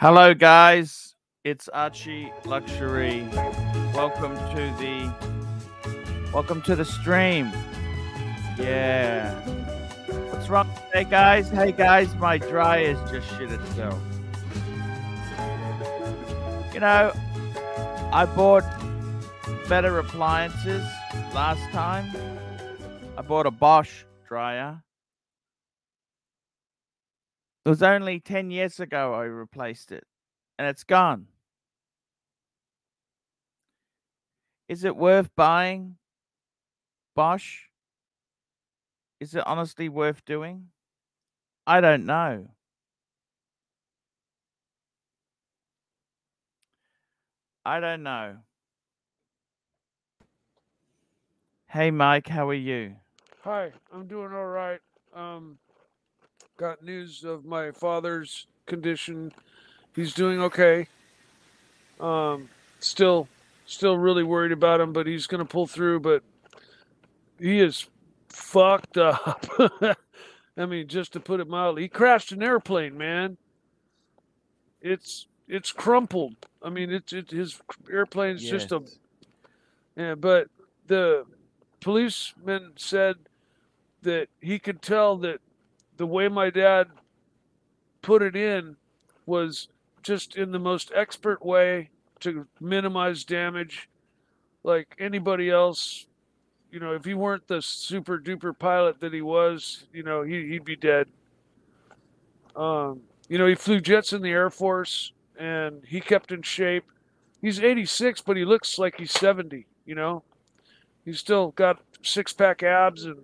Hello, guys. It's Archie Luxury. Welcome to the stream. Yeah. What's wrong today, guys? Hey, guys, my dryer's just shit itself. You know, I bought better appliances last time. I bought a Bosch dryer. It was only 10 years ago I replaced it, and it's gone. Is it worth buying Bosch? Is it honestly worth doing? I don't know. I don't know. Hey, Mike, how are you? Hi, I'm doing all right. Got news of my father's condition. He's doing okay. Still really worried about him, but he's gonna pull through. But he is fucked up. I mean, just to put it mildly, he crashed an airplane, man. It's crumpled. I mean, his airplane's just a. Yes. Yeah, but the policeman said that he could tell that the way my dad put it in was just in the most expert way to minimize damage. Like anybody else, if he weren't the super duper pilot that he was, he'd be dead. He flew jets in the Air Force and he kept in shape. He's 86, but he looks like he's 70, He's still got six-pack abs, and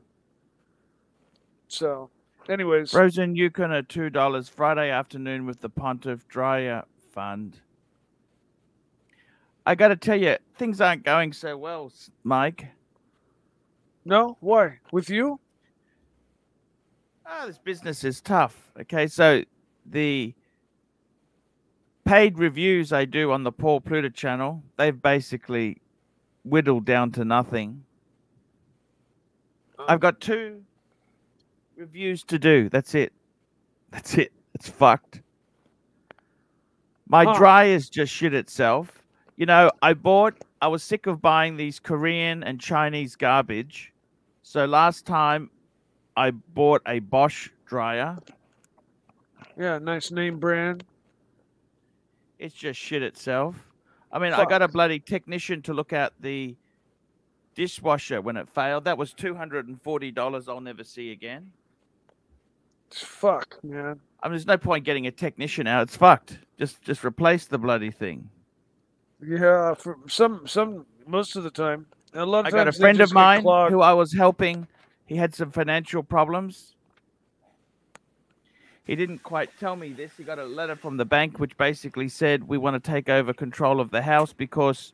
so anyways. Frozen Yukon at $2 Friday afternoon with the Pontiff Dryer Fund. I got to tell you, things aren't going so well, Mike. No? Why? With you? This business is tough. Okay, so the paid reviews I do on the Paul Pluta channel, they've basically whittled down to nothing. I've got 2 reviews to do. That's it. It's fucked. My dryer's just shit itself. I was sick of buying these Korean and Chinese garbage. So last time I bought a Bosch dryer. Yeah, nice name brand. It's just shit itself. I mean, I got a bloody technician to look at the dishwasher when it failed. That was $240 I'll never see again. Fuck, man. I mean, there's no point getting a technician out. It's fucked. Just replace the bloody thing. Yeah, for most of the time. A lot of I got a friend of mine who I was helping. He had some financial problems. He didn't quite tell me this. He got a letter from the bank which basically said, we want to take over control of the house because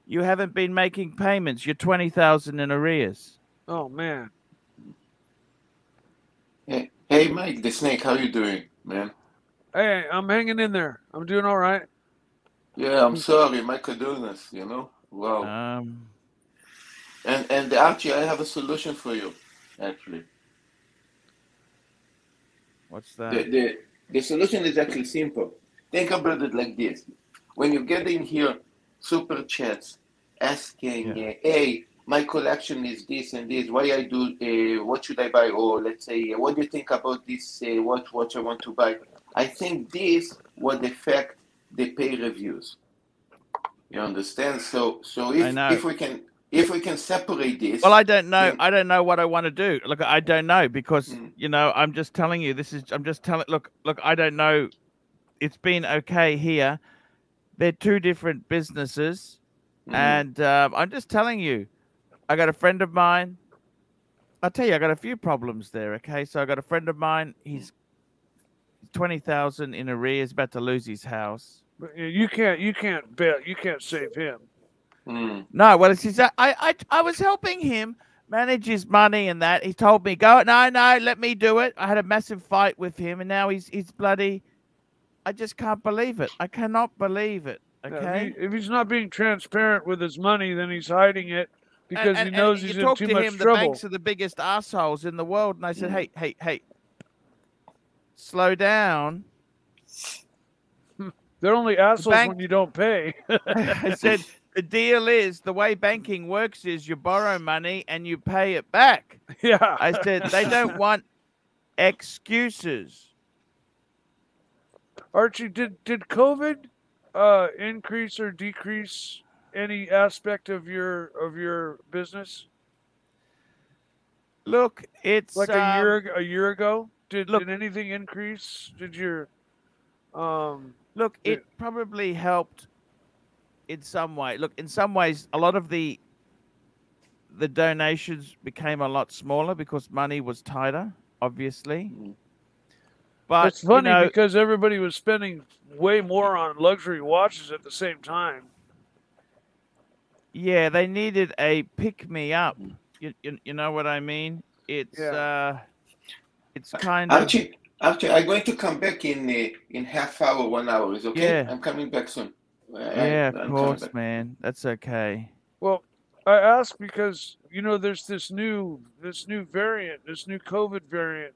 you haven't been making payments. You're $20,000 in arrears. Oh, man. Hey, Mike, the Snake, how you doing, man? Hey, I'm hanging in there. I'm doing all right. Yeah, I'm sorry. My condolences, Wow. And Archie, I have a solution for you, actually. What's that? The solution is actually simple. Think about it like this. When you get in here, super chats asking, hey, my collection is this and this, why I do, what should I buy? Or let's say, what do you think about this, what I want to buy? I think this would affect the pay reviews. You understand? So if we can separate this. Well, I don't know. I don't know what I want to do. Look, I don't know because I'm just telling you. Look, I don't know. It's been okay here. They're 2 different businesses, and I'm just telling you. I got a friend of mine. I'll tell you, I got a few problems there. Okay, so I got a friend of mine. He's 20,000 in arrears, about to lose his house. But you can't save him. No, well, it's I was helping him manage his money and that. He told me, no, let me do it. I had a massive fight with him, and now he's bloody. I just can't believe it. I cannot believe it. Okay. If he's not being transparent with his money, then he's hiding it because he knows he's in too much trouble. The banks are the biggest assholes in the world, and I said, hey, slow down. They're only assholes bank- when you don't pay. I said, the deal is, the way banking works is you borrow money and you pay it back. Yeah. I said, they don't want excuses. Archie, did COVID increase or decrease any aspect of your business? Look, it's Like a year ago, did anything increase? Did your look, it probably helped in some way. Look, in some ways, a lot of the donations became a lot smaller because money was tighter, obviously. But it's funny because everybody was spending way more on luxury watches at the same time. Yeah, they needed a pick me up. You know what I mean? It's it's kind Archie, I'm going to come back in half hour, 1 hour. Is okay? Yeah. I'm coming back soon. Yeah, of course, man. That's okay. Well, I ask because there's this new variant, this new COVID variant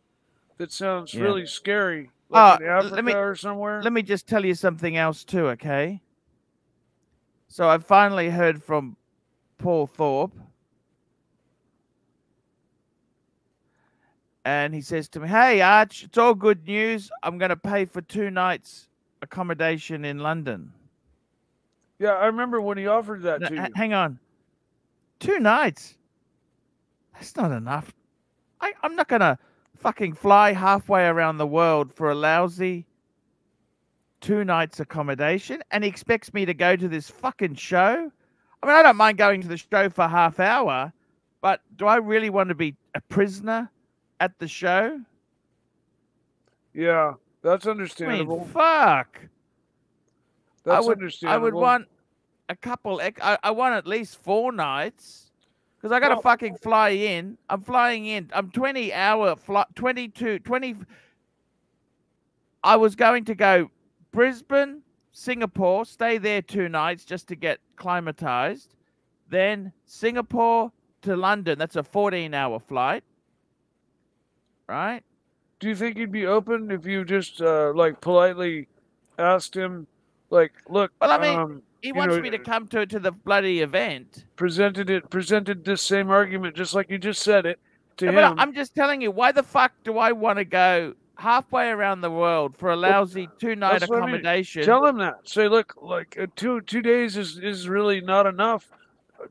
that sounds really scary, like in Africa or somewhere. Let me just tell you something else too, okay? So I finally heard from Paul Thorpe, and he says to me, "Hey, Arch, it's all good news. I'm going to pay for 2 nights accommodation in London." Yeah, I remember when he offered that to you. Hang on. 2 nights? That's not enough. I'm not going to fucking fly halfway around the world for a lousy 2 nights accommodation, and he expects me to go to this fucking show. I mean, I don't mind going to the show for half hour, but do I really want to be a prisoner at the show? Yeah, that's understandable. I mean, fuck. That's understandable. I would want a couple. I want at least 4 nights because I got to fucking fly in. I'm flying in. I'm 20-hour flight. 20. I was going to go Brisbane, Singapore, stay there 2 nights just to get climatized. Then Singapore to London. That's a 14-hour flight. Right? Do you think he'd be open if you just like politely asked him, like, look? Well, I mean, he wants me to come to the bloody event. Presented this same argument just like you just said it to him. But I'm just telling you, why the fuck do I want to go halfway around the world for a lousy 2-night accommodation? Tell him that. Say, look, like 2 days is really not enough,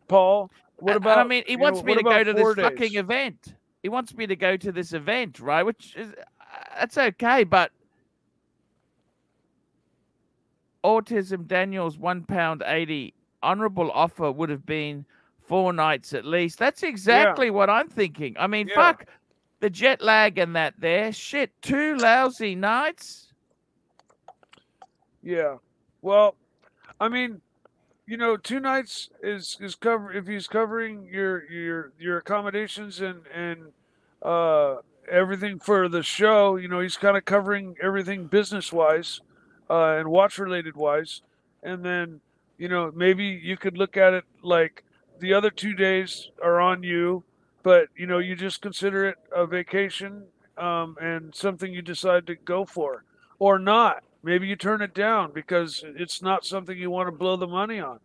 Paul. What about? And I mean, he wants me to go to this days? fucking event. He wants me to go to this event, right? Which is that's okay, but Autism Daniel's £1.80 honourable offer would have been 4 nights at least. That's exactly what I'm thinking. I mean, fuck the jet lag and that there. Shit, 2 lousy nights. Yeah. Well, I mean, 2 nights is cover if he's covering your accommodations and everything for the show. He's kind of covering everything business wise and watch related wise, and then maybe you could look at it like the other 2 days are on you, but you just consider it a vacation and something you decide to go for or not. Maybe you turn it down because it's not something you want to blow the money on.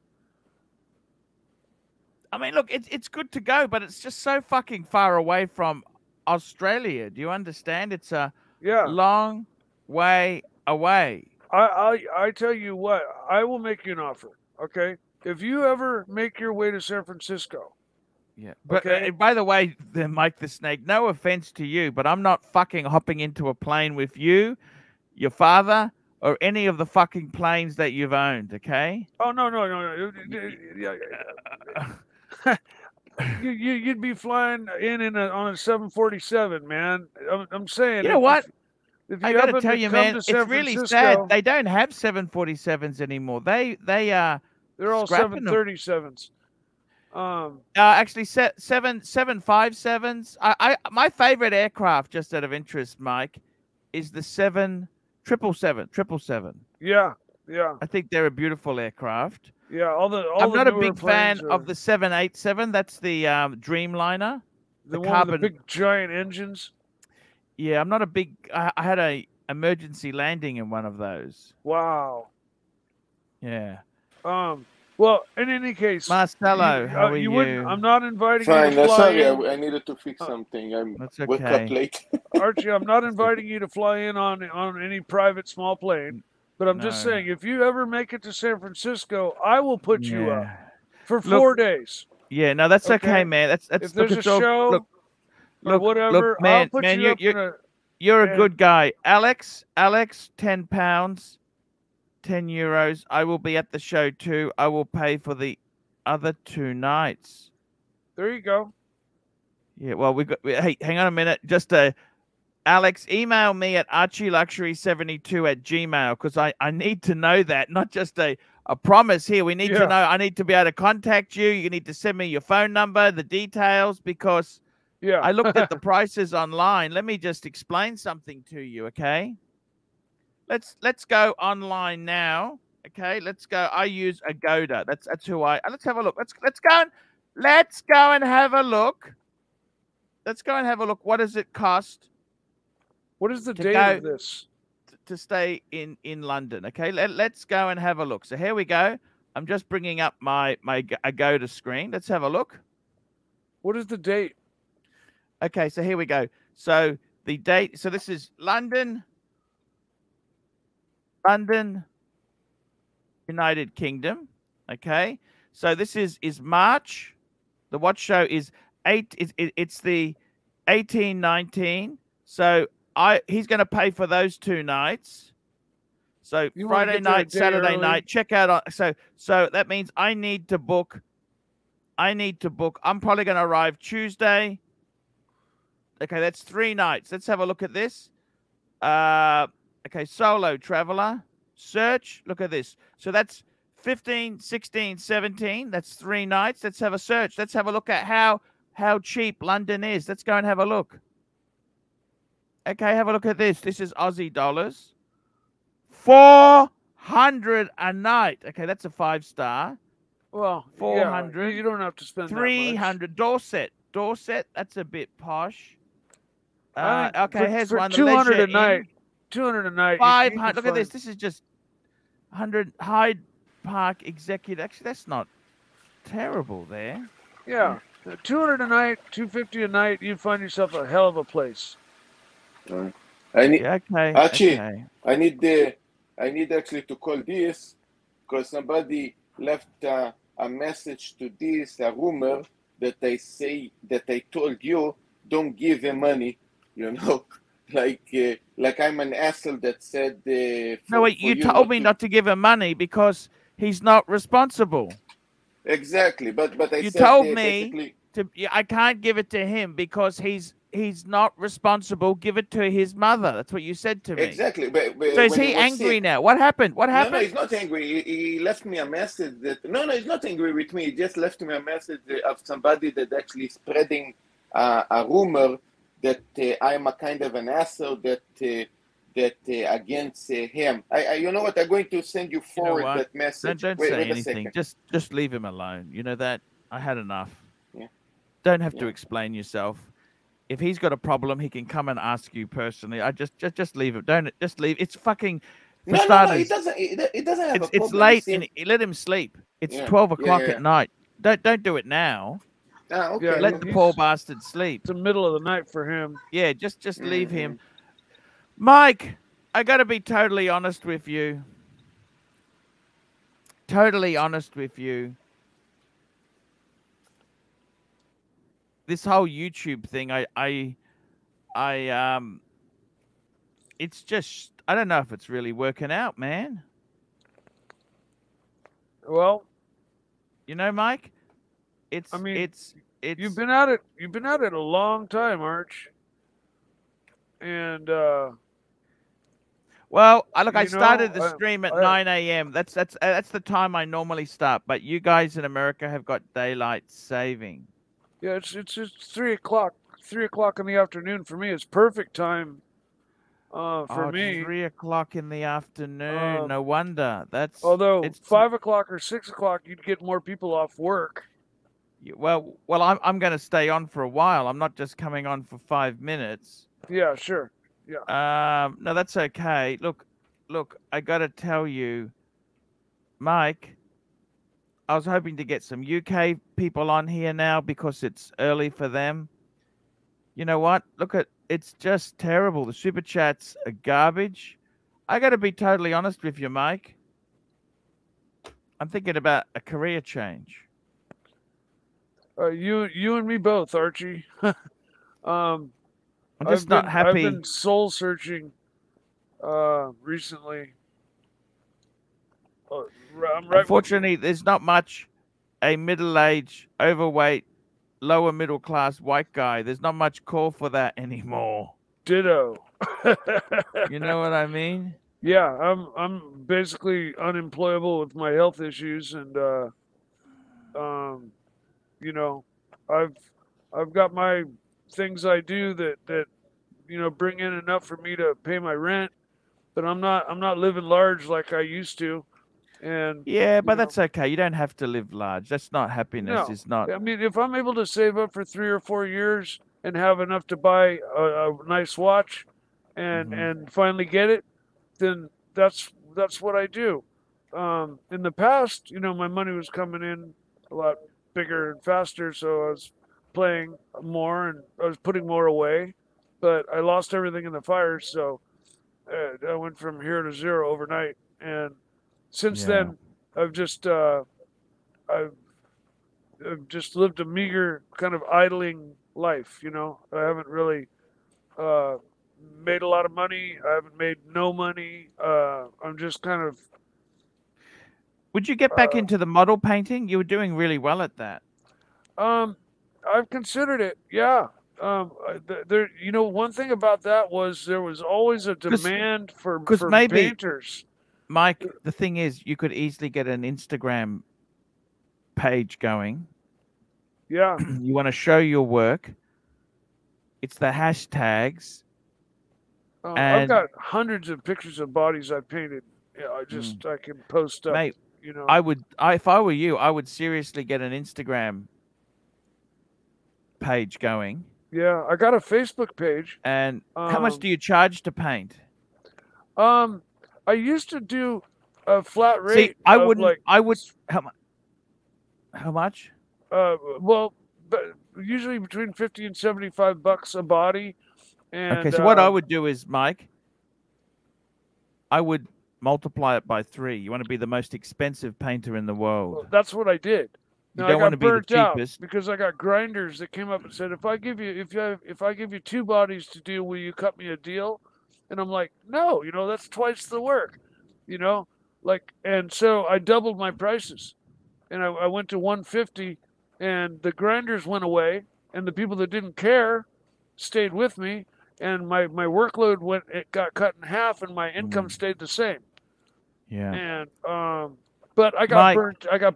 I mean, look, it's good to go, but it's just so fucking far away from Australia. Do you understand? It's a long way away. I tell you what, I will make you an offer, okay? If you ever make your way to San Francisco. Yeah. But by the way, Mike the Snake, no offense to you, but I'm not fucking hopping into a plane with you, your father, or any of the fucking planes that you've owned, okay? Oh, no. You'd be flying on a 747, man. I'm saying. You know what? If I got to tell you, man, it's really sad. They don't have 747s anymore. They're all 737s. Actually, 757s. My favorite aircraft, just out of interest, Mike, is the 777. Yeah. I think they're a beautiful aircraft. Yeah, I'm not a big fan of the 787. That's the Dreamliner. The one with the big giant engines. Yeah, I'm not a big. I had a emergency landing in one of those. Wow. Yeah. Well, in any case, Marcelo, how are you you? wouldn't. I'm not inviting Fine. you to fly Sorry, in. I needed to fix something. I That's woke up okay. late. Archie, I'm not inviting you to fly in on any private small plane, but I'm just No. saying, if you ever make it to San Francisco, I will put you up Yeah. for Look, 4 days. Yeah, no, that's okay, Okay? man. That's If look, there's a it's all show look, or look, whatever, I'll put man, you up in a. you're a and- good guy. Alex, £10, €10. I will be at the show too. I will pay for the other 2 nights. There you go. Yeah, well, hey, hang on a minute. Just Alex, email me at archieluxury72@gmail because I need to know that, not just a promise here. We need to know. I need to be able to contact you. You need to send me your phone number, the details, because I looked at the prices online. Let me just explain something to you, okay? Let's go online now. Okay, let's go. I use Agoda. That's who I. Let's have a look. Let's go and have a look. Let's go and have a look. What does it cost? What is the date of this? To stay in London? Okay, let's go and have a look. So here we go. I'm just bringing up my Agoda screen. Let's have a look. What is the date? Okay, so here we go. So the date. So this is London, United Kingdom. Okay, so this is March. The watch show is it's the 18-19. So he's going to pay for those 2 nights. So Friday night, Saturday night. Check out. So that means I need to book. I'm probably going to arrive Tuesday. Okay, that's 3 nights. Let's have a look at this. Okay, solo traveler. Search. Look at this. So that's 15, 16, 17. That's 3 nights. Let's have a search. Let's have a look at how cheap London is. Let's go and have a look. Okay, have a look at this. This is Aussie dollars. 400 a night. Okay, that's a 5-star. Well, 400. Yeah, you don't have to spend 300. Dorset. That's a bit posh. Okay, here's for one. 200 a night. 200 a night. 500. Look at this. This is just 100 Hyde Park Executive. Actually, that's not terrible there. Yeah, 200 a night, 250 a night. You find yourself a hell of a place. I need, Archie, okay. I need actually to call this because somebody left a message to this, a rumor that I told you don't give him money, you know, like I'm an asshole that said. No, wait, you told me not to give him money because he's not responsible. Exactly, but you told me I can't give it to him because he's not responsible. Give it to his mother. That's what you said to me. Exactly. So is he angry now? What happened? What happened? No, he's not angry. He left me a message that he's not angry with me. He just left me a message of somebody that actually spreading a rumor that I'm a kind of an asshole that against him. You know what? I'm going to send you forward that message. Don't say anything. Just leave him alone. You know that I had enough. Yeah. Don't have to explain yourself. If he's got a problem, he can come and ask you personally. I just leave it. Don't just leave. It's fucking. No, he doesn't. It doesn't have a problem. It's late. And let him sleep. It's 12 o'clock at night. Don't do it now. Okay. Yeah, let the poor bastard sleep. It's the middle of the night for him. Yeah, just leave him. Mike, I got to be totally honest with you. Totally honest with you. This whole YouTube thing, it's just, I don't know if it's really working out, man. Well, you know, Mike, it's you've been at it a long time, Arch. And well, I started the stream at 9 a.m. That's the time I normally start. But you guys in America have got daylight saving. Yeah, it's 3 o'clock. 3 o'clock in the afternoon for me. It's perfect time for me. 3 o'clock in the afternoon. No wonder. Although it's 5 o'clock or 6 o'clock, you'd get more people off work. Well, I'm going to stay on for a while. I'm not just coming on for 5 minutes. Yeah, sure. Yeah. No, that's okay. Look, I got to tell you, Mike, I was hoping to get some UK people on here now because it's early for them. You know what? Look at it's just terrible. The super chats are garbage. I got to be totally honest with you, Mike. I'm thinking about a career change. You and me both, Archie. I'm just not happy. I've been soul searching recently. Unfortunately, there's not much a middle-aged, overweight, lower middle class white guy. There's not much call for that anymore. Ditto. You know what I mean? Yeah, I'm basically unemployable with my health issues, and you know, I've got my things I do that bring in enough for me to pay my rent, but I'm not living large like I used to. And yeah, but that's okay. You don't have to live large. That's not happiness. No. It's not. I mean, if I'm able to save up for 3 or 4 years and have enough to buy a nice watch and finally get it, then that's what I do. In the past, my money was coming in a lot bigger and faster, so I was playing more and I was putting more away. But I lost everything in the fire, so I went from here to zero overnight. And since then, I've just I've lived a meager kind of idling life. I haven't really made a lot of money. I haven't made no money. I'm just kind of. Would you get back into the model painting? You were doing really well at that. I've considered it. Yeah. One thing about that was there was always a demand for painters. Mike, the thing is, you could easily get an Instagram page going. Yeah. You want to show your work. It's the hashtags. I've got hundreds of pictures of bodies I painted. I can post up. Mate, if I were you, I would seriously get an Instagram page going. Yeah, I got a Facebook page. And how much do you charge to paint? I used to do a flat rate. See, I wouldn't. How much? Well, usually between $50 and $75 a body. And, okay, so what I would do is, Mike, I would multiply it by 3. You want to be the most expensive painter in the world. Well, that's what I did. You don't want to be the cheapest because I got grinders that came up and said, if I give you 2 bodies to do, will you cut me a deal? And I'm like, no, that's twice the work, and so I doubled my prices, and I went to $150, and the grinders went away, and the people that didn't care stayed with me, and my workload got cut in half, and my income stayed the same. Yeah. And but I got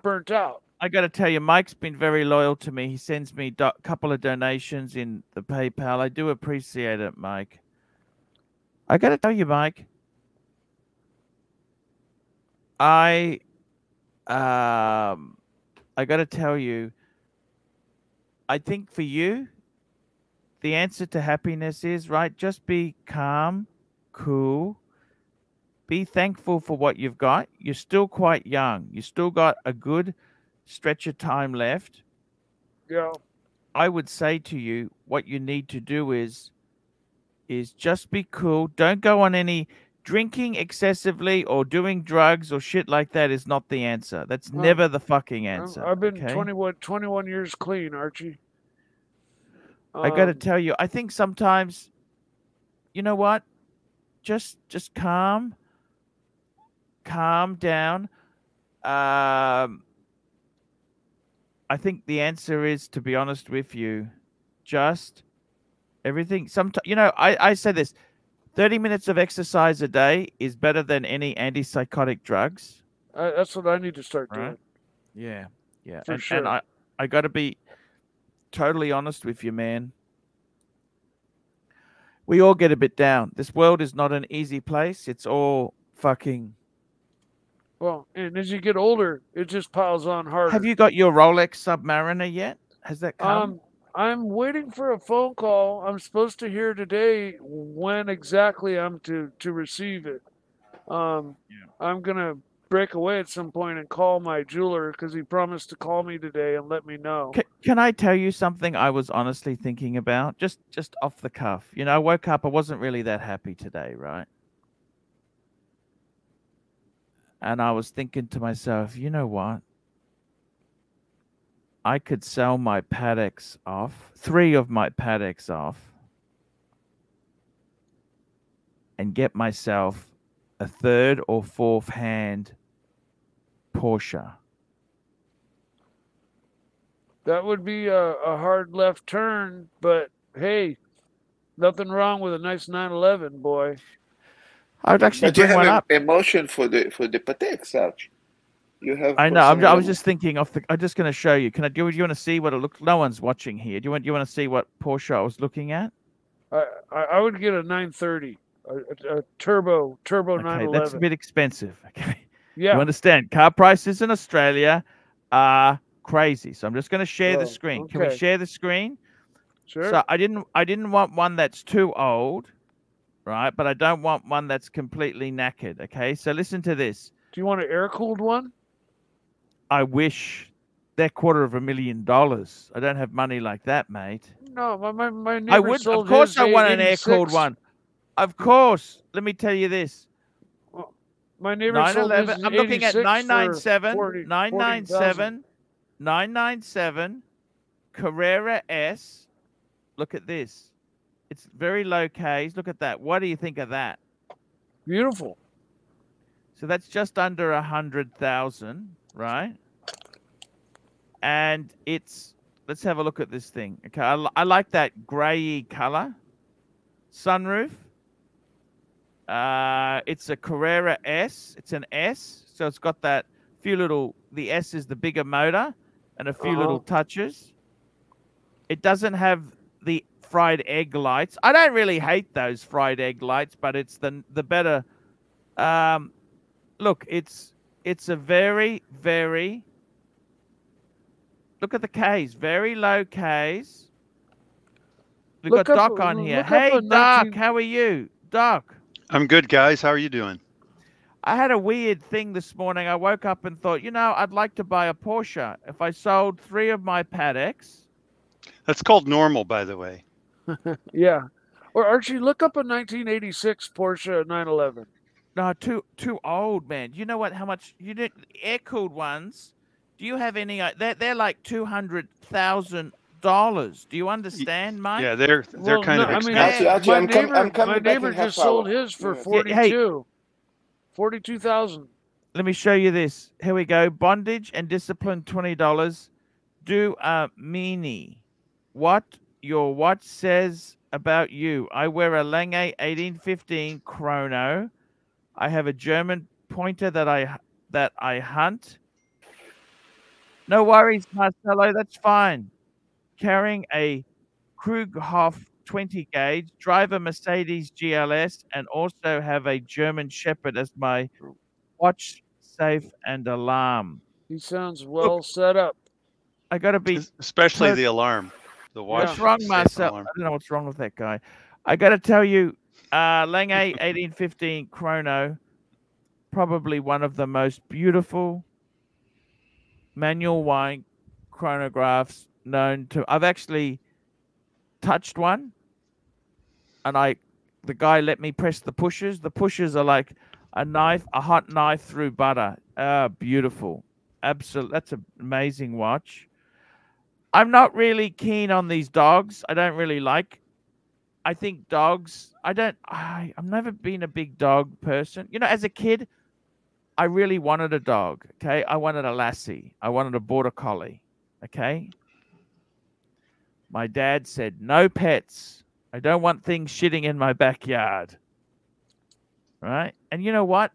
burnt out. I got to tell you, Mike's been very loyal to me. He sends me a couple of donations in the PayPal. I do appreciate it, Mike. I got to tell you, Mike, I got to tell you, I think for you, the answer to happiness is, right, just be calm, cool, be thankful for what you've got. You're still quite young. You still got a good stretch of time left. Yeah. I would say to you, what you need to do is just be cool. Don't go on any drinking excessively or doing drugs or shit like that is not the answer. That's never the fucking answer. I've been 21 years clean, Archie. I got to tell you, I think sometimes, you know what? Just calm down. I think the answer is, to be honest with you, just everything. I say this, 30 minutes of exercise a day is better than any antipsychotic drugs. That's what I need to start doing. Right? Yeah. For sure. And I got to be totally honest with you, man. We all get a bit down. This world is not an easy place. It's all fucking... Well, and as you get older, it just piles on harder. Have you got your Rolex Submariner yet? Has that come? I'm waiting for a phone call. I'm supposed to hear today when exactly I'm to receive it. I'm going to break away at some point and call my jeweler because he promised to call me today and let me know. Can I tell you something I was honestly thinking about? Just off the cuff. You know, I woke up, I wasn't really that happy today, right? And I was thinking to myself, you know what? I could sell my paddocks off, 3 of my paddocks off, and get myself a 3rd or 4th hand Porsche. That would be a hard left turn, but hey, nothing wrong with a nice 911, boy. I would actually But you bring one have up. emotion for the Patek, Arch. You have. I know. I was just thinking off the. I'm just going to show you. Can I do? You want to see what it looks? No one's watching here. Do you want to see what Porsche I was looking at? I would get a 930, a turbo Okay, 911. that's a bit expensive. Okay. Yeah. You understand? Car prices in Australia are crazy. So I'm just going to share the screen. Okay. Can we share the screen? Sure. So I didn't want one that's too old, right? But I don't want one that's completely knackered. Okay. So listen to this. Do you want an air-cooled one? I wish they're $250,000. I don't have money like that, mate. No, my neighbor I would. sold Of course, his I want an 86. air-cooled one. Of course. Let me tell you this. Well, my neighbor sold his 911. I'm looking at 86 997, for 997, 997, Carrera S. Look at this. It's very low Ks. Look at that. What do you think of that? Beautiful. So that's just under 100,000, right? And it's, let's have a look at this thing. Okay, I like that grayy color. Sunroof. It's a Carrera S. It's an S, so it's got that few little. The S is the bigger motor, and a few little touches. It doesn't have the fried egg lights. I don't really hate those fried egg lights, but it's the better. Look, it's a very, very. Look at the Ks, very low Ks. We've got Doc on here. Hey, Doc, how are you, Doc? I'm good, guys. How are you doing? I had a weird thing this morning. I woke up and thought, you know, I'd like to buy a Porsche. If I sold 3 of my paddocks. That's called normal, by the way. Yeah. Or Archie, look up a 1986 Porsche 911. No, too old, man. You know what? How much you did air cooled ones? Do you have any? They're like $200,000. Do you understand, Mike? Yeah, they're kind of expensive. Actually, my neighbor just sold his for 42,000. Let me show you this. Here we go. Bondage and discipline, $20. Do a meanie. What your watch says about you. I wear a Lange 1815 chrono. I have a German pointer that I hunt. No worries, Marcelo. That's fine. Carrying a Krughoff 20 gauge, drive a Mercedes GLS, and also have a German Shepherd as my watch, safe, and alarm. He sounds well set up. I got to be, especially the alarm. The watch. What's wrong, Marcelo? I don't know what's wrong with that guy. I got to tell you, Lange 1815 chrono, probably one of the most beautiful manual wind chronographs known to. I've actually touched one, and the guy let me press the pushes. The pushes are like a hot knife through butter. Beautiful. Absolutely. That's an amazing watch. I'm not really keen on these dogs. I don't really like. I think dogs. I've never been a big dog person. You know, as a kid, I really wanted a dog. Okay, I wanted a lassie. I wanted a border collie. Okay. My dad said, no pets. I don't want things shitting in my backyard. Right? And you know what,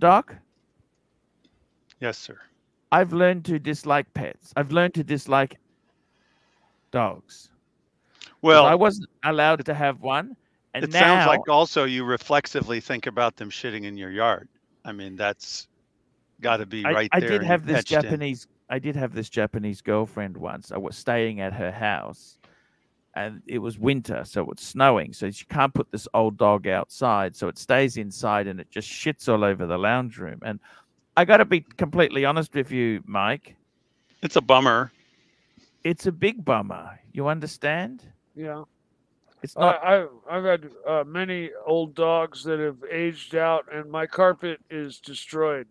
Doc? Yes, sir. I've learned to dislike pets. I've learned to dislike dogs. Well, I wasn't allowed to have one. And it now, sounds like also you reflexively think about them shitting in your yard. I mean, that's got to be right there. I did have this Japanese girlfriend once. I was staying at her house, and it was winter, so it was snowing. So she can't put this old dog outside, so it stays inside, and it just shits all over the lounge room. And I got to be completely honest with you, Mike. It's a bummer. It's a big bummer. You understand? Yeah. It's not. I've had many old dogs that have aged out, and my carpet is destroyed.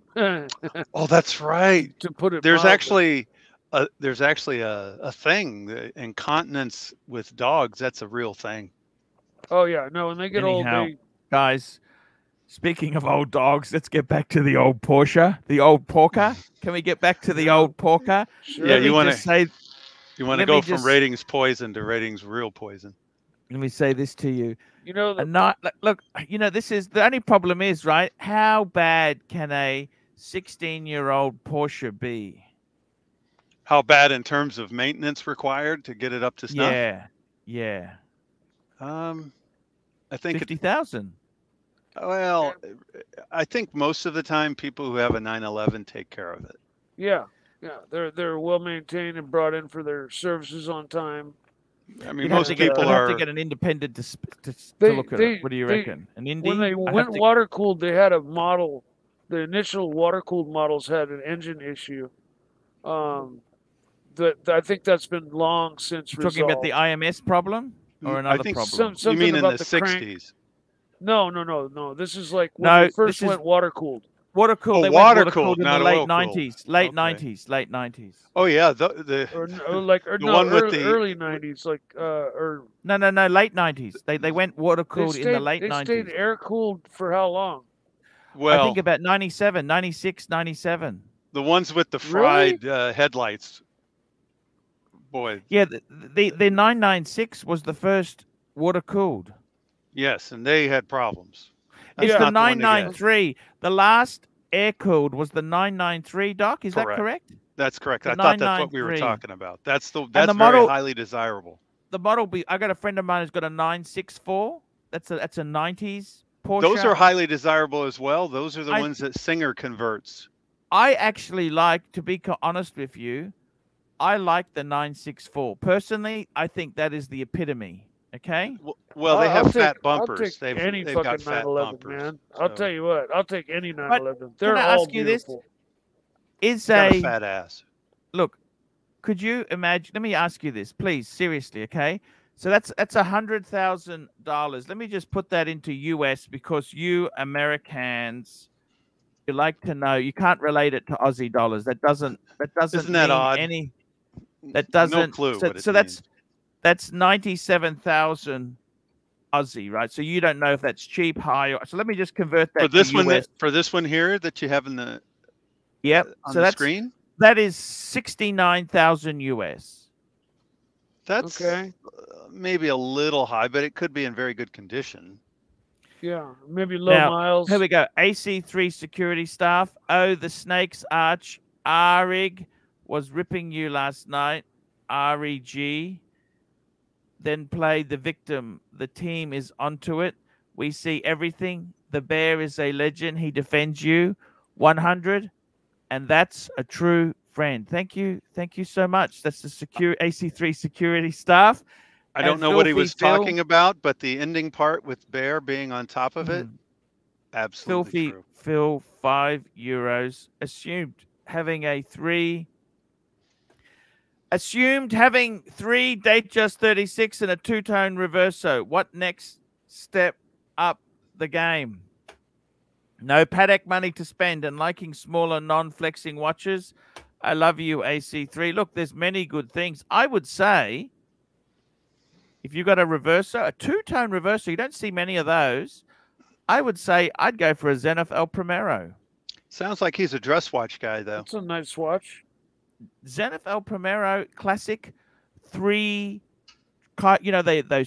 Oh, that's right. To put it There's mildly. actually a thing, incontinence with dogs. That's a real thing. Oh yeah, no. When they get old, Anyhow, they guys, speaking of old dogs, let's get back to the old Porsche, the old porker. Can we get back to the old porker? sure. Yeah, you want to say. You want to let go me from just- ratings poison to ratings real poison. Let me say this to you. You know, Look, you know, this is the only problem is, right? How bad can a 16-year-old Porsche be? How bad in terms of maintenance required to get it up to snuff? Yeah. I think 50,000. well, I think most of the time people who have a 911 take care of it. yeah, they're well maintained and brought in for their services on time. I mean, You'd have most to get, people you'd have are. to get an independent to They- look at they- it. What do you they- reckon? An Indy? When they I have went to- water cooled, they had a model. The initial water cooled models had an engine issue. That I think that's been long since You're talking about the resolved. IMS problem or another I think problem? Something you mean in about the crank. 60s? No. This is like when No, they first this is- went water cooled. Water cooled. Oh, They water went water cooled, cooled in not the late oil cooled. 90s. Late Okay. 90s. Late 90s. Oh yeah, the one with the- early 90s, like or No. Late 90s. They went water cooled in the late they 90s. stayed air cooled for how long? well, I think about 97, 96, 97. the ones with the Really? fried headlights. Boy, Yeah, the 996 was the first water cooled. yes, and they had problems. That's It's Yeah. the not the one to get. 993. The last air cooled was the 993. Doc, is that Correct. correct? That's correct. The I thought that's what we were 993. talking about. That's the very model- highly desirable. The model I got a friend of mine who's got a 964. That's a 90s Porsche. Those are highly desirable as well. Those are the I- ones that Singer converts. I actually like, to be honest with you, I like the 964. Personally, I think that is the epitome. Okay? Well, they I'll have take- fat I'll bumpers. take They've any got fucking fat 911, bumpers. man. I'll so- tell you what. I'll take any 911. They're I all ask you this? beautiful. Is Got a a fat ass. look, could you imagine? Let me ask you this, please, seriously, okay? So that's $100,000. Let me just put that into US because you Americans, you like to know. You can't relate it to Aussie dollars. That doesn't Isn't that mean odd? any. That doesn't. No clue So, what it so means. that's 97,000 Aussie, right? So you don't know if that's cheap, high. So let me just convert that For this to one, US. for this one here that you have in the Yep. on So the that's screen, that is 69,000 US. that's Okay. Maybe a little high, but it could be in very good condition. Yeah, maybe low Now, miles. Here we go. AC3 security staff. Oh, the snakes arch. RIG was ripping you last night. REG. Then played the victim. The team is onto it. We see everything. The bear is a legend. He defends you. 100. And that's a true friend. Thank you. Thank you so much. That's the AC3 security staff. I don't And know what he Filthy was Phil- talking about, but the ending part with Bear being on top of it, absolutely Filthy true. Phil, €5. Assumed having three Datejust 36 and a two-tone reverso. What next step up the game? No paddock money to spend and liking smaller non-flexing watches. I love you, AC3. Look, there's many good things. I would say if you got a reverso, a two-tone reverso, you don't see many of those. I would say I'd go for a Zenith El Primero. Sounds like he's a dress watch guy, though. That's a nice watch. Zenith El Primero classic, those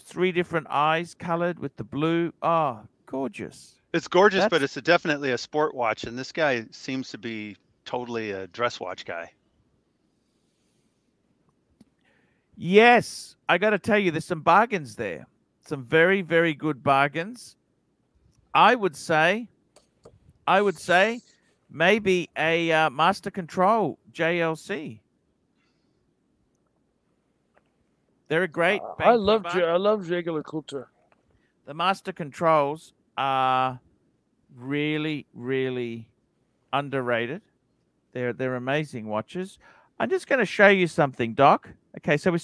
three different eyes colored with the blue. Oh, gorgeous. It's gorgeous, but That's- it's definitely a sport watch, and this guy seems to be totally a dress watch guy. Yes, I got to tell you, there's some bargains there. Some very, very good bargains. I would say maybe a Master Control JLC. They're a great. I bang for love buck. I love Jaeger Culture. The Master Controls are really, really underrated. They're amazing watches. I'm just going to show you something, Doc. Okay, so with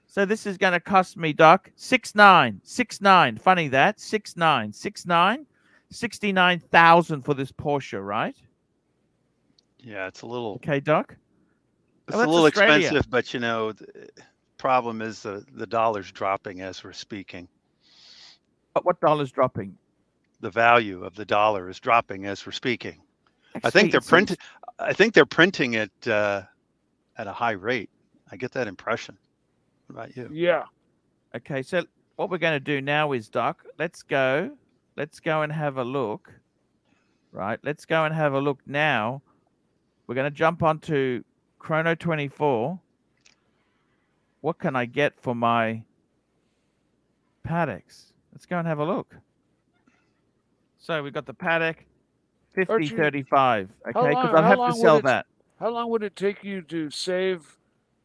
so this is going to cost me, Doc, 69. Funny that, 69, 69,000 for this Porsche, right? Yeah, it's a little. Okay, Doc. It's Oh, a that's little Australia. expensive, but you know, the problem is the dollar's dropping as we're speaking. But what dollar's dropping? The value of the dollar is dropping as we're speaking. Actually, I think they're it seems- I think they're printing it at a high rate. I get that impression. What about you? Yeah. Okay, so what we're going to do now is, Doc, let's go and have a look. Right, let's go and have a look now. We're going to jump onto Chrono 24. What can I get for my Paddocks? Let's go and have a look. So we've got the Paddock 5035. Okay, because I'll have to sell that. How long would it take you to save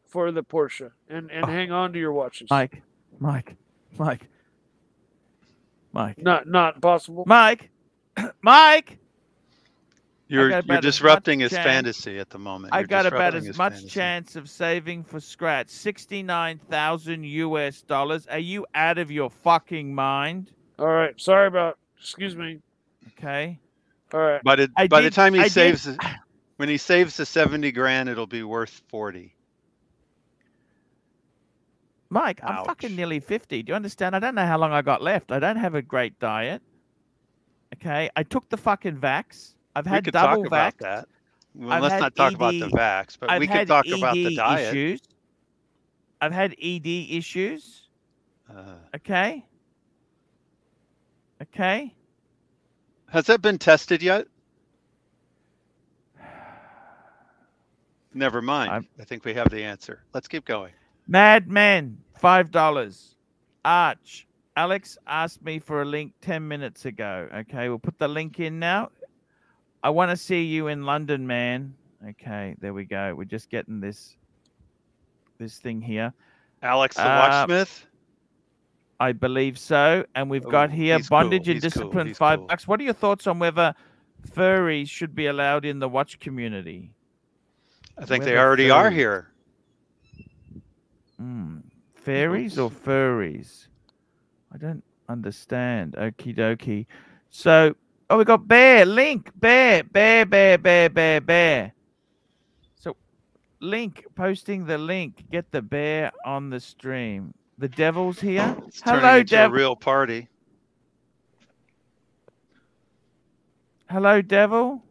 for the Porsche and hang on to your watches? Mike. Not possible. Mike. You're disrupting his fantasy at the moment. I got about as much chance of saving for scratch. $69,000 US. Are you out of your fucking mind? All right. Sorry about. Excuse me. Okay. All right. By the time he saves, when he saves the 70 grand, it'll be worth 40. Mike, Ouch. I'm fucking nearly 50. Do you understand? I don't know how long I got left. I don't have a great diet. Okay. I took the fucking vax. I've had double vax. About that. Well, let's not talk about the vax, but we can talk about the diet. Issues. I've had ED issues. Okay. Okay. Has that been tested yet? Never mind. I think we have the answer. Let's keep going. Madman, $5. Arch. Alex asked me for a link 10 minutes ago. Okay, we'll put the link in now. I want to see you in London, man. Okay, there we go. We're just getting this thing here. Alex the Watchsmith? I believe so. And we've got here bondage and discipline, $5. What are your thoughts on whether furries should be allowed in the watch community? I think they already are here. Fairies or furries? I don't understand. Okie dokie. So, oh, we got Bear, Link, Bear. So, Link, posting the link. Get the bear on the stream. The devil's here. It's turning into a real party. Hello, devil.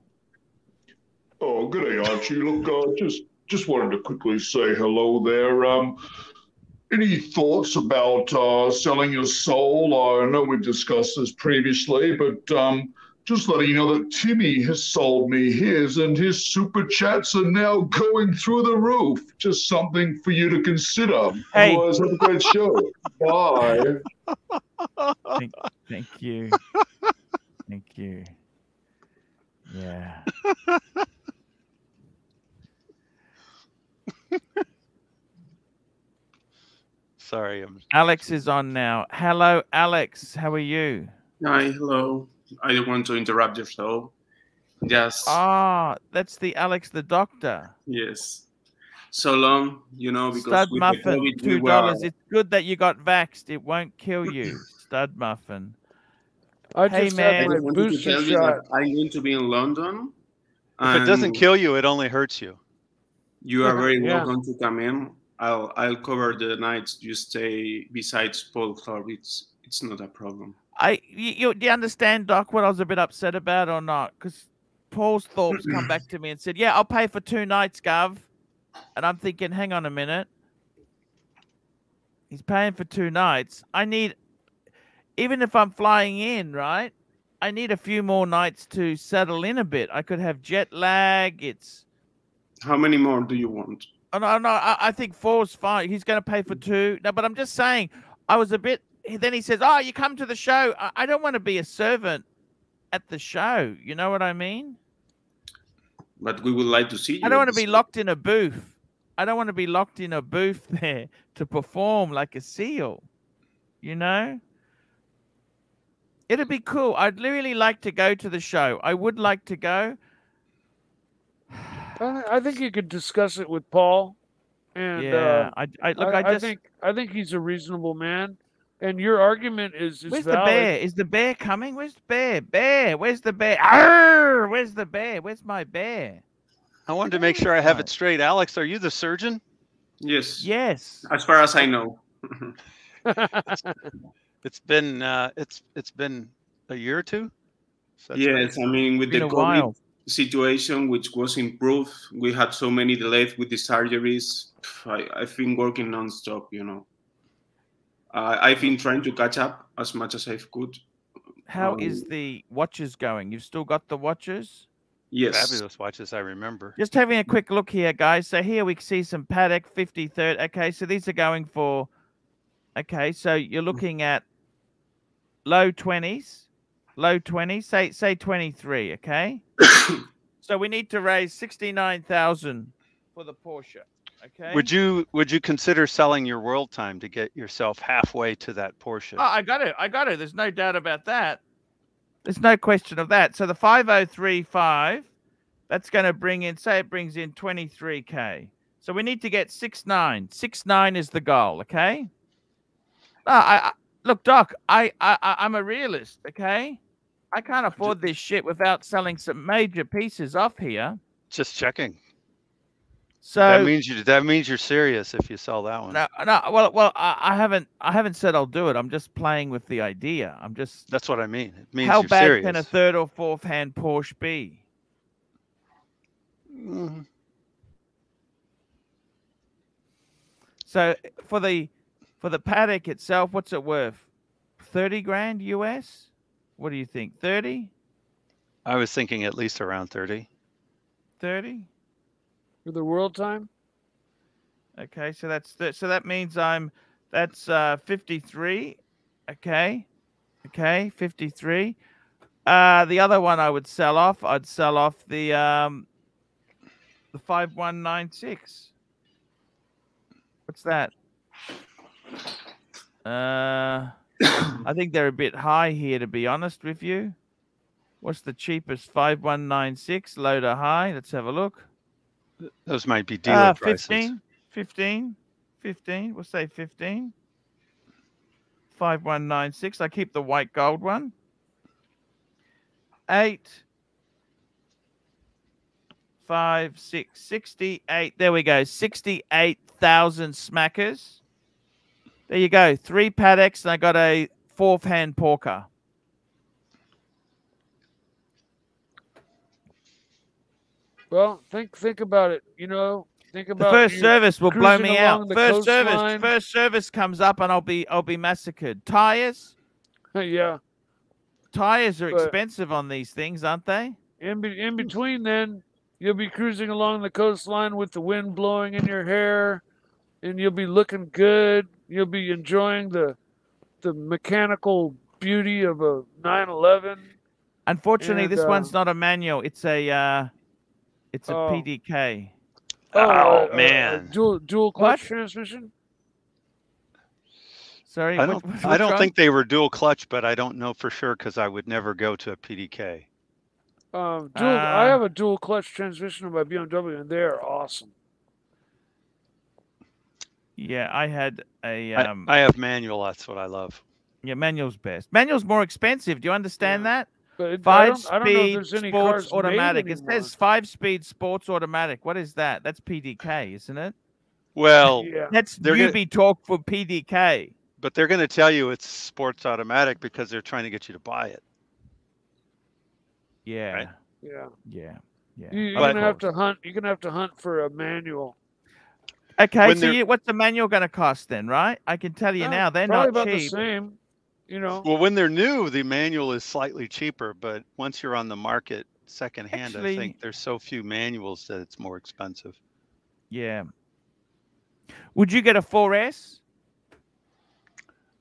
Oh, good day, Archie. Look, just wanted to quickly say hello there. Any thoughts about selling your soul? I know we've discussed this previously, but just letting you know that Timmy has sold me his, and his super chats are now going through the roof. Just something for you to consider. Hey. Otherwise, have a great show. Bye. Thank you. Thank you. Yeah. Sorry. Alex is on now. Hello, Alex. How are you? Hi, hello. I don't want to interrupt your show. Just that's the Alex the doctor. Yes. So long, you know, because Stud with muffin, the $2. It's good that you got vaxxed. It won't kill you. Stud muffin. I just had my I wanted to booster tell you shot. that I'm going to be in London. If it doesn't kill you, it only hurts you. You are very welcome to come in. I'll cover the nights you stay besides Paul Thorpe. It's not a problem. Do you understand, Doc, what I was a bit upset about or not? Because Paul Thorpe's come back to me and said, yeah, I'll pay for 2 nights, Gov. And I'm thinking, hang on a minute. He's paying for 2 nights. I need, even if I'm flying in, right? I need a few more nights to settle in a bit. I could have jet lag. How many more do you want? Oh, no, I think 4's fine. He's going to pay for 2. No, but I'm just saying, I was a bit. Then he says, oh, you come to the show. I don't want to be a servant at the show. You know what I mean? But we would like to see you. I don't want to be locked in a booth. I don't want to be locked in a booth there to perform like a seal. You know? It'd be cool. I'd really like to go to the show. I would like to go. I think you could discuss it with Paul. And Yeah, I think he's a reasonable man. And your argument is where's valid. the bear? Is the bear coming? Where's the bear? Bear, where's the bear? Arr! Where's the bear? Where's my bear? I wanted to make sure I have it straight. Alex, are you the surgeon? Yes. Yes. As far as I know. It's been a year or two. So yes, I mean with the COVID situation, which was improved, we had so many delays with the surgeries. I've been working non-stop, you know. I've been trying to catch up as much as I could. How is the watches going? You've still got the watches? Yes. Fabulous watches, I remember. Just having a quick look here, guys. So here we see some Patek 53rd. Okay, so these are going for, okay, so you're looking at low 20s, say 23, okay? So we need to raise 69,000 for the Porsche, okay? Would you consider selling your world time to get yourself halfway to that Porsche? Oh, I got it. There's no doubt about that. There's no question of that. So the 5035, that's going to bring in, say it brings in 23K. So we need to get 69. 69 is the goal, okay? Look, Doc, I'm a realist, okay? I can't afford this shit without selling some major pieces off here. Just checking. So that means you're serious if you sell that one. No. Well, I haven't said I'll do it. I'm just playing with the idea. That's what I mean. It means how you're bad serious. can a third or fourth hand Porsche be? Mm-hmm. So for the Patek itself, what's it worth? 30 grand US? What do you think? 30? I was thinking at least around 30. 30? For the world time? Okay, so that means that's 53. Okay. Okay, 53. The other one I'd sell off the 5196. What's that? I think they're a bit high here, to be honest with you. What's the cheapest? 5196, low to high. Let's have a look. Those might be dealer prices. 15. We'll say 15. 5196. I keep the white gold one. 8, 5, 6, 68. There we go. 68,000 smackers. There you go. 3 Pateks, and I got a fourth hand Porker. Well, think about it. You know, think about the first service will blow me out. First coastline. service comes up, and I'll be massacred. Tires. Yeah. Tires are expensive on these things, aren't they? In between, then you'll be cruising along the coastline with the wind blowing in your hair, and you'll be looking good. You'll be enjoying the mechanical beauty of a 911. Unfortunately, this one's not a manual. It's a PDK. Man. Dual clutch transmission? Sorry, I don't think they were dual clutch, but I don't know for sure because I would never go to a PDK. I have a dual clutch transmission on my BMW, and they're awesome. Yeah, I had a. I have manual. That's what I love. Yeah, manual's best. Manual's more expensive. Do you understand that? But 5-speed sports automatic. It says 5-speed sports automatic. What is that? That's PDK, isn't it? Well, that's newbie talk for PDK. But they're going to tell you it's sports automatic because they're trying to get you to buy it. Yeah. Right? Yeah. You're gonna have to hunt. You're gonna have to hunt for a manual. Okay, so what's the manual going to cost then, right? I can tell you now, they're not about cheap. The same, you know. Well, when they're new, the manual is slightly cheaper, but once you're on the market secondhand, I think there's so few manuals that it's more expensive. Yeah. Would you get a 4S?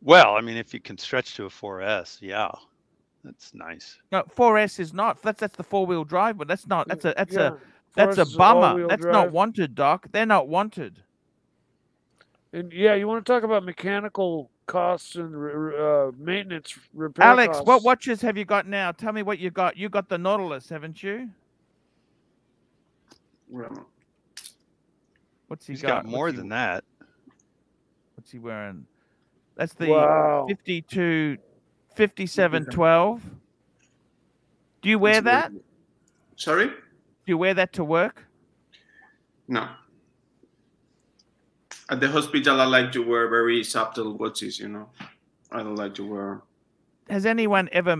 Well, I mean, if you can stretch to a 4S, yeah, that's nice. No, 4S is not. That's the 4-wheel drive, but that's not. That's a bummer. That's not wanted, Doc. They're not wanted. And you want to talk about mechanical costs and maintenance repair Alex, costs. what watches have you got now? Tell me what you got. You got the Nautilus, haven't you? What's he He's got? got more than that. What's he wearing? That's the Wow. 5712. Do you wear that? Sorry? Do you wear that to work? No. At the hospital, I like to wear very subtle watches, you know. I don't like to wear. Has anyone ever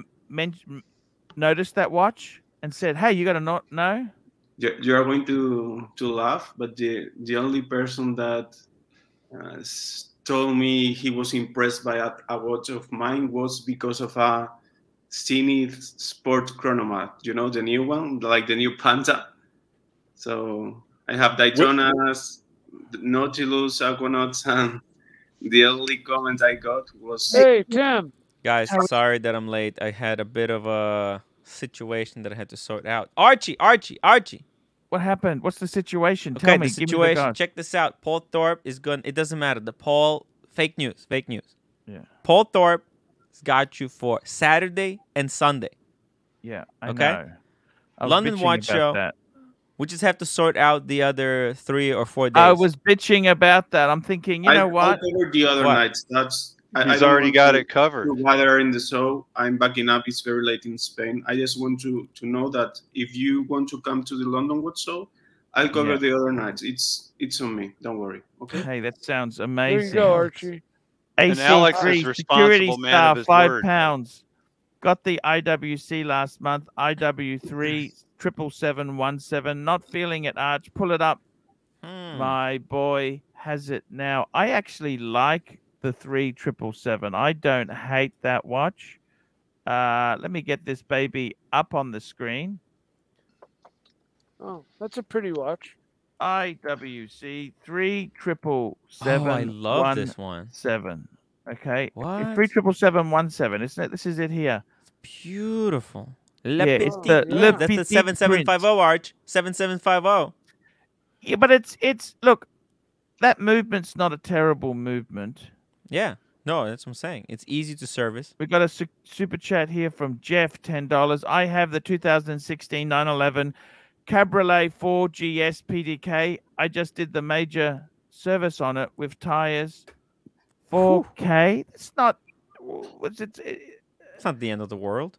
noticed that watch and said, "Hey, you got to not know"? You are going to laugh, but the only person that told me he was impressed by a watch of mine was because of a Zenith Sport Chronomat. You know, the new one, like the new Panda. So I have Daytonas, Nautilus, Aquanauts, and the only comment I got was, "Hey, Tim." Guys, sorry that I'm late. I had a bit of a situation that I had to sort out. Archie. What happened? What's the situation? Okay, Tell me. the Give situation. me the guys. Check this out. Paul Thorpe is going. It doesn't matter. The Paul fake news. Yeah. Paul Thorpe has got you for Saturday and Sunday. Yeah. I Okay. know. I was London bitching Watch about Show. that. We just have to sort out the other 3 or 4 days. I was bitching about that. I'm thinking, you know what? I covered the other nights. He's already got it covered. While they're in the show, I'm backing up. It's very late in Spain. I just want to know that if you want to come to the London Watch Show, I'll cover the other nights. It's on me. Don't worry. Okay. Hey, that sounds amazing. There you go, Archie. And Alex is AC3 responsible security man star, of his word. £5. Got the IWC last month. IW3 77717. Not feeling it, Arch. Pull it up. My boy has it now. I actually like the 3777. I don't hate that watch. Let me get this baby up on the screen. Oh, that's a pretty watch. IWC 3777. Oh, I love this one. 7. Okay. What? 377717, isn't it? This is it here. Beautiful. It's the That's the 7750 Arch. 7750. Yeah, but it's look, that movement's not a terrible movement. Yeah. No, that's what I'm saying. It's easy to service. We got a super chat here from Jeff, $10. I have the 2016 911 Cabriolet 4GS PDK. I just did the major service on it with tires. 4K. It's not. It's not the end of the world.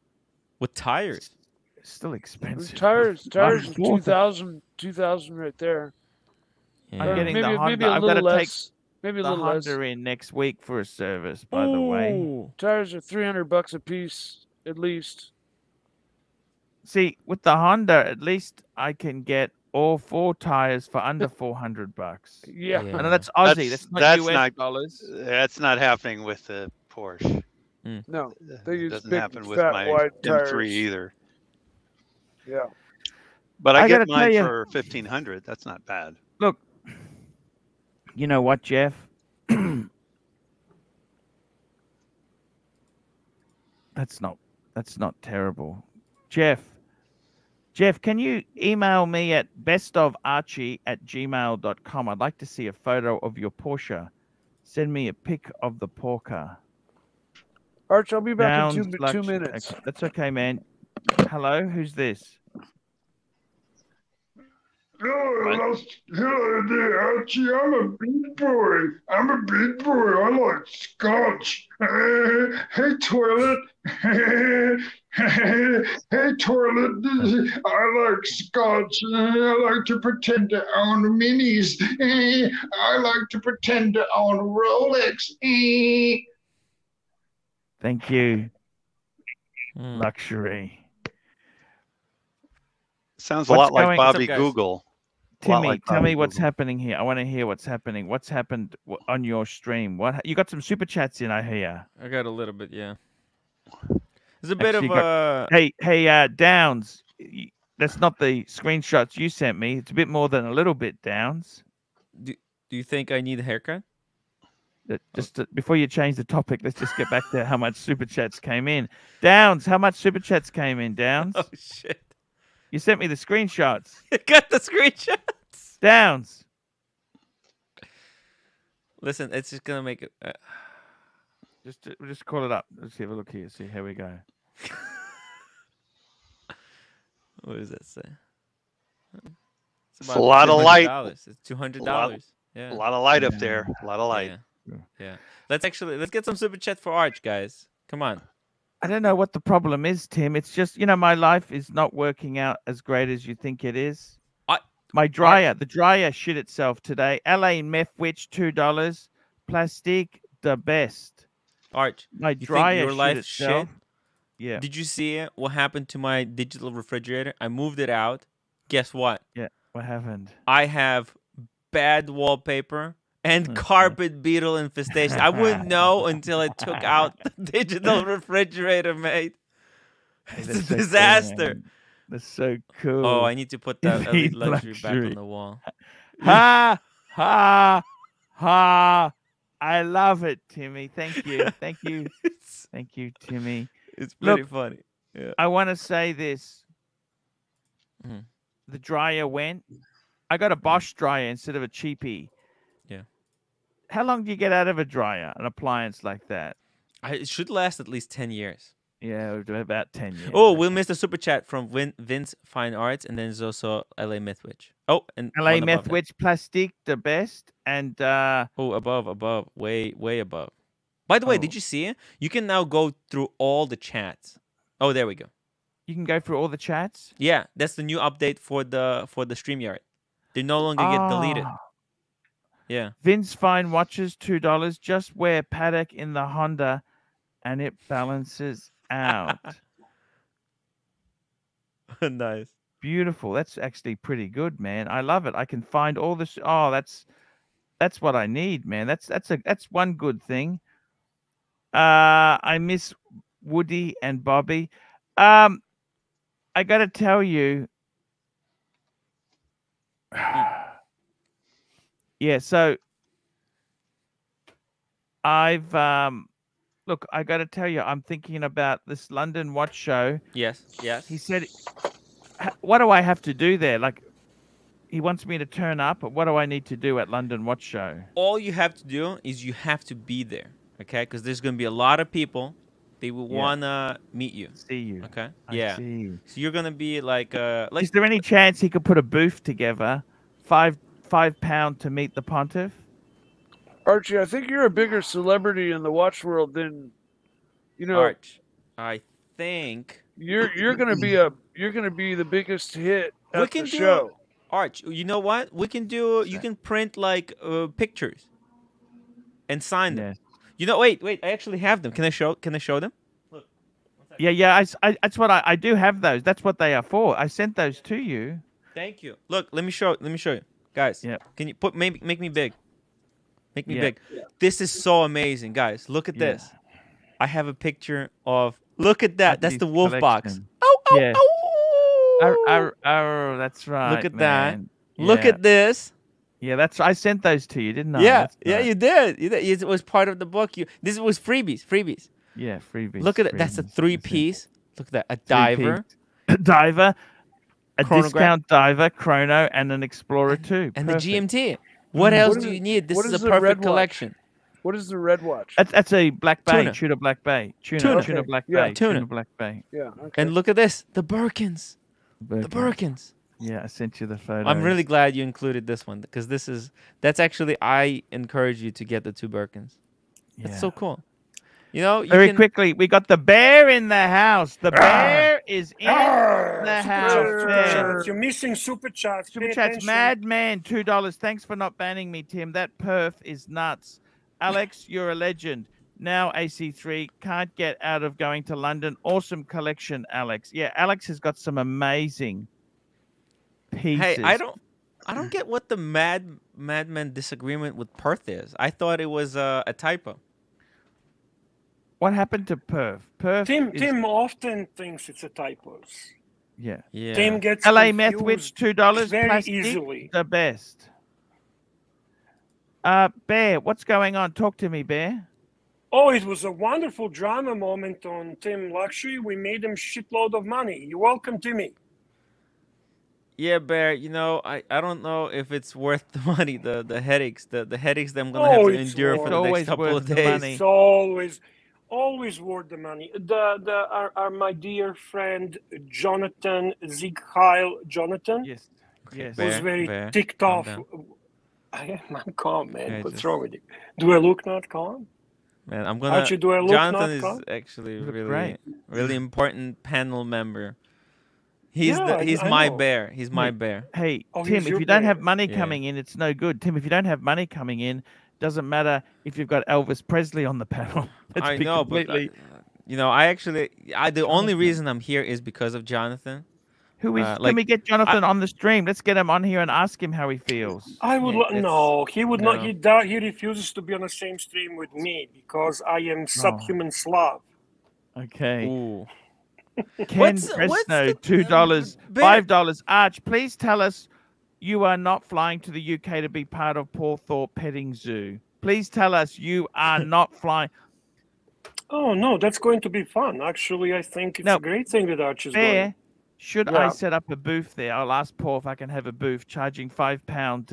With tires. It's still expensive. Tires are 2000 right there. Yeah. I'm getting the Honda. Maybe a I've got little to less. Maybe a the little Honda less. in next week for a service, by the way. Tires are $300 a piece, at least. See, with the Honda, at least I can get all 4 tires for under $400. Yeah. And that's Aussie. That's not US dollars. That's not happening with the Porsche. No, they use doesn't big, happen with fat, my wide M3 tires. either. Yeah. But I get gotta mine tell you- for 1500. That's not bad. Look, you know what, Jeff? That's not terrible. Jeff, can you email me at bestofarchie@gmail.com? I'd like to see a photo of your Porsche. Send me a pic of the Porker. Arch, I'll be back in Downs 2 minutes. Okay, that's okay, man. Hello, who's this? Hello there, Archie. I'm a big boy. I like scotch. Hey, toilet. Hey, toilet. I like scotch. I like to pretend to own minis. I like to pretend to own Rolex. Thank you. Luxury. Sounds a lot like going- Bobby What's up, guys? Google. Timmy, tell me what's happening here. I want to hear what's happening. What's happened on your stream? What you got some super chats in? I hear. I got a little bit, yeah. There's a bit Actually of a. Hey, Downs. That's not the screenshots you sent me. It's a bit more than a little bit, Downs. Do you think I need a haircut? Before you change the topic, let's just get back to how much super chats came in. Downs, how much super chats came in, Downs? Oh shit! You sent me the screenshots. I got the screenshots. Downs. Listen, it's just gonna make it. We'll just call it up. Let's have a look here. See, here we go. What does that say? It's a lot of light. $200. It's $200. Yeah. A lot of light up there. A lot of light. Yeah. Let's get some super chat for Arch, guys. Come on. I don't know what the problem is, Tim. It's just, my life is not working out as great as you think it is. The dryer shit itself today. LA Meth Witch, $2. Plastic, the best. Arch, my dryer your life itself. shit? Yeah. Did you see what happened to my digital refrigerator? I moved it out. Guess what? Yeah. What happened? I have bad wallpaper and carpet beetle infestation. I wouldn't know until I took out the digital refrigerator, mate. It's a disaster. That's so cool. Oh, I need to put that Elite Luxury back on the wall. Ha! Ha! Ha! I love it, Timmy. Thank you. Thank you. Thank you, Timmy. It's pretty funny. Yeah. I want to say this. The dryer went. I got a Bosch dryer instead of a cheapie. Yeah. How long do you get out of a dryer, an appliance like that? It should last at least 10 years. Yeah, about 10 years. Oh, we'll miss the super chat from Vince Fine Arts, and then there's also LA Mythwitch. Oh, and LA Mythwitch Plastic, the best, and above, way above. By the way, did you see it? You can now go through all the chats. Oh, there we go. You can go through all the chats? Yeah, that's the new update for the StreamYard. They no longer get deleted. Yeah. Vince Fine watches $2. Just wear paddock in the Honda, and it balances out. Nice. Beautiful. That's actually pretty good, man. I love it. I can find all this. Oh, that's what I need, man. That's one good thing. I miss Woody and Bobby. I got to tell you. Yeah, so I've look, I got to tell you, I'm thinking about this London watch show. Yes. He said, what do I have to do there? Like, he wants me to turn up. What do I need to do at London Watch Show? All you have to do is you have to be there, okay? Because there's going to be a lot of people. They will want to meet you. See you. Okay? I see. So you're going to be like... Is there any chance he could put a booth together? £5 to meet the pontiff? Archie, I think you're a bigger celebrity in the watch world than, Arch, I think you're gonna be the biggest hit at the show. Arch, you know what? We can do. You can print like pictures and sign them. Wait. I actually have them. Can I show them? Look. Yeah. That's what I do have those. That's what they are for. I sent those to you. Thank you. Look, let me show you, guys. Yeah. Can you make me big? Make me big. Yeah. This is so amazing, guys. Look at this. I have a picture of. Look at that. That's the wolf box. Oh, that's right. Look at that. Yeah. Look at this. Yeah, I sent those to you, didn't I? Yeah, you did. It was part of the book. This was freebies. Yeah, freebies. Look at it. That's a 3-piece. Look at that. A diver. A diver. A discount diver, chrono, and an Explorer 2. And the GMT. What else do you need? This is a perfect collection. What is the red watch? That's a Black Bay. Tuna Black Bay. Tuna Black Bay. Tuna Black Bay. Yeah. Okay. And look at this. The Birkins. The Birkins. Yeah, I sent you the photo. I'm really glad you included this one because that's actually, I encourage you to get the 2 Birkins. It's so cool. Very quickly, we got the bear in the house. The bear is in the house. You're missing super chats. Super chats. Madman, $2. Thanks for not banning me, Tim. That perf is nuts. Alex, you're a legend. Now AC3 can't get out of going to London. Awesome collection, Alex. Yeah, Alex has got some amazing pieces. Hey, I don't get what the madman disagreement with Perth is. I thought it was a typo. What happened to Perf? Tim often thinks it's a typo. Yeah. Tim gets LA Meth Witch, $2. Very Plastic, easily. The best. Bear, what's going on? Talk to me, Bear. Oh, it was a wonderful drama moment on Tim Luxury. We made him shitload of money. You're welcome, Timmy. Yeah, Bear, I don't know if it's worth the money, the headaches, the headaches that I'm going to have to endure for the next couple of days. It's always worth the money. Our my dear friend Jonathan Ziegheil. Jonathan. Yes. Okay, Yes. who's very Bear, ticked calm off. down. I'm calm, man. Yeah, What's just- wrong with you? Do I look not calm? Man, I'm gonna. Archie, do I look Jonathan not is calm? actually You look really, great. really important panel member. He's Yeah, he's I my know. bear. He's my bear. Hey, Oh, Tim, he's if your you don't have bear. money Yeah. coming in, it's no good. Tim, if you don't have money coming in, doesn't matter if you've got Elvis Presley on the panel. Let's I be know, completely. but the only Jonathan. reason I'm here is because of Jonathan. Who is? like, Can we get Jonathan on the stream? Let's get him on here and ask him how he feels. I would Yeah, no. He would not. no. He refuses to be on the same stream with me because I am subhuman Slav. Okay. Ooh. Ken What's Fresno, the- $2, Bear- $5. Arch, please tell us you are not flying to the UK to be part of Paul Thorpe Petting Zoo. Please tell us you are not flying. Oh no, that's going to be fun. Actually, I think it's No, a great thing that Archie's Bear, going. should I Yeah. set up a booth there? I'll ask Paul if I can have a booth charging £5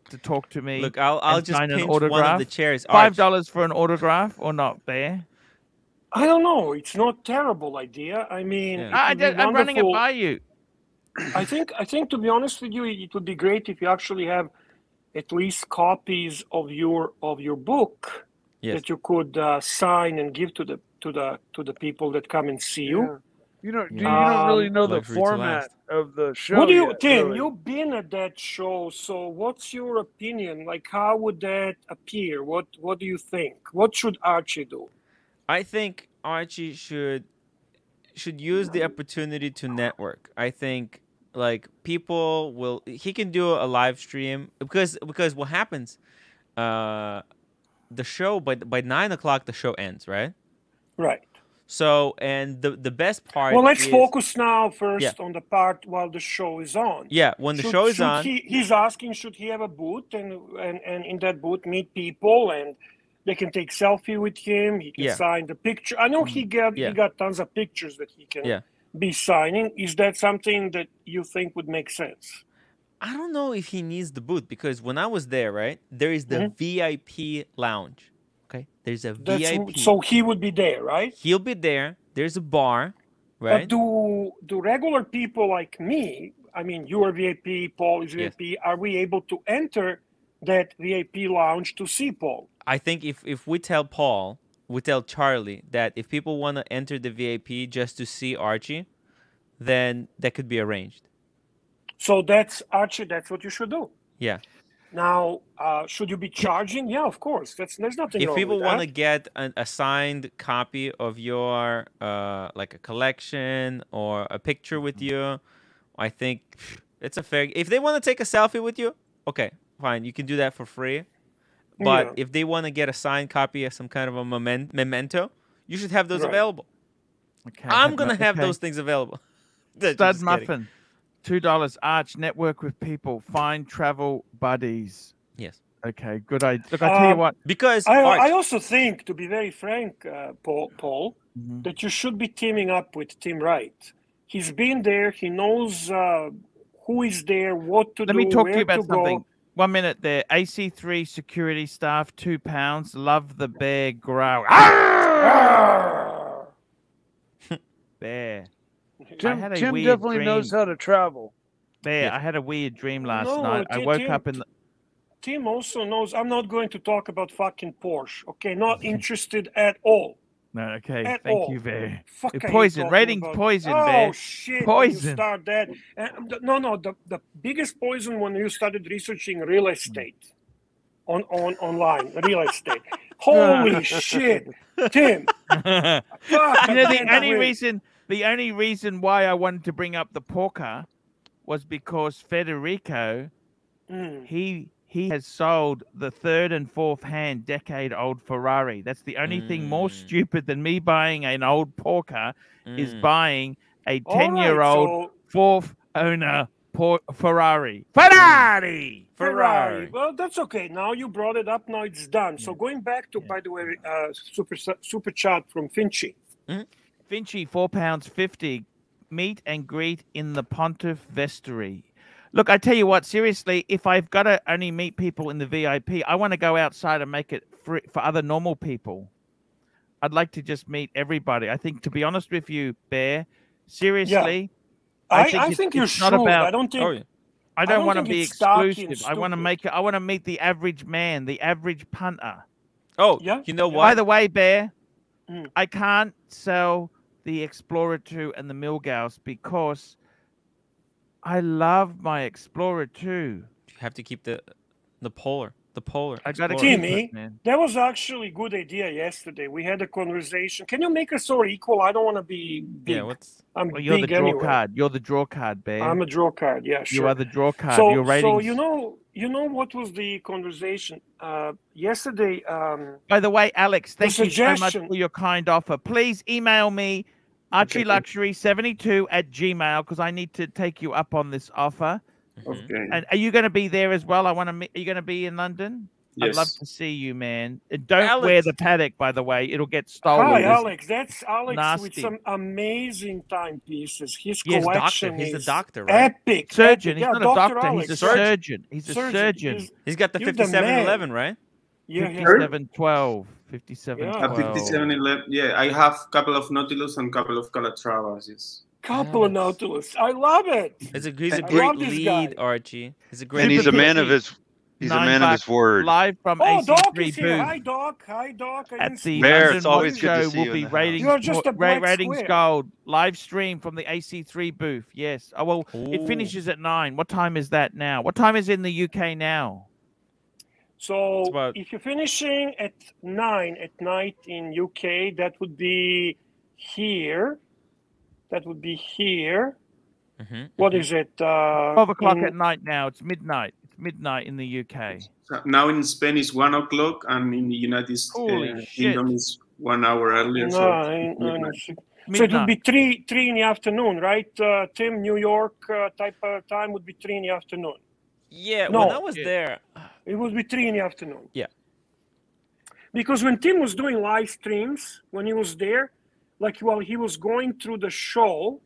to talk to me. Look, I'll and just sign an pinch one of autograph. the chairs. Arch, $5 for an autograph or not, Bear? I don't know. It's not terrible idea. I mean, Yeah. it would be I'm running it wonderful. by you. I think to be honest with you, it would be great if you actually have at least copies of your book Yes. that you could sign and give to the people that come and see you. Yeah. You don't really know the Luxury to format last. of the show. What do you, yet, Tim? really. You've been at that show, so what's your opinion? Like, how would that appear? What do you think? What should Archie do? I think Archie should use the opportunity to network. I think like he can do a live stream because what happens, the show by 9 o'clock the show ends, right? Right. So and the best part. Well, let's is, focus now first Yeah. on the part while the show is on. Yeah, when the show is on. He's asking, should he have a booth and in that booth meet people and they can take selfie with him. He can Yeah. sign the picture. I know he got tons of pictures that he can Yeah. be signing. Is that something that you think would make sense? I don't know if he needs the booth because when I was there, right, there is the VIP lounge. Okay, there's a VIP. So he would be there, right? He'll be there. There's a bar, right? But do regular people like me, I mean, you are VIP, Paul is Yes. VIP, are we able to enter that VIP lounge to see Paul? I think if we tell Paul, we tell Charlie that if people want to enter the VIP just to see Archie, then that could be arranged. So that's Archie, that's what you should do. Yeah. Now, should you be charging? Yeah, of course. There's nothing If wrong people with want to that. get a signed copy of your like a collection or a picture with you, I think it's a fair. If they want to take a selfie with you, okay, fine, you can do that for free. But Yeah. if they want to get a signed copy of some kind of a memento, you should have those Right. available. Okay, I'm gonna have okay. those things available. Just Stud kidding. Muffin, $2. Arch, network with people, find travel buddies. Yes. Okay, good idea. Look, I tell you what. Because I Arch, also think, to be very frank, Paul, Mhm. that you should be teaming up with Tim Wright. He's been there. He knows who is there, what to Let do, me talk where to you about go. something. 1 minute there. AC3 security staff, £2. Love the bear growl. Arr! Bear. Tim, had a Tim weird definitely knows dream. how to travel. Bear, Yes. I had a weird dream last No, night. I woke up in the... Tim also knows I'm not going to talk about fucking Porsche. Okay, not interested at all. No, okay. At Thank all. you, Bear. Fuck It's are you poison. talking Ratings about? poison, Oh Bear. shit! Poison. When you start that, no. The biggest poison when you started researching real estate online, real estate. Holy shit, Tim! Fuck, I You know, can't wait. the only reason why I wanted to bring up the porker was because Federico, he has sold the third and fourth hand decade-old Ferrari. That's the only thing more stupid than me buying an old porker is buying a All right, 10-year-old so- fourth owner Ferrari. Ferrari. Well, that's okay. Now you brought it up. Now it's done. So going back to, by the way, super chat from Finchy. Finchy, £4.50. Meet and greet in the Pontiff Vestry. Look, I tell you what, seriously, if I've got to only meet people in the VIP, I want to go outside and make it free for other normal people. I'd like to just meet everybody. I think, to be honest with you, Bear, seriously, I think you it's should. not about... I don't think. Oh, yeah. I don't want to think be it's stocky and exclusive. I want to stupid. make it. I want to meet the average man, the average punter. Oh, Yeah. you know Yeah. what? By the way, Bear, Mm. I can't sell the Explorer 2 and the Milgauss because I love my Explorer 2. You have to keep the polar. The polar. I got to Explorer. keep Timmy, it, man. that was actually a good idea yesterday. We had a conversation. Can you make us all equal? I don't want to be big. Yeah, what's I'm Well, you're the big draw anyway. card. You're the draw card, Bear. I'm a draw card. Yeah, sure. You are the draw card. So, Your ratings. so you know what was the conversation yesterday? By the way, Alex, thank you so much suggestion- for your kind offer. Please email me ARCHIELUXURY72@gmail because I need to take you up on this offer. Okay. And are you going to be there as well? I want to meet. Are you going to be in London? Yes. I'd love to see you, man. And don't Alex. wear the paddock, by the way. It'll get stolen. Hi, There's- Alex. That's Alex with nasty. some amazing timepieces. His Yes, collection doctor. He's a is doctor, right? epic. Surgeon. epic. He's Yeah, not a Dr. doctor. Alex. He's a surgeon. He's a surgeon. He's got the You're the 5711, right? Yeah, yeah. 5712. 5712. Yeah. 5711. Yeah, I have a couple of Nautilus and a couple of Calatravas. Yes. Couple of Nautilus. I love it. He's a I great love this lead, guy. Archie. He's a great And he's a Super man of busy. his. He's a man of his $9 word. Live from Oh, Doc AC3 is here. booth Hi, Doc. Hi, Doc. I at didn't the see Bear, London it's always Watch good to Show see will you in be the house. ratings. You're just a black ratings square. gold live stream from the AC3 booth. Yes. Oh well, it Ooh. finishes at 9. What time is that now? What time is it in the UK now? So It's about- if you're finishing at 9 at night in UK, that would be here. That would be here. Mhm, What mhm. is it? 12 o'clock in- at night now. It's midnight. It's midnight in the UK. So now in Spain is 1 o'clock, and in the United Holy Kingdom shit. is 1 hour earlier. So nine, midnight. so it would Midnight. be three in the afternoon, right? Tim, New York type of time would be 3 in the afternoon. Yeah, No. when I was there, It would be 3 in the afternoon. Yeah. Because when Tim was doing live streams, when he was there, like while he was going through the show,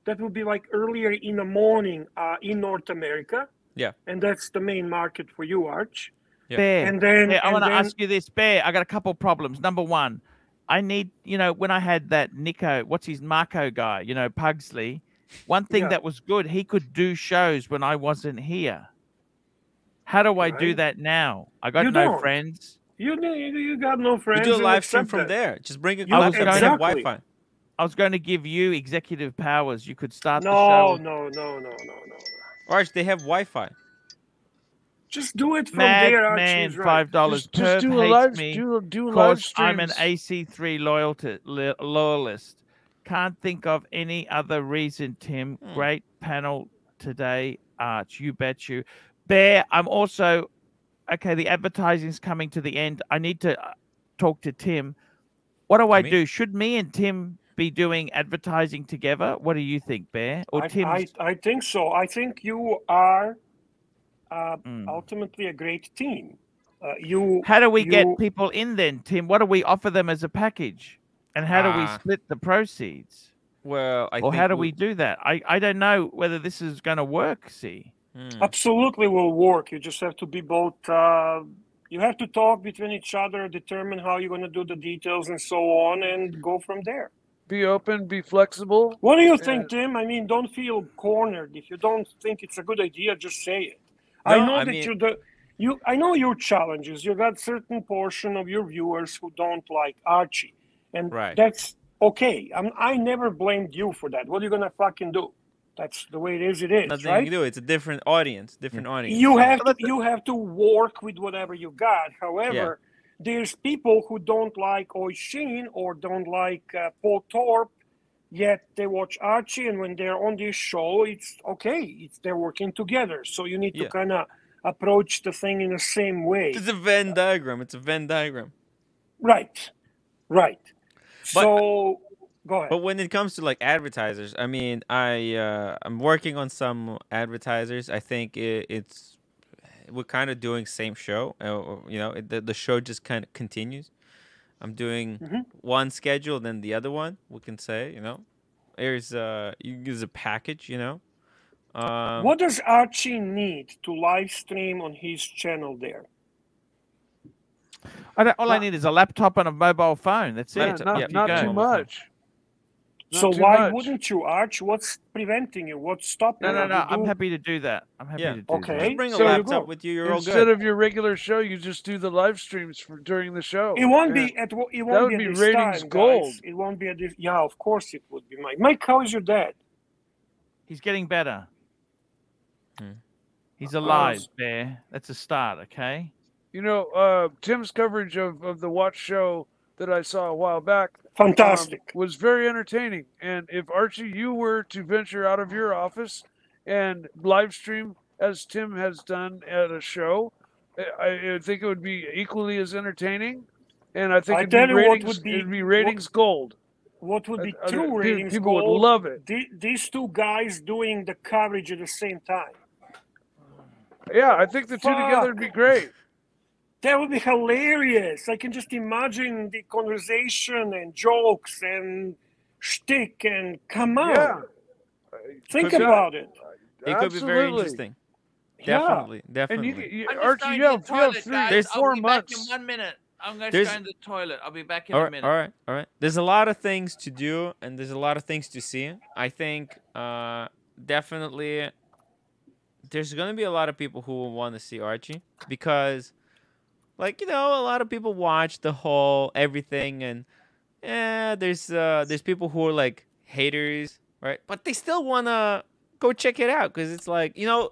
that would be like earlier in the morning in North America. Yeah. And that's the main market for you, Arch. Yeah. Bear. And then, Bear, I and want to then ask you this, Bear. I got a couple problems. Number one, I need, when I had that Nico, what's his Marco guy, Pugsley, one thing Yeah. that was good, he could do shows when I wasn't here. How do I do Right. that now? I got You no don't. friends. you got no you friends. do a and live stream accept from that. there. Just bring a You- laptop. They have exactly. Wi-Fi. I was going to give you executive powers. You could start the No, show. no. Arch, they have Wi-Fi. Just do it from Mad there, Archie. man, is right. $5. Just Perth do a hates live me. do Of live course, I'm an streams. AC3 loyalist. Can't think of any other reason, Tim. Great panel today, Arch. You bet you. Bear, I'm also... Okay, the advertising's coming to the end. I need to talk to Tim. What do I Me? do? Should me and Tim be doing advertising together? What do you think, Bear? Or Tim's... I think so. I think you are Mm. ultimately a great team. How do we get you- people in then, Tim? What do we offer them as a package? And how do we Ah. split the proceeds? Well, I Or think how do we do that? I don't know whether this is going to work, see. absolutely will work. You just have to be both. You have to talk between each other, determine how you're going to do the details and so on, and go from there. Be open, be flexible. What do you think, Tim? I mean, don't feel cornered. If you don't think it's a good idea, just say it. I No, know I that mean- I know your challenges. You got certain portion of your viewers who don't like Archie, and Right. that's okay. I never blamed you for that. What are you gonna fucking do? That's the way it is. It is, Nothing right? you can do. It's a different audience. Different audience. You have to work with whatever you got. However, there's people who don't like Oisin or don't like Paul Thorpe, yet they watch Archie, and when they're on this show, it's okay. They're working together. So you need to Yeah. kind of approach the thing in the same way. It's a Venn diagram. It's a Venn diagram. Right. So go ahead. But when it comes to like advertisers, I mean, I'm working on some advertisers. I think we're kind of doing same show. The show just kind of continues. I'm doing one schedule, then the other one. We can say, there's you use a package, What does Archie need to live stream on his channel there? All I need is a laptop and a mobile phone. That's Yeah, it. not Off you not go. too much. So too why much. wouldn't you, Arch? What's preventing you? What's stopping you? No. You I'm do- happy to do that. I'm happy to do Okay. that. Just bring a So you laptop go. with you. You're all Instead good. of your regular show, you just do the live streams during the show. It won't Yeah. be at. It won't That would be, be at this ratings time, gold. guys. It won't be at this. Yeah, of course it would be. Mike, how is your dad? He's getting better. He's alive, Bear. That's a start, okay? You know, Tim's coverage of the Watch show that I saw a while back Fantastic. was very entertaining. And if Archie, you were to venture out of your office and live stream as Tim has done at a show, I think it would be equally as entertaining. And I think I it'd tell be you what ratings, would be- it'd be ratings gold. What would be I think true ratings people would gold? love it. These two guys doing the coverage at the same time. Yeah, I think the two together would be great. That would be hilarious. I can just imagine the conversation and jokes and shtick and come on. Yeah. Think Could be- about it. It could be very Absolutely. interesting. Yeah. Definitely, And definitely. you I'm just Archie, going you to have, the you have toilet, three, guys. There's I'll 4 be back in months. 1 minute. I'm going to There's- go in the toilet. I'll be back in All a right, minute. all right. There's a lot of things to do, and there's a lot of things to see. I think definitely there's going to be a lot of people who will want to see Archie because, like, you know, a lot of people watch the whole everything, and there's people who are like haters, right? But they still want to go check it out because it's like, you know,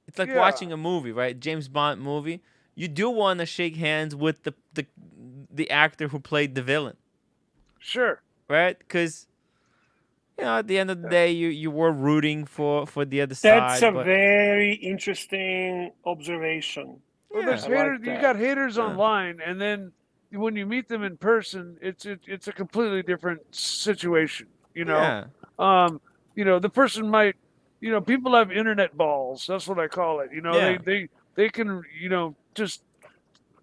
it's like Yeah. watching a movie, right? James Bond movie. You do want to shake hands with the actor who played the villain, Sure. right? Because, you know, at the end of the day, you were rooting for the other side. That's a but very interesting observation. Well, Yeah. there's I like haters. You that. got haters Yeah. online, and then when you meet them in person, it's a completely different situation. You know, yeah, you know, the person might, you know, people have internet balls. That's what I call it. You know, Yeah. they can, you know, just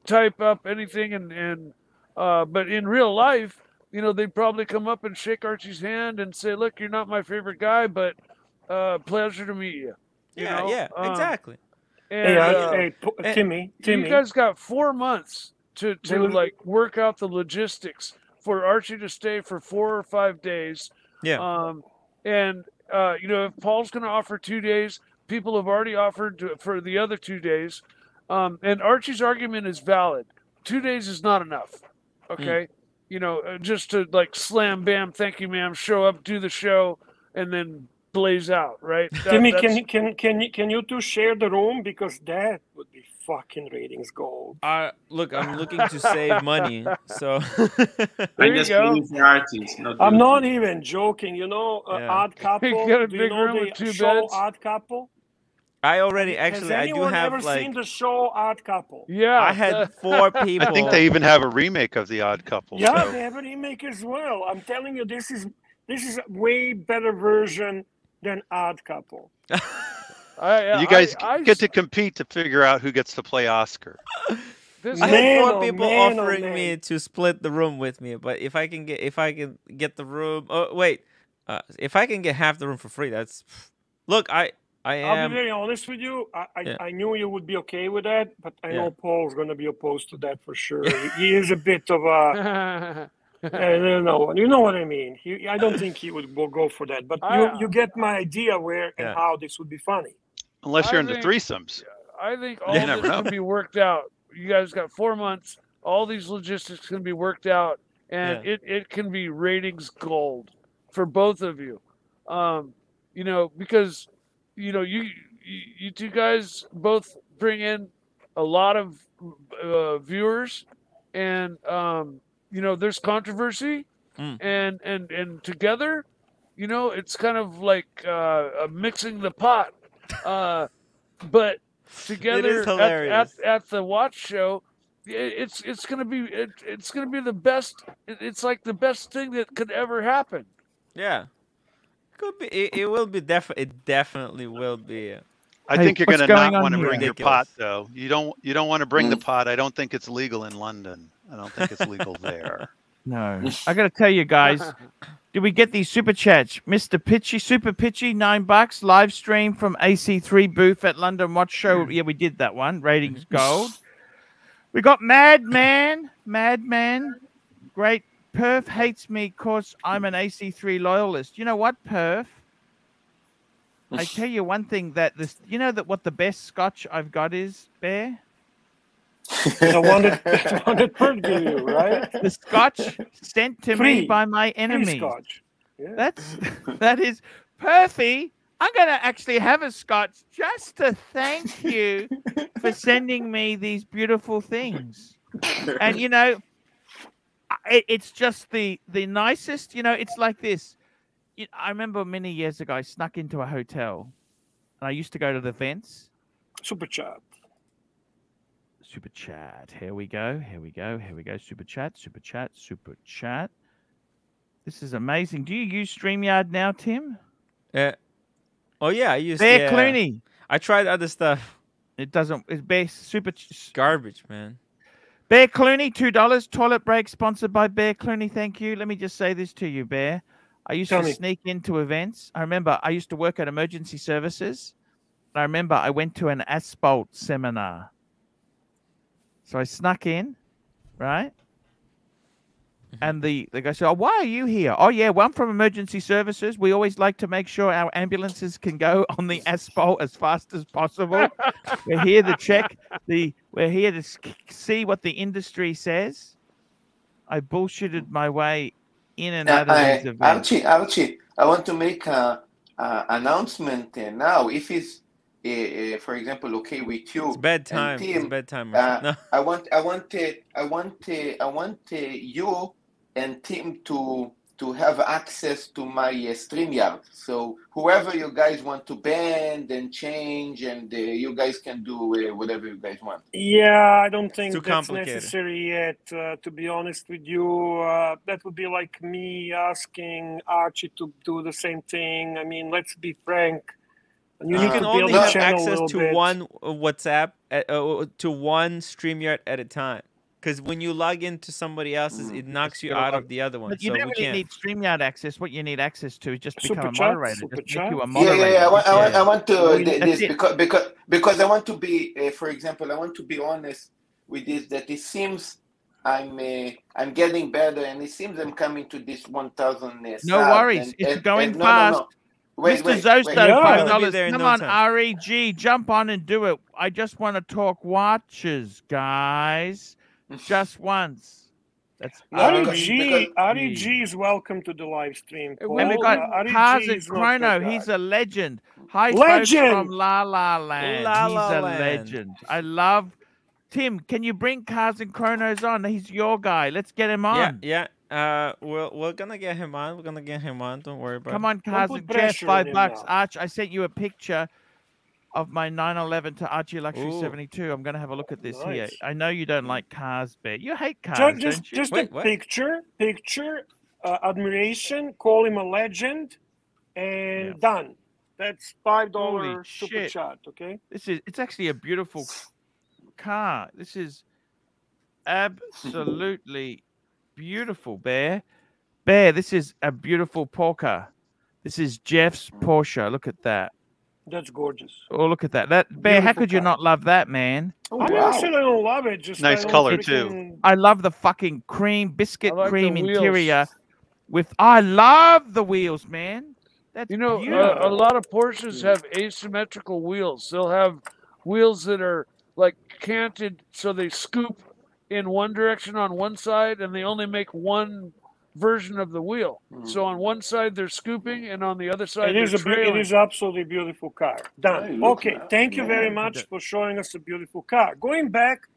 type up anything and but in real life, you know, they'd probably come up and shake Archie's hand and say, "Look, you're not my favorite guy, but pleasure to meet you." You yeah, know? yeah, exactly. And, Hey, and Timmy, you guys got 4 months to They will- like work out the logistics for Archie to stay for 4 or 5 days. Yeah, And you know, if Paul's going to offer 2 days, people have already offered for the other 2 days. And Archie's argument is valid. 2 days is not enough. Okay, you know, just to like slam bam, thank you, ma'am, show up, do the show, and then blaze out, right? Timmy, That's- can you two share the room, because that would be fucking ratings gold. look, I'm looking to save money, so There I'm you just go. playing for artists. Not I'm you. not even joking. You know, Yeah. Odd Couple. You got a Do you big know room the with 2 show beds? Odd Couple? I already Has actually I do anyone have ever like seen the show Odd Couple? Yeah, I had 4 people. I think they even have a remake of The Odd Couple. Yeah, so- they have a remake as well. I'm telling you, this is a way better version than Odd Couple. You guys get to compete to figure out who gets to play Oscar. This I Man, had 4 oh people man, oh offering man. me to split the room with me, but if I can get the room, oh wait, if I can get half the room for free, that's look, I I'll be am very honest with you. Yeah. I knew you would be okay with that, but I Yeah. know Paul's going to be opposed to that for sure. He is a bit of a, I don't know. You know what I mean. I don't think he would go for that. But you get my idea where and Yeah. how this would be funny. Unless you're I into think- threesomes. I think all You this never know. can be worked out. You guys got 4 months. All these logistics can be worked out, and it can be ratings gold for both of you. You know, because you know you two guys both bring in a lot of viewers, and you know, there's controversy, and together, you know, it's kind of like mixing the pot, but together hilarious. at the Watch show, it's gonna be it's gonna be the best. It's like the best thing that could ever happen. yeah. Could be it will be it definitely will be. I Hey, think you're what's going to going not on want to here? bring your Ridiculous. pot, though. You don't want to bring the pot. I don't think it's legal in London. I don't think it's legal there. No, I got to tell you guys. Did we get these super chats? Mr. Pitchy, Super Pitchy, $9 live stream from AC3 booth at London Watch Show. Yeah, we did that one. Ratings gold. We got Madman, great Perf hates me because I'm an AC3 loyalist. You know what, Perf? I tell you one thing that this, you know that what the best scotch I've got is, Bear? The one that Perf gave you, right? The scotch sent to me by my enemies. Free scotch. Yeah. That is Perfy. I'm going to actually have a scotch just to thank you for sending me these beautiful things. And, you know, it's just the nicest, you know, it's like this. I remember many years ago, I snuck into a hotel and I used to go to the vents. Super chat. Super chat. Here we go. Here we go. Here we go. Super chat. Super chat. Super chat. This is amazing. Do you use StreamYard now, Tim? Oh yeah, I use Bear Clooney. I tried other stuff. It doesn't. It's Bear super garbage, man. Bear Clooney, $2. Toilet break sponsored by Bear Clooney. Thank you. Let me just say this to you, Bear. I used to sneak into events. I remember I used to work at emergency services. I remember I went to an asphalt seminar. So I snuck in, right? And the guy said, "Oh, why are you here?" "Oh, yeah, well, I'm from emergency services. We always like to make sure our ambulances can go on the asphalt as fast as possible. We're here to check we're here to see what the industry says." I bullshitted my way in and out of these events. Archie, I want to make a announcement now. If it's for example, okay with you, it's bedtime. Tim, it's bedtime. No. I want you and Tim to have access to my StreamYard. So whoever you guys want to bend and change, and you guys can do whatever you guys want. Yeah, I don't think that's necessary yet. To be honest with you, that would be like me asking Archie to do the same thing. I mean, let's be frank. You can only have access to one WhatsApp, to one StreamYard at a time. Because when you log into somebody else's, it knocks you out of the other one. But you don't really need StreamYard access. What you need access to is just become a moderator. Just make you a moderator. Yeah. I want to this because I want to be, for example, I want to be honest with this. That it seems I'm getting better, and it seems I'm coming to this 1,000. No worries, it's going fast. No. Wait, Mr. Zosto, $5. Come on, REG, jump on and do it. I just want to talk watches, guys. Just once. That's REG is welcome to the live stream. And we got Cars and Chrono. He's a legend. Hi, folks from La La Land. He's a legend. I love Tim. Can you bring Cars and Chronos on? He's your guy. Let's get him on. Yeah. We're gonna get him on. Don't worry about it. Come on, Cars and Jeff, $5. Arch, I sent you a picture of my 911 to Archie Luxury 72. I'm gonna have a look at this here. I know you don't like cars, Bear. You hate cars, don't you? Just a picture, admiration. Call him a legend, and done. That's $5 super chat. Okay. It's actually a beautiful car. This is absolutely beautiful, Bear. This is a beautiful Polka. This is Jeff's Porsche. Look at that. That's gorgeous. Oh, look at that. That Bear, how could you not love that, man? I never said I don't love it. Just nice color too. I love the fucking biscuit cream interior. I love the wheels, man. That's beautiful. A lot of Porsches have asymmetrical wheels. They'll have wheels that are like canted, so they scoop in one direction on one side, and they only make one version of the wheel. So on one side they're scooping, and on the other side it is absolutely beautiful car. Done. Okay, thank you very much for showing us a beautiful car. Going back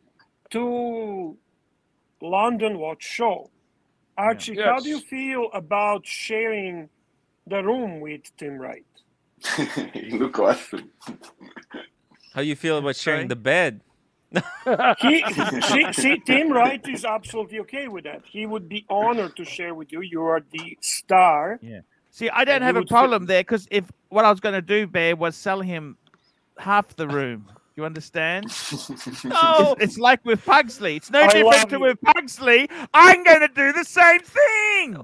to London Watch Show, Archie, how do you feel about sharing the room with Tim Wright? You look awesome. How do you feel about sharing the bed? Tim Wright is absolutely okay with that. He would be honored to share with you. You are the star. Yeah. See, I don't have a problem there, because if what I was going to do, Bear, was sell him half the room. You understand? No, it's like with Pugsley. It's no different to with Pugsley. I'm going to do the same thing.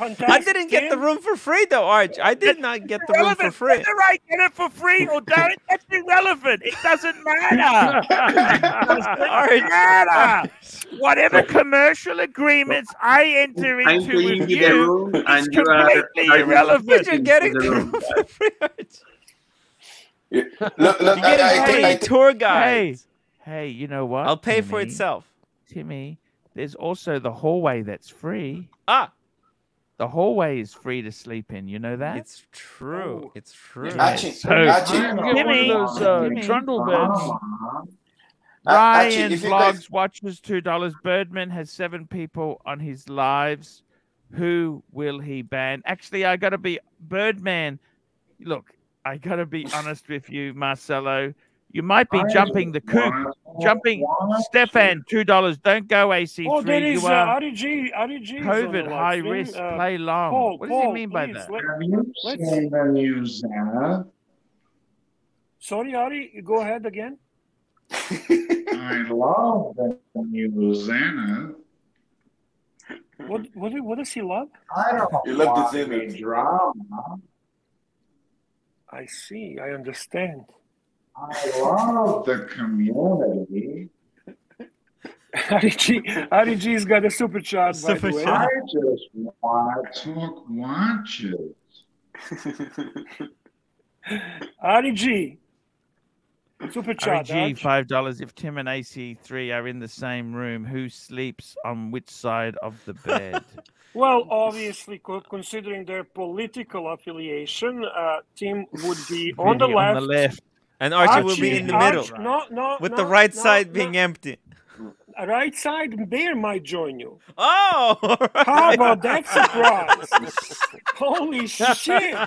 fantastic. I didn't get the room for free, though, Arch. I did not get the room for free. Whether I get it for free or don't, that's irrelevant. It doesn't matter. It doesn't matter. Whatever commercial agreements I enter I'm into paying with you the you, room, it's and you are completely irrelevant. But you're getting the room for free, Arch. Look, You're getting I tour guides. Hey, you know what? I'll pay for Timmy? itself. Timmy, there's also the hallway that's free. Ah, The hallway is free to sleep in. You know that? it's true. It's true. Archie, So, Archie, Get one Timmy, of those Timmy. trundle beds. Archie, Ryan if you Vlogs guys, watches $2. Birdman has 7 people on his lives. Who will he ban? Actually, I gotta be Birdman. Look, I gotta be honest with you, Marcelo. You might be jumping the coop. Jumping Stefan, $2. Don't go AC3. Oh, there is you are RG is on the COVID live high stream. risk. Play long. Paul, What does he Paul, mean by please, that? let- Have you let's- seen the new Xana? Sorry, Ari, go ahead again. I love the new Xana. What does he love? I don't You love the want Xana. any drama. I see. I understand. I love the community. RG's got a super chat, by Super the way. chat. I just want to talk watches. RG. Super chat. RG, $5. If Tim and AC3 are in the same room, who sleeps on which side of the bed? Well, obviously, considering their political affiliation, Tim would be on the Really left. On the left. And Archie will be in the middle, No, with the right side being empty. Right side, Bear might join you. Oh, all right. How about that surprise? Holy shit!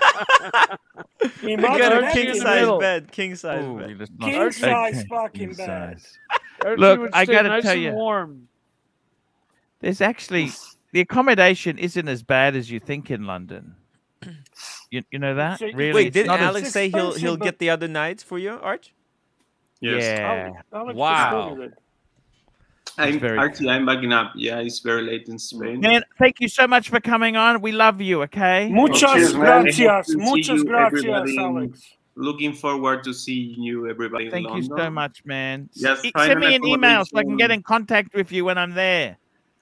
We Imagine got a that king in the size middle. bed. King size Ooh, bed. let's not- King size okay, fucking king bed. size. Archie Look, would I stay gotta nice tell and you- warm. There's actually the accommodation isn't as bad as you think in London. You know that? It's a- Really? Wait, it's didn't not as- Alex say he'll expensive, get but- the other nights for you, Arch? Yes. Yeah. Alex Wow. just told me that. I'm very Archie, I'm backing up. Yeah, it's very late in Spain. Man, thank you so much for coming on. We love you, okay? Muchas Cheers, man. I hope gracias. to see Muchas you, gracias, everybody. Alex. Looking forward to seeing you, everybody. in Thank you so London. much, man. Yes, Send me an email so I can accommodation. get in contact with you when I'm there.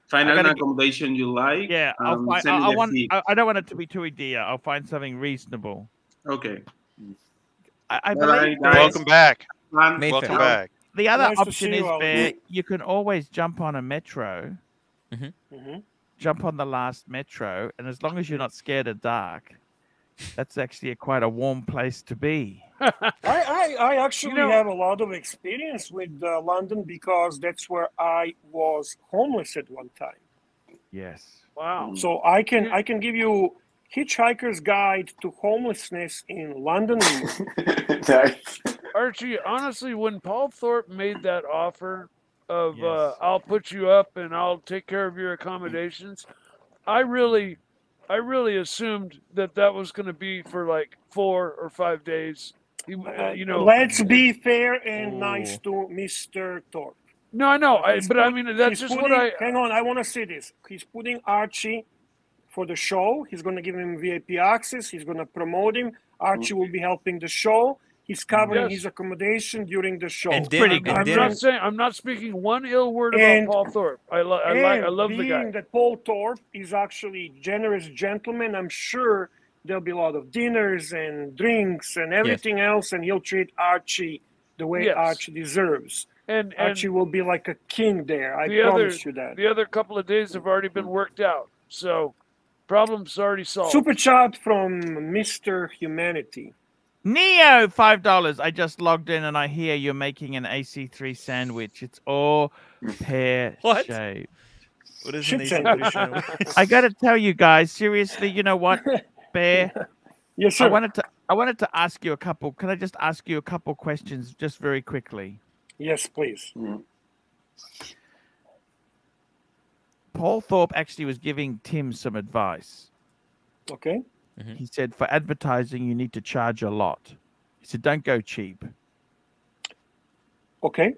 Find I an gotta get- accommodation you like. Yeah, I'll find, send me I the want. fee. I don't want it to be too dear. I'll find something reasonable. Okay. I Bye-bye, believe guys. Welcome back. Fun. Mayfair. Welcome back. the other Nice to option see is you, Alex. Bear, you can always jump on a metro. Mhm. Jump on the last metro, and as long as you're not scared of dark, that's actually quite a warm place to be. I actually You know- have a lot of experience with London because that's where I was homeless at one time. Yes. Wow. So I can give you Hitchhiker's Guide to Homelessness in London. Nice. Archie, honestly, when Paul Thorpe made that offer of Yes. I'll put you up and I'll take care of your accommodations, I really assumed that was going to be for like 4 or 5 days. Let's be fair and nice to Mr. Thorpe. No, I know, He's but I put- mean that's he's just what putting- I. Hang on, I want to say this. He's putting Archie for the show. He's going to give him VIP access. He's going to promote him. Archie will be helping the show. He's covering Yes. his accommodation during the show. And Pretty dinner. good. And I'm dinner. not saying I'm not speaking one ill word And- about Paul Thorpe. I And love the being guy. that Paul Thorpe is actually generous gentleman, I'm sure there'll be a lot of dinners and drinks and everything else, and he'll treat Archie the way Yes. Archie deserves. And Archie will be like a king there. I the other promise you that. the other couple of days have already been worked out, so problem's already solved. Super chat from Mr. Humanity. Neo, $5. I just logged in and I hear you're making an AC3 sandwich. It's all pear What? shaped. What is Shit an sandwich. AC3 sandwich? I got to tell you guys, seriously, you know what, Bear? Yes, I sir. wanted to ask you a couple. Can I just ask you a couple questions just very quickly? Yes, please. Paul Thorpe actually was giving Tim some advice. Okay. He said, for advertising, you need to charge a lot. He said, don't go cheap. Okay.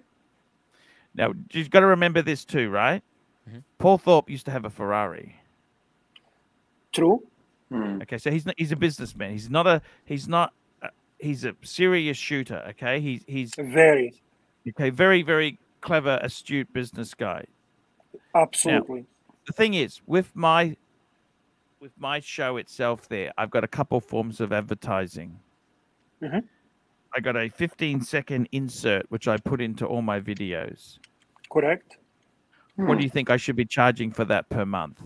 Now, you've got to remember this too, right? Paul Thorpe used to have a Ferrari. True. Okay, so he's a businessman. He's not a he's a serious shooter. Okay, he's Very. okay, very very clever, astute business guy. Absolutely. Now, the thing is, with my show itself, there I've got a couple forms of advertising. I got a 15-second insert which I put into all my videos. Correct. What do you think I should be charging for that per month?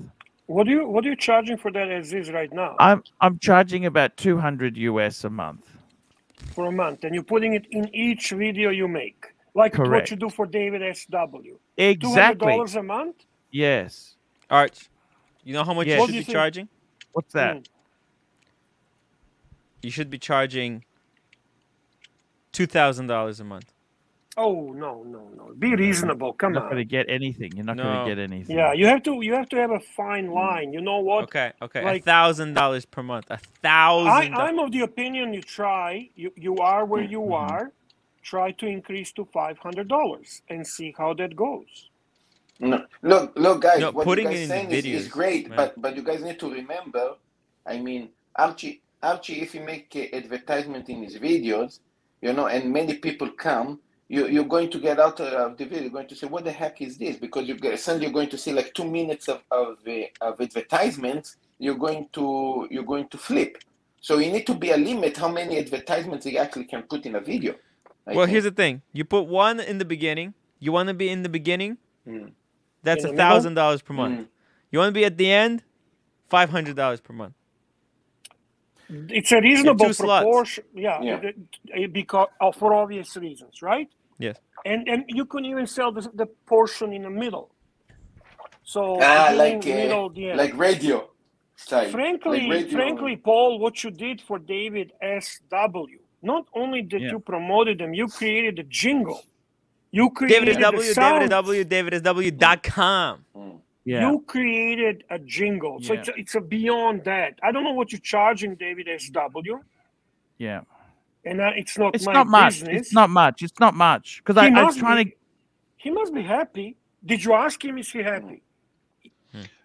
What are you charging for that as is right now? I'm charging about $200 US a month. For a month, and you're putting it in each video you make, like what you do for David SW. Exactly. $200 a month. Yes. Arch, you know how much you should be charging? What's that? You should be charging $2,000 a month. Oh no! Be reasonable. Come on. You're not going to get anything. You're not going to get anything. Yeah, you have to have a fine line. You know what? Okay. Like, $1,000 per month. $1,000. I'm of the opinion you try. You are where you are. Try to increase to $500 and see how that goes. No, look, guys. No, what putting you guys it in saying videos, is great, man. but you guys need to remember. I mean, Archie, if you make advertisement in his videos, you know, and many people come. You're going to get out of the video. You're going to say, "What the heck is this?" Because suddenly you're going to see like 2 minutes of advertisements. You're going to flip. So you need to be a limit how many advertisements you actually can put in a video. Well, here's the thing: you put one in the beginning. You want to be in the beginning. That's $1,000 per month. You want to be at the end, $500 per month. It's a reasonable proportion. Yeah. Because for obvious reasons, right? Yes. And you can even sell the portion in the middle. So like radio style. Frankly, Paul, what you did for David SW, not only did you promoted them, you created a jingle. You created davidsw.com. Yeah. You created a jingle. So it's a beyond that. I don't know what you're charging David SW. Yeah. And it's not It's my not much. business. It's not much. It's not much. Because I was trying to. He must be happy. Did you ask him? Is he happy?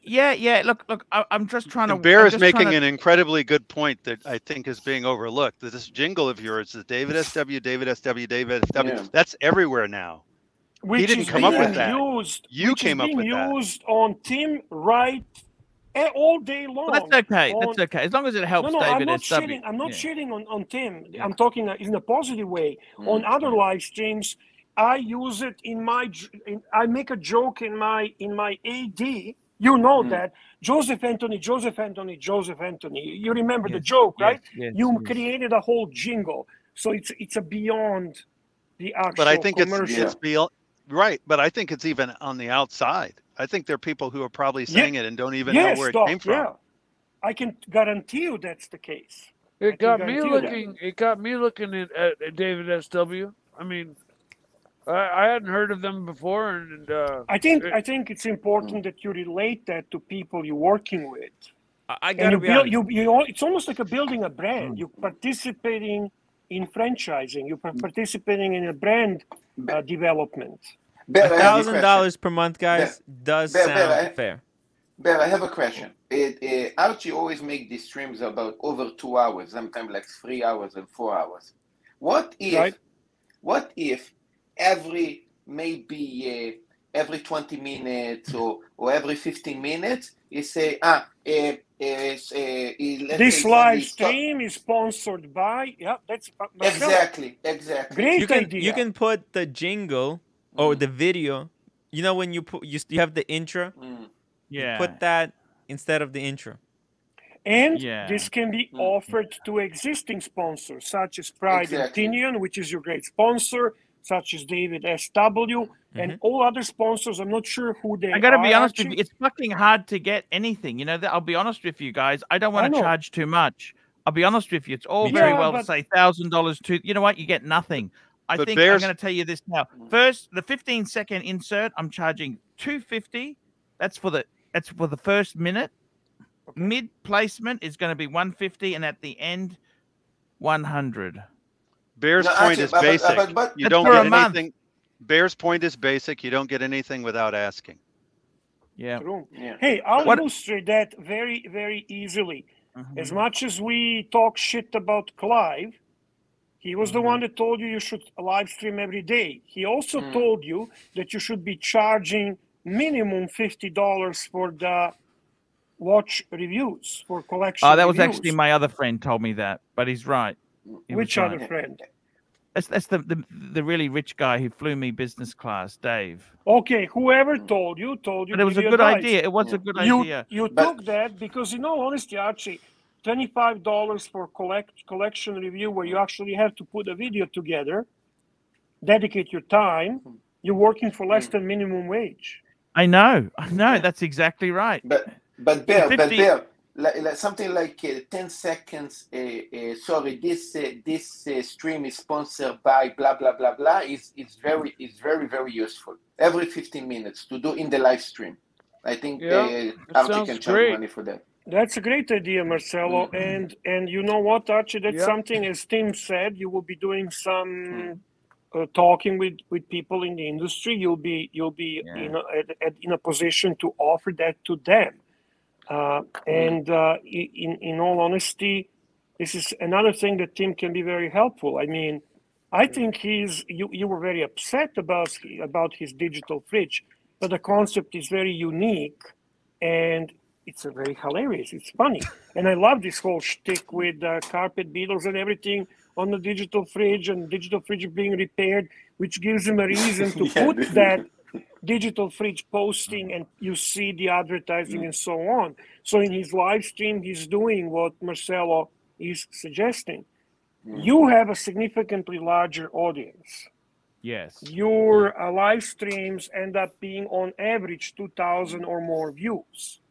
Yeah. Look. I'm just trying to. Bear is making an incredibly good point that I think is being overlooked. That this jingle of yours, the David SW, that's everywhere now. Which he didn't come up with that. You came up with that. Used on Tim right all day long. Well, that's okay. That's okay. As long as it helps David I'm not SW. shitting on Tim. Yeah. I'm talking in a positive way. On other live streams, I use it I make a joke in my AD. You know that. Joseph Anthony. You remember the joke, right? Yes, you created a whole jingle. So it's a beyond the actual But I think commercial. it's beyond. Right, but I think it's even on the outside. I think there are people who are probably saying it and don't even know where it came from. Yeah, I can guarantee you that's the case. It got me looking at David SW. I mean, I hadn't heard of them before, and I think it's important that you relate that to people you're working with. I gotta be honest. It's almost like building a brand. You're participating in franchising. You're participating in a brand development. $1,000 per month, guys, does sound fair. Bear, I have a question. Archie always make these streams about over 2 hours, sometimes like 3 hours and 4 hours. What if every 20 minutes or every 15 minutes you say this live stream is sponsored by that's exactly great idea. You can put the jingle or the video, you know, when you have the intro, you put that instead of the intro. And this can be offered to existing sponsors such as Pride and Tinian, which is your great sponsor, such as David SW, and all other sponsors. I'm not sure who they are. I got to be honest with you. It's fucking hard to get anything. You know, I'll be honest with you guys. I don't want to charge too much. I'll be honest with you. It's all very well to say $1,000 to, you know what? You get nothing. I'm going to tell you this now. First, the 15-second insert, I'm charging $250. That's for the first minute. Mid placement is going to be $150, and at the end, $100. Bear's point is basic. But you don't get anything. Bear's point is basic. You don't get anything without asking. Yeah. True. Yeah. Hey, I'll What- illustrate that very, very easily. Mhm. As much as we talk shit about Clive, he was the one that told you should live stream every day. He also told you that you should be charging minimum $50 for the watch reviews, for collection Oh, that was reviews. actually my other friend told me that, but he's right. He was Which right. other friend? That's the really rich guy who flew me business class, Dave. Okay, whoever told you But it was give a you good advice. idea. It was a good You idea. took that because, in all honesty, Archie, $25 for collection review where you actually have to put a video together, dedicate your time, you're working for less than minimum wage. I know. Yeah. That's exactly right. But Bear, 50 like something like 10 seconds. Sorry, this stream is sponsored by blah blah blah blah. Is very very useful. Every 15 minutes to do in the live stream. I think that Archie sounds can charge great. money for that. That's a great idea, Marcelo. And you know what, Archie? That's Yeah. something, as Tim said, you will be doing some talking with people in the industry. You'll be in a position to offer that to them. And in all honesty, this is another thing that Tim can be very helpful. I mean, I think you were very upset about his digital fridge, but the concept is very unique and it's a very hilarious. It's funny. And I love this whole shtick with carpet beetles and everything on the digital fridge and digital fridge being repaired, which gives him a reason to put that digital fridge posting and you see the advertising and so on. So in his live stream, he's doing what Marcelo is suggesting. You have a significantly larger audience. Yes. Your live streams end up being on average 2,000 or more views.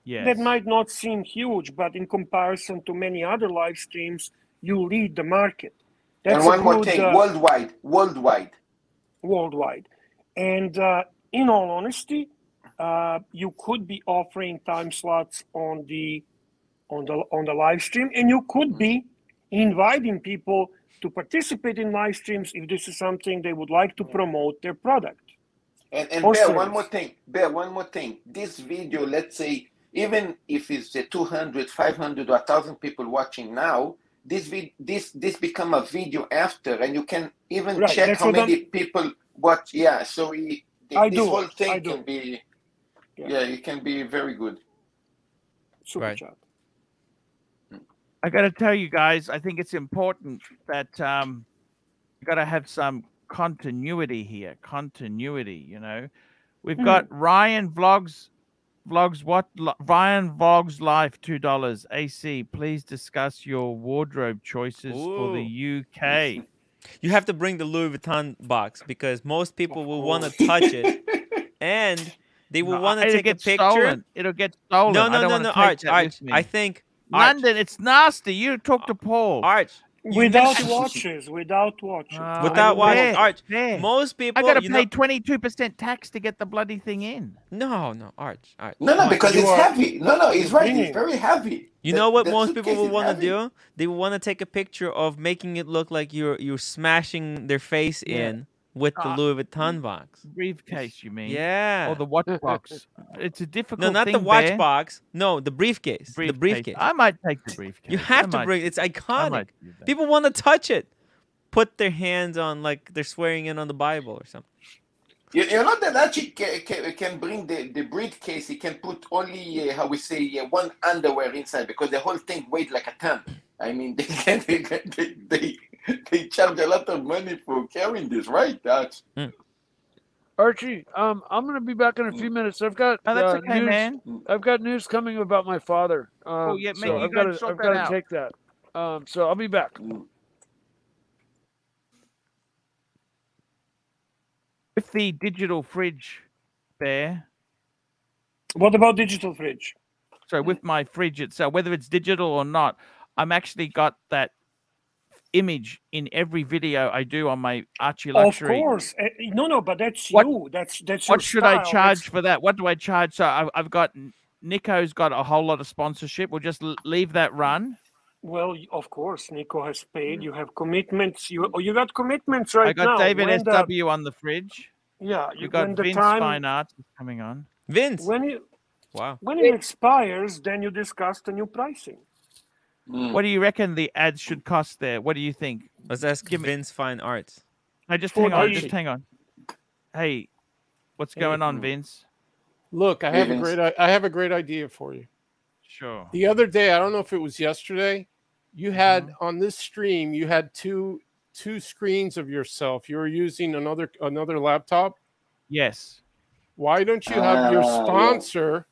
Yes. That might not seem huge, but in comparison to many other live streams, you lead the market. That's And one more good, thing, worldwide. Worldwide. And in all honesty, you could be offering time slots on the live stream, and you could be inviting people to participate in live streams if this is something they would like to promote their product. And Or Bear, service. one more thing. This video, let's say, even if it's 200, 500, or 1,000 people watching now, this become a video after, and you can even Right, check that's how what many people watch. Yeah, so this whole thing can be, it can be very good. Super job. I got to tell you guys, I think it's important that you got to have some continuity here. Continuity, you know. We've got Ryan Vlogs what? Ryan Vlogs Life, $2. AC, please discuss your wardrobe choices for the UK. You have to bring the Louis Vuitton box because most people will want to touch it, and they will want to take a picture. Stolen. It'll get stolen. No, Arch. I think London, it's nasty. You talk to Paul. Arch. Without watches. Without watches. Without watches. Arch. Most people. I got to pay 22% tax to get the bloody thing in. No, Arch. No, because it's heavy. No, he's right. It's very heavy. You know what most people will want to do? They will want to take a picture of making it look like you're smashing their face in with the Louis Vuitton box. Briefcase, you mean? Yeah. Or the watch box. It's a difficult No, not thing, the watch Bear. box. No, the briefcase. The briefcase. I might take the briefcase. You have to bring it. It's iconic. People want to touch it. Put their hands on like they're swearing in on the Bible or something. You know that Archie can bring the briefcase. He can put only, how we say, one underwear inside because the whole thing weighs like a ton. I mean, they charge a lot of money for carrying this, right? Archie, I'm gonna be back in a few minutes. I've got that's okay, news. man. I've got news coming about my father. Oh yeah, man, so you I've gotta got to take that. So I'll be back. With the digital fridge, Bear. What about digital fridge? So with my fridge itself, whether it's digital or not, I'm actually got that image in every video I do on my Archie Luxury. Of course. No, but that's you. That's your What should I style. charge for that? What do I charge? So I've got Nico's got a whole lot of sponsorship. We'll just leave that run. Well, of course, Nico has paid. You have commitments. You got commitments right now. I got David SW on the fridge. Yeah, you got Vince Fine Arts coming on. Vince. When it Wow. when it expires, then you discuss the new pricing. What do you reckon the ads should cost there? What do you think? Let's ask Vince Fine Arts. No, just For hang on. Archie. Just hang on. Hey, what's going on, Vince? Look, I have a great idea for you. Sure. The other day, I don't know if it was yesterday, you had on this stream, you had two screens of yourself. You were using another laptop. Yes. Why don't you have your sponsor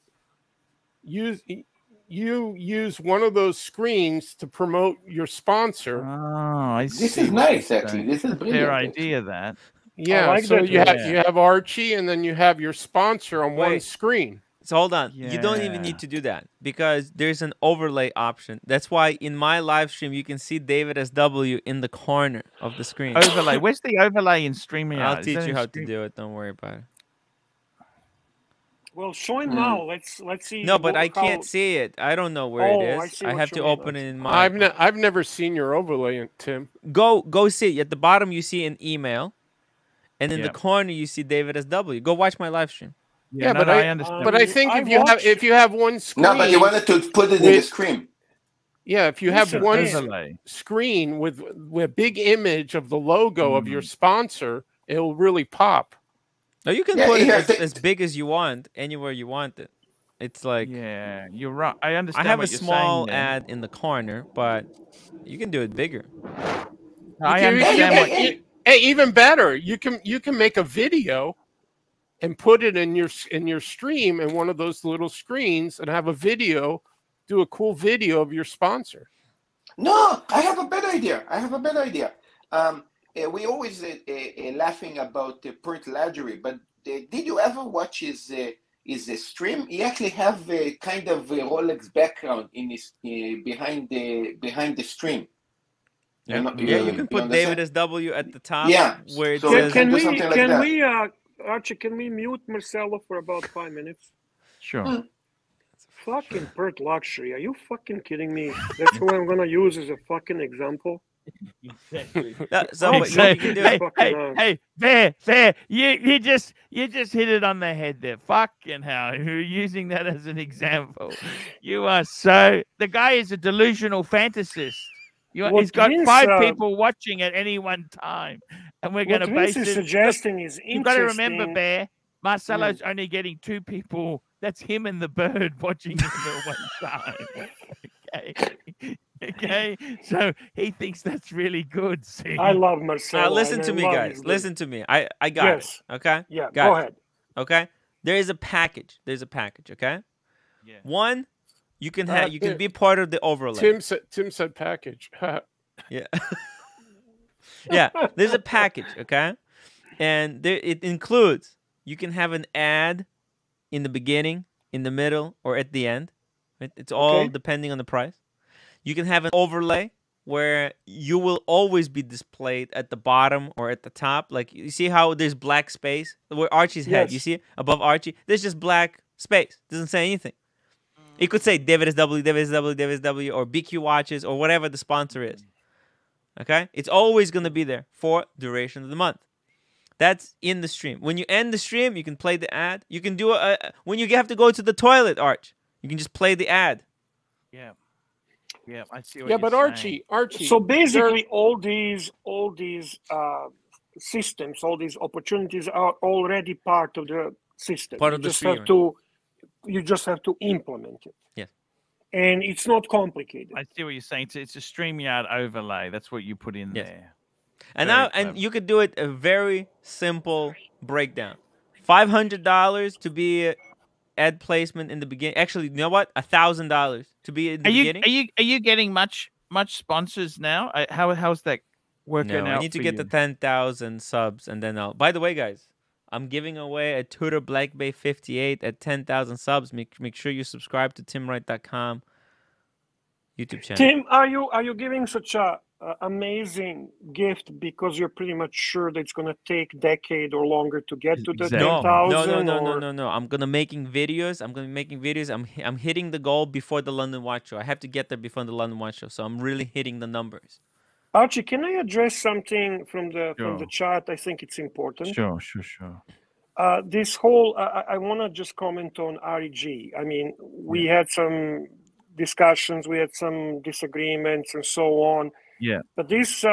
use one of those screens to promote your sponsor? Oh, I see. This is nice, actually. This is brilliant. Fair idea, that. Yeah, like so that. you have Archie, and then you have your sponsor on one screen. So hold on. You don't even need to do that because there's an overlay option. That's why in my live stream you can see David SW in the corner of the screen. Overlay. Where's the overlay in StreamYard? I'll teach you how to do it. Don't worry about it. Well, show him now. Let's see. No, but I can't see it. I don't know where it is. I have to open it in my. I've never seen your overlay, Tim. Go see. At the bottom you see an email, and in the corner you see David SW. Go watch my live stream. Yeah, no, but I understand. But I think if you have one screen. No, but you wanted to put it in the screen. Yeah, if you have one screen with a big image of the logo of your sponsor, it will really pop. No, you can put it as big as you want, anywhere you want it. It's like you're right. I understand. I have what a you're small saying ad in the corner, but you can do it bigger. I understand. Hey, even better, you can make a video and put it in your stream in one of those little screens and have a video, do a cool video of your sponsor. No, I have a better idea. We always laughing about Pert Ladgery, but did you ever watch his stream? He actually have a kind of a Rolex background in his behind the stream. Yeah, you can put David SW at the top. Yeah, where it so says. Archie, can we mute Marcelo for about 5 minutes? Sure. Fucking Pert Luxury. Are you fucking kidding me? That's who I'm gonna use as a fucking example. Exactly. So what you can do? Hey, there. You just hit it on the head there. Fucking hell. You're using that as an example. You are so. The guy is a delusional fantasist. He's got five people watching at any one time, and we're going to base it. Suggesting is interesting. You've got to remember, Bear. Marcelo's only getting 2 people. That's him and the bird watching him at one time. Okay. So he thinks that's really good. See? I love Marcelo. Listen to me, guys. Listen to me. I got it. Okay. Yeah. Guys, go ahead. Okay. There is a package. Okay. Yeah. One. You can have. You can be part of the overlay. Tim said package. Yeah. Yeah. There's a package. Okay. And it includes. You can have an ad in the beginning, in the middle, or at the end. Right? It's all depending on the price. You can have an overlay where you will always be displayed at the bottom or at the top. Like you see how there's black space where Archie's head. You see it above Archie. There's just black space. It doesn't say anything. It could say David SW, or BQ Watches, or whatever the sponsor is. Okay? It's always going to be there for duration of the month. That's in the stream. When you end the stream, you can play the ad. You can do when you have to go to the toilet, Arch. You can just play the ad. Yeah. Yeah, I see what you're but saying. Archie. So basically, all these systems, all these opportunities are already part of the system. Part of the stream. You just have to implement it. Yes. And it's not complicated. I see what you're saying. It's a StreamYard overlay. That's what you put in there. And and you could do it a very simple breakdown. $500 to be ad placement in the beginning. Actually, you know what? $1,000 to be in the beginning. Are you getting much sponsors now? How's that working out? No, I need to get the 10,000 subs, and then I'll. By the way, guys, I'm giving away a Tudor Black Bay 58 at 10,000 subs. Make sure you subscribe to timwright.com YouTube channel. Tim, are you giving such a amazing gift because you're pretty much sure that it's going to take a decade or longer to get to the 10,000? No. I'm gonna making videos. I'm hitting the goal before the London Watch Show. I have to get there before the London Watch Show, so I'm really hitting the numbers. Archie, can I address something from the chat? I think it's important. Sure. this whole, I want to just comment on REG. I mean, we had some discussions, we had some disagreements and so on. Yeah. But these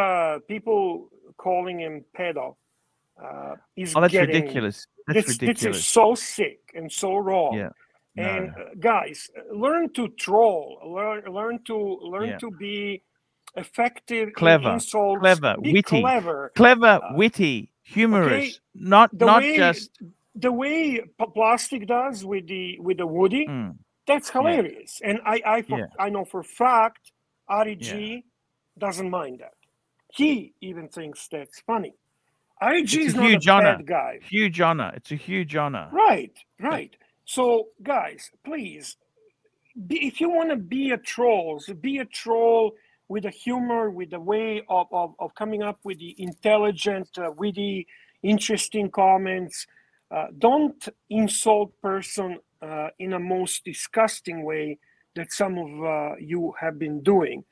people calling him pedo is that's getting ridiculous. That's ridiculous. This is so sick and so wrong. Yeah. No. And guys, learn to troll. Learn to be effective. Clever. In insults. Clever. Be Witty. clever. Clever. Witty. Humorous. Okay? Not way, just the way plastic does with the Woody. That's hilarious. And I know for a fact REG doesn't mind that. He even thinks that's funny. REG is not a bad guy. Huge honor. It's a huge honor. Right. So, guys, please, if you want to be a troll with a humor, with a way of coming up with the intelligent, witty, interesting comments. Don't insult person in a most disgusting way that some of you have been doing.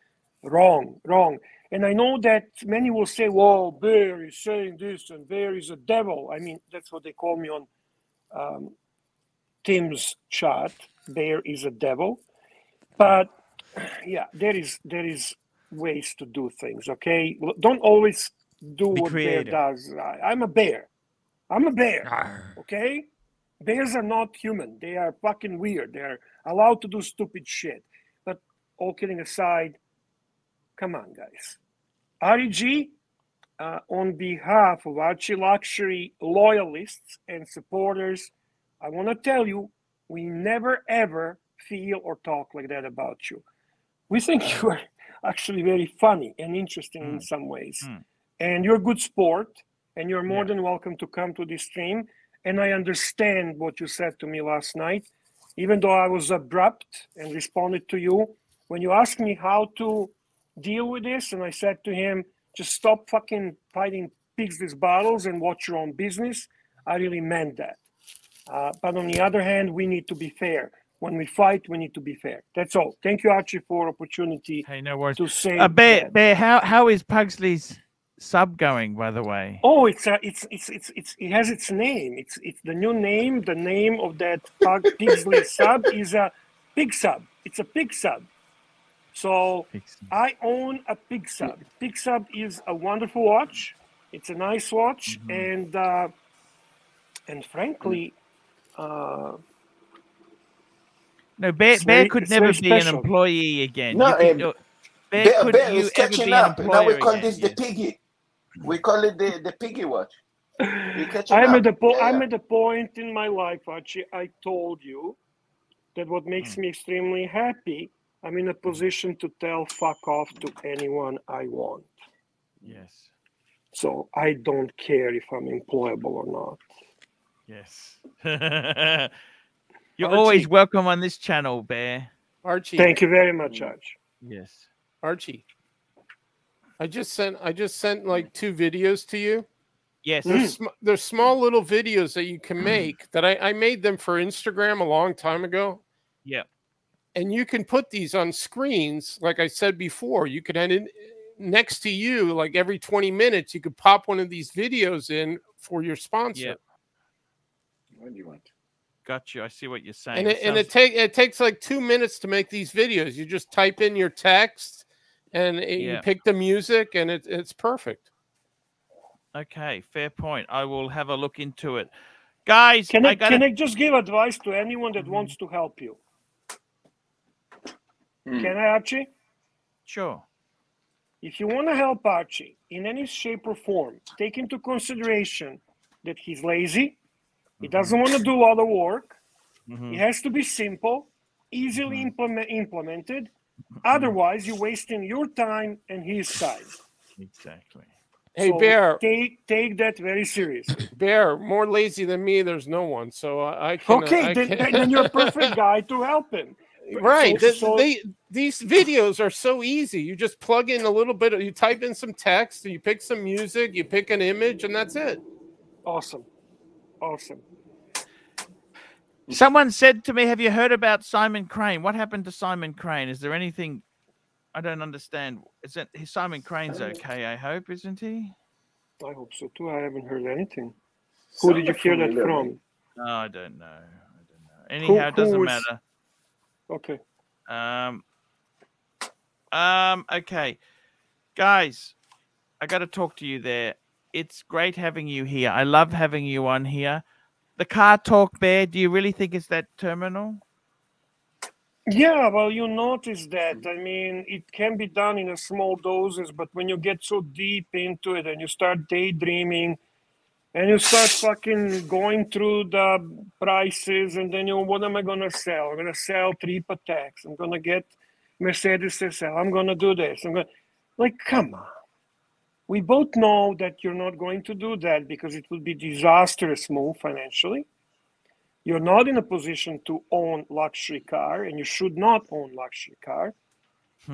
Wrong. And I know that many will say, well, Bear is saying this and Bear is a devil. I mean, that's what they call me on Tim's chat. Bear is a devil. But yeah, there is ways to do things, okay? Don't always do what Bear does. I'm a bear. Okay? Bears are not human. They are fucking weird. They're allowed to do stupid shit. But all kidding aside, come on, guys. REG, on behalf of Archie Luxury loyalists and supporters, I want to tell you, we never ever feel or talk like that about you. We think you are actually very funny and interesting in some ways. And you're a good sport, and you're more than welcome to come to this stream. And I understand what you said to me last night, even though I was abrupt and responded to you. When you asked me how to deal with this, and I said to him, just stop fucking fighting pigs with bottles and watch your own business, I really meant that. But on the other hand, we need to be fair. When we fight, we need to be fair. That's all. Thank you, Archie, for opportunity no worries. to say Bear, how is Pugsley's sub going, by the way? Oh, it has its name. It's the new name. The name of that Pugsley sub is a pig sub. It's a pig sub. So I own a pig sub. Pig sub is a wonderful watch. It's a nice watch, and frankly, no, Bear could never be an employee again. No, Bear is catching up. Now we call this the piggy. We call it the piggy watch. I'm at the point in my life, Archie. I told you that what makes me extremely happy, I'm in a position to tell fuck off to anyone I want. Yes. So I don't care if I'm employable or not. Yes. You're always welcome on this channel, Bear. Archie. Thank you very much, Archie. Yes. Archie. I just sent like 2 videos to you. Yes. There's small little videos that you can make that I made them for Instagram a long time ago. Yeah. And you can put these on screens, like I said before. You could end next to you, like every 20 minutes, you could pop one of these videos in for your sponsor. Yeah. What do you want? Got you. I see what you're saying. And it takes like 2 minutes to make these videos. You just type in your text, and you pick the music, and it's perfect. Okay, fair point. I will have a look into it, guys. Can I just give advice to anyone that wants to help you? Can I, Archie? Sure. If you want to help Archie in any shape or form, take into consideration that he's lazy. He doesn't want to do a lot of work. It has to be simple, easily implemented. Otherwise, you're wasting your time and his time. Exactly. Hey, so Bear. Take that very seriously. Bear, more lazy than me, there's no one. So I can. Okay, then you're a perfect guy to help him. Right. These videos are so easy. You just plug in a little bit. You type in some text, you pick some music, you pick an image, and that's it. Awesome. Someone said to me, have you heard about Simon Crane? What happened to Simon Crane? Is there anything? I don't understand. Simon Crane's okay, I hope, isn't he? I hope so too. I haven't heard anything. Who did you hear that from? No, I don't know. Anyhow, it doesn't matter. Okay. Okay. Guys, I got to talk to you there. It's great having you here. I love having you on here. The car talk, Bear, do you really think it's that terminal? Yeah, well, you notice that. I mean, it can be done in a small doses, but when you get so deep into it and you start daydreaming and you start fucking going through the prices and then what am I going to sell? I'm going to sell 3 Pateks. I'm going to get Mercedes SL. I'm going to do this. Like, come on. We both know that you're not going to do that because it would be disastrous move financially. You're not in a position to own luxury car, and you should not own luxury car.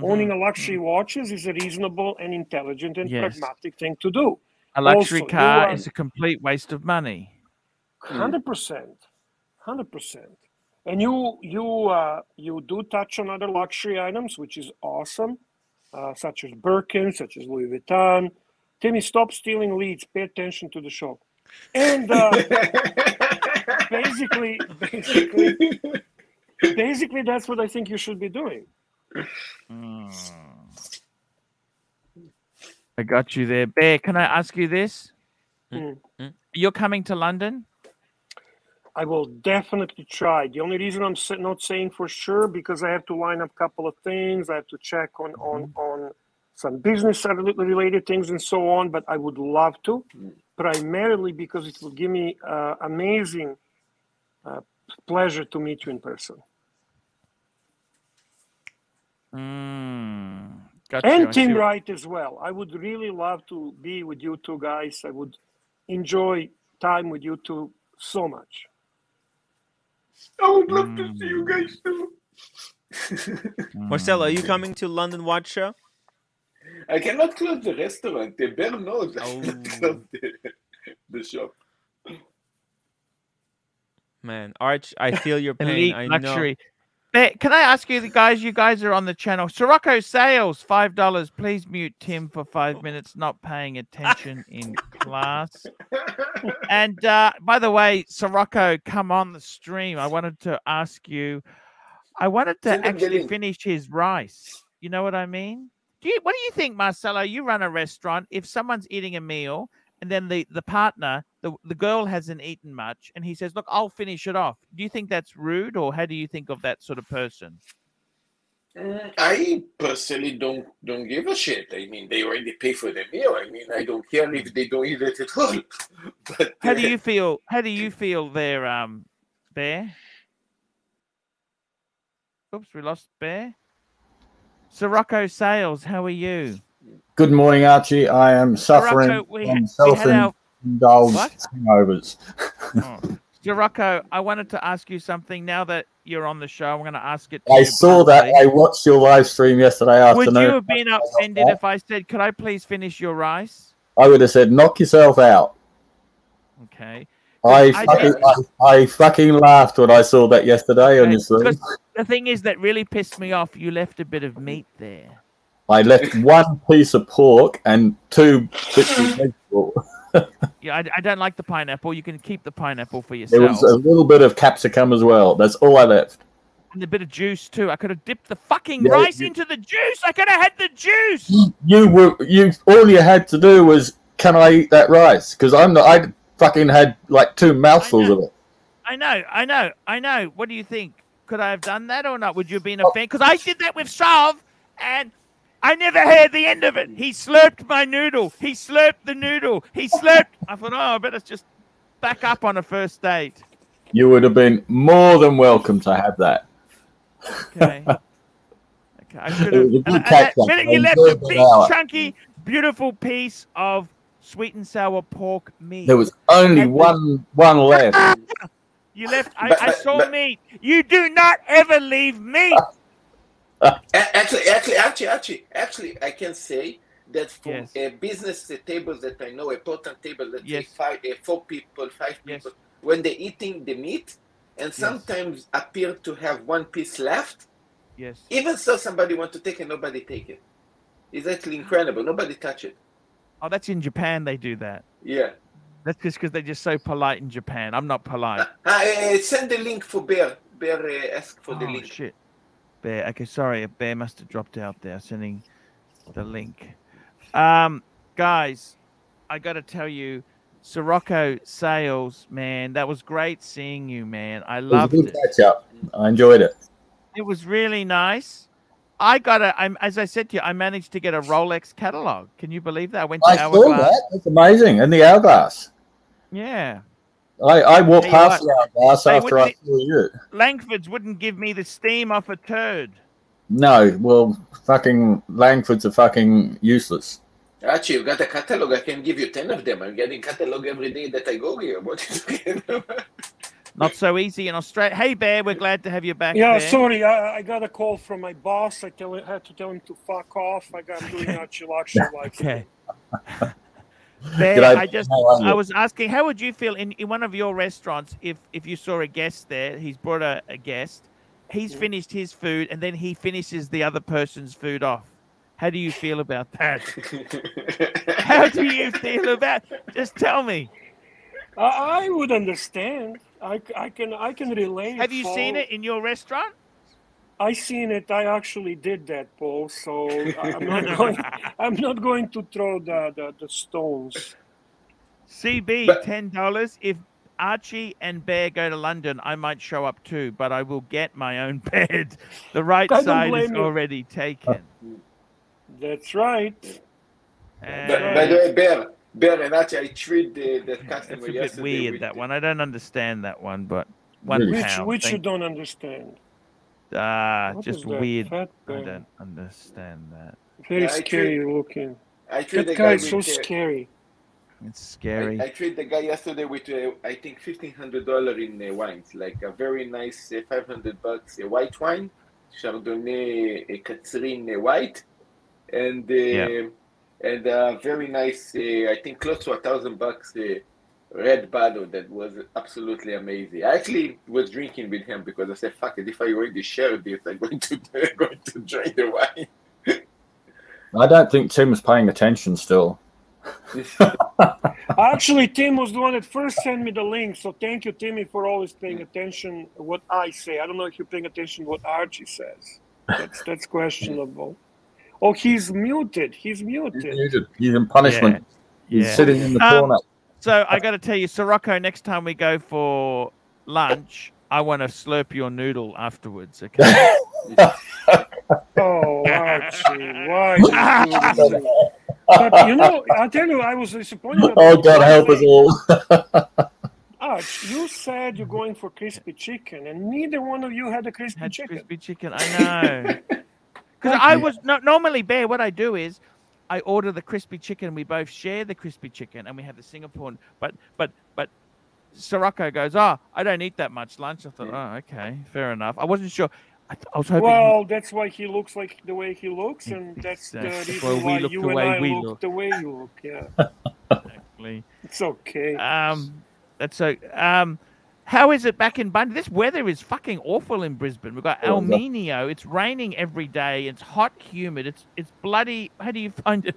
Owning a luxury watches is a reasonable and intelligent and pragmatic thing to do. A luxury car is a complete waste of money. 100%. 100%. And you do touch on other luxury items, which is awesome, such as Birkin, such as Louis Vuitton. Timmy, stop stealing leads. Pay attention to the show. And basically, that's what I think you should be doing. I got you there. Bear, can I ask you this? You're coming to London? I will definitely try. The only reason I'm not saying for sure because I have to line up a couple of things. I have to check on some business-related things and so on, but I would love to, primarily because it will give me amazing pleasure to meet you in person. Gotcha. And Tim Wright as well. I would really love to be with you two guys. I would enjoy time with you two so much. I would love to see you guys too. Marcelo, are you coming to London Watch Show? I cannot close the restaurant. The bear knows I cannot close the shop. Man, Arch, I feel your pain. Elite I luxury. know. Hey, can I ask you, guys? You guys are on the channel. Sirocco Sales, $5. Please mute Tim for 5 minutes. Not paying attention in class. And by the way, Sirocco, come on the stream. I wanted to ask you. I wanted to actually finish his rice. You know what I mean? What do you think, Marcelo? You run a restaurant. If someone's eating a meal and then the partner, the girl hasn't eaten much, and he says, "Look, I'll finish it off." Do you think that's rude, or how do you think of that sort of person? I personally don't give a shit. I mean, they already pay for the meal. I mean, I don't care if they don't eat it at all. But how do you feel? How do you feel there, Bear? Oops, we lost Bear. Sirocco Sales, how are you? Good morning, Archie. I am suffering from self-indulged hangovers. Sirocco, I wanted to ask you something. Now that you're on the show, I'm going to ask it. I saw that. I watched your live stream yesterday afternoon. Would you have been offended if I said, "Could I please finish your rice"? I would have said, "Knock yourself out." Okay. I fucking laughed when I saw that yesterday on your stream. The thing is that really pissed me off. You left a bit of meat there. I left 1 piece of pork and 2 bits of vegetable. Yeah, I don't like the pineapple. You can keep the pineapple for yourself. There was a little bit of capsicum as well. That's all I left. And a bit of juice too. I could have dipped the fucking rice into the juice. I could have had the juice. All you had to do was, "Can I eat that rice?" Because I fucking had like 2 mouthfuls of it. I know. What do you think? Could I have done that or not? Would you have been a fan? Because I did that with Sav, and I never heard the end of it. He slurped my noodle. He slurped the noodle. He slurped. I thought, I better just back up on a first date. You would have been more than welcome to have that. Okay. I should have. You left a big, chunky, beautiful piece of sweet and sour pork meat. There was only one left. You left. I saw meat. You do not ever leave meat. Actually, I can say that from business tables that I know, important table that say 4 people, 5 people, when they're eating the meat, and sometimes appear to have 1 piece left. Yes. Even so, somebody want to take it, nobody take it. It's actually incredible. Nobody touch it. Oh, that's in Japan. They do that. Yeah. That's just because they're just so polite in Japan. I'm not polite. Send the link for Bear. Bear ask for the Oh, link. shit. Bear. Okay, sorry. Bear must have dropped out there. Sending the link. Guys, I got to tell you, Sirocco Sales, man, that was great seeing you, man. I loved it. It. Catch up. I enjoyed it. It was really nice. As I said to you, I managed to get a Rolex catalog. Can you believe that? I went to Hourglass. Saw that. That's amazing. And the Hourglass. Yeah. I walked past the Hourglass after I saw you. Langford's wouldn't give me the steam off a turd. No, well, fucking Langford's are fucking useless. Archie, you got a catalog. I can give you 10 of them. I'm getting catalog every day that I go here. What is it? Not so easy in Australia. Hey, Bear, we're glad to have you back. Yeah, Bear. sorry, I got a call from my boss. I had to tell him to fuck off. I'm doing ARCHIELUXURY live. Okay. Bear, I was asking, how would you feel in one of your restaurants if you saw a guest there? He's brought a guest. He's finished his food, and then he finishes the other person's food off. How do you feel about that? How do you feel about? Just tell me. I would understand. I can relate. Have you seen it in your restaurant? I seen it. I actually did that, Paul. So I'm not going to throw the stones. CB, $10. If Archie and Bear go to London, I might show up too, but I will get my own bed. The right side is already taken. That's right. By the way, Bear and Archie, I treat that customer yesterday. It's a bit weird, that one. I don't understand that one, but Which you don't understand? Just weird. I don't understand that. Very scary looking. That guy is so scary. It's scary. I treated the guy yesterday with I think $1,500 in wines, like a very nice $500 white wine, Chardonnay, Catherine white, and a very nice, I think close to $1,000 red bottle that was absolutely amazing. I actually was drinking with him because I said, "Fuck it, if I already shared this, I'm going to drink the wine." I don't think Tim was paying attention still. Actually, Tim was the one that first sent me the link. So thank you, Timmy, for always paying attention to what I say. I don't know if you're paying attention to what Archie says. That's questionable. Oh, he's muted. He's muted. He's in punishment. Yeah. He's sitting in the corner. So I got to tell you, Sirocco, next time we go for lunch, I want to slurp your noodle afterwards, okay? Oh, Archie, why did you do this? But, you know, I'll tell you, I was disappointed. Oh, God help us all. Arch, you said you're going for crispy chicken, and neither one of you had a crispy chicken. Crispy chicken, I know. Because I was normally, Bear, what I do is I order the crispy chicken. We both share the crispy chicken, and we have the Singapore. But Sirocco goes, "Oh, I don't eat that much lunch." I thought, "Oh, okay, fair enough." I wasn't sure. I was hoping. Well, that's why he looks like the way he looks, and that's the reason why you and I look the way you look. Yeah, exactly. It's okay. That's so. How is it back in Bundy? This weather is fucking awful in Brisbane. We've got El Nino. It's raining every day. It's hot, humid. It's bloody. How do you find it,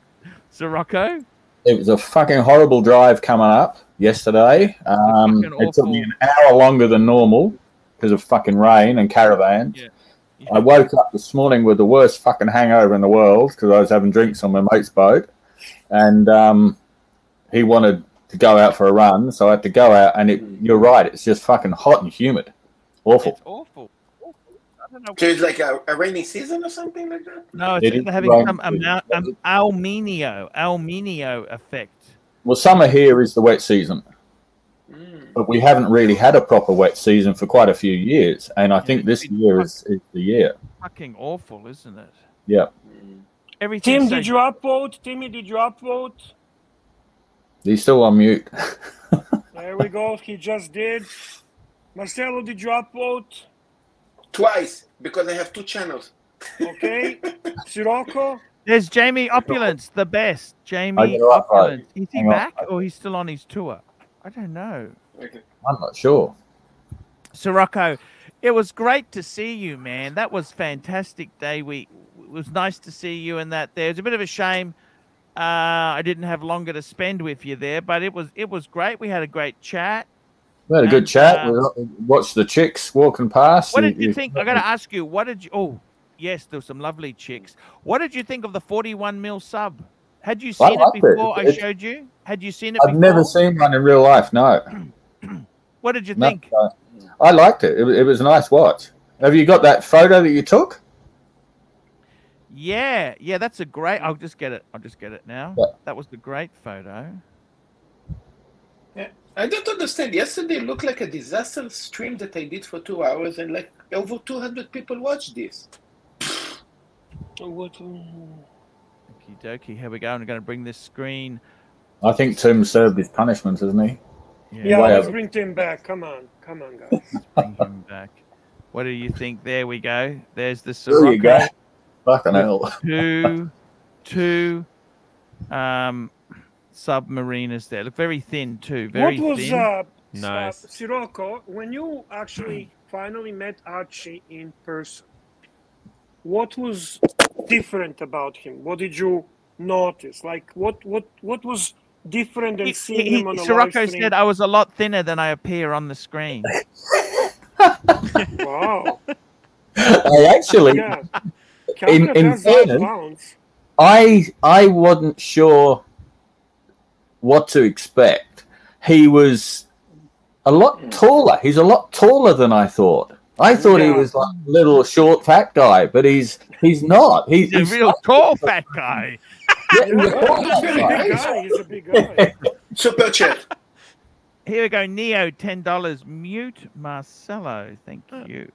Sirocco? It was a fucking horrible drive coming up yesterday. It took me an hour longer than normal because of fucking rain and caravans. Yeah. I woke up this morning with the worst fucking hangover in the world because I was having drinks on my mate's boat, and he wanted to go out for a run, so I had to go out, and you're right, it's just fucking hot and humid. Awful. It's awful. I don't know. So it's like a rainy season or something like that? No, it's having some El Nino effect. Well, summer here is the wet season. But we haven't really had a proper wet season for quite a few years, and I think this year is the year. Fucking awful, isn't it? Yeah. Tim, did you upvote? Timmy, did you upvote? He's still on mute. There we go. He just did. Marcelo, did you upvote? Twice, because I have 2 channels. Okay. Sirocco? There's Jamie Opulence, the best. Jamie Opulence. Is he back or he's still on his tour? I don't know. Okay. I'm not sure. Sirocco, it was great to see you, man. That was fantastic day. It was nice to see you and that there. It's a bit of a shame I didn't have longer to spend with you there, but it was great. We had a great chat. We had a good chat. We watched the chicks walking past. What did you think? I got to ask you. What did you? Oh, yes, there were some lovely chicks. What did you think of the 41mm sub? Had you seen it before I showed you? Had you seen it? I've never seen one in real life. No. What did you think? No. I liked it. It was a nice watch. Have you got that photo that you took? Yeah, that's a great. I'll just get it now. Yeah. That was the great photo. Yeah, I don't understand. Yesterday looked like a disaster stream that I did for 2 hours, and like over 200 people watched this. What? Okie dokie. Here we go. I'm going to bring this screen. I think Tim served his punishment, hasn't he? Yeah, let's bring Tim back. Come on, guys. Let's bring him back. What do you think? There we go. There's the There you go. Sirocco. Fucking hell. Two submariners there. Look very thin too. Very thin. Nice. Sirocco, when you actually finally met Archie in person, what was different about him? What did you notice? Like what was different than seeing him on a live Sirocco stream? said I was a lot thinner than I appear on the screen. Wow. I actually, Yeah. in fairness, I wasn't sure what to expect. He was a lot taller. He's a lot taller than I thought. I thought he was like a little short fat guy, but he's not. He's a real tall fat guy. He's a big guy. Super chat. Here we go. Neo, $10. Mute Marcelo. Thank you.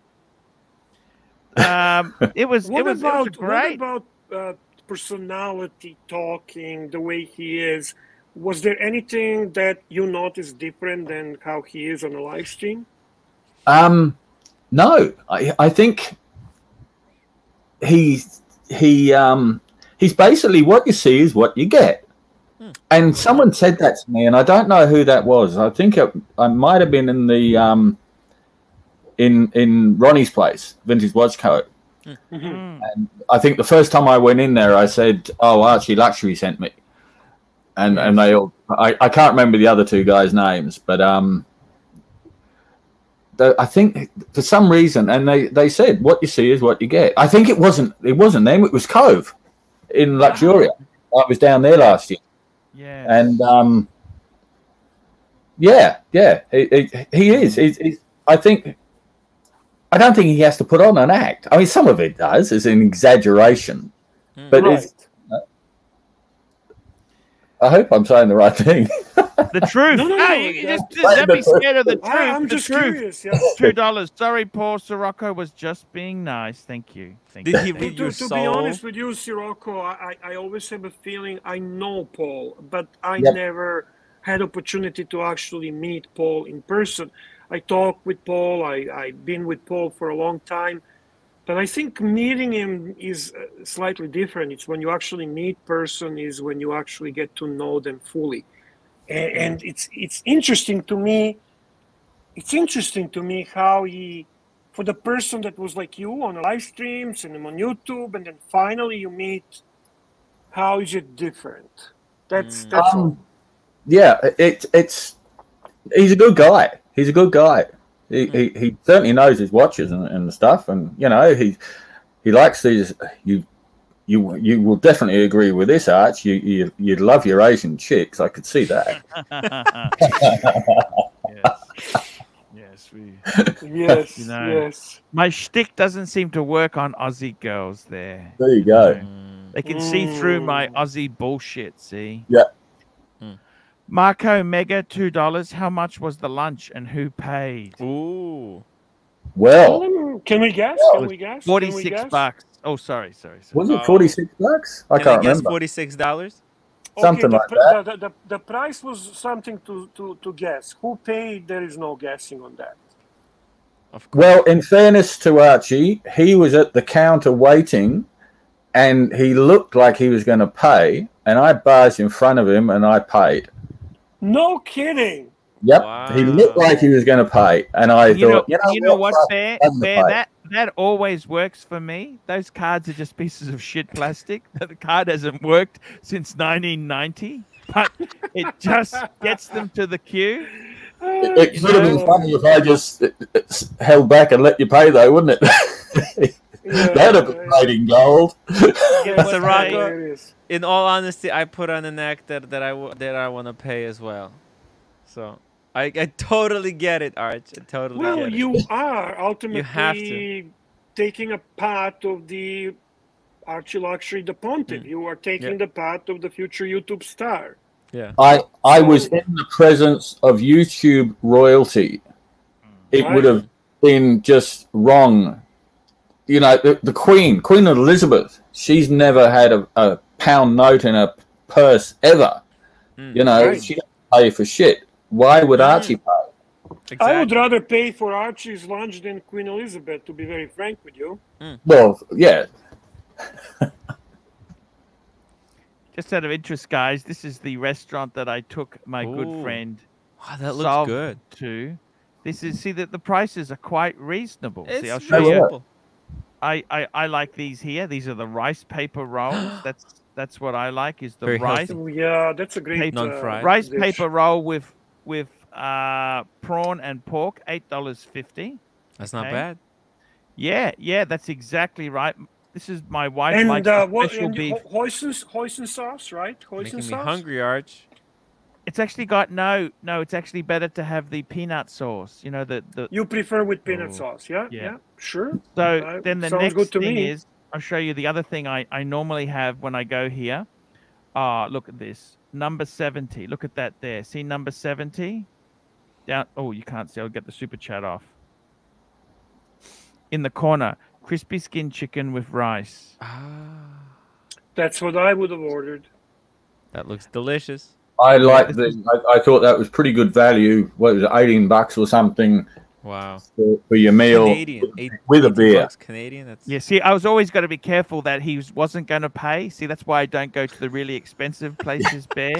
It was great. What about personality, talking, the way he is? Was there anything that you noticed different than how he is on a live stream? No, I think he's basically what you see is what you get. And someone said that to me, and I don't know who that was. I think I might have been in the in Ronnie's place, Vintage Watch Co. And I think the first time I went in there, I said, "Oh, ARCHIELUXURY sent me," and they all. I can't remember the other two guys' names, but I think for some reason, and they said, "What you see is what you get." I think it wasn't them. It was Cove in Luxuria. I was down there last year. Yeah. And he is. He's, I don't think he has to put on an act. I mean, some of it does. It's an exaggeration, but I hope I'm saying the right thing. The truth. No, you just don't be scared of the truth. I'm just curious. Yeah. $2. Sorry, Paul. Sirocco was just being nice. Thank you. Did he read your To soul? be honest with you, Sirocco, I always have a feeling I know Paul, but I never had opportunity to actually meet Paul in person. I talk with Paul. I've been with Paul for a long time, but I think meeting him is slightly different. It's when you actually meet person is when you actually get to know them fully. And it's interesting to me. It's interesting to me how he, for the person that was like you on live streams and on YouTube, and then finally you meet, how is it different? That's all. Yeah, it's he's a good guy. He's a good guy. He certainly knows his watches and stuff, and you know he likes these. You will definitely agree with this, Arch. You love your Asian chicks. I could see that. Yes. Yes. My shtick doesn't seem to work on Aussie girls there. There you go. They can see through my Aussie bullshit, see? Yeah. Marco Mega, $2. How much was the lunch and who paid? Ooh. Well, can we guess? Can we guess? $46. Oh, sorry. Was it $46? I can't remember. $46. Something like that. The price was something to guess. Who paid? There is no guessing on that. Well, in fairness to Archie, he was at the counter waiting, and he looked like he was going to pay, and I barged in front of him and I paid. No kidding. Yep, Wow. he looked like he was going to pay, and I thought, you know what, Bear? I'm gonna Bear, pay. that always works for me. Those cards are just pieces of shit plastic. The card hasn't worked since 1990, but it just gets them to the queue. It would have been funny if I just held back and let you pay, though, wouldn't it? That'd have been paid in gold. So Rocco, in all honesty, I put on the neck that I want to pay as well. So I totally get it, Arch. I totally get it. Well, you are ultimately You have to. taking a path of the ARCHIELUXURY the Pontiff. You are taking the path of the future YouTube star. Yeah. I was in the presence of YouTube royalty. It would have been just wrong. You know, the Queen Elizabeth, she's never had a pound note in her purse ever. You know, she doesn't pay for shit. Why would Archie pay? Exactly. I would rather pay for Archie's lunch than Queen Elizabeth, to be very frank with you. Well, yeah. Just out of interest, guys, this is the restaurant that I took my good friend Wow, that looks good. to. This is, see that the prices are quite reasonable. See, I'll It's show you. reasonable. I like these here. These are the rice paper rolls. That's what I like, is the Very rice. healthy. Yeah, that's a great non-fried rice dish. paper roll with prawn and pork, $8.50. That's not bad. Yeah, that's exactly right. This is my wife And likes what? special And beef. hoisin sauce, right? Hoisin Making sauce. me hungry, Arch. It's actually got no. It's actually better to have the peanut sauce. You know the. You prefer with peanut sauce, yeah? Yeah. Sure. So then the sounds next good to thing me. is, I'll show you the other thing I normally have when I go here. Look at this. Number 70. Look at that there. See number 70? Down. Oh, you can't see. I'll get the super chat off. In the corner, crispy skin chicken with rice. That's what I would have ordered. That looks delicious. I like I thought that was pretty good value. What was it, $18 or something? Wow. For your meal Canadian. with a beer. $18 Canadian. That's Yeah, see, I was always going to be careful that he wasn't going to pay. See, that's why I don't go to the really expensive places, Bear.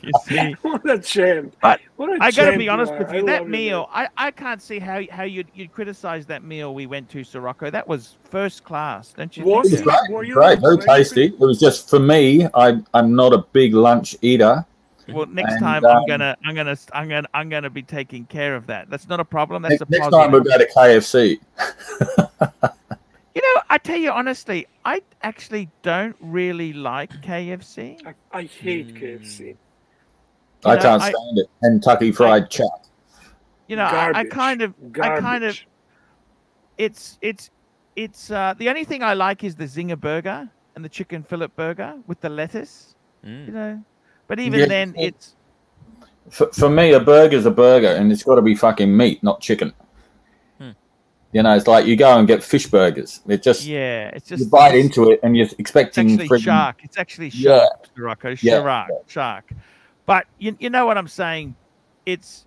you see. What a champ. But What a I got to champ be honest with I you. That love meal, I can't see how you'd criticize that meal we went to, Sirocco. That was first class, don't you Was think? it? Were you- Great, very were you- tasty. It was just for me. I'm not a big lunch eater. Well, next And, time I'm gonna be taking care of that. That's not a problem. That's a next positive. time we'll go to KFC. You know, I tell you honestly, I actually don't really like KFC. I hate KFC. I know, can't stand it. Kentucky Fried Chicken. You know, I kind of, Garbage. it's the only thing I like is the zinger burger and the chicken fillet burger with the lettuce. You know, but even then, it's for me, a burger's a burger, and it's got to be fucking meat, not chicken. You know, it's like you go and get fish burgers. It's just you bite into it and you're expecting it's actually shark. It's actually shark, Rocco. Shark. But you know what I'm saying? It's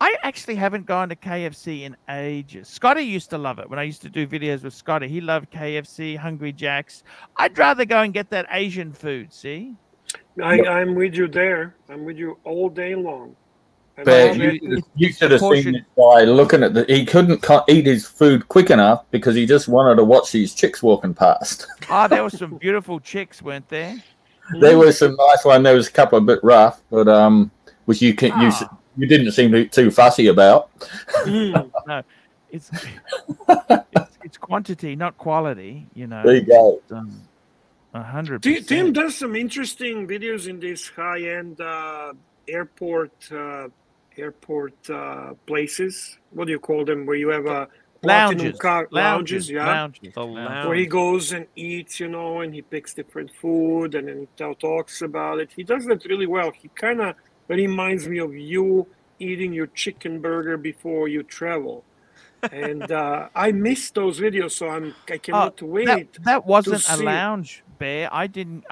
I actually haven't gone to KFC in ages. Scotty used to love it when I used to do videos with Scotty. He loved KFC, Hungry Jack's. I'd rather go and get that Asian food, see? I'm with you there. I'm with you all day long. But you should have seen this guy looking at he couldn't eat his food quick enough because he just wanted to watch these chicks walking past. Oh, there were some beautiful chicks, weren't there? There was some nice one. There was a couple a bit rough, but which you didn't seem too fussy about. No, it's quantity, not quality. You know. There you go. 100%. Tim does some interesting videos in these high-end airport places. What do you call them? Where you have a lounges, lounges, Lounge. where he goes and eats, and he picks different food and then he talks about it. He does that really well. He kind of reminds me of you eating your chicken burger before you travel. And I missed those videos, so I cannot wait. That wasn't a lounge, Bear. I don't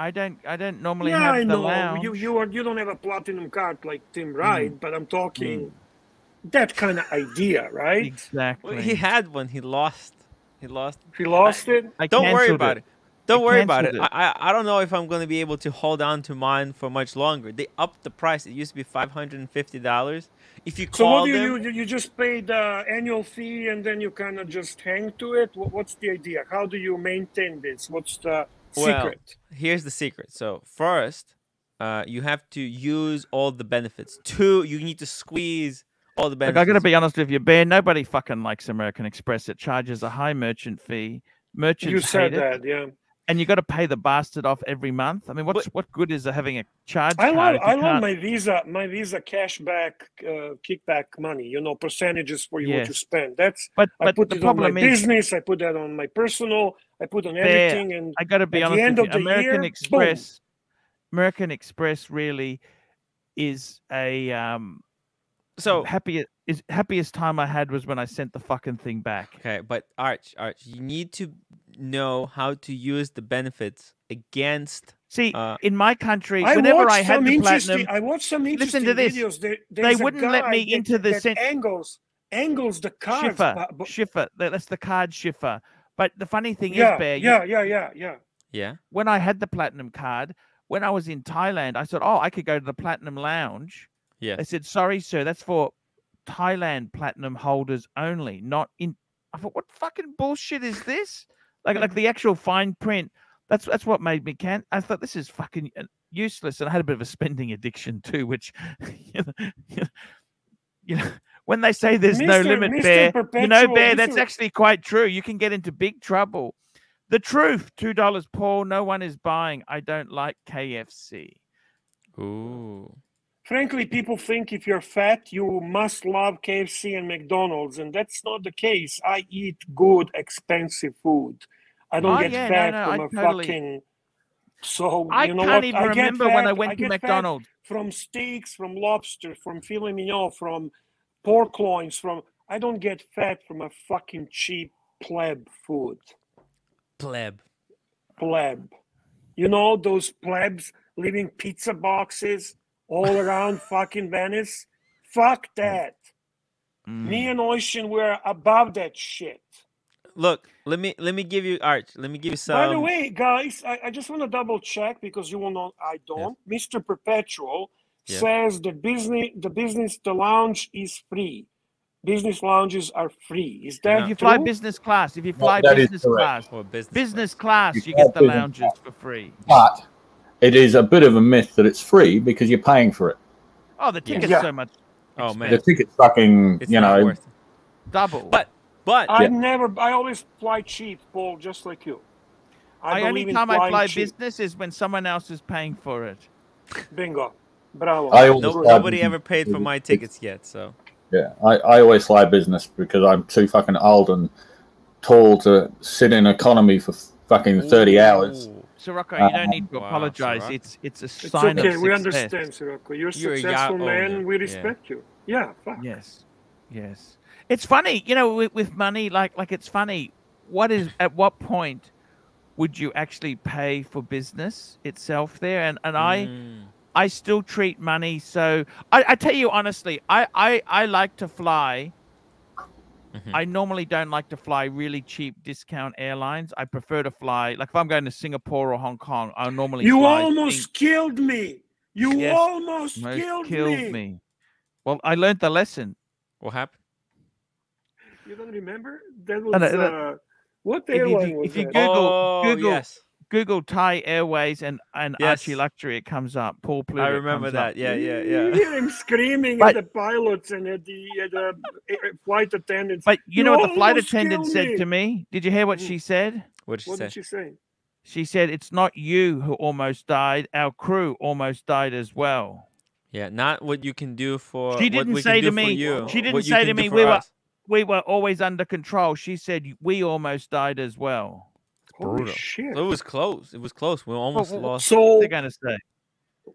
normally have I the know. lounge. You don't have a platinum card like Tim, right? But I'm talking that kind of idea, right? Exactly. Well, he had one. He lost. He lost it. Don't worry about it. Don't worry about it. I don't know if I'm going to be able to hold on to mine for much longer. They upped the price. It used to be $550. If you call so what do them, you just pay the annual fee and then you kind of just hang to it? What's the idea? How do you maintain this? What's the secret? Here's the secret. So first, you have to use all the benefits. Two, you need to squeeze all the benefits. Look, I got to be honest with you, Bear. Nobody fucking likes American Express. It charges a high merchant fee. Merchants you said hate it. that, yeah. And you got to pay the bastard off every month. I mean, what good is having a charge I card? love my Visa cashback, kickback money. You know, percentages for you what you spend. That's I put it on my business. I put that on my personal. I put on everything. And I got to be honest with you, American Express. American Express really is a happiest time I had was when I sent the fucking thing back. Okay, but Arch, you need to know how to use the benefits against. See, in my country, whenever I had the platinum, I watched some interesting videos. They wouldn't let me into the angles the card. Shiffer. That's the card shiffer. But the funny thing is, Bear. Yeah. When I had the platinum card, when I was in Thailand, I said, "Oh, I could go to the platinum lounge." Yeah. They said, "Sorry, sir, that's for Thailand platinum holders only, not in." I thought, what fucking bullshit is this? Like the actual fine print. That's what made me can. I thought this is fucking useless, and I had a bit of a spending addiction too, which you know when they say there's no limit, Bear, Bear, that's actually quite true. You can get into big trouble. The truth, $2, Paul. No one is buying. I don't like KFC. Ooh. Frankly, people think if you're fat, you must love KFC and McDonald's, and that's not the case. I eat good, expensive food. I don't get fat from fucking. So I can't even remember when I went to McDonald's. From steaks, from lobster, from filet mignon, from pork loins, I don't get fat from a fucking cheap pleb food. Pleb. You know those plebs leaving pizza boxes all around fucking Venice? Fuck that. Me and Ocean were above that shit. Look, let me give you Arch. Let me give you some. By the way, guys, I just want to double check because you will not. I don't. Yeah. Mr. Perpetual says the lounge is free. Business lounges are free. Is that if you fly business class? If you fly business class, you get the lounges for free. But it is a bit of a myth that it's free because you're paying for it. Oh, the ticket's so much. Oh man, the ticket's fucking double. But I always fly cheap, Paul, just like you. The only time I fly business is when someone else is paying for it. Bingo, bravo. Nobody ever paid for my tickets yet, so. Yeah, I always fly business because I'm too fucking old and tall to sit in economy for fucking 30 hours. Sirocco, you don't need to apologize. It's a sign of success. We understand, Sirocco. You're a successful man. We respect you. Yeah, fuck. Yes. It's funny, with money, like it's funny. At what point would you actually pay for business itself there? And I still treat money so. I tell you honestly, I like to fly. I normally don't like to fly really cheap discount airlines. I prefer to fly, like if I'm going to Singapore or Hong Kong, I normally You almost killed me. You almost killed me. Well, I learned the lesson. What happened? You don't remember? That was what airline was that? Google Thai Airways and ARCHIELUXURY, it comes up. Paul Pluto. I remember that. Yeah. You hear him screaming at the pilots and at the flight attendants. But you know what the flight attendant said to me? Did you hear what she said? What did she say? She said, "It's not you who almost died. Our crew almost died as well." Yeah, not what you can do for. She didn't say to me. She didn't say to me we were always under control. She said we almost died as well. Holy shit. It was close. We almost lost. So what they're gonna say.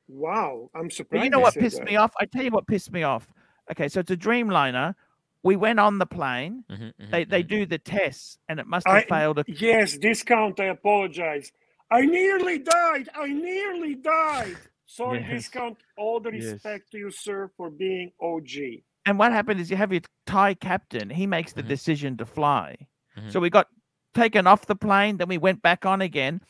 Wow, I'm surprised. But you know what pissed me off? I tell you what pissed me off. Okay, so it's a Dreamliner. We went on the plane. They do the tests, and it must have failed. Yes, discount. I apologize. I nearly died. Sorry, discount. All the respect to you, sir, for being OG. And what happened is you have your Thai captain. He makes the decision to fly. So we got taken off the plane, then we went back on again.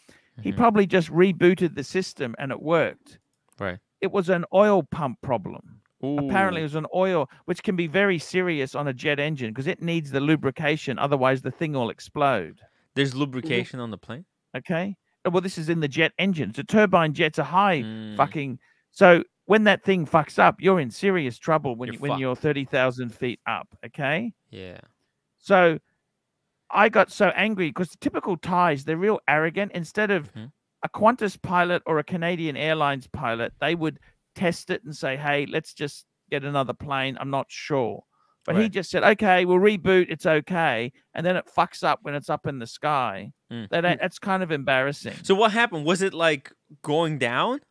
He probably just rebooted the system and it worked. Right. It was an oil pump problem. Ooh. Apparently, it was an oil, which can be very serious on a jet engine because it needs the lubrication. Otherwise, the thing will explode. There's lubrication on the plane? Okay. Well, this is in the jet engine. So turbine jets are high fucking. So when that thing fucks up, you're in serious trouble when you're 30,000 feet up. Okay. Yeah. So I got so angry because the typical Thais, they're real arrogant. Instead of a Qantas pilot or a Canadian Airlines pilot, they would test it and say, hey, let's just get another plane. I'm not sure. But he just said, okay, we'll reboot. It's okay. And then it fucks up when it's up in the sky. That's kind of embarrassing. So what happened? Was it like going down?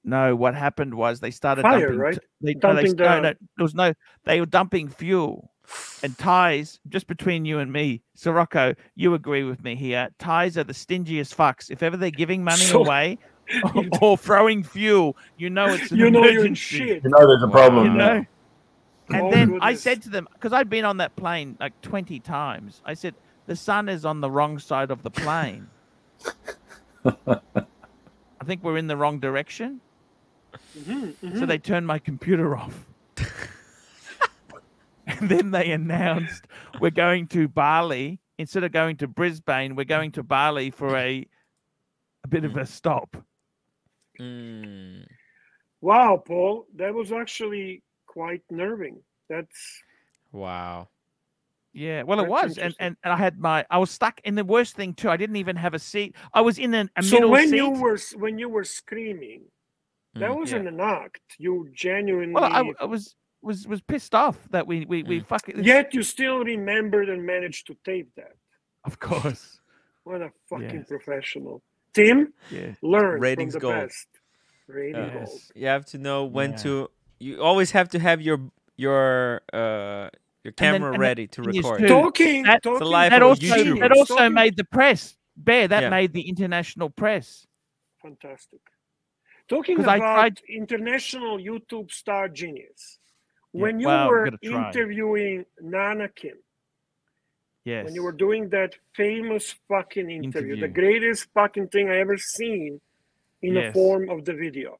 No, what happened was they started Fire, dumping. right? They were dumping fuel. And Thais, just between you and me, Sirocco, you agree with me here. Thais are the stingiest fucks. If ever they're giving money away or throwing fuel, you know it's an emergency. You're in shit. You know there's a problem. You know? And then I goodness. said to them, because I'd been on that plane like 20 times, I said, the sun is on the wrong side of the plane. I think we're in the wrong direction. So they turned my computer off. And then they announced we're going to Bali. Instead of going to Brisbane, we're going to Bali for a bit of a stop. Wow, Paul, that was actually quite nerving. That's wow. Yeah, well, it was, and I was stuck in the worst thing too. I didn't even have a seat. I was in a middle seat. When you were screaming, that wasn't an act. You genuinely. Well, I was pissed off that we fucking. Yet you still remembered and managed to tape that. Of course. What a fucking professional. Tim, learn Ratings from the gold. best. Rating gold. You have to know when to. You always have to have your camera ready to record. That also made the press. Bear, that made the international press. Fantastic. Talking about international YouTube star genius. When you were interviewing Nana Kim, when you were doing that famous fucking interview, the greatest fucking thing I ever seen in the form of the video.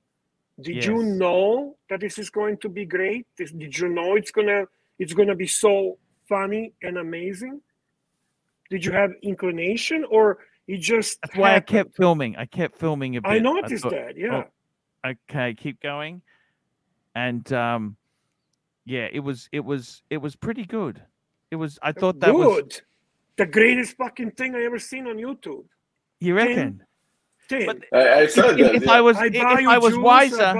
Did you know that this is going to be great? Did you know it's gonna be so funny and amazing? Did you have inclination, or it just? That's why I kept filming. I kept filming a bit. I noticed that. Yeah. Oh, okay, keep going. And yeah, it was pretty good. It was. I thought that was the greatest fucking thing I ever seen on YouTube. You reckon? But I said that. If I was wiser,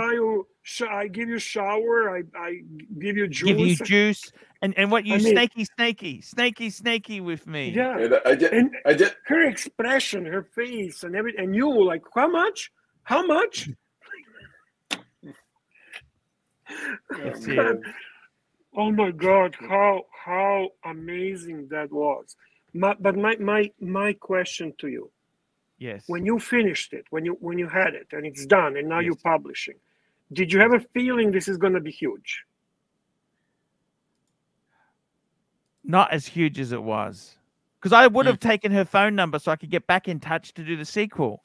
I give you shower. I give you juice. Give you juice, and what you snaky with me. Yeah, I did. Her expression, her face, and everything, and you like, how much? How much? Oh my God! How amazing that was. But my question to you. Yes. When you finished it, when you had it, and it's done, and now you're publishing, did you have a feeling this is going to be huge? Not as huge as it was, because I would have taken her phone number so I could get back in touch to do the sequel.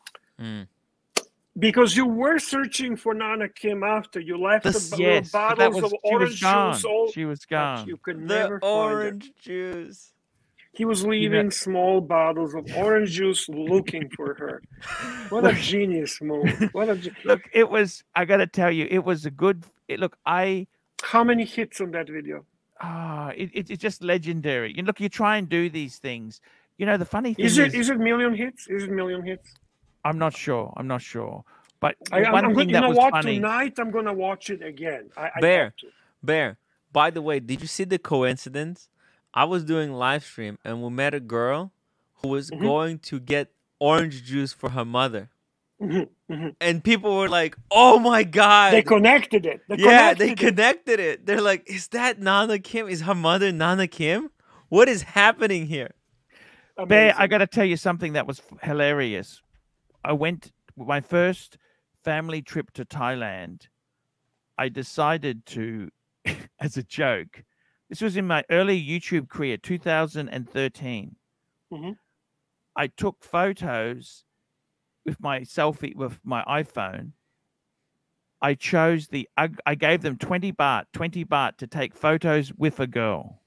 Because you were searching for Nana Kim after you left the bottles of orange juice. She was gone. You could never find orange juice. He was leaving small bottles of orange juice looking for her. What a genius move. Look, it was, I got to tell you, it was a good, How many hits on that video? It's just legendary. Look, you try and do these things. The funny thing is it million hits? Is it million hits? I'm not sure. But one thing that was funny. Tonight I'm going to watch it again. Bear, by the way, did you see the coincidence? I was doing live stream and we met a girl who was going to get orange juice for her mother. And people were like, oh my God. They connected it. They connected it. They're like, is that Nana Kim? Is her mother Nana Kim? What is happening here? Bear, I got to tell you something that was hilarious. I went my first family trip to Thailand. I decided to, as a joke, this was in my early YouTube career, 2013. I took photos with my selfie with my iPhone. I chose I gave them 20 baht to take photos with a girl.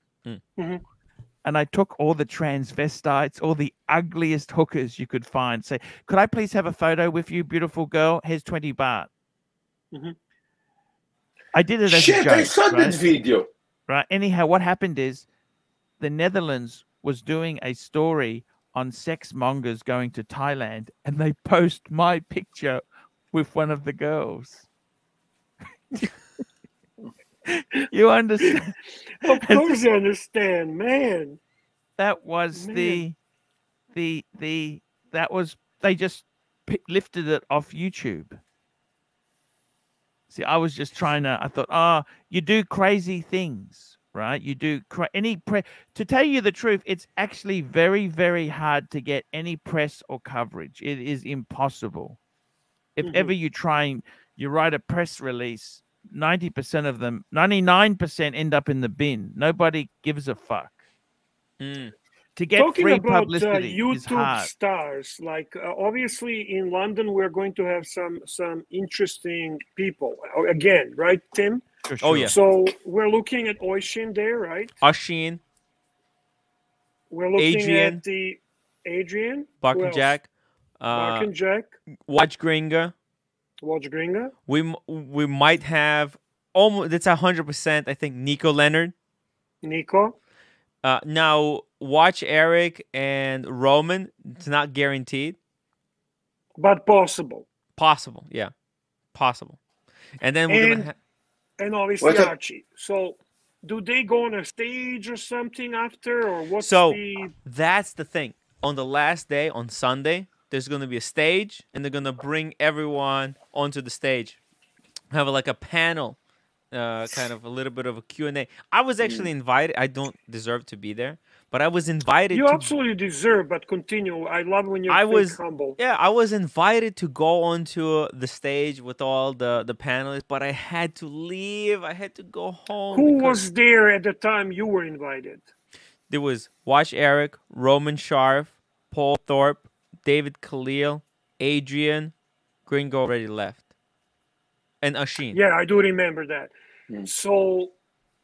And I took all the transvestites, all the ugliest hookers you could find. Say, could I please have a photo with you, beautiful girl? Here's 20 baht. I did it as a joke. I saw that video. Right. Anyhow, what happened is the Netherlands was doing a story on sex mongers going to Thailand, and they post my picture with one of the girls. You understand? Of course you understand, man. That was they just lifted it off YouTube. See, I was just trying to, I thought, you do crazy things, right? You do to tell you the truth, it's actually very, very hard to get any press or coverage. It is impossible. If ever you write a press release, 90% of them, 99% end up in the bin. Nobody gives a fuck. To get Talking free about publicity is YouTube hard. stars, like obviously in London, we're going to have some interesting people again, right, Tim? Sure. Oh yeah. So we're looking at Oishin there, right? Oshin. We're looking Adrian. at the Adrian. Bark Who and else? Jack. Bark and Jack. Watch Gringa. Watch Gringa. We might have almost, it's 100%, I think, Nico Leonard. Nico. Now, Watch Eric and Roman, it's not guaranteed. But possible. Possible, yeah. Possible. And then we're going to and obviously Archie. So do they go on a stage or something after, or what's that's the thing. On the last day, on Sunday, there's going to be a stage, and they're going to bring everyone onto the stage. Have like a panel, kind of a little bit of a Q&A. I was actually invited. I don't deserve to be there, but I was invited. You absolutely deserve, but continue. I love when you're humble. Yeah, I was invited to go onto the stage with all the panelists, but I had to leave. I had to go home. Who was there at the time you were invited? There was Watch Eric, Roman Sharf, Paul Thorpe, David Khalil, Adrian, Gringo already left, and Ashin. Yeah, I do remember that. So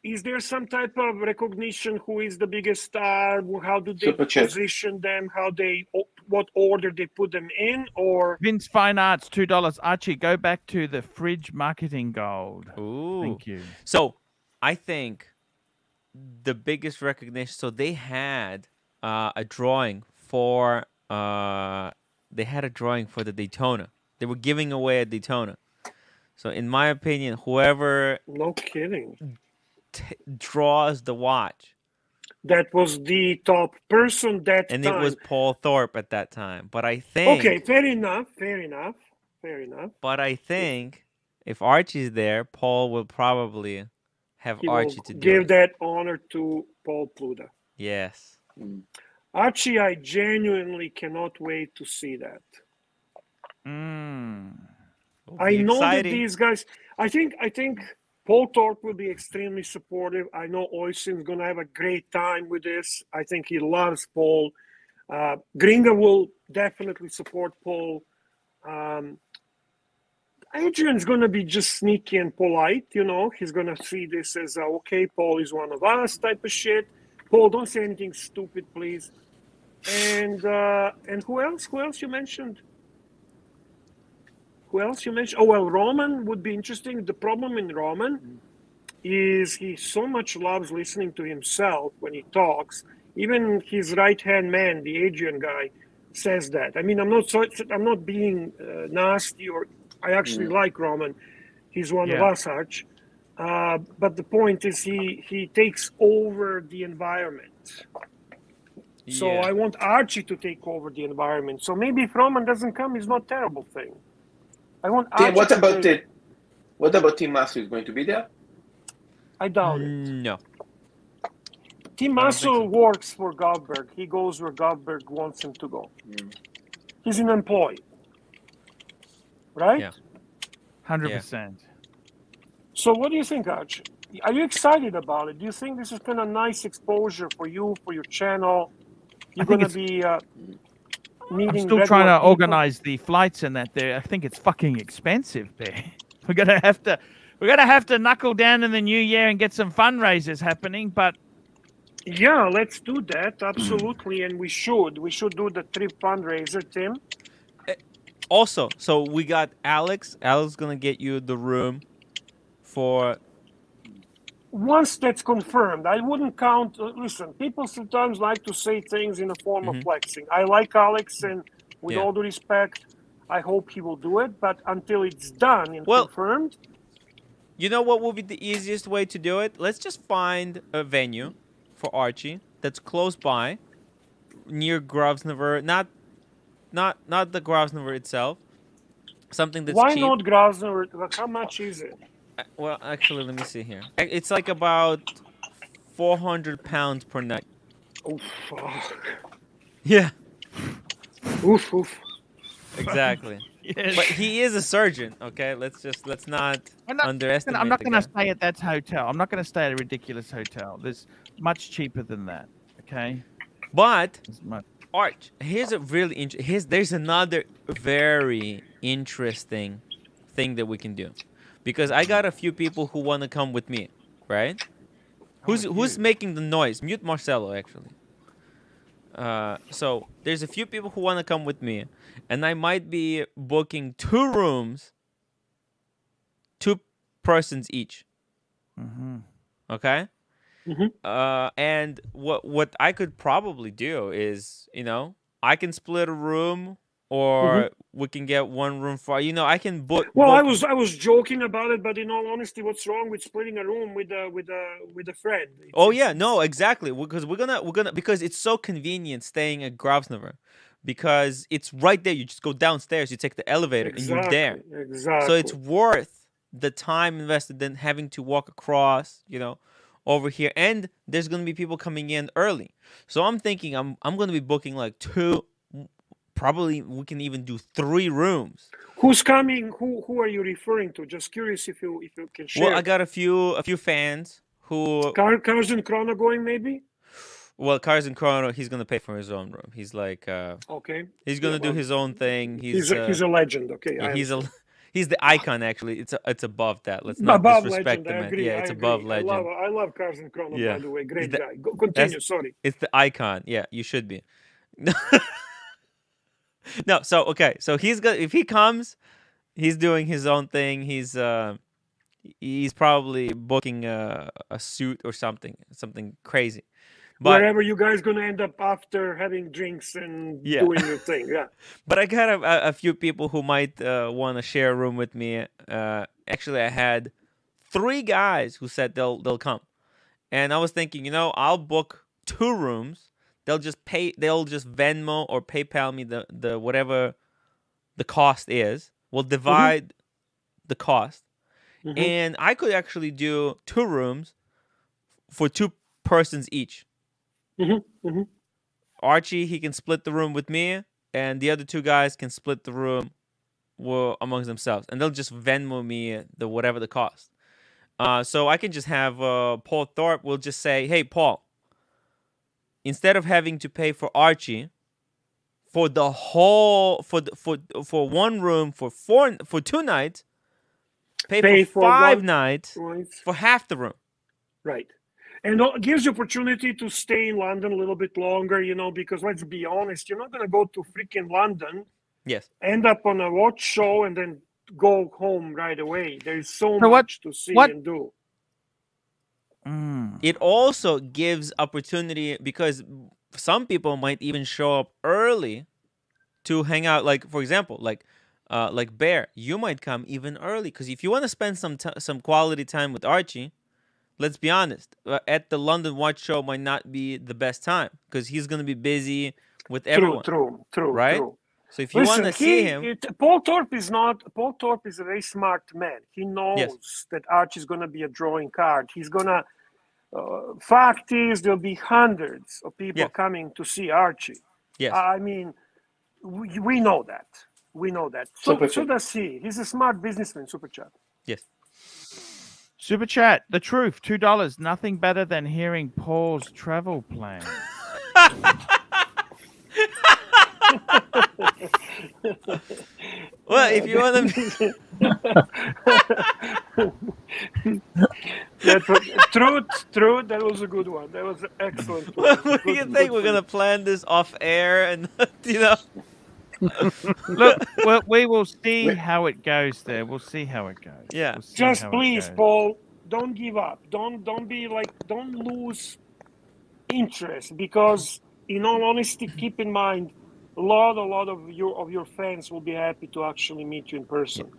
is there some type of recognition who is the biggest star? How do they position them? What order they put them in? Or Vince Fine Arts, $2. Archie, go back to the fridge marketing gold. Ooh. Thank you. So I think the biggest recognition, so they had a drawing for the Daytona. They were giving away a Daytona. So in my opinion, whoever draws the watch, that was the top person that and time. It was Paul Thorpe at that time. But I think fair enough. But I think if Archie's there, Paul will probably have Archie to give that honor to Paul Pluda. Yes. Archie, I genuinely cannot wait to see that. I know that these guys. I think Paul Thorpe will be extremely supportive. I know Oisin's going to have a great time with this. I think he loves Paul. Gringa will definitely support Paul. Adrian's going to be just sneaky and polite, you know. He's going to see this as, okay, Paul is one of us type of shit. Paul, don't say anything stupid, please. And who else? Who else you mentioned? Oh, well, Roman would be interesting. The problem in Roman is he so much loves listening to himself when he talks. Even his right-hand man, the Adrian guy, says that. I mean, I'm not being nasty, or I actually like Roman. He's one of us, Arch. But the point is he takes over the environment. So I want Archie to take over the environment. So maybe if Roman doesn't come, it's not a terrible thing. I want Archie. What about Tim Masso? Is going to be there? I doubt it. No. Tim Masso works for Goldberg. He goes where Goldberg wants him to go. He's an employee. Right? Yeah. 100%. So what do you think, Archie? Are you excited about it? Do you think this is kind of nice exposure for you, for your channel? you're going to be meeting. I'm still trying to organize the flights and that there. I think it's fucking expensive there. We're gonna have to knuckle down in the new year and get some fundraisers happening, but yeah, let's do that, absolutely. And we should do the trip fundraiser, Tim. Also, so we got Alex gonna get you the room for once that's confirmed. I wouldn't count. Listen, people sometimes like to say things in a form of flexing. I like Alex, and with all due respect, I hope he will do it. But until it's done and confirmed, you know what will be the easiest way to do it? Let's just find a venue for Archie that's close by, near Grosvenor. Not the Grosvenor itself. Something that's why cheap. not Grosvenor? How much is it? Well, actually, let me see here. It's like about £400 per night. Oh, fuck. Yeah. Oof, oof. Exactly. Yes. But he is a surgeon, okay? Let's not underestimate. I'm not going to stay at that hotel. I'm not going to stay at a ridiculous hotel. There's much cheaper than that, okay? But Arch, here's a really there's another very interesting thing that we can do. Because I got a few people who want to come with me, right? Who's making the noise? Mute Marcelo, actually. So there's a few people who want to come with me, and I might be booking 2 rooms, 2 persons each. Okay. And what I could probably do is, I can split a room. Or we can get 1 room for I can book. Well, I was joking about it, but in all honesty, what's wrong with splitting a room with a friend? No, exactly. Because we're gonna because it's so convenient staying at Grosvenor, because it's right there. You just go downstairs, you take the elevator, and you're there. Exactly. So it's worth the time invested than having to walk across, over here. And there's gonna be people coming in early. So I'm thinking I'm gonna be booking like 2. Probably we can even do 3 rooms. Who's coming? Who are you referring to? Just curious if you can share. Well, I got a few fans who Cars and Chrono going maybe. Well, Cars and Chrono, he's gonna pay for his own room. He's like okay. He's gonna do his own thing. He's a legend. Okay. Yeah, he's the icon actually. It's above that. Let's not disrespect the man. Agree, yeah, it's above legend. I love Cars and Chrono, by the way. Great guy. Continue. Sorry. It's the icon. Yeah, you should be. No, so okay, so if he comes, he's doing his own thing. He's probably booking a suit or something crazy. But wherever you guys gonna end up after having drinks and doing your thing, yeah. But I got a few people who might want to share a room with me. Actually, I had 3 guys who said they'll come, and I was thinking, I'll book 2 rooms. They'll just Venmo or PayPal me the whatever the cost is. We'll divide the cost. And I could actually do 2 rooms for 2 persons each. Archie, he can split the room with me, and the other 2 guys can split the room amongst themselves. And they'll just Venmo me whatever the cost. So I can just have Paul Thorpe will just say, hey, Paul, instead of having to pay for Archie for the whole for 1 room for 2 nights, pay for 5 nights for half the room. Right. And it gives you opportunity to stay in London a little bit longer, because let's be honest, you're not going to go to freaking London, end up on a watch show, and then go home right away. There's so much to see and do. It also gives opportunity because some people might even show up early to hang out. Like, for example, like Bear, you might come even early because if you want to spend some quality time with Archie, let's be honest, at the London Watch Show might not be the best time because he's going to be busy with everyone. True. Right? True. So if you want to see him, Paul Thorpe is a very smart man. He knows that Archie is going to be a drawing card. He's going to. Fact is, there'll be hundreds of people coming to see Archie. Yes. I mean, we know that. So does he. He's a smart businessman, Super Chat. Yes. Super Chat, the truth, $2. Nothing better than hearing Paul's travel plans. Well, if you want them, that was, truth. That was a good one. That was an excellent one. what do you think? We're gonna plan this off air, and you know. Look, well, we will see how it goes there. We'll see how it goes. Yeah. We'll see Just how it please, goes. Paul, don't give up. Don't be like, don't lose interest, because in all honesty, keep in mind, a lot of your fans will be happy to actually meet you in person.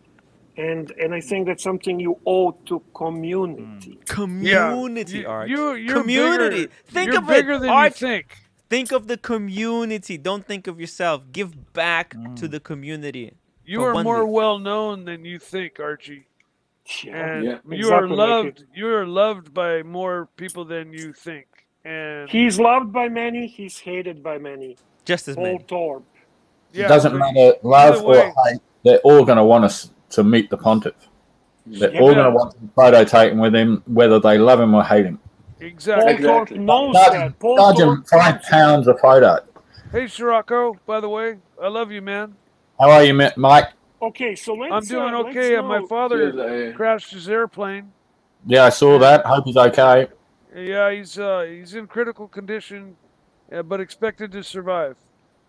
And I think that's something you owe to community. Community, Arch. You're community. Bigger, think you're of bigger it, than Arch. you think. Think of the community. Don't think of yourself. Give back to the community. You are more well known than you think, Archie. And you exactly are loved. like You are loved by more people than you think. And he's loved by many. He's hated by many. Just as Paul many. Thorpe. It doesn't matter, love or hate. They're all going to want us to meet the pontiff. They're all going to want a photo taken with him, whether they love him or hate him. Exactly. Paul Thorpe knows Charge that. Paul him Thorpe £5 a photo. Hey, Sirocco, by the way, I love you, man. How are you, Mike? Okay, so let's. I'm doing let's okay. And my know- father crashed his airplane. Yeah, I saw that. Hope he's okay. Yeah, he's in critical condition, but expected to survive.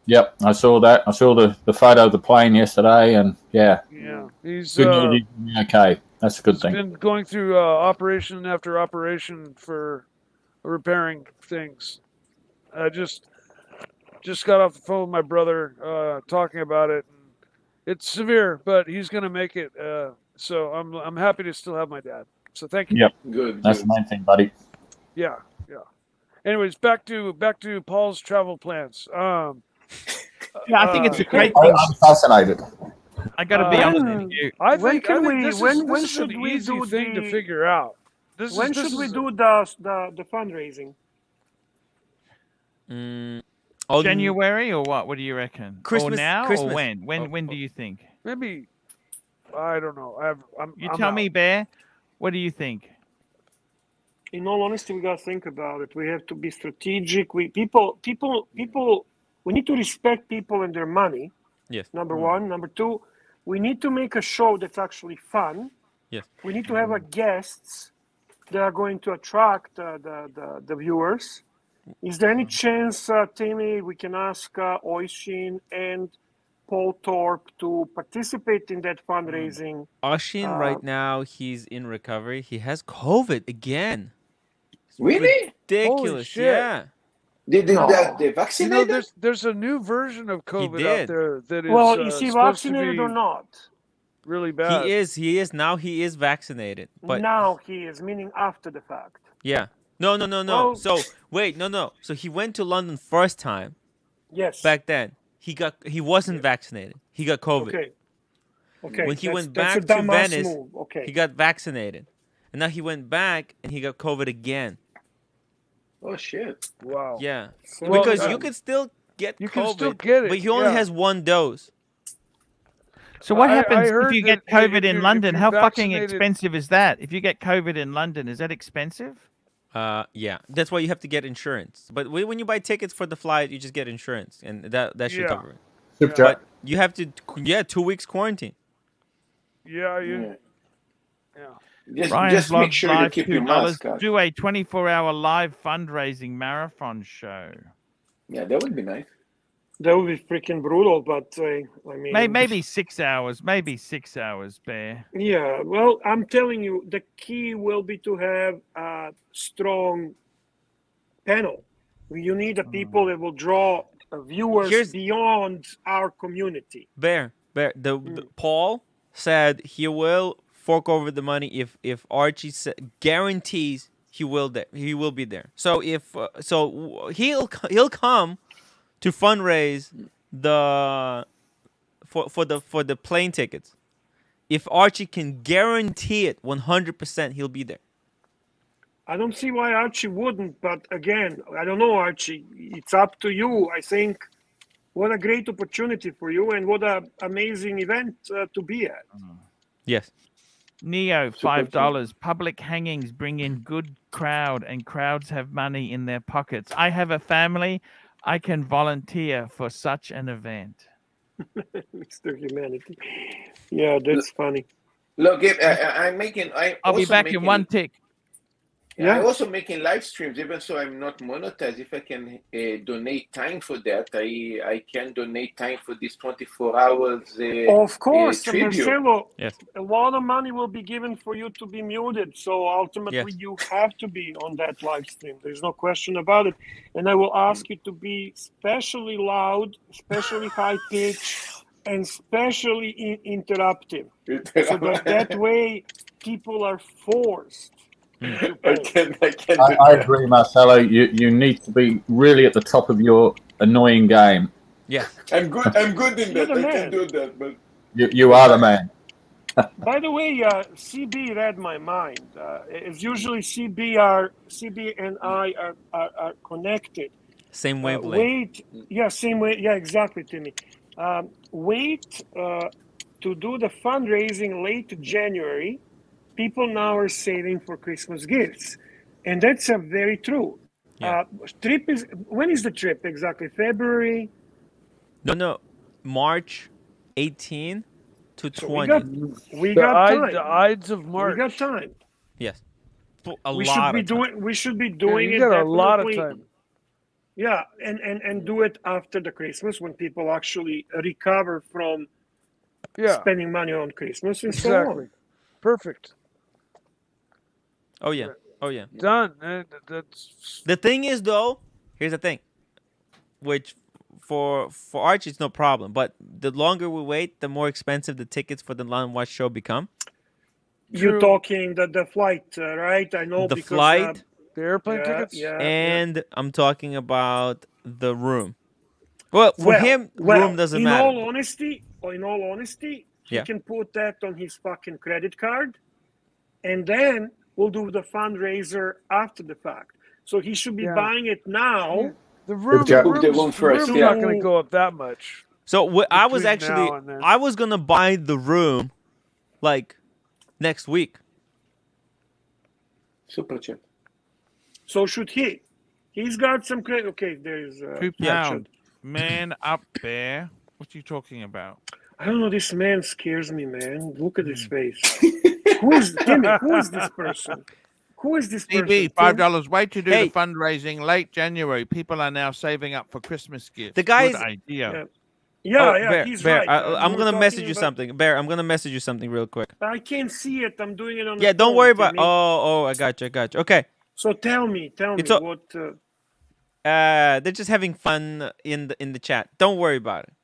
Yep, I saw that. I saw the photo of the plane yesterday, and yeah. Yeah, he's good news. He's okay. That's a good thing. been going through operation after operation for repairing things. I just got off the phone with my brother talking about it. It's severe, but he's going to make it. So I'm happy to still have my dad. So thank you. Yep. Good. That's the main thing, buddy. Yeah. Anyways, back to Paul's travel plans. Yeah, I think it's a great thing. I'm fascinated. I got to be honest with you. I think when this is should an we easy do thing the- to figure out. When should we do the fundraising? January or what? What do you reckon? Christmas- Or now Christmas. or when? When do you think? Maybe. I don't know. I'm Tell me, out. Bear. What do you think? In all honesty, we gotta think about it. We have to be strategic. We need to respect people and their money. Yes. Number one. Number two, we need to make a show that's actually fun. Yes. We need to have a guests that are going to attract the viewers. Is there any chance, Timmy, we can ask Oisin and Paul Thorpe to participate in that fundraising? Oshin right now, he's in recovery. He has COVID again. It's Really? ridiculous. Holy shit. Yeah. They You vaccinated? know, there's a new version of COVID out did. there that is Well, is he supposed to vaccinated be or not? really bad. He is. Now he is vaccinated. But Now he is, meaning after the fact. yeah. No. Oh. So wait, no. So he went to London first time. Yes. Back then. He wasn't vaccinated. He got COVID. Okay. Okay. When he went that's back a to dumbass Venice, move. Okay. he got vaccinated. And now he went back and he got COVID again. Oh shit! Wow. Yeah. So- Because you can still get You COVID, can still get it, but he only yeah. has one dose. So what I happens if heard you that get COVID if in you're London? How fucking vaccinated- expensive is that? If you get COVID in London, is that expensive? Yeah. That's why you have to get insurance. But when you buy tickets for the flight, you just get insurance, and that should Yeah. cover it. Super But you have to 2 weeks quarantine. Yeah. Just Ryan's make sure you Live, keep your $2. mask on. Do a 24-hour live fundraising marathon show. Yeah, that would be nice. That would be freaking brutal, but I mean, Maybe 6 hours. Maybe 6 hours, Bear. Yeah, well, I'm telling you, the key will be to have a strong panel. You need a people that will draw viewers beyond our community. Bear. The Paul said he will fork over the money if Archie guarantees he will be there. So if he'll come to fundraise for the plane tickets. If Archie can guarantee it 100%, he'll be there. I don't see why Archie wouldn't, but again, I don't know, Archie. It's up to you. I think what a great opportunity for you, and what an amazing event to be at. Yes. Neo, $5. Public hangings bring in good crowd, and crowds have money in their pockets. I have a family. I can volunteer for such an event. Mr. Humanity. Yeah, that's funny. Look, I'm making. I'll be back in one tick. Yeah, I'm also making live streams, even so I'm not monetized. If I can donate time for that, I can donate time for this 24 hours. Of course, tribute. Marcelo. Yes. A lot of money will be given for you to be muted. So ultimately, you have to be on that live stream. There's no question about it. And I will ask you to be especially loud, especially high pitched, and especially interruptive. So that way, people are forced. I can I agree, Marcelo. You need to be really at the top of your annoying game. Yeah. I'm good in that. I can do that, but you are the man. By the way, CB read my mind. It's usually CB and I are connected. Same wavelength. Same way. Yeah, exactly, Timmy. Wait to do the fundraising late January. People now are saving for Christmas gifts, and that's very true. Yeah. When is the trip exactly? February? No, March 18 to 20. We got time. The Ides of March. We got time. Yes. We should be doing it. You got a lot of time. Yeah, and do it after the Christmas when people actually recover from spending money on Christmas and so on. Perfect. Oh yeah. Done. That's the thing is though. Here's the thing, which for Archie it's no problem, but the longer we wait, the more expensive the tickets for the London Watch show become. You're talking the flight, right? I know the because, flight, the airplane tickets, and I'm talking about the room. Well, for him, room doesn't matter. In all honesty, he can put that on his fucking credit card, and then we'll do the fundraiser after the fact. So he should be buying it now. Yeah. The room's not going to go up that much. So I was going to buy the room like next week. Super chat. So should he? He's got some credit. Okay, there's £2. Man up there. What are you talking about? I don't know. This man scares me, man. Look at his face. Who is Timmy? Who is this person? Who is this person? CB, $5. Wait to do the fundraising late January. People are now saving up for Christmas gifts. The guy's good idea. Yeah, Bear, he's Bear, right. I'm gonna message you something. Bear, I'm gonna message you something real quick. I can't see it. I'm doing it on. Yeah, don't worry about. Oh, I got you. Okay. So tell me what. They're just having fun in the chat. Don't worry about it.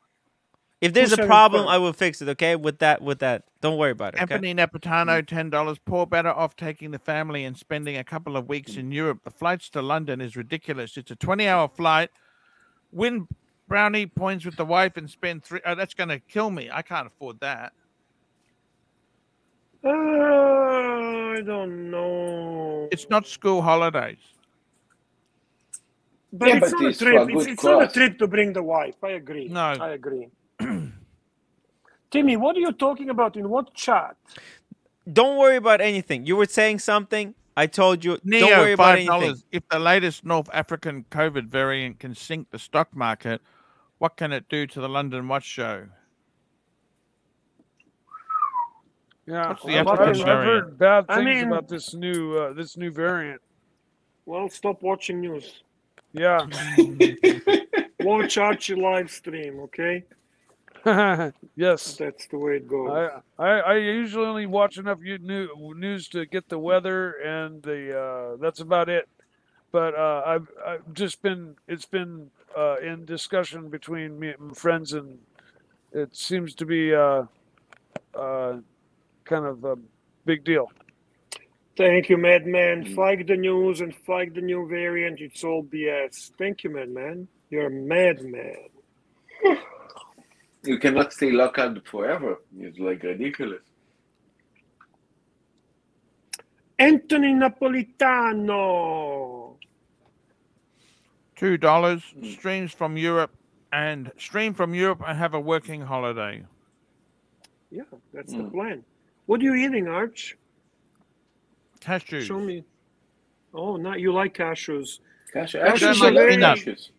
If there's a problem, I will fix it. Okay, with that. Don't worry about it. Anthony Napatano, $10. Poor better off taking the family and spending a couple of weeks in Europe. The flights to London is ridiculous. It's a 20-hour flight. Win brownie points with the wife and spend 3. Oh, that's going to kill me. I can't afford that. I don't know. It's not school holidays. But it's not a trip. It's not a trip to bring the wife. I agree. No. I agree. Timmy, what are you talking about? In what chat? Don't worry about anything. You were saying something. I told you. Neo, don't worry about $5. anything. If the latest North African COVID variant can sink the stock market, what can it do to the London Watch Show? Yeah, What's the I've heard bad things about this new variant. Well, stop watching news. Yeah. Watch Archie live stream, okay? Yes. That's the way it goes. I usually only watch enough news to get the weather and the that's about it. But I've just been in discussion between me and friends, and it seems to be kind of a big deal. Thank you, Madman. Flag the news and flag the new variant. It's all BS. Thank you, Madman. You're a madman. You cannot stay locked out forever. It's like ridiculous. Anthony Napolitano. $2. Stream from Europe and have a working holiday. Yeah, that's the plan. What are you eating, Arch? Cashews. Show me. Oh, you like cashews. Cashews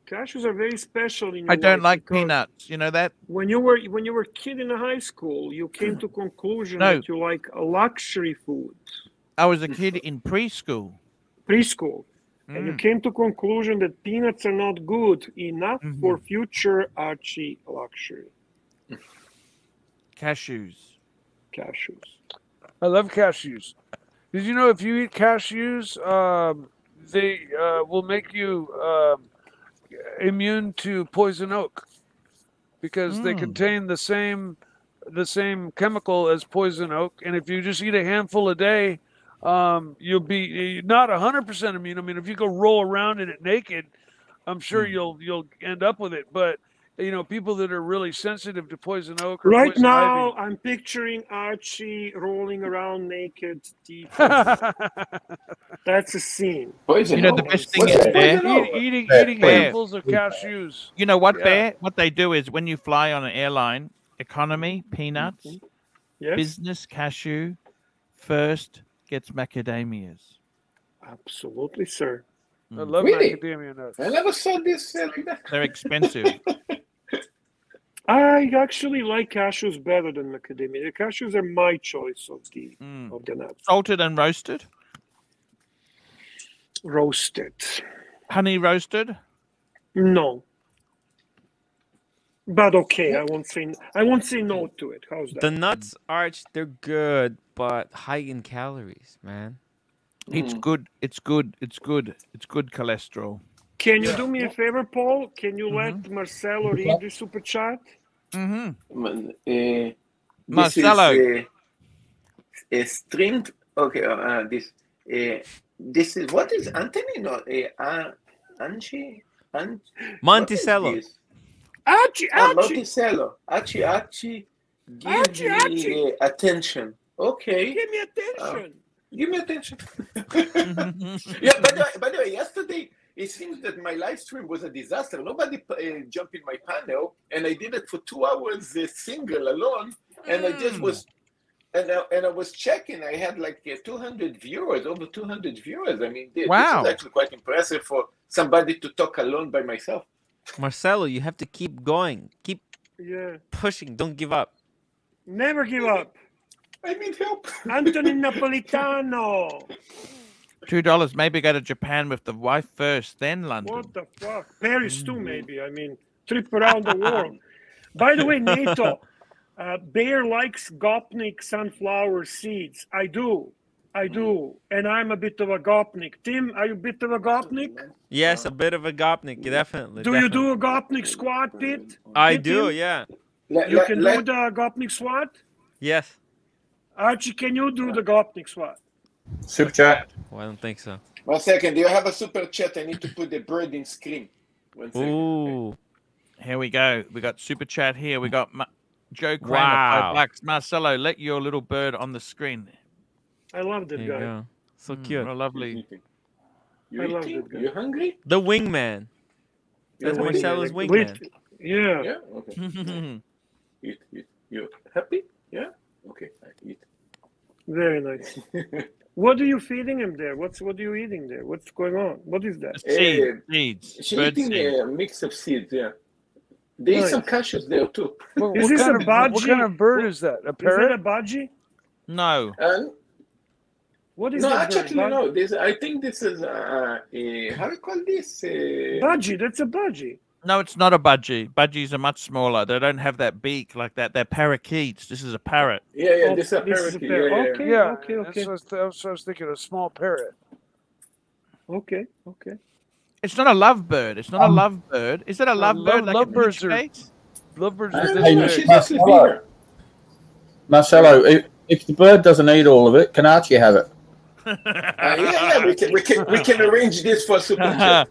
Cashews are very special in your I don't life like because peanuts. You know that? when you were a kid in high school, you came to conclusion No. that you like luxury foods. I was a kid in preschool. And you came to conclusion that peanuts are not good enough for future Archie luxury. Cashews. I love cashews. Did you know if you eat cashews, they will make you immune to poison oak because they contain the same chemical as poison oak, and if you just eat a handful a day, you'll be not 100% immune. I mean, if you go roll around in it naked, I'm sure you'll end up with it. But you know, people that are really sensitive to poison oak or Right poison now, ivy. I'm picturing Archie rolling around naked. That's a scene. You know, the best thing is, Bear, eating Bear. handfuls of cashews. You know what, Yeah. Bear? What they do is when you fly on an airline, economy, peanuts, business, cashew, first gets macadamias. Absolutely, sir. I love Really? macadamia nuts. I never saw this like that. They're expensive. I actually like cashews better than macadamia. The cashews are my choice of the nuts. Salted and roasted? Roasted. Honey roasted? No. But okay, I won't say no to it. How's that? The nuts, Arch, they're good, but high in calories, man. It's good. It's good. It's good. It's good cholesterol. Can you do me a favor, Paul? Can you let Marcelo read the super chat? Marcelo. This is a string. Okay, this is what is Anthony? No, Angie. Monticello. Archie. Monticello. Archie. Give me attention. Okay. Give me attention. Give me attention. Yeah, by the way, yesterday it seems that my live stream was a disaster. Nobody jumped in my panel, and I did it for 2 hours single alone. And I just was, and I was checking. I had like 200 viewers, over 200 viewers. I mean, this is actually quite impressive for somebody to talk alone by myself. Marcelo, you have to keep going. Keep pushing. Don't give up. Never give up. I need help. Anthony Napolitano. $2. Maybe go to Japan with the wife first, then London. What the fuck? Paris too, maybe. I mean, trip around the world. By the way, NATO, Bear likes Gopnik sunflower seeds. I do. And I'm a bit of a Gopnik. Tim, are you a bit of a Gopnik? Yes, a bit of a Gopnik, definitely. Do you do a Gopnik squat, Pete? I do, yeah. You can do the Gopnik squat? Yes. Archie, can you do the Gopnik squat? Super chat. Well, I don't think so. 1 second. Do you have a super chat? I need to put the bird in screen. 1 second. Ooh. Here we go. We got super chat here. We got Joe Kramer, Wow. $5. Marcelo, let your little bird on the screen. I love that There you guy. go. So cute. Oh, lovely. You I love eating? that guy. You hungry? The wingman. That's You're Marcelo's waiting, wingman. Yeah. Yeah. Okay. Eat. You happy? Yeah. Okay. I eat. Very nice. What are you feeding him there? What are you eating there? What's going on? What is that? Seeds. She's Bird eating seeds. a mix of seeds. Yeah. There's some cashews there too. What Is this kind a of, budgie? what kind of bird is that? A Is that parrot? a budgie? No. What is No, that actually, bird? no. I think this is how do you call this? Budgie. That's a budgie. No, it's not a budgie. Budgies are much smaller. They don't have that beak like that. They're parakeets. This is a parrot. Yeah. This is a This is a parakeet. parrot. Yeah. Okay. That's what I was thinking, a small parrot. Okay. It's not a lovebird. It's not a lovebird. Is it a lovebird? Like lovebirds a are- Gates? Lovebirds I are don't this know, big. she's actually bigger. Marcelo, if the bird doesn't eat all of it, can Archie have it? Yeah. We can arrange this for super chat.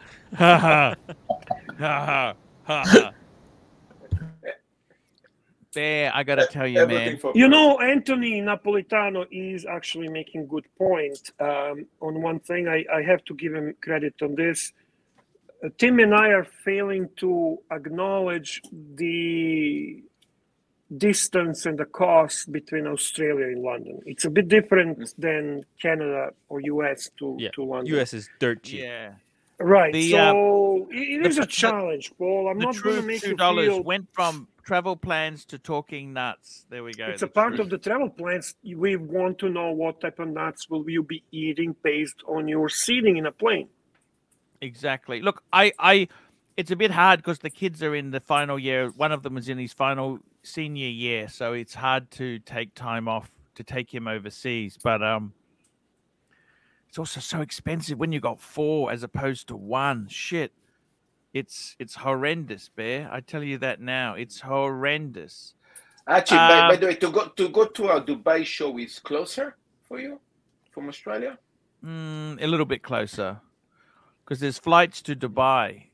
There, I gotta tell you, Everything man. for You know, Anthony Napolitano is actually making good point on one thing. I have to give him credit on this. Tim and I are failing to acknowledge the distance and the cost between Australia and London. It's a bit different than Canada or US to London. US is dirt cheap. Yeah. Right. The, So it is a challenge, Paul. I'm the not going to truth make you $2 feel. went from travel plans to talking nuts. There we go. It's a part of the travel plans. We want to know what type of nuts will you be eating based on your seating in a plane. Exactly. Look, it's a bit hard because the kids are in the final year. One of them is in his final senior year, so it's hard to take time off to take him overseas. But it's also so expensive when you got 4 as opposed to 1. Shit, it's horrendous, Bear. I tell you that now. It's horrendous. Actually, by the way, to go to a Dubai show is closer for you from Australia. A little bit closer, because there's flights to Dubai,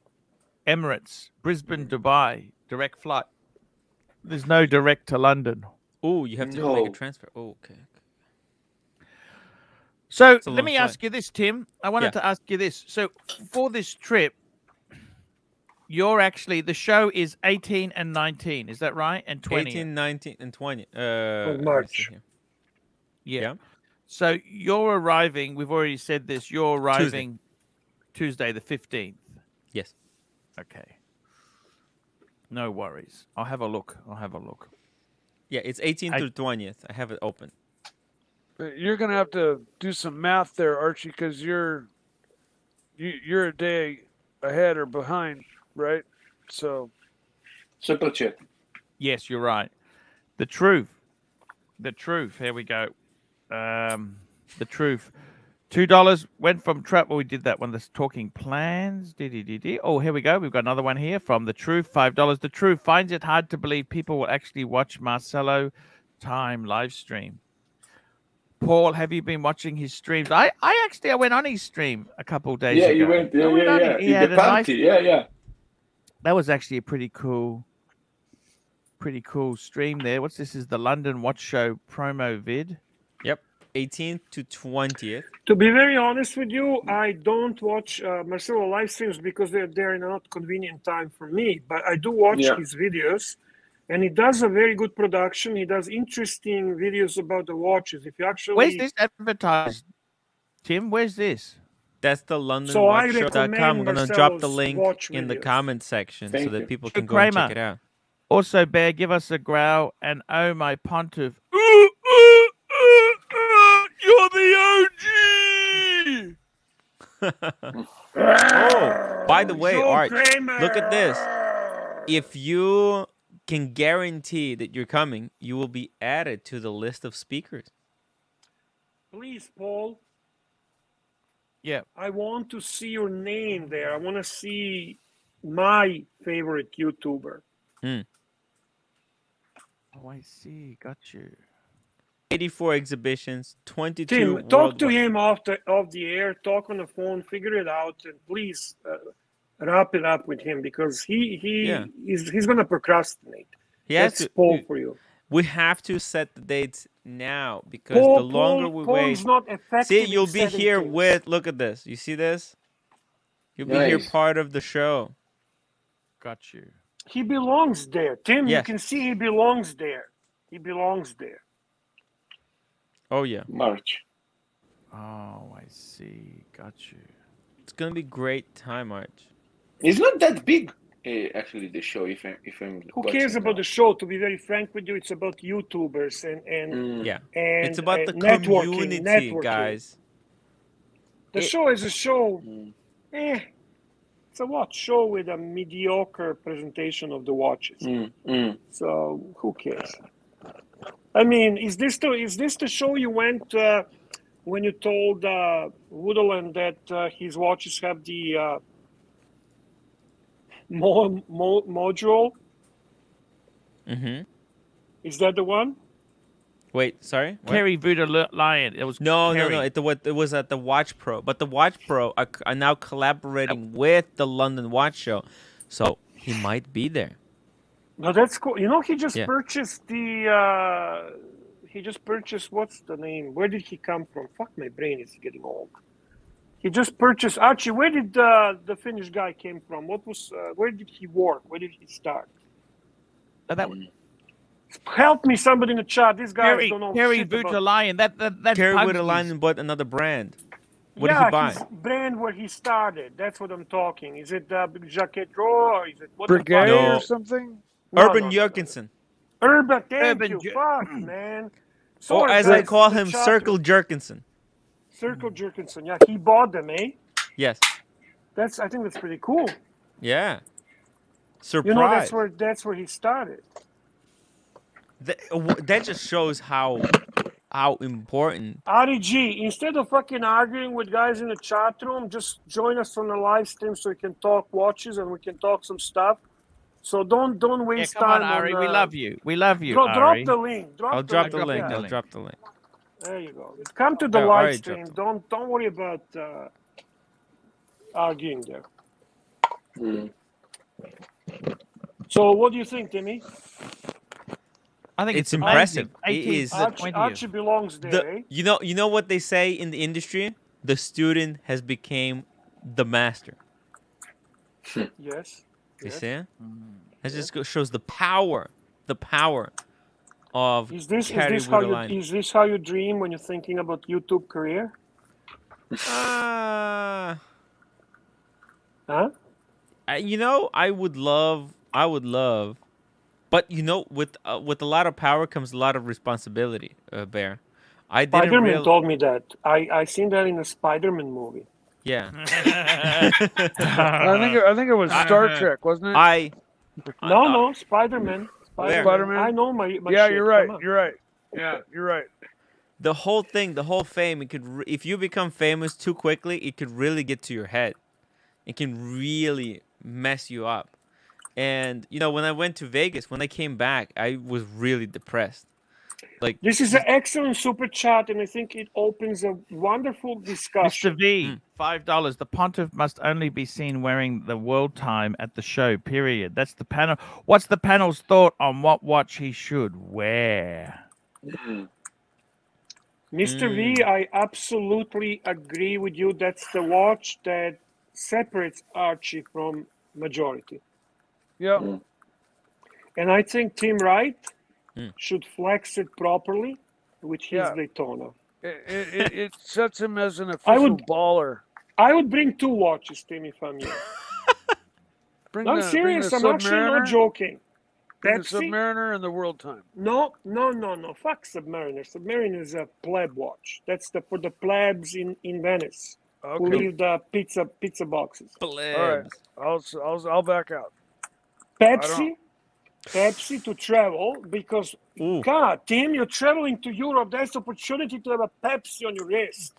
Emirates, Brisbane, Dubai, direct flight. There's no direct to London. Oh, you have to make a transfer. Oh, okay. So let me ask you this, Tim. I wanted to ask you this. So for this trip, you're actually, the show is 18 and 19. Is that right? And 20. 18, 19, and 20. March. Yeah. So you're arriving, we've already said this, you're arriving Tuesday the 15th. Yes. Okay. No worries. I'll have a look. Yeah, it's 18th through 20th. I have it open. You're gonna have to do some math there, Archie, because you're a day ahead or behind, right? So Super chat. Yes, you're right. The truth. Here we go. The truth. $2 went from trap. Well, we did that one. That's talking plans. Oh, here we go. We've got another one here from the truth. $5. The truth finds it hard to believe people will actually watch Marcelo Time live stream. Paul, have you been watching his streams? I went on his stream a couple of days ago. Yeah, you went. Yeah. He had the party. Yeah. That was actually a pretty cool stream there. What's this? Is the London Watch Show promo vid? Yep, 18th to 20th. To be very honest with you, I don't watch Marcelo live streams because they're not convenient time for me. But I do watch his videos, and he does a very good production. He does interesting videos about the watches. If you actually, where's this advertised, Tim? Where's this? That's the LondonWatchShow.com. I'm going to drop the link in the comment section so that people can go and check it out. Also, Bear, give us a growl and oh my pontiff. You're the OG! Oh, by the way, Art, look at this. If you can guarantee that you're coming, you will be added to the list of speakers. Please, Paul. Yeah. I want to see your name there. I want to see my favorite YouTuber. Oh, I see. Got you. 84 exhibitions, 22 Tim, talk to him off the air. Talk on the phone. Figure it out, and please wrap it up with him because he's going to procrastinate. That's Paul for you. We have to set the dates now because the longer we wait, not see, you'll be here with. Look at this. You see this? You'll be here part of the show. Got you. He belongs there, Tim. You can see he belongs there. He belongs there. Oh yeah, March. Oh, I see. Got you. It's gonna be great time, Arch. It's not that big, actually. The show, if I'm. Who cares about the show? To be very frank with you, it's about YouTubers and it's about the community, guys. The show is a show. It's a watch show with a mediocre presentation of the watches. So who cares? I mean, is this the show you went when you told Woodland that his watches have the module? Is that the one? Wait, sorry. Kerry Voodoo Lion. It was no. It was at the Watch Pro, but the Watch Pro are now collaborating with the London Watch Show, so he might be there. No, that's cool. You know, he just purchased the. He just purchased what's the name? Where did he come from? Fuck, my brain is getting old. He just purchased Archie. Where did the Finnish guy came from? What was? Where did he work? Where did he start? That one. Help me, somebody in the chat. This guy don't know Kerry shit Voodoo about... Lion. That's Kerry Voodoo Lion bought another brand. What did he buy? His brand where he started. That's what I'm talking. Is it Jacket Draw or is it what Brigade the fuck? or something? Urban Jurgensen. Urban, thank Urban you. Fuck, man. Or Sorry, as I guys, call the him, chat Circle room. Jurgensen. Circle Jurgensen. Yeah, he bought them, eh? Yes. I think that's pretty cool. Yeah. Surprise. You know, that's where he started. That just shows how important. Ari G, instead of fucking arguing with guys in the chat room, just join us on the live stream so we can talk watches and we can talk some stuff. So don't waste come on, time Ari. We love you. We love you, drop Ari. the link. I'll drop the link. Yeah. I'll drop the link. There you go. Come to the Oh, live Ari stream. dropped Don't worry about arguing there. So what do you think, Timmy? I think It's impressive. It is. Archie belongs there, eh? You know what they say in the industry? The student has became the master. Yes. You see it? That just shows the power of Is this how you dream when you're thinking about YouTube career? Huh? I would love, but with a lot of power comes a lot of responsibility, Bear. Spider-Man told me that. I seen that in a Spider-Man movie. Yeah. I think it was Star Trek, wasn't it? No, Spider-Man. Spider-Man. I know my Yeah, shit. you're right. Come on. You're right. Yeah, you're right. The whole thing, the whole fame, it could if you become famous too quickly, it could really get to your head. It can really mess you up. And when I went to Vegas, when I came back, I was really depressed. Like, this is an excellent super chat, and I think it opens a wonderful discussion. Mr. V, $5. The pontiff must only be seen wearing the world time at the show, period. That's the panel. What's the panel's thought on what watch he should wear? Mr. V, I absolutely agree with you. That's the watch that separates Archie from majority. Yeah. And I think Tim Wright should flex it properly with his Daytona. It sets him as an official baller. I would bring two watches, Tim, if I'm you. I'm serious. I'm actually not joking. The Submariner and the World Time. No. Fuck Submariner. Submariner is a pleb watch. That's for the plebs in Venice who leave the pizza boxes. Plebs. All right, I'll back out. Pepsi to travel because God, Tim, you're traveling to Europe. That's the opportunity to have a Pepsi on your wrist.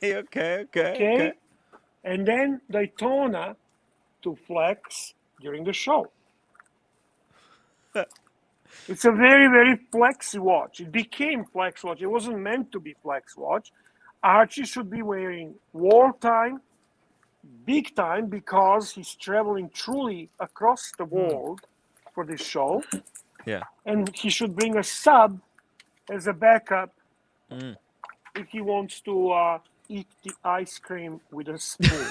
Okay. And then Daytona to flex during the show. It's a very, very flexy watch. It became flex watch. It wasn't meant to be flex watch. Archie should be wearing war time, big time, because he's traveling truly across the world for this show. Yeah. And he should bring a sub as a backup if he wants to eat the ice cream with a spoon.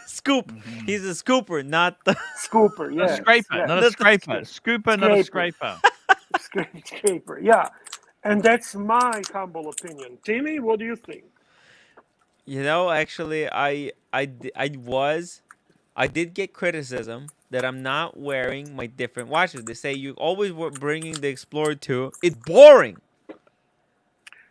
Scoop. He's a scooper, not the scooper. Yeah, scraper, not a scraper. Scooper, not a scraper. Scraper. Yeah, and that's my humble opinion. Timmy, what do you think? Actually, I did get criticism that I'm not wearing my different watches. They say you always were bringing the Explorer 2. It's boring.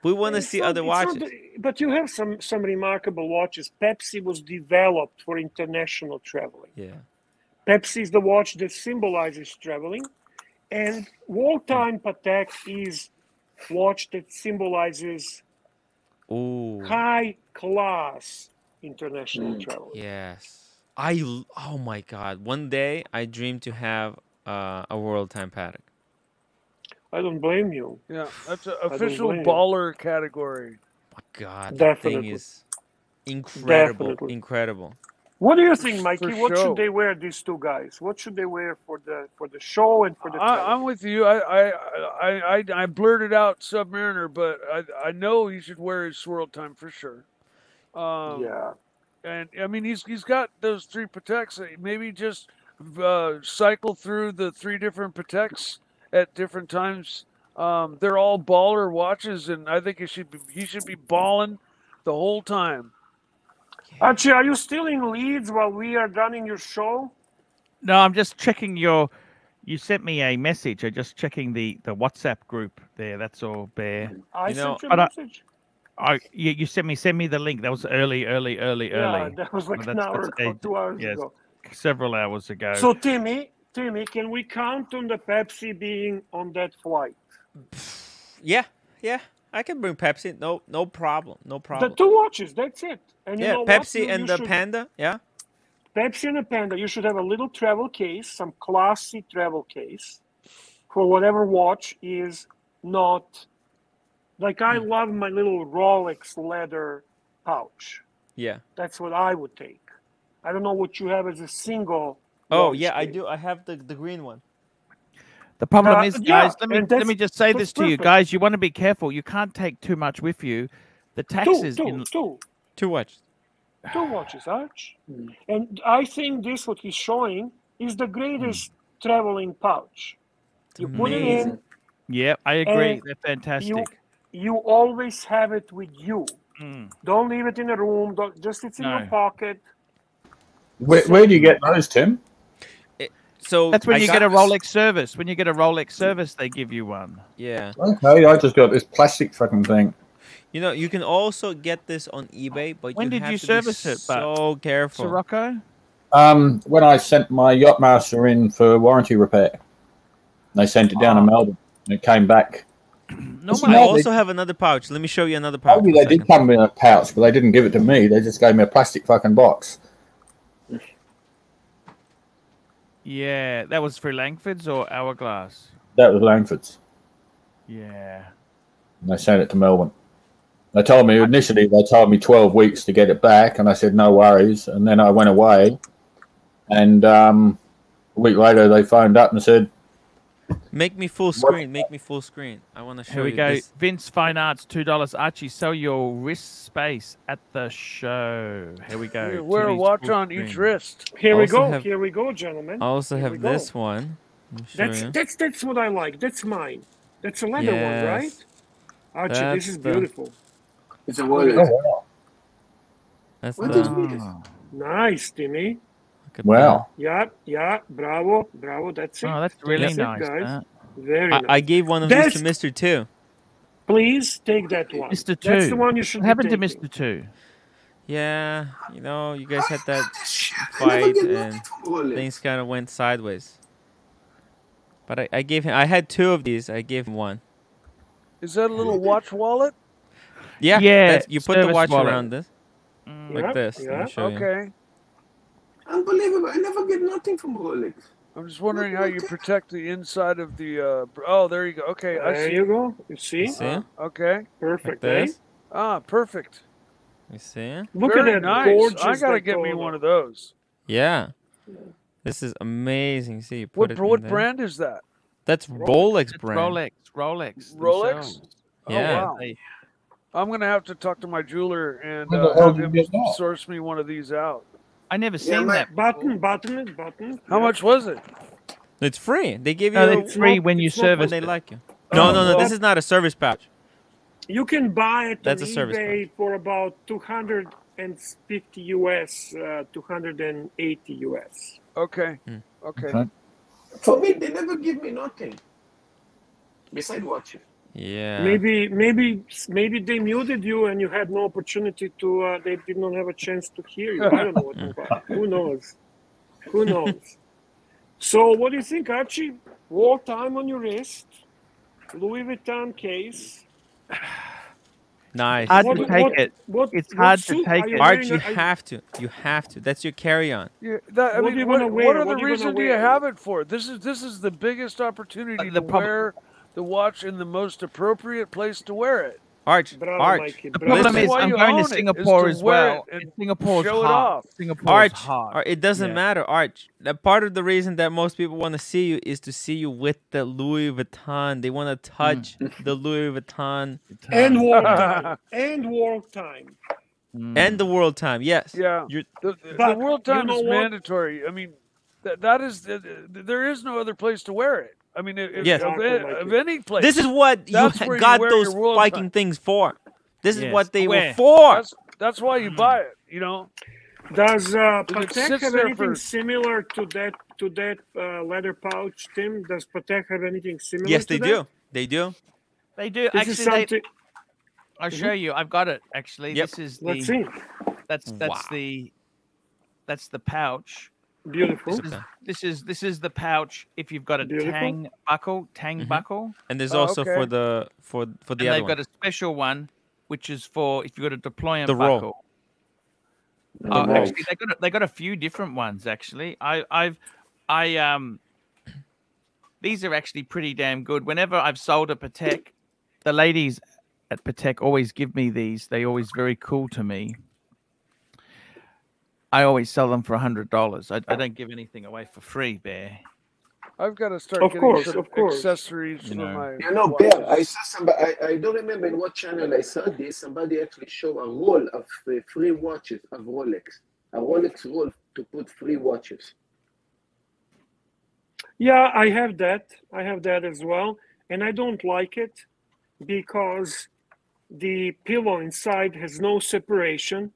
We want to see other watches. But you have some remarkable watches. Pepsi was developed for international traveling. Yeah. Pepsi is the watch that symbolizes traveling. And World Time Patek is watch that symbolizes high class international travel. Yes. Oh my God. One day I dreamed to have a World Time Patek. I don't blame you. Yeah, that's an official baller category. Oh my God, that thing is incredible. Incredible. What do you think, Mikey? What should they wear, these two guys? What should they wear for the show and for the I'm with you. I blurted out Submariner, but I know he should wear his World Time for sure. Yeah. And I mean he's got those 3 Pateks. Maybe just cycle through the 3 different Pateks at different times. They're all baller watches, and I think he should be balling the whole time. Archie, are you still in Leeds while we are running your show? No, I'm just checking your. You sent me a message. I'm just checking the WhatsApp group there. That's all, Bear. I You know, sent you a message. You send me the link. That was early. Yeah, that was like an hour ago, 2 hours ago. Several hours ago. So Timmy, can we count on the Pepsi being on that flight? Yeah, I can bring Pepsi. No problem. No problem. The 2 watches, that's it. And you Yeah, know Pepsi what? and the Panda. Yeah. Pepsi and a Panda. You should have a little travel case, some classy travel case, for whatever watch is not. Like I love my little Rolex leather pouch. Yeah. That's what I would take. I don't know what you have as a single. Oh watch yeah, I case. do. I have the green one. The problem is, guys, let me just say that's this to you, perfect. guys. You want to be careful. You can't take too much with you. The taxes. Two watches. 2 watches, Arch. And I think this, what he's showing, is the greatest traveling pouch. You put it in. Yeah, I agree. and They're fantastic. You always have it with you. Don't leave it in a room. Just it's in your pocket. Where do you get those, Tim? So that's when you get a Rolex service. When you get a Rolex service, they give you one. Yeah. Okay, I just got this plastic fucking thing. You know, you can also get this on eBay, but when did have you to service be it? So careful. Sirocco? When I sent my Yachtmaster in for warranty repair, they sent it down to Melbourne, and it came back. I also have another pouch. Let me show you another pouch. Maybe they did come in a pouch, but they didn't give it to me. They just gave me a plastic fucking box. Yeah, that was for Langford's or Hourglass? That was Langford's. Yeah. And they sent it to Melbourne. They told me initially, 12 weeks to get it back, and I said no worries. And then I went away, and a week later they phoned up and said, "Make me full screen. Make me full screen. I want to show you." Here we go. This. Vince Fine Arts, $2. Archie, sell your wrist space at the show. Here we go. Wear a watch on each wrist. Here we go. Here we go, gentlemen. I also have this one. That's what I like. That's mine. That's a leather one, right? Archie, this is beautiful. It's a wallet. Oh, That's what the... is this? Nice, Timmy. Wow. Yeah, bravo. That's it. Oh, that's really That's nice. it, guys. Huh? Very nice. I gave one of these to Mr. 2. Please take that one. Mr. 2. That's the one you should What happened to taking. Mr. 2? Yeah, you know, you guys had that fight and things kind of went sideways. But I gave him, I had 2 of these. I gave him 1. Is that a little watch wallet? Yeah. You put the watch wallet. around this. Like this. Let me show you. Okay. Unbelievable. I never get nothing from Rolex. I'm just wondering how you protect the inside of the. Oh, there you go. Okay, I see. There you go. You see? You see? Okay. Perfect. Like this. Ah, perfect. You see? Look Very at that nice. gorgeous. I gotta get me one of those. Yeah. This is amazing. See, you put What it in brand is that? That's Rolex brand. Rolex. Rolex? themselves. Yeah. Oh, wow. I'm gonna have to talk to my jeweler and Where the hell have did him you get that? source me one of these out. I never seen that. Button. How much was it? It's free. They give you No, it's free when you it's not service when they it. like you. No. This is not a service pouch. You can buy it That's on a service eBay for about 250 US, 280 US. Okay. Okay. For me, they never give me nothing. Besides watches. Yeah. Maybe they muted you and you had no opportunity to. They did not have a chance to hear you. I don't know what. Who knows? Who knows? So, what do you think, Archie? War time on your wrist, Louis Vuitton case. Nice. Hard to take it. It's hard to take it. Art, you have to. You have to. That's your carry-on. Yeah, What do you wanna wear? what What other do you reason wanna do you wear? have it for? This is the biggest opportunity to wear the watch in the most appropriate place to wear it. Arch. Bravo, Mikey, The bravo. problem That's is why I'm you going own to it, is Singapore to as wear well. it and Singapore's show it hard. off. Singapore's Arch, hard. it doesn't Yeah. matter, Arch. That part of the reason that most people want to see you is to see you with the Louis Vuitton. They want to touch the Louis Vuitton And world time. And world time. and the world time. Yes. Yeah. You're, The But world you time know is what? mandatory. I mean, that is there is no other place to wear it. I mean, Yes. of any place. this is what you That's where you got wear those your world spiking time. things for. This is Yes. what they were Where? for. That's why you buy it. You know, Does it Patek sits have there anything for. similar to that leather pouch, Tim? Does Patek have anything similar? Yes, to they that? do. They do. They do. This is Actually, something. I'll show you. I've got it. Actually, Yep. this is Let's the. see. That's Wow. that's the pouch. Beautiful. This is the pouch. If you've got a Beautiful. tang buckle, buckle, And there's Oh, also okay. for the and other they've one. got a special one, which is for if you've got a deployant The roll. buckle. roll. Actually, they got a few different ones. Actually, these are actually pretty damn good. Whenever I've sold a Patek, the ladies at Patek always give me these. They always very cool to me. I always sell them for $100. I don't give anything away for free, Bear. I've got to start Of getting course, some of course. accessories You for know. my. You know, watches. Bear, I saw somebody, I don't remember in what channel I saw this. Somebody actually showed a roll of free watches of Rolex. A Rolex roll to put free watches. Yeah, I have that. I have that as well. And I don't like it because the pillow inside has no separation.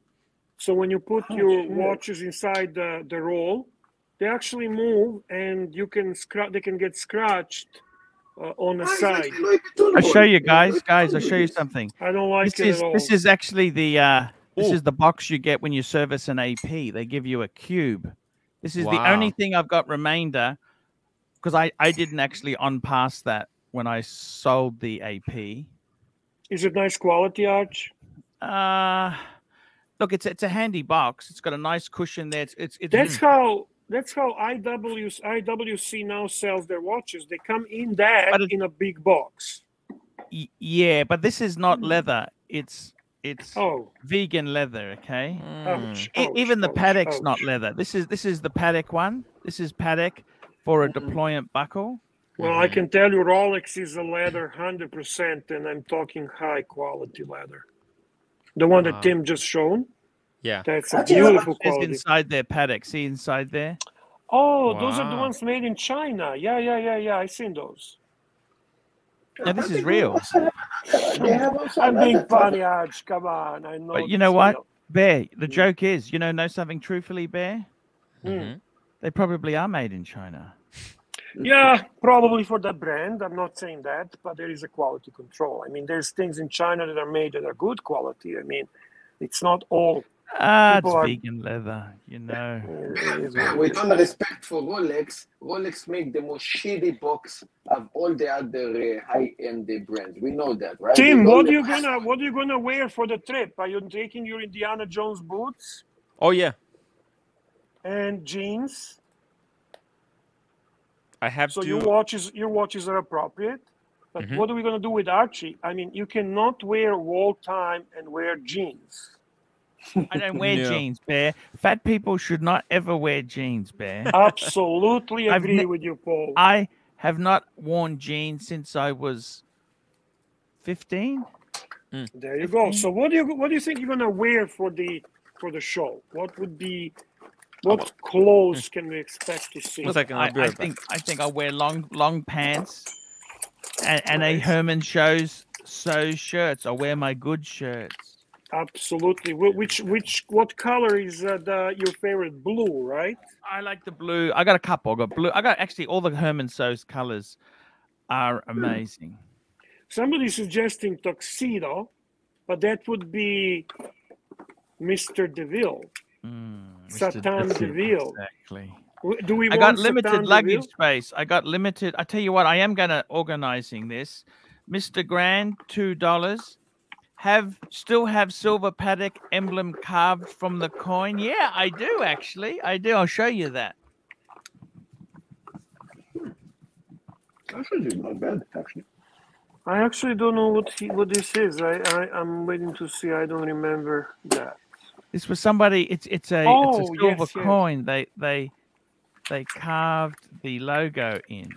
So when you put your watches inside the roll, they actually move and you can they can get scratched on the side. I'll show you guys. Guys, I'll show you something. I don't like it at all. This is actually the this is the box you get when you service an AP. They give you a cube. This is the only Wow. thing I've got remainder because I didn't actually on-pass that when I sold the AP. Is it nice quality, Arch? Look, it's a handy box. It's got a nice cushion there. It's That's how IWC now sells their watches. They come in that But in a big box. yeah, but this is not leather. It's Oh, vegan leather. Okay. ouch, Even the ouch, Patek's ouch. not leather. This is the Patek one. This is Patek for a deployant buckle. Well, I can tell you Rolex is a leather 100%, and I'm talking high quality leather. The one that Tim just shown. Yeah. That's a beautiful Is quality. inside there, Patek. See inside there. Oh, those are the Wow. ones made in China. Yeah. I seen those. Now this is real. I'm being funny, Arch. Come on, I know. But you know it's what, real. Bear? The joke is, know something truthfully, Bear? Mhm. They probably are made in China. Yeah, probably for the brand. I'm not saying that, but there is a quality control. I mean, there's things in China that are made that are good quality. I mean, it's not all. It's People are- vegan leather, With all respect for Rolex, Rolex make the most shitty box of all the other high-end brands. We know that, right? Tim, They what don't- are you gonna wear for the trip? Are you taking your Indiana Jones boots Oh yeah. and jeans? I have So to. your watches are appropriate. But Mhm. what are we gonna do with Archie? I mean, you cannot wear wall time and wear jeans. I don't wear No. jeans, Bear. Fat people should not ever wear jeans, Bear. Absolutely I've agree ne- with you, Paul. I have not worn jeans since I was 15. There you go. So what do you think you're gonna wear for the show? What clothes can we expect to see? One second, I'll be right back. I think I'll wear long pants and a Herman Shows sew shirts. I'll wear my good shirts. Absolutely. What color is your favorite? Blue, right? I like the blue. I got a couple. I got blue. I got actually all the Herman So's colors are amazing. Somebody's suggesting tuxedo, but that would be Mr. DeVille. Satan DeVille. Exactly. Do we I want got limited Satan luggage DeVille? space. I got limited. I tell you what, I am gonna organizing this. Mr. Grand, $2. Still have silver Patek emblem carved from the coin. Yeah, I do actually. I do. I'll show you that. Actually, not bad, actually. I actually don't know what this is. I'm waiting to see. I don't remember that. This was somebody. It's a silver yes. coin. They carved the logo in.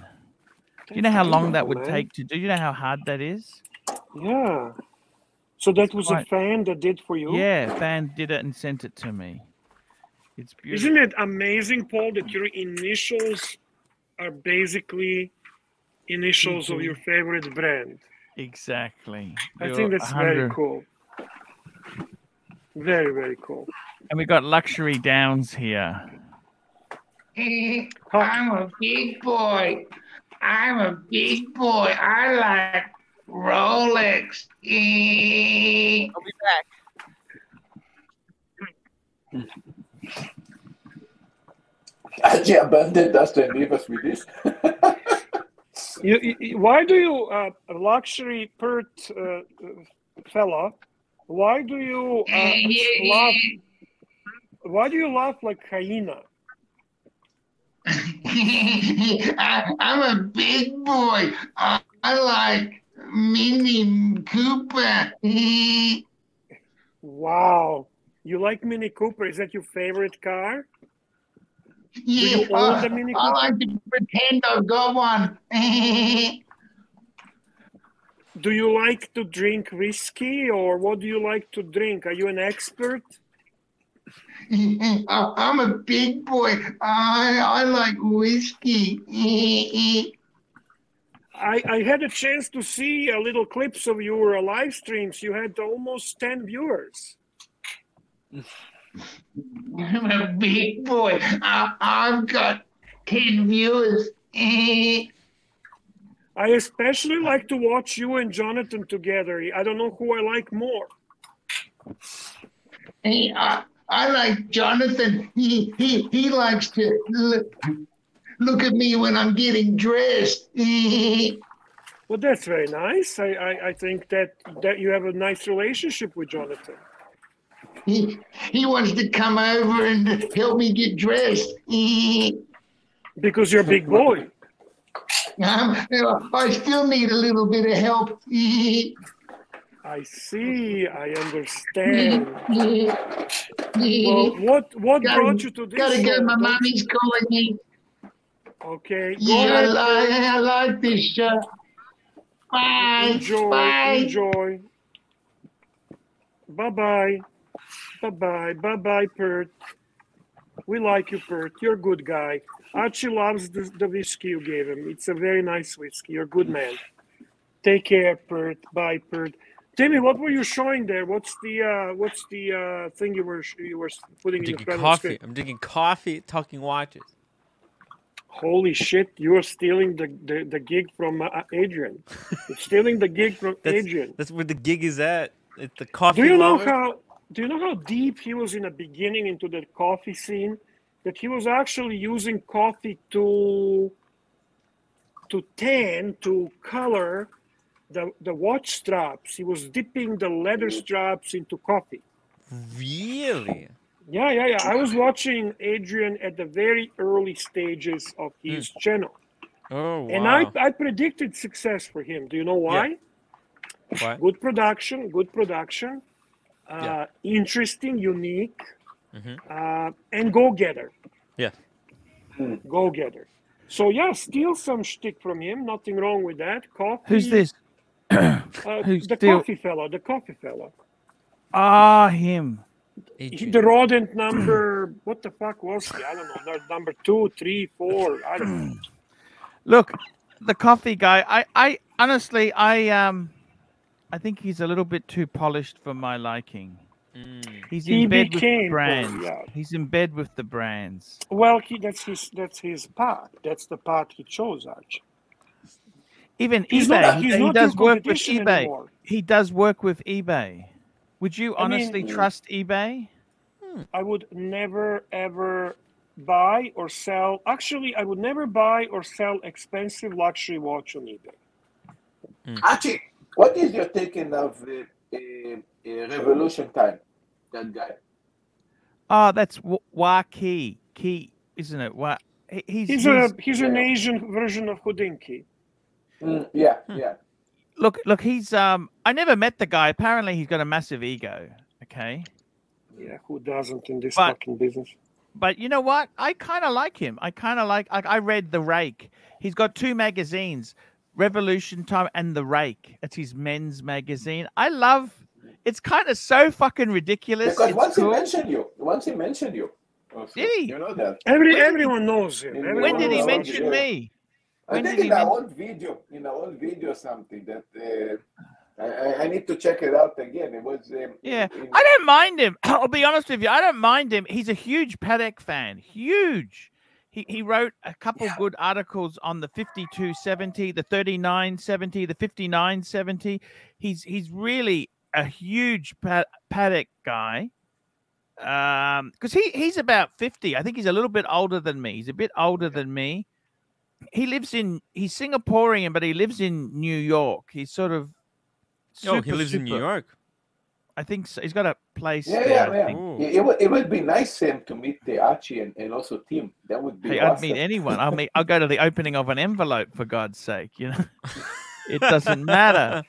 Do you know how long that would take to do? You know how hard that is? Yeah. So that was a fan that did for you? Yeah, fan did it and sent it to me. It's beautiful. Isn't it amazing, Paul, that your initials are basically initials of your favorite brand? Exactly. I think that's very cool. Very, very cool. And we got luxury downs here. I'm a big boy. I'm a big boy. I like Rolex. I'll be back. Archie abandoned us and leave us with this. Why do you, luxury pert fella? Why do you laugh? Why do you laugh like hyena? I'm a big boy. I like Mini Cooper. Wow, you like Mini Cooper? Is that your favorite car? Yeah, do you own the Mini Cooper? I like to pretend I've got one. Do you like to drink whiskey, or what do you like to drink? Are you an expert? I'm a big boy. I like whiskey. I had a chance to see a little clips of your live streams. You had almost 10 viewers. I'm a big boy. I've got 10 viewers. I especially like to watch you and Jonathan together. I don't know who I like more. I like Jonathan. He likes to look at me when I'm getting dressed. Well, that's very nice. I think that you have a nice relationship with Jonathan. He wants to come over and help me get dressed. Because you're a big boy. I still need a little bit of help. I see. I understand. Well, what brought you to this? Gotta go. show? My mommy's calling me. Okay. Yeah, I like this show. Bye. Enjoy. Bye. Enjoy. Bye-bye. Bye-bye. Bye-bye, Pert. We like you, Pert. You're a good guy. Archie loves the whiskey you gave him. It's a very nice whiskey. You're a good man. Take care, Pert. Bye, Pert. Timmy, what were you showing there? What's the thing you were putting in the front of the screen? I'm drinking coffee, talking watches. Holy shit! You are stealing the gig from Adrian. You're stealing the gig from Adrian. That's where the gig is at. It's the coffee. Do you know lover. how deep he was in the beginning into the coffee scene? That he was actually using coffee to tan, to color the watch straps. He was dipping the leather straps into coffee. Really? Yeah. I was watching Adrian at the very early stages of his channel. Oh, wow. And I predicted success for him. Do you know why? Yeah. Why? Good production. Interesting, unique, and go-getter. Yeah. Go-getter. So, yeah, steal some shtick from him. Nothing wrong with that. Coffee. Who's this? Coffee fella. Ah, him. The rodent number, what the fuck was he? I don't know. Number 2, 3, 4. I don't know. Look, the coffee guy. I honestly, I think he's a little bit too polished for my liking. He's in bed with the brands. He's in bed with the brands. Well, that's his path. That's the path he chose, Archie. Even He's eBay. He's He not does in work with competition eBay. anymore. He does work with eBay. Would you honestly trust eBay? I would never ever buy or sell. Actually, I would never buy or sell expensive luxury watch on eBay. Archie, what is your taking of Revolution Time? That guy. Oh, that's Waki Key, isn't it? He's an Asian version of Houdinki. Yeah. Look, he's I never met the guy. Apparently he's got a massive ego. Okay. Yeah, who doesn't in this fucking business? But you know what? I kind of like him. I read The Rake. He's got 2 magazines, Revolution Time and The Rake. It's his men's magazine. It's kind of so fucking ridiculous. Because once he mentioned you. Did he? You know that. Everyone knows him. When did he mention me? I think in our old video something that I need to check it out again. It was yeah. I don't mind him. I'll be honest with you. I don't mind him. He's a huge paddock fan. Huge. He wrote a couple good articles on the 5270, the 3970, the 5970. He's really a huge paddock guy. Because he's about 50. I think he's a little bit older than me. He's a bit older than me. He's Singaporean, but he lives in New York. He's sort of he lives in New York. I think so. He's got a place there. Yeah. It would be nice, Sam, to meet the Archie and also Tim. That would be awesome. I'd meet anyone. I'll go to the opening of an envelope, for God's sake. You know, it doesn't matter.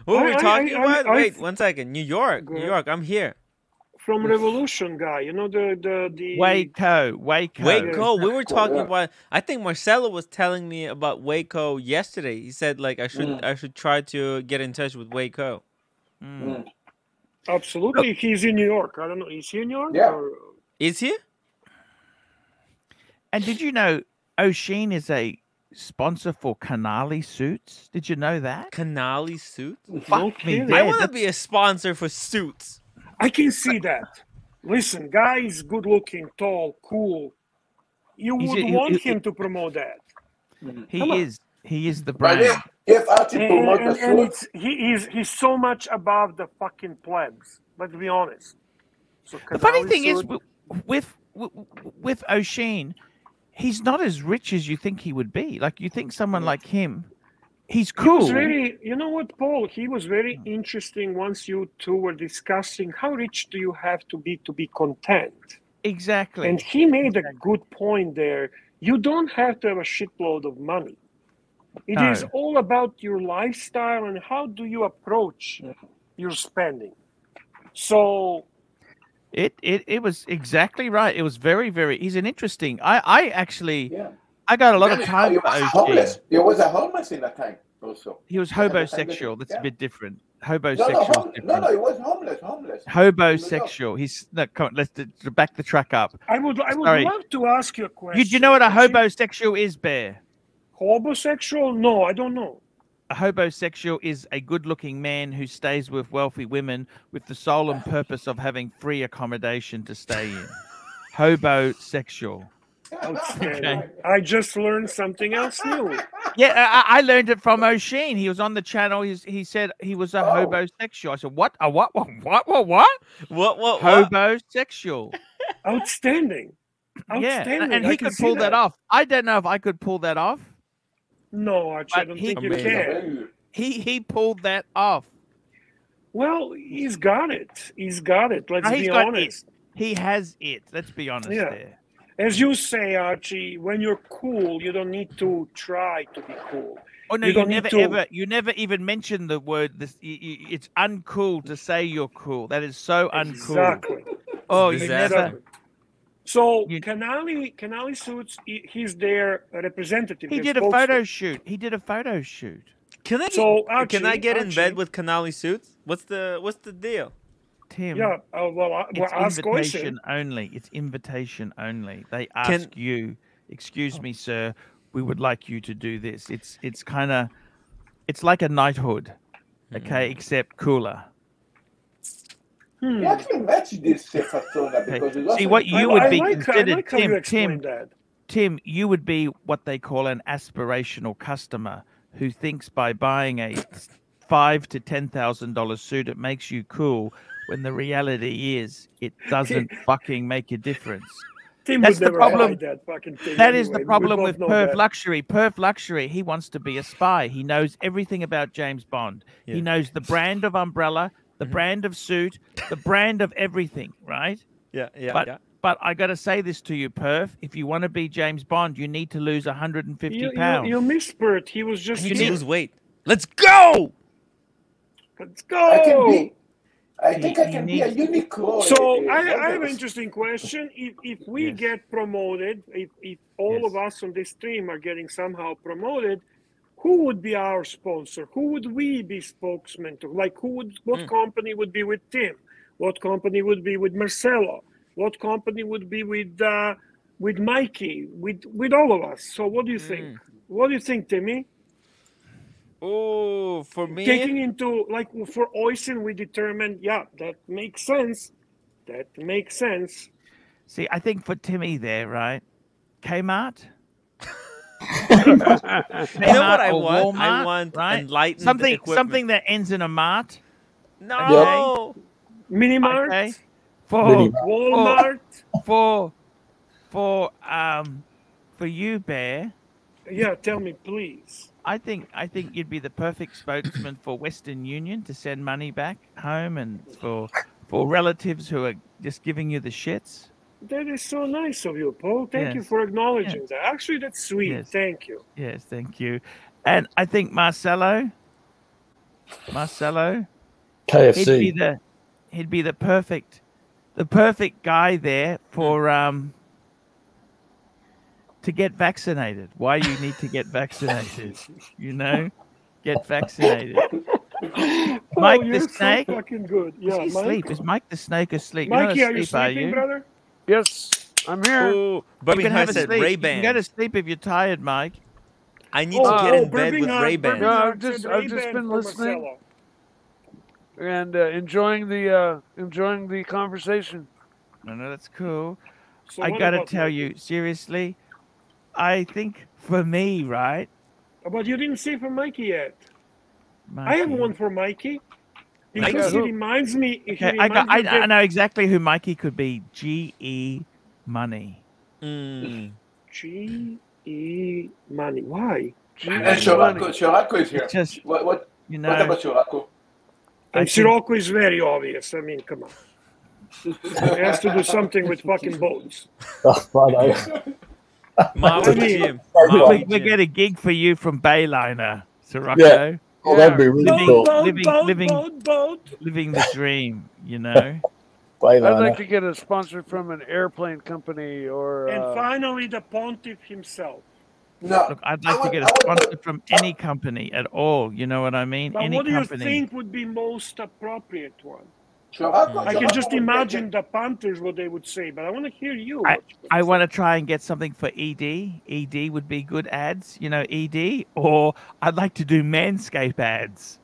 What are we talking about? Wait, 1 second. New York. I'm here. From Revolution guy, you know the Waco. We were talking about. I think Marcelo was telling me about Waco yesterday. He said like I should try to get in touch with Waco. Absolutely, look, he's in New York. I don't know. Is he in New York? Yeah. Or... Is he? And did you know O'Sheen is a sponsor for Canali Suits? Did you know that? Canali Suits? Fuck me dead. I want to be a sponsor for suits. I can see that. Listen, guy is good looking, tall, cool. You would want him to promote that. He is the brand. If Archie promotes he's so much above the fucking plebs. Let's be honest. So the funny thing is, with O'Sheen, he's not as rich as you think he would be. Like you think someone like him, he's cool. He was very, you know what, Paul? He was very interesting. Once you two were discussing how rich do you have to be content. Exactly. And he made a good point there. You don't have to have a shitload of money. It is all about your lifestyle and how do you approach your spending. So it was exactly right. It was very, very. He's an interesting. I actually I got a lot of time. He was homeless. There was a homeless in that time also. He was hobosexual. That's a bit different. Hobosexual. No, he was homeless. Hobosexual. He's no. Come on, let's back the truck up. I would love to ask you a question. Do you know what a hobosexual is, Bear? Hobosexual? No, I don't know. A hobosexual is a good-looking man who stays with wealthy women with the sole and purpose of having free accommodation to stay in. Hobosexual. Okay. I just learned something else new. Yeah, I learned it from O'Sheen. He was on the channel. He said he was a hobosexual. I said, what? A what? What? Hobosexual. Outstanding. Yeah, and he could pull that off. I don't know if I could pull that off. No, Archie, I don't think you can. He pulled that off. Well, he's got it. Let's be honest. He has it. Let's be honest there. As you say, Archie, when you're cool, you don't need to try to be cool. Oh no, you never even mention the word. It's uncool to say you're cool. That is so uncool. Exactly. Oh, you never. So Canali Suits, he's their representative. He did a photo shoot. Can I get in bed with Canali Suits? What's the deal? Tim. Yeah. It's invitation only. It's invitation only. They ask you, excuse me, sir, we would like you to do this. It's like a knighthood, okay, except cooler. You actually match this persona because see what you would be considered, Tim. You would be what they call an aspirational customer who thinks by buying a $5,000 to $10,000 suit it makes you cool. When the reality is, it doesn't fucking make a difference. That's the problem. That is the problem with Perf Luxury. Perf Luxury, he wants to be a spy. He knows everything about James Bond. Yeah. He knows the brand of umbrella, the brand of suit, the brand of everything, right? Yeah. But I got to say this to you, Perf. If you want to be James Bond, you need to lose 150 pounds. You missed Bert. He was just... You need to lose weight. Let's go! I think I can be a Uniqlo. So I have an interesting question. If we get promoted, if all of us on this stream are getting somehow promoted, who would be our sponsor? Who would we be spokesman to? Like what company would be with Tim? What company would be with Marcelo? What company would be with Mikey? With all of us. So what do you think? What do you think, Timmy? Oh, for me, taking into, like, for Oysen, we determined, yeah, that makes sense. That makes sense. See, I think for Timmy there, right? Kmart. you know what I or want? I Walmart, want right? enlightened Something equipment. that ends in a mart. No. Mini Mart. Okay. Walmart. For you, Bear. Yeah, tell me, please. I think you'd be the perfect spokesman for Western Union to send money back home, and for relatives who are just giving you the shits. That is so nice of you, Paul. Thank you Yes. for acknowledging that. Actually, that's sweet. Yes. Thank you. Yes, thank you. And I think Marcelo, KFC. he'd be the perfect guy there for to get vaccinated. Why you need to get vaccinated? You know, get vaccinated. Mike you're the Snake. So fucking good. Yeah, Is he Mike? asleep? Is Mike the Snake asleep? Mikey, You're are not you asleep, sleeping, brother? Yes, I'm here. Oh, but You can have a said sleep. Ray You can go to sleep if you're tired, Mike. I need to get in bed Burbing with Heart, Ray Ban. Burbing No, Heart I've just said I've just Ray-Ban been for listening Marcelo. and enjoying the conversation. No, that's cool. So I what gotta about tell Mikey? you, seriously, I think for me, right? But you didn't say for Mikey yet. I have one for Mikey. Because he reminds me. Okay, I know exactly who Mikey could be. G.E. Money. G.E. Money. Why? And Sirocco is here. Just, what know, what about Sirocco? And Sirocco is very obvious. I mean, come on. He has to do something with fucking boats. We get a gig for you from Bayliner, Sirocco. Yeah. Oh, that'd be really cool. Living the dream, you know. I'd like to get a sponsor from an airplane company or. And finally, the pontiff himself. No, look, I'd like to get a sponsor from any company at all. You know what I mean? But any what do company. you think would be most appropriate one? Sirocco, I can just imagine the Panthers what they would say, but I want to hear you. I want to try and get something for ED. ED would be good ads, you know, ED. Or I'd like to do Manscaped ads.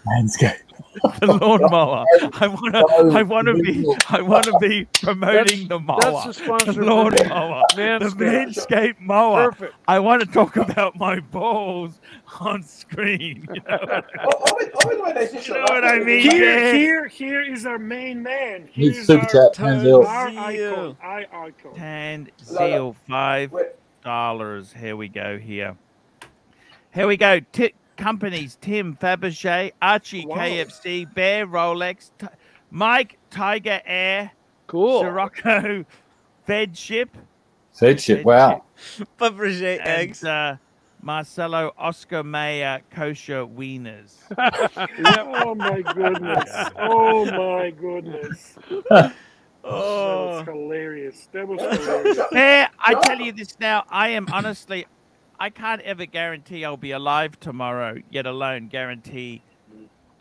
Manscaped. The lawnmower. I want to be promoting the mower. That's the sponsor. The lawnmower. The Manscaped mower. Perfect. I want to talk about my balls on screen. You know what I mean? Here is our main man. He's super chat. Our icon. Tanzil, $5. Here we go. Here we go. Companies: Tim, Fabergé, Archie, KFC, Bear, Rolex, Mike, Tiger Air, cool, Sirocco, Fedship, wow, Fabergé eggs, Marcelo, Oscar Mayer, Kosher Wieners. Oh my goodness! Oh my goodness! Oh, that was hilarious. That was hilarious. Bear, I tell you this now. I am honestly. I can't ever guarantee I'll be alive tomorrow, yet alone guarantee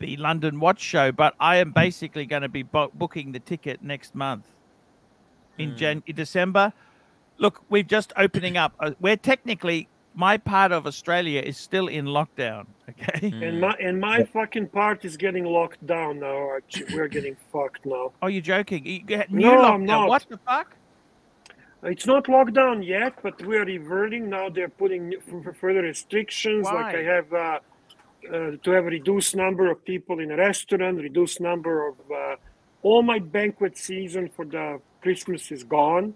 the London Watch Show. But I am basically going to be booking the ticket next month in December. Look, we're just opening up. We're technically, my part of Australia is still in lockdown. Okay, and my fucking part is getting locked down now. Archie. We're getting fucked now. Oh, you're joking? No, I'm not. What the fuck? It's not locked down yet, but we are reverting now. They're putting further restrictions. Why? Like I have to have a reduced number of people in a restaurant, reduced number of all my banquet season for the Christmas is gone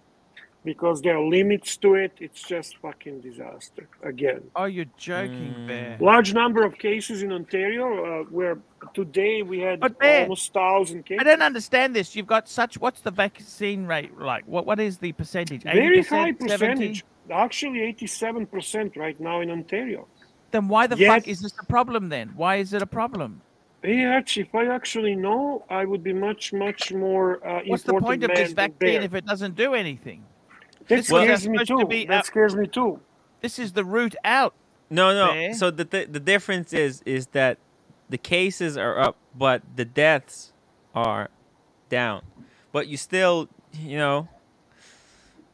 because there are limits to it. It's just fucking disaster again. Oh, you're joking, Bear. Large number of cases in Ontario where today we had almost 1,000 cases. I don't understand this. You've got what's the vaccine rate like? What is the percentage? 80%, Very high 70%? percentage. Actually, 87% right now in Ontario. Then why the fuck is this a problem then? Why is it a problem? Hey, Archie, if I actually know, I would be much more What's the point of this vaccine if it doesn't do anything? That scares me too. That scares me too. This is the route out. No. Bear. So the difference is that the cases are up, but the deaths are down. But you still,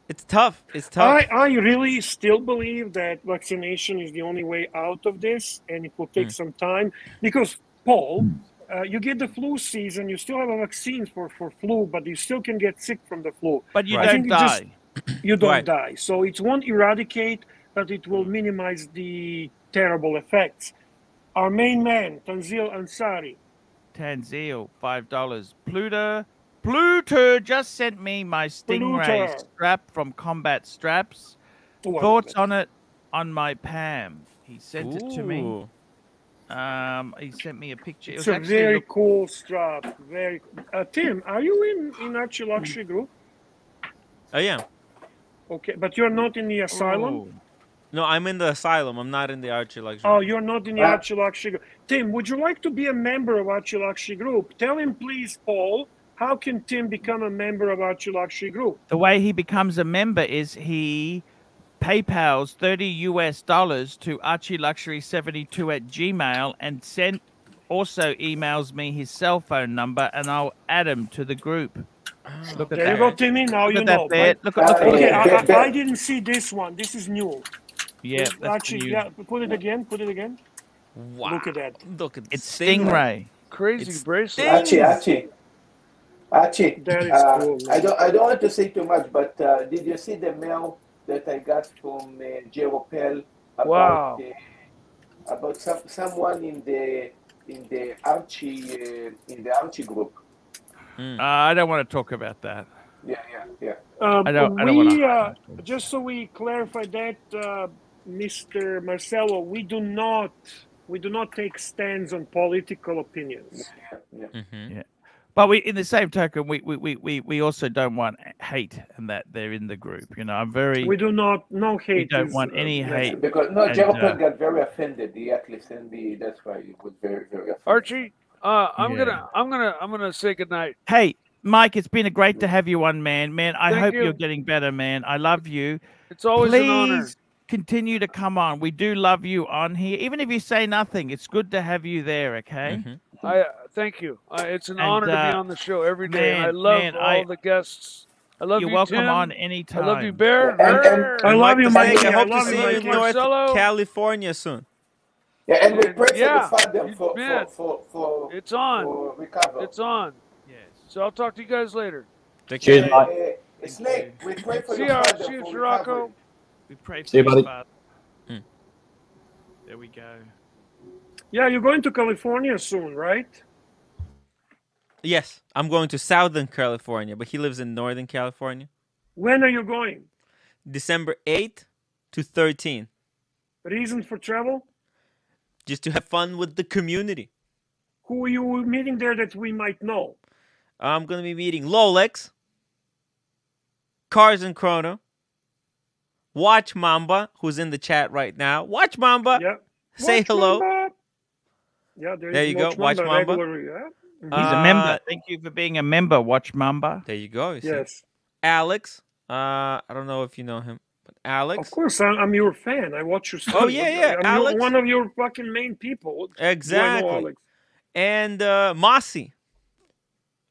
It's tough. It's tough. I really still believe that vaccination is the only way out of this, and it will take some time because, Paul, you get the flu season, you still have a vaccine for flu, but you still can get sick from the flu. But you don't die. You don't die. So it won't eradicate, but it will minimize the terrible effects. Our main man, Tanzil Ansari. Tanzil, $5. Pluto just sent me my Stingray strap from Combat Straps. Thoughts on it on my Pam. He sent it to me. He sent me a picture. It's a very cool strap. Very. Tim, are you in Archie Luxury Group? I am. Okay, but you're not in the asylum? Oh. No, I'm in the asylum. I'm not in the Archie Luxury. Oh, you're not in the Archie Luxury Group. Tim, would you like to be a member of Archie Luxury Group? Tell him, please, Paul, how can Tim become a member of Archie Luxury Group? The way he becomes a member is he PayPal's $30 to ArchieLuxury72@gmail and also emails me his cell phone number, and I'll add him to the group. Look at there that. you go, Timmy. Now you know. Look okay, I didn't see this one. This is new. Yeah, Archie, yeah, put it again. Put it again. Wow. Look at that. Look at it's Stingray. Crazy bracelet. Archie. That is cool. I don't want to say too much, but did you see the mail that I got from Jeropel about about someone in the Archie group? I don't want to talk about that. Yeah. I don't want to. Just so we clarify that, Mr. Marcelo, we do not take stands on political opinions. Yeah. But in the same token, we also don't want hate and that they're in the group. You know, we do not hate. We don't want any hate. Because Jeropel got very offended. He actually sent me. That's why he was very offended. Archie, I'm gonna say goodnight. Hey, Mike, it's been great to have you on, man. I Thank hope you. you're getting better, man. I love you. It's always an honor. Please continue to come on. We do love you on here, even if you say nothing. It's good to have you there. Okay. I thank you. It's an honor to be on the show every day. Man, I love all the guests. I love you. You're welcome Tim. on anytime. I love you, Bear. I love you, Mike. I hope to see you in North Marcelo. California soon. Yeah, and we pray for the father for it's on. For recovery. It's on. Yes. So I'll talk to you guys later. Cheers, mate. Snake, we pray for See your you, father see you, for Sirocco. recovery. We pray for See you, your buddy. father. There we go. Yeah, you're going to California soon, right? Yes, I'm going to Southern California, but he lives in Northern California. When are you going? December 8th to 13th. Reason for travel? Just to have fun with the community. Who are you meeting there that we might know? I'm going to be meeting Lolex, Cars and Chrono, Watch Mamba, who's in the chat right now. Watch Mamba. Yeah. Say Watch hello. Mamba. Yeah, there you go. Watch Mamba. Regular, He's a member. Thank you for being a member, Watch Mamba. There you go. You see. Yes. Alex. I don't know if you know him, but Alex. Of course, I'm your fan. I watch your stuff. Oh, yeah. I'm Alex. one of your fucking main people. Exactly. Do I know Alex? And Mossy.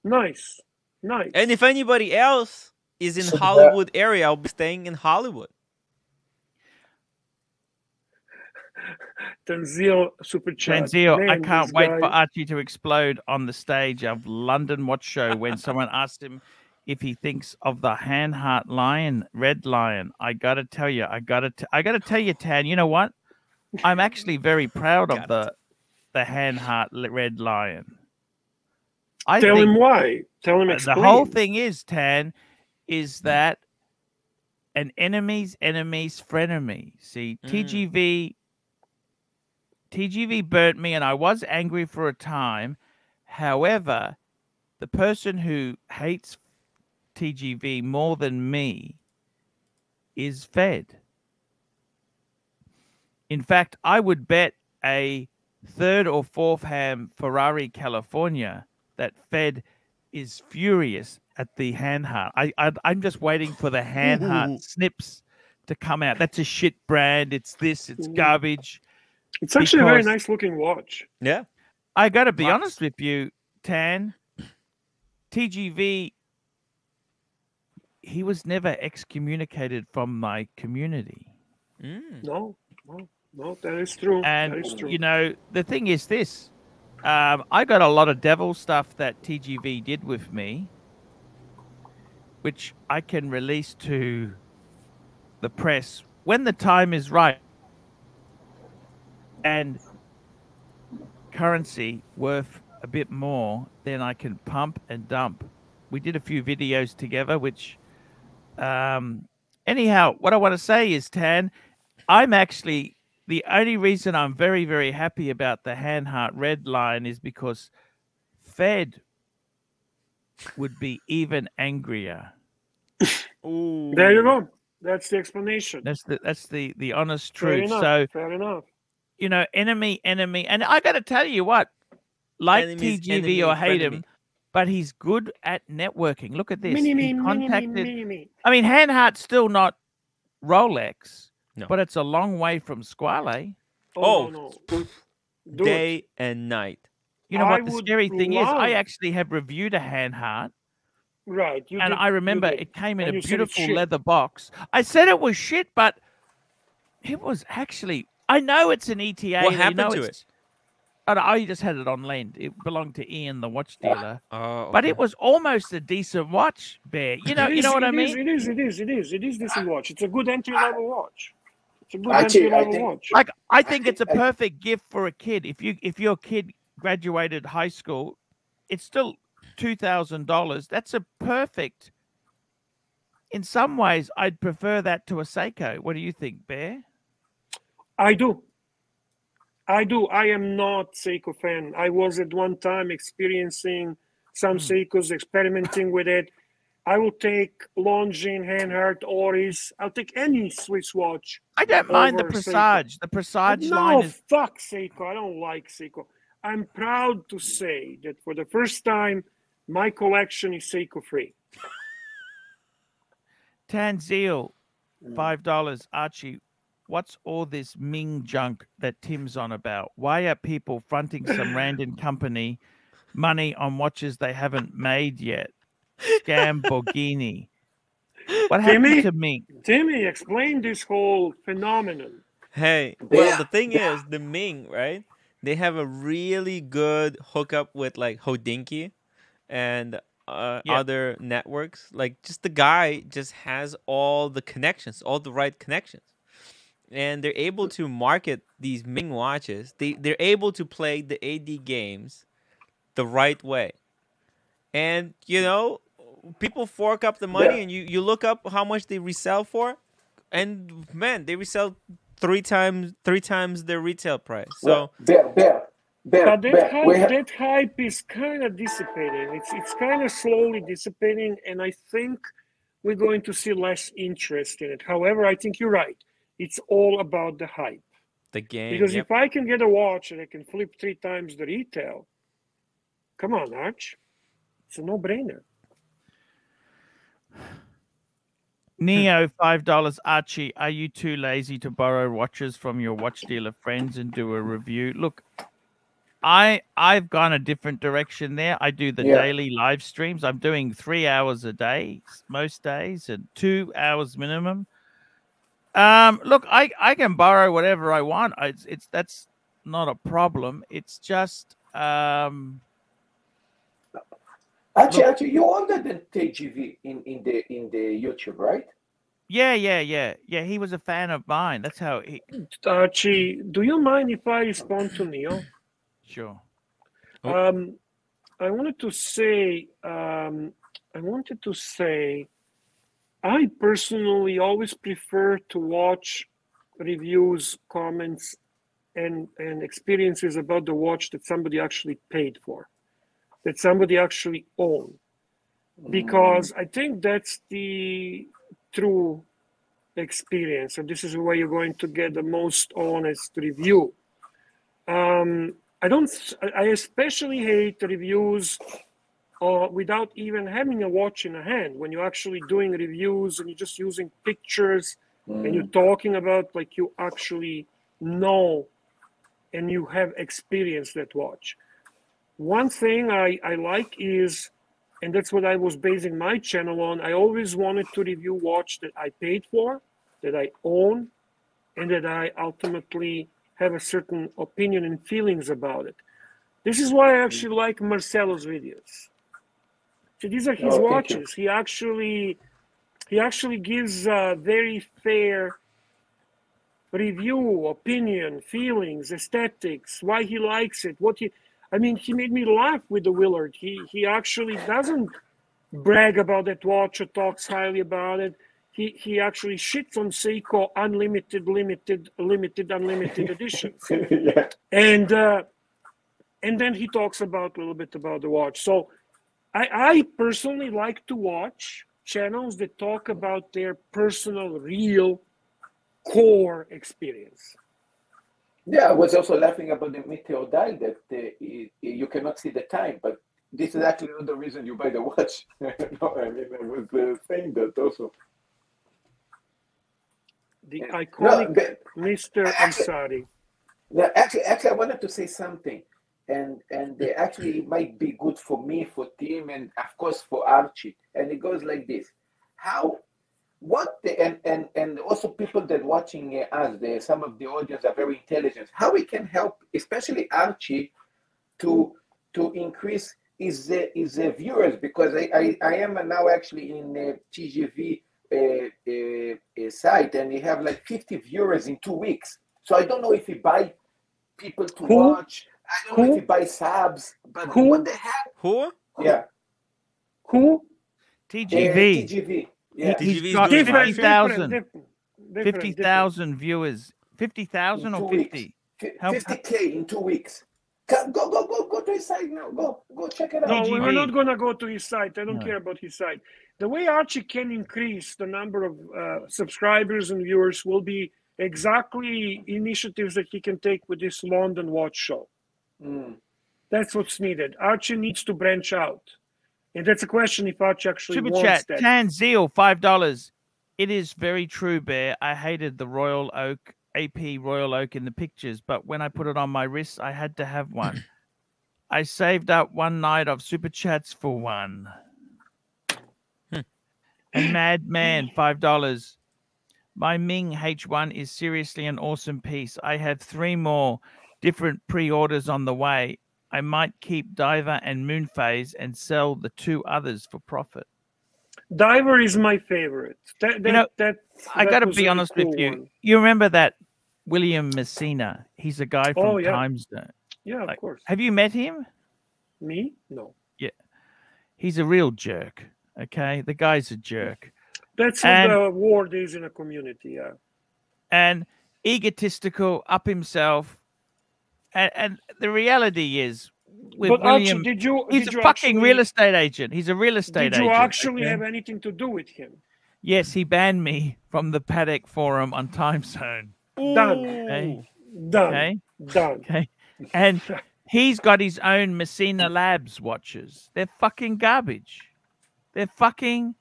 Nice. And if anybody else is in Hollywood area, I'll be staying in Hollywood. Tanzil Super Chat. Tanzil, I Man, can't this wait guy- for Archie to explode on the stage of London Watch Show when someone asked him if he thinks of the Handheart lion, red lion. I gotta tell you, I gotta tell you, Tan. You know what? I'm actually very proud of the Handheart red lion. Tell him why. Tell him explain. The whole thing is, Tan, is that an enemy's enemy's frenemy. See, TGV burnt me, and I was angry for a time. However, the person who hates TGV more than me is Fed. In fact, I would bet a third or fourth hand Ferrari California that Fed is furious at the Handheart. I'm just waiting for the Handheart snips to come out. That's a shit brand. It's this. It's garbage. It's actually a very nice looking watch. Yeah. I got to be honest with you, Tan. TGV he was never excommunicated from my community. No, that is true. And that is true. you know, the thing is this: I got a lot of devil stuff that TGV did with me, which I can release to the press when the time is right, and currency worth a bit more, then I can pump and dump. We did a few videos together, which anyhow, what I want to say is, Tan, I'm actually, the only reason I'm very, very happy about the Hanhart red line is because Fed would be even angrier. Ooh. There you go. That's the explanation. That's the honest Fair truth. enough. So fair enough. you know, enemy, and I got to tell you what, like Enemies, TGV enemy, or hate frenemy. him, but he's good at networking. Look at this. Mini-me, He mini-me, contacted. mini-me. I mean, Hanhart's still not Rolex, No. but it's a long way from Squale. Oh, no. Do it. day and night. You know I what the would scary thing is? I love- actually have reviewed a Hanhart, Right. You and did, I remember you did. it came in And a you said it's beautiful shit. leather box. I said it was shit, but it was actually. I know it's an ETA. What you happened know to it's- I just had it on lend. It belonged to Ian, the watch dealer. Oh, But okay. it was almost a decent watch, Bear. You know what I mean? It is decent watch. It's a good entry level watch. It's a good Actually, entry I level think- watch. Like, I think it's a perfect gift for a kid. If your kid graduated high school, it's still $2,000. That's a perfect. In some ways, I'd prefer that to a Seiko. What do you think, Bear? I do. I am not Seiko fan. I was at one time experiencing some Seikos, experimenting with it. I will take Longines, Hanhart, Oris. I'll take any Swiss watch. I don't mind the over Seiko. Presage. The Presage No, line is. fuck Seiko. I don't like Seiko. I'm proud to say that for the first time, my collection is Seiko free. Tanzil, $5. Archie, what's all this Ming junk that Tim's on about? Why are people fronting some random company money on watches they haven't made yet? Scam Borghini. What happened to Ming? Timmy, explain this whole phenomenon. Hey, well, the thing is, the Ming, right? They have a really good hookup with like Hodinkee and other networks. Like, just the guy just has all the connections, all the right connections, and they're able to market these Ming watches. They're able to play the AD games the right way, and you know, people fork up the money, and you look up how much they resell for, and man, they resell three times their retail price. So But that hype is kind of dissipating. It's kind of slowly dissipating, and I think we're going to see less interest in it. However, I think you're right. It's all about the hype. The game. Because if I can get a watch and I can flip 3 times the retail, come on, Arch. It's a no-brainer. Neo, $5. Archie, are you too lazy to borrow watches from your watch dealer friends and do a review? Look, I've gone a different direction there. I do the daily live streams. I'm doing 3 hours a day most days and 2 hours minimum. Look, I can borrow whatever I want. It's that's not a problem. It's just Actually, you older than TGV in the YouTube, right? Yeah. He was a fan of mine. That's how he. Archie, do you mind if I respond to Neo? Sure. I wanted to say, I personally always prefer to watch reviews, comments, and experiences about the watch that somebody actually paid for, that somebody actually owned, because I think that's the true experience, and this is where you're going to get the most honest review. I especially hate reviews without even having a watch in a hand. When you're actually doing reviews and you're just using pictures and you're talking about like you actually know and you have experienced that watch. One thing I like is and that's what I was basing my channel on. I always wanted to review watch that I paid for, that I own, and that I ultimately have a certain opinion and feelings about it. This is why I actually like Marcelo's videos. So these are his watches. He actually gives a very fair review, opinion, feelings, aesthetics, why he likes it, I mean, he made me laugh with the Willard. He actually doesn't brag about that watch or talks highly about it. He actually shits on Seiko unlimited editions. Yeah. And then he talks a little bit about the watch. So I personally like to watch channels that talk about their personal, real, core experience. Yeah, I was also laughing about the meteor dial that you cannot see the time, but this is actually not the reason you buy the watch. No, I mean, I was saying that also. The iconic Mr. Ansari. No, actually, I wanted to say something, and actually it might be good for me, for Tim, and of course for Archie. And it goes like this: and also people that watching us, some of the audience are very intelligent. How we can help, especially Archie, to increase his viewers, because I am now actually in TGV site, and we have like 50 viewers in 2 weeks. So I don't know if he buy people to watch. I don't know if he buy subs. But what the heck? Who? Yeah. Who? TGV. TGV. Yeah. He's got 50,000 viewers. 50,000 or 50? 50K in 2 weeks. Go to his site now. Go check it out. No, we're not going to go to his site. I don't care about his site. The way Archie can increase the number of subscribers and viewers will be exactly initiatives that he can take with this London watch show. That's what's needed. Archie needs to branch out. And that's a question if Archie actually Super wants chat. that. Tan Zeal, $5. It is very true, Bear. I hated the Royal Oak, AP Royal Oak in the pictures, but when I put it on my wrist, I had to have one. I saved up one night of super chats for one. And Madman, $5. My Ming H1 is seriously an awesome piece. I have 3 more different pre-orders on the way. I might keep Diver and Moonphase and sell the 2 others for profit. Diver is my favorite. I got to be honest with you. One. You remember that William Messina? He's a guy from Time Zone. Yeah, of course. Have you met him? Me? No. Yeah. He's a real jerk. Okay? The guy's a jerk. That's what the word is in a community, yeah. And egotistical, up himself. And the reality is, with William, Archie, he's a fucking real estate agent. He's a real estate agent. Did you actually have anything to do with him? Yes, he banned me from the Paddock forum on Time Zone. Done. Okay. Done. Okay. Done. Okay. And he's got his own Messina Labs watches. They're fucking garbage. They're fucking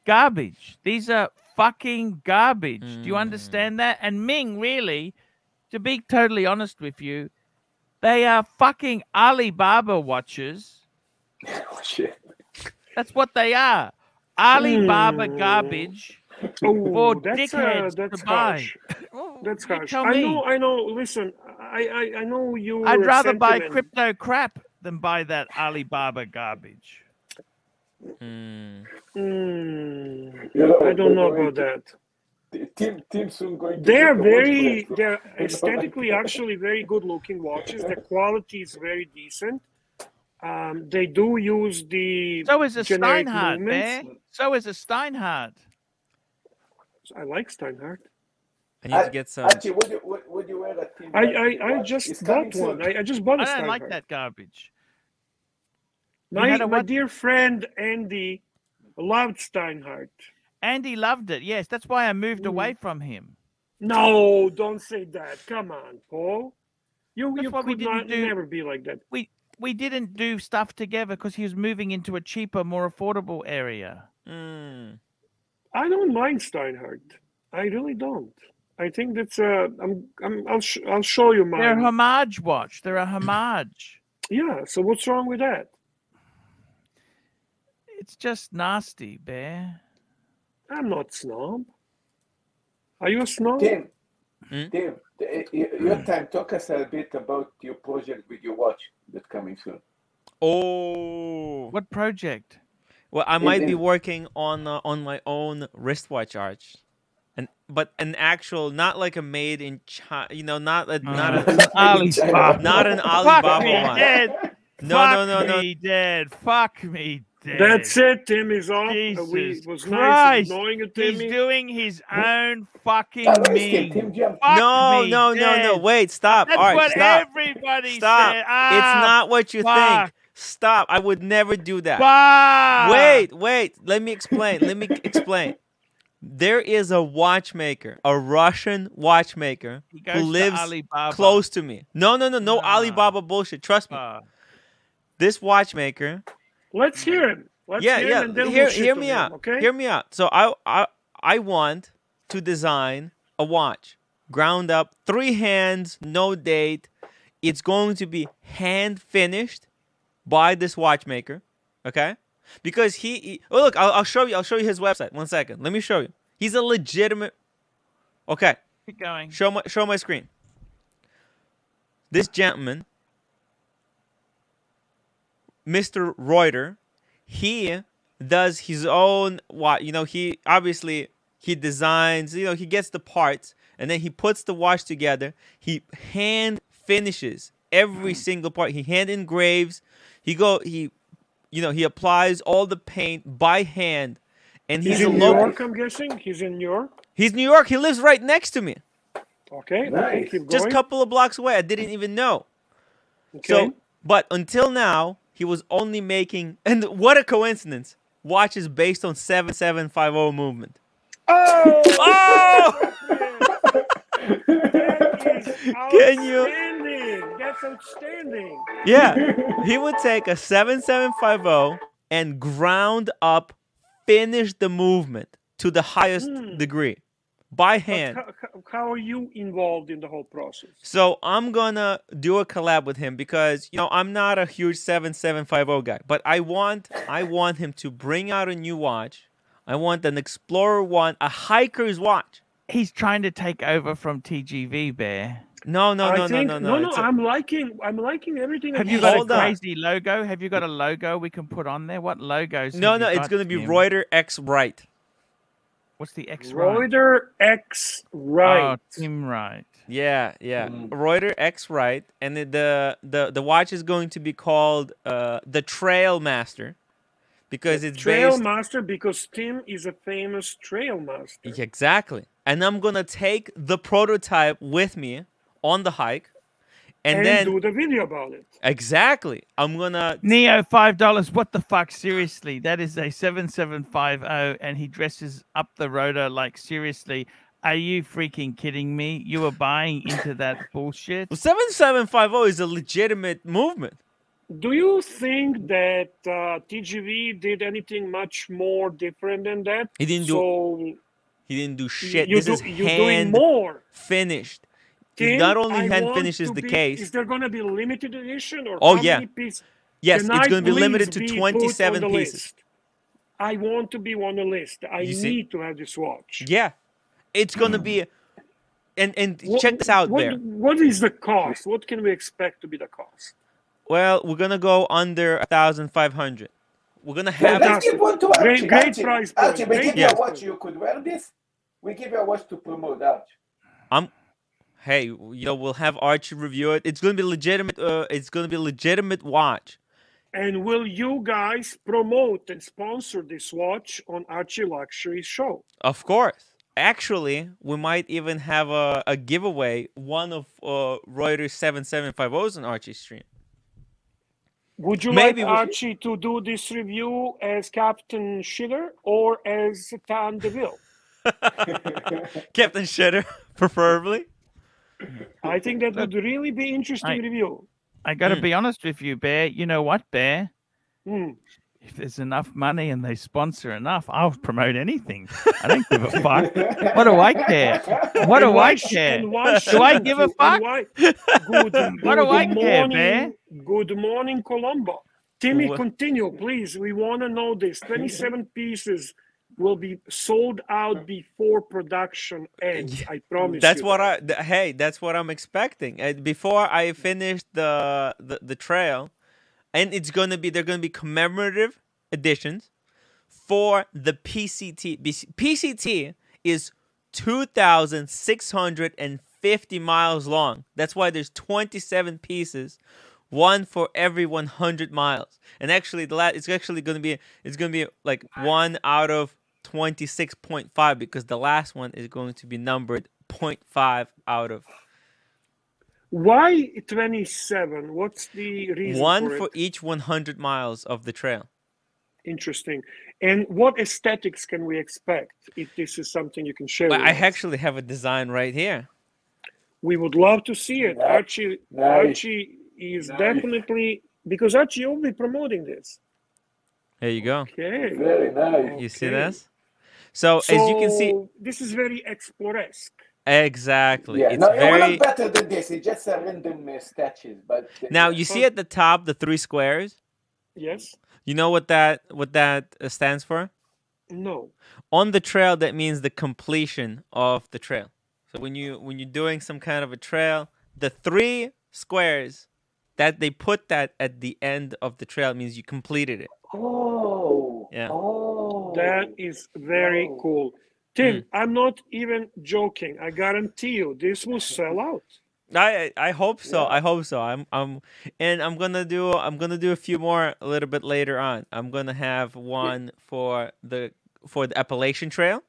garbage. These are fucking garbage. Do you understand that? And Ming, really, to be totally honest with you, they are fucking Alibaba watches. Oh, shit. That's what they are. Alibaba garbage for dickheads to buy. That's harsh. I know. Listen, I know you. I'd rather buy crypto crap than buy that Alibaba garbage. I don't know about that. Tim soon going to they're aesthetically actually very good looking watches. The quality is very decent. They do use the so is a Steinhardt, man. So is a Steinhardt. I like Steinhardt. I need to get some. Archie, would you wear that Tim? I just bought one. I just bought a Steinhardt. I don't like that garbage. My dear friend Andy loved Steinhardt. Andy loved it. Yes, that's why I moved away from him. No, don't say that. Come on, Paul. You could never be like that. We didn't do stuff together because he was moving into a cheaper, more affordable area. I don't mind Steinhardt. I really don't. I think that's I'll show you mine. They're a homage watch. They're a homage. Yeah. So what's wrong with that? It's just nasty, Bear. I'm not snob. Are you a snob? Tim, your time. Talk us a bit about your project with your watch that's coming soon. Oh, what project? Well, I might be working on my own wristwatch, Arch, but an actual, not like a made in China, not an Alibaba one. Dead. No. Dead. Fuck me dead. That's it. Tim is off. Jesus We was Christ. nice knowing you, Timmy. He's doing his own fucking meme. No. Wait, stop. That's All right, what stop. everybody Stop. said. It's not what you fuck. think. Stop. I would never do that. Fuck. Wait. Let me explain. There is a watchmaker, a Russian watchmaker who lives close to me. No Alibaba bullshit. Trust me. This watchmaker. Let's hear him. Let's hear him, and then we'll hear me out. Okay. Hear me out. So I want to design a watch, ground up, 3 hands, no date. It's going to be hand finished by this watchmaker, okay? Because he look, I'll show you his website. 1 second. Let me show you. He's a legitimate. Okay. Keep going. Show my screen. This gentleman, Mr. Reuter, he does his own watch. He obviously designs, he gets the parts and then he puts the watch together. He hand finishes every single part. He hand engraves. He applies all the paint by hand, and he's in a New local. York, I'm guessing. He's in New York. He's New York. He lives right next to me. Okay, nice. Keep going. Just a couple of blocks away. I didn't even know. Okay. So, but until now, he was only making, and what a coincidence, watches based on 7750 movement. Oh! Can you? That's outstanding. Yeah, he would take a 7750 and ground up, finish the movement to the highest degree by hand. How are you involved in the whole process? So I'm gonna do a collab with him because I'm not a huge 7750 guy, but I want him to bring out a new watch. I want an Explorer one, a hiker's watch. He's trying to take over from TGV, Bear. No. I'm liking everything. Have you got a crazy logo? Have you got a logo we can put on there? What logos? No, it's going to be Reuter X Right. What's the X Right? Reuter X Right. Oh, Tim Right. Yeah. Reuter X Right, and the watch is going to be called the Trail Master, because it's Trail Master, because Tim is a famous Trail Master. Exactly. And I'm gonna take the prototype with me on the hike, and then do the video about it. Exactly. I'm gonna Neo $5. What the fuck? Seriously, that is a 7750, and he dresses up the rotor like seriously. Are you freaking kidding me? You are buying into that bullshit. Well, 7750 is a legitimate movement. Do you think that TGV did anything much more different than that? He didn't do shit. You're This is doing more. Finished. Tim, not only hand finishes the case. Is there going to be limited edition or many pieces? Yes, it's going to be limited to 27 pieces. List? I want to be on the list. I need to have this watch. Yeah, it's going to be. And check this out, Bear. What is the cost? What can we expect to be the cost? Well, we're gonna go under 1,500. We're gonna have great price. Archie, we give you a watch. You could wear this. We give you a watch to promote Archie. Hey, we'll have Archie review it. It's gonna be legitimate. It's gonna be a legitimate watch. And will you guys promote and sponsor this watch on Archie Luxury show? Of course. Actually, we might even have a giveaway. One of Reuters 7750s on Archie's stream. Would you like Archie to do this review as Captain Shitter or as Tan DeVille? Captain Shitter, preferably. I think that would really be interesting review. I got to be honest with you, Bear. You know what, Bear? If there's enough money and they sponsor enough, I'll promote anything. I don't give a fuck. What do I care? What do I care? Do I give a fuck? What do I care, Bear? Good morning, Colombo. Timmy, continue, please. We want to know this. 27 pieces will be sold out before production ends. I promise that's you. What hey, that's what I'm expecting. Before I finish the trail, and they're gonna be commemorative editions for the PCT. PCT is 2,650 miles long. That's why there's 27 pieces, one for every 100 miles. And actually, it's gonna be like 1 out of 26.5 because the last one is going to be numbered 0.5 out of. Why 27? What's the reason? One for each 100 miles of the trail. Interesting. And what aesthetics can we expect if this is something you can share with I us? actually have a design right here. We would love to see it. Archie is definitely, because Archie will be promoting this. There you go. Okay. Very nice. You see this? So as you can see, this is very Exploresque. Exactly. Yeah, It's no, it will very look better than this. It's just a random statues, but now you see at the top the 3 squares. Yes. You know what that stands for? No. On the trail, that means the completion of the trail. So when you're doing some kind of a trail, the 3 squares that they put that at the end of the trail means you completed it. Oh. Yeah. Oh. That is very cool. Tim, I'm not even joking. I guarantee you this will sell out. I hope so. Yeah. I hope so. I'm gonna do a few more a little bit later on. I'm gonna have one for the Appalachian Trail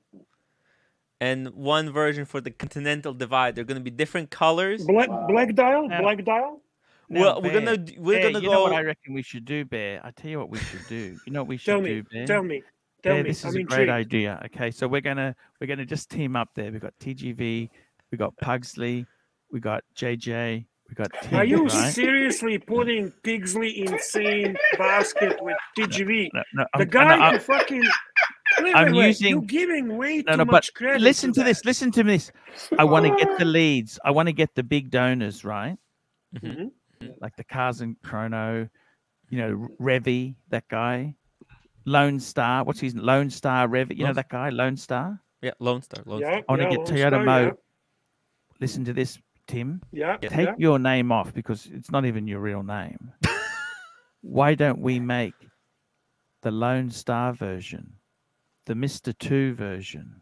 and one version for the Continental Divide. They're gonna be different colors. Black dial? Black dial? Now, Well, we're gonna Bear, go. You know what I reckon we should do, Bear? I tell you what we should do. You know what we should do, Bear? Tell me. Bear, this is a great idea. Okay, so we're gonna just team up there. We've got TGV, we got Pugsley, we got JJ, we got Tint. Are you right? seriously putting Pigsley in same basket with TGV? No, the guy who fucking. You're giving way too much credit. Listen to this. Listen to this. I want to get the leads. I want to get the big donors, right? Mm-hmm. Like the Cars and Chrono, Revy, that guy. Lone Star. What's his Lone Star Revy? You know that guy, Lone Star? Yeah, Lone Star. I want to get Toyota Mo. Listen to this, Tim. Take your name off because it's not even your real name. Why don't we make the Lone Star version, the Mr. 2 version?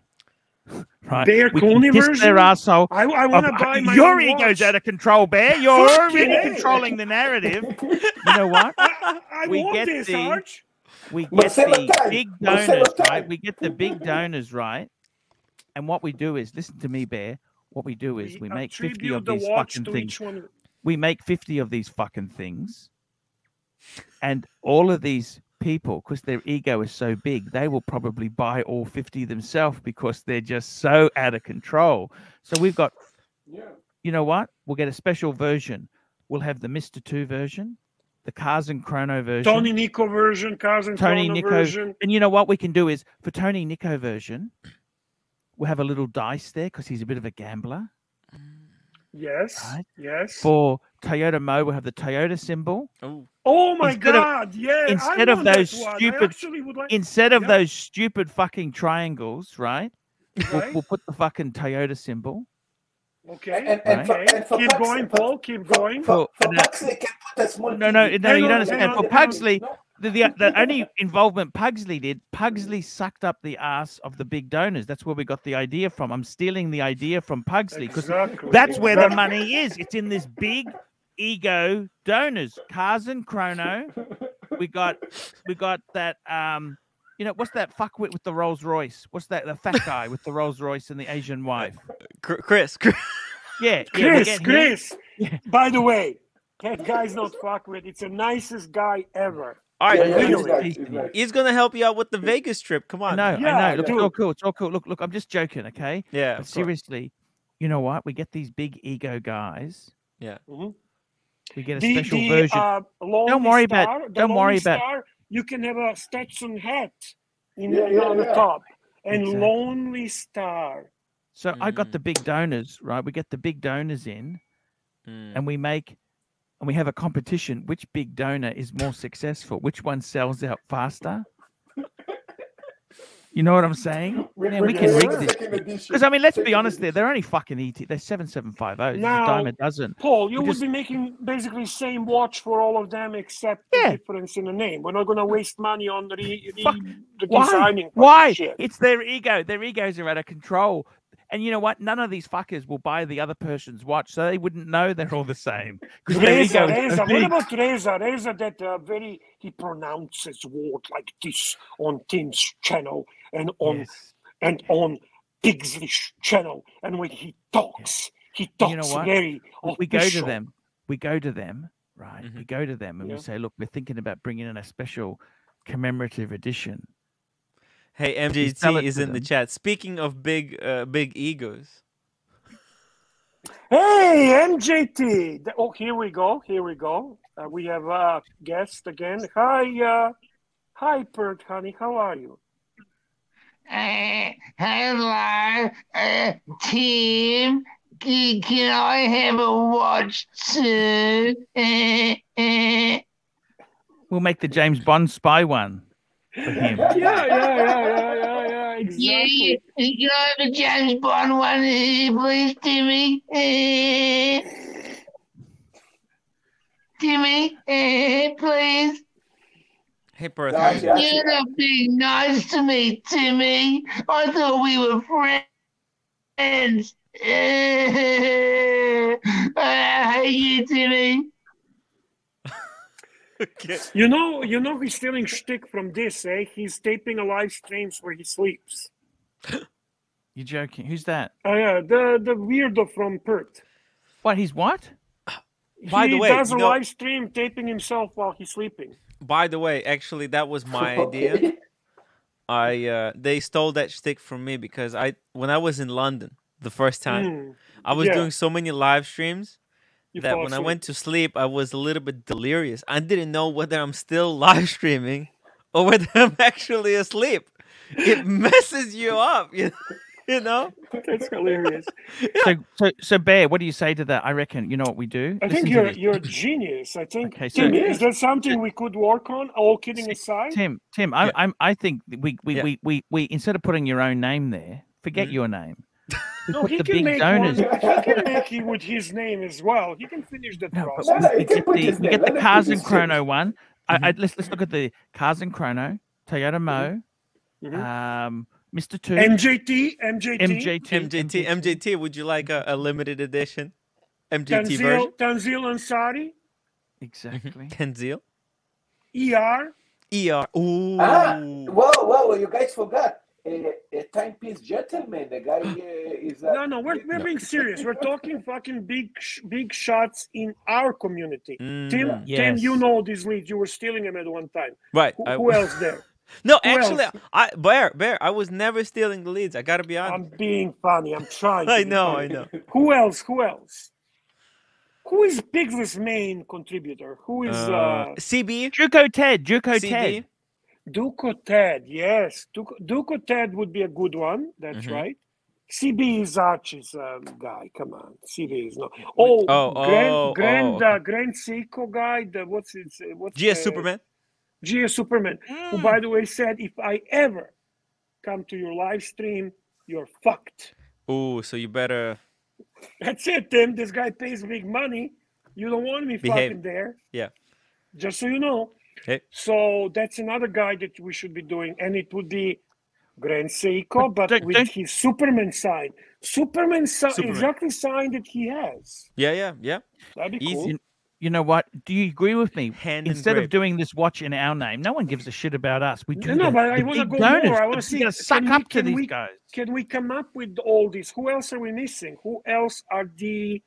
Right? Bear Coney version? Their asshole. I want to buy my Your own ego's watch. out of control, Bear. You're already controlling the narrative. You know what? I want this, Arch. We get the big donors, right? We get the big donors, right? And what we do is, listen to me, Bear. What we do is we make 50 of these fucking things. We make 50 of these fucking things. And all of these people, because their ego is so big, they will probably buy all 50 themselves because they're just so out of control. So we've got, you know what? We'll get a special version. We'll have the Mr. 2 version, the Cars and Chrono version. Tony Nico version, Cars and Chrono version. And you know what we can do is, for Tony Nico version, we'll have a little dice there because he's a bit of a gambler. Yes, right? Yes. For Toyota Mo, we'll have the Toyota symbol. Oh my God! Yeah. Instead of those stupid fucking triangles, right? We'll put the fucking Toyota symbol. Okay. And for keep going, Paul. Keep going. For Pugsley, can put a small. No, you don't understand. For Pugsley, the only involvement Pugsley did, Pugsley sucked up the ass of the big donors. That's where we got the idea from. I'm stealing the idea from Pugsley because that's where the money is. It's in this big ego donors. Cars and Chrono. We got that. What's that fuckwit with the Rolls Royce? What's that? The fat guy with the Rolls Royce and the Asian wife. Chris. Yeah, Chris. Yeah. By the way, that guy's not fuckwit. It's the nicest guy ever. All right, he's gonna help you out with the Vegas trip. Come on. I know. Look, it's all cool. It's all cool. Look, I'm just joking, okay? Yeah. But seriously, you know what? We get these big ego guys. Yeah. Mm-hmm. We get a special version. Don't worry about. You can have a Stetson hat on the top and Lonely Star. So I got the big donors, right? We get the big donors in, and we make and we have a competition, which big donor is more successful? Which one sells out faster? You know what I'm saying? Man, we can rig this. Because, I mean, let's be honest there. They're only fucking ET. They're 7750s. It's a dime a dozen. Paul, you would be making basically same watch for all of them except the difference in the name. We're not going to waste money on the designing. Why? Shit. It's their ego. Their egos are out of control. And you know what? None of these fuckers will buy the other person's watch, so they wouldn't know they're all the same. Reza. What about Reza? Reza, that he pronounces words like this on Tint's channel and on Pigsley's channel. And when he talks, he talks you know what? very official. We go to them. We go to them, right? We go to them and we say, look, we're thinking about bringing in a special commemorative edition. Hey, MJT is in the chat. Speaking of big egos. Hey, MJT. Oh, here we go. Here we go. We have a guest again. Hi, Pert, honey. How are you? Hello, team. Can I have a watch too? We'll make the James Bond spy one for him. Yeah, exactly. Can I have a James Bond one, please, Timmy? Timmy, please. Hey, Perth. You're not being nice to me, Timmy. I thought we were friends. I hate you, Timmy. Okay. You know he's stealing shtick from this, eh? He's taping a live streams where he sleeps. You're joking. Who's that? Oh yeah, the weirdo from Perth. What? He's what? By the way, he does a live stream taping himself while he's sleeping. By the way, actually, that was my idea. They stole that shtick from me because when I was in London the first time, I was doing so many live streams that when I went to sleep, I was a little bit delirious. I didn't know whether I'm still live streaming or whether I'm actually asleep. It messes you up, you know? That's hilarious. So Bear, what do you say to that? I reckon, you know what we do? I think you're a genius. I think, okay, so, Tim, is that something we could work on, all kidding aside? Tim, I think we instead of putting your own name there, forget your name. No, he can make one. He can make it with his name as well. He can finish the process. We get the Cars and Chrono one. Let's look at the Cars and Chrono, Toyota Mo, Mr. 2, MJT. Would you like a limited edition MJT version? Tanzil Ansari. Exactly. Tanzil. ER. Ooh. Whoa! You guys forgot. A timepiece gentleman. The guy is. No, we're being serious. We're talking fucking big shots in our community. Tim, you know these leads. You were stealing them at one time. Right. Who else there? No, actually, Bear, I was never stealing the leads. I gotta be honest. I'm being funny. I'm trying. I know. Who else? Who is Pigsley's main contributor? Who is CB? Juco Ted. Duco Ted, yes. Duco Ted would be a good one. That's right. CB is Archie's guy. Come on, CB is not. Grand Seiko guy. What's GS Superman? GS Superman, who by the way said, if I ever come to your live stream, you're fucked. Ooh, so you better. That's it, Tim. This guy pays big money. You don't want me fucking there. Yeah. Just so you know. Hey. So that's another guy that we should be doing, and it would be Grand Seiko, but with his Superman sign. Superman. Exactly sign that he has. Yeah. That'd be cool. You know what? Do you agree with me? Instead of doing this watch in our name, no one gives a shit about us. We do. No, but I want to go more. I want to see. Suck up to these guys. Can we come up with all this? Who else are we missing? Who else are the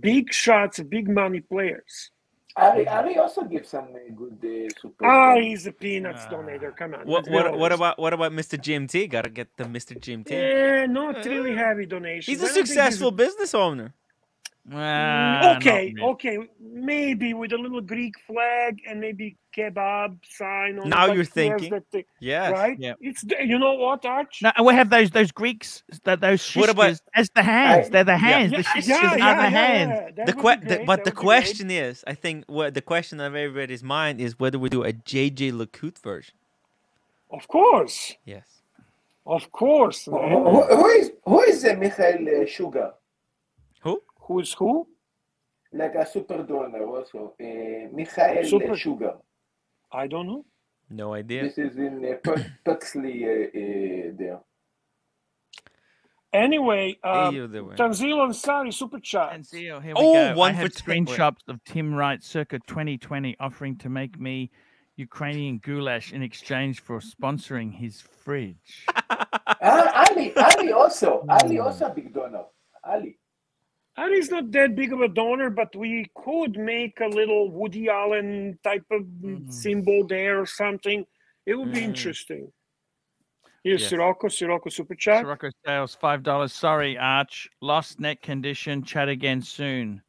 big shots, big money players? Ari also gives some good super. He's a peanuts donator. Come on. What about Mr. GMT? Gotta get the Mr. GMT. Yeah, not really heavy donations. He's a successful business owner. Okay, maybe with a little Greek flag and maybe kebab sign on. Now it, you're thinking, yes, right? Yeah. It's you know what, Arch? No, we have those Greeks, those shishkas as the hands. They're the hands. The shishkas are the hands. The question is, I think what the question of everybody's mind is whether we do a JJ LeCoultre version. Of course. Yes. Of course. Who is Michael Sugar? Who is who? Like a super donor also. Michael Sugar. I don't know. No idea. This is in Puxley there. Anyway, Tanzil Ansari super chat. Tanzil, here we go. I have screenshots of Tim Wright circa 2020 offering to make me Ukrainian goulash in exchange for sponsoring his fridge. Ali also a big donor. Ali's not that big of a donor, but we could make a little Woody Allen type of symbol there or something. It would be interesting. Here's Sirocco super chat. Sirocco sales $5. Sorry, Arch. Lost net condition. Chat again soon.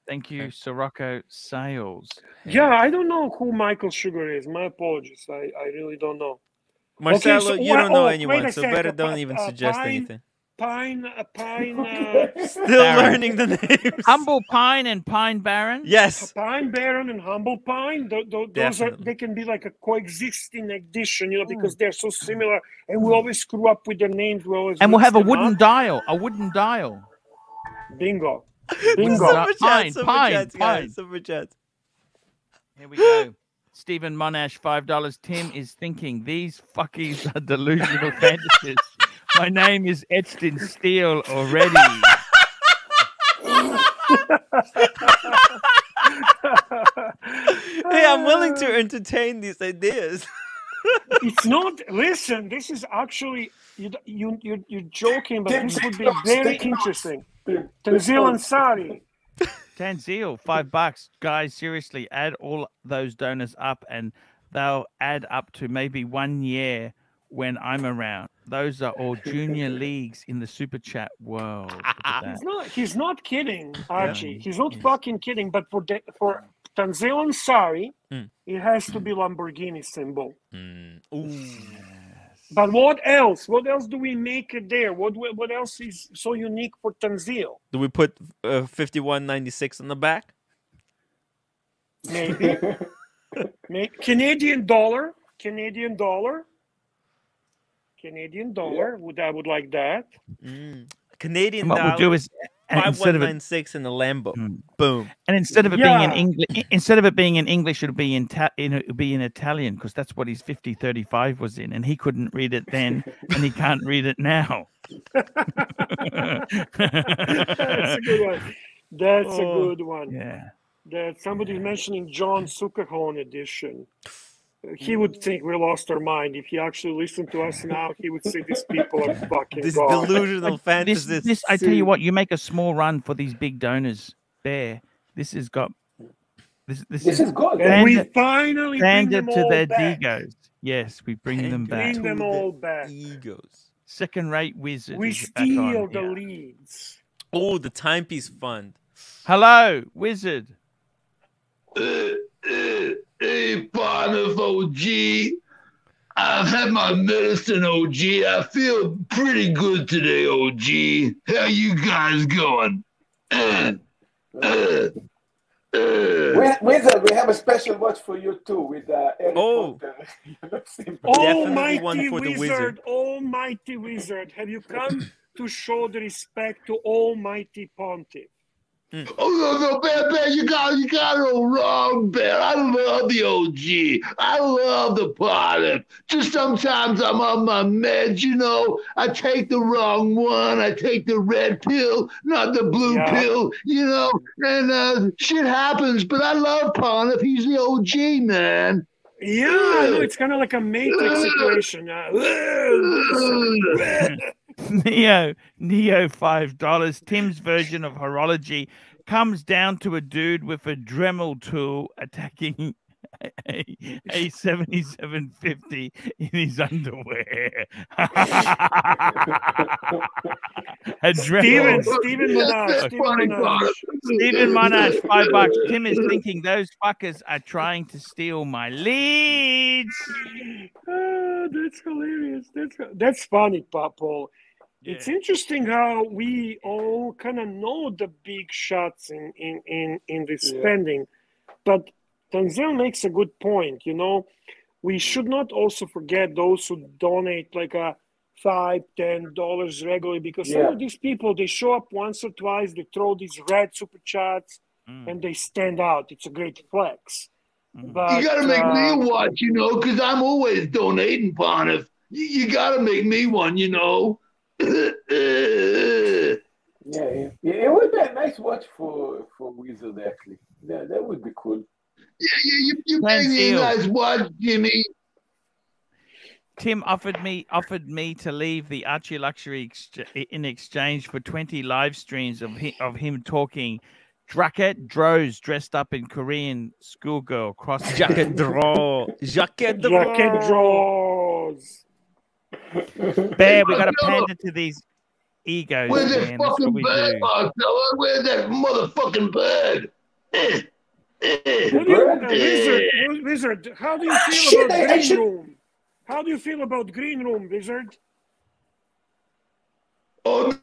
Thank you, Sirocco sales. Yeah, I don't know who Michael Sugar is. My apologies. I really don't know. Marcelo, you don't know anyone, so better don't even suggest anything. Pine. Still learning the names. Humble Pine and Pine Barren. Yes. Pine Barren and Humble Pine. Those are, they can be like a coexisting addition, because they're so similar, and we always screw up with their names. We'll have a wooden dial. A wooden dial. Bingo. Pine. Super chats. Here we go. Stephen Monash, $5. Tim is thinking these fuckies are delusional fantasies. My name is etched in steel already. Hey, I'm willing to entertain these ideas. It's not. Listen, this is actually you're joking, but this would be very interesting. Tanzil Ansari. Tanzil, $5. Guys, seriously, add all those donors up, and they'll add up to maybe 1 year when I'm around. Those are all junior leagues in the super chat world. He's not kidding, Archie. He's not fucking kidding. But for Tanzil Ansari, it has to be Lamborghini symbol. But what else? What else do we make it there? What else is so unique for Tanzil? Do we put 5196 on the back? Maybe. Canadian dollar. I would like that. Canadian dollar. What we'll do is 5196 in the Lambo. Boom. And instead of it being in English, it'll be in Italian, because that's what his 5035 was in, and he couldn't read it then, and he can't read it now. That's a good one. Yeah. That somebody's mentioning John Suckerhorn edition. He would think we lost our mind. If he actually listened to us now, he would say these people are fucking gone. Delusional fantasies. This, I tell you what, you make a small run for these big donors there. This has got this is good. And we finally bring them to all their back. egos. Yes, we bring them back. Bring them all back. Egos. Second-rate wizard. We steal the leads. Oh, the timepiece fund. Hello, wizard. Hey, partner OG. I've had my medicine, OG. I feel pretty good today, OG. How you guys going? Wizard, we have a special watch for you too with Harry Potter. Almighty wizard, almighty wizard, have you come to show the respect to Almighty Pontiff? Oh no, Bear, you got it all wrong, Bear. I love the OG. I love the Pontiff. Just sometimes I'm on my meds, I take the wrong one. I take the red pill, not the blue pill, and shit happens, but I love Pontiff. He's the OG, man. Yeah, I know, it's kind of like a Matrix situation. Neo, $5. Tim's version of horology comes down to a dude with a Dremel tool attacking a 7750 in his underwear. Stephen Monash, $5. Tim is thinking those fuckers are trying to steal my leads. That's hilarious. That's funny, Paul. Yeah. It's interesting how we all kind of know the big shots in the spending, but Denzel makes a good point. You know, we should not also forget those who donate like a $5, $10 regularly, because some of these people, they show up once or twice, they throw these red super chats, and they stand out. It's a great flex. But, you got to make me watch, you know, because I'm always donating, Pontiff. You got to make me one, you know. It would be a nice watch for Wizard, actually. Yeah, that would be cool. Yeah, you make me a nice watch, Jimmy. Tim offered me to leave the Archie Luxury in exchange for 20 live streams of him talking Jacket Droz dressed up in Korean schoolgirl cross. Jacket Droz. Bear, we got to pander to these egos. Where's that fucking bird, Marcella? Where's that motherfucking bird? Wizard, how do you feel about Green Room? How do you feel about Green Room, Wizard? Oh,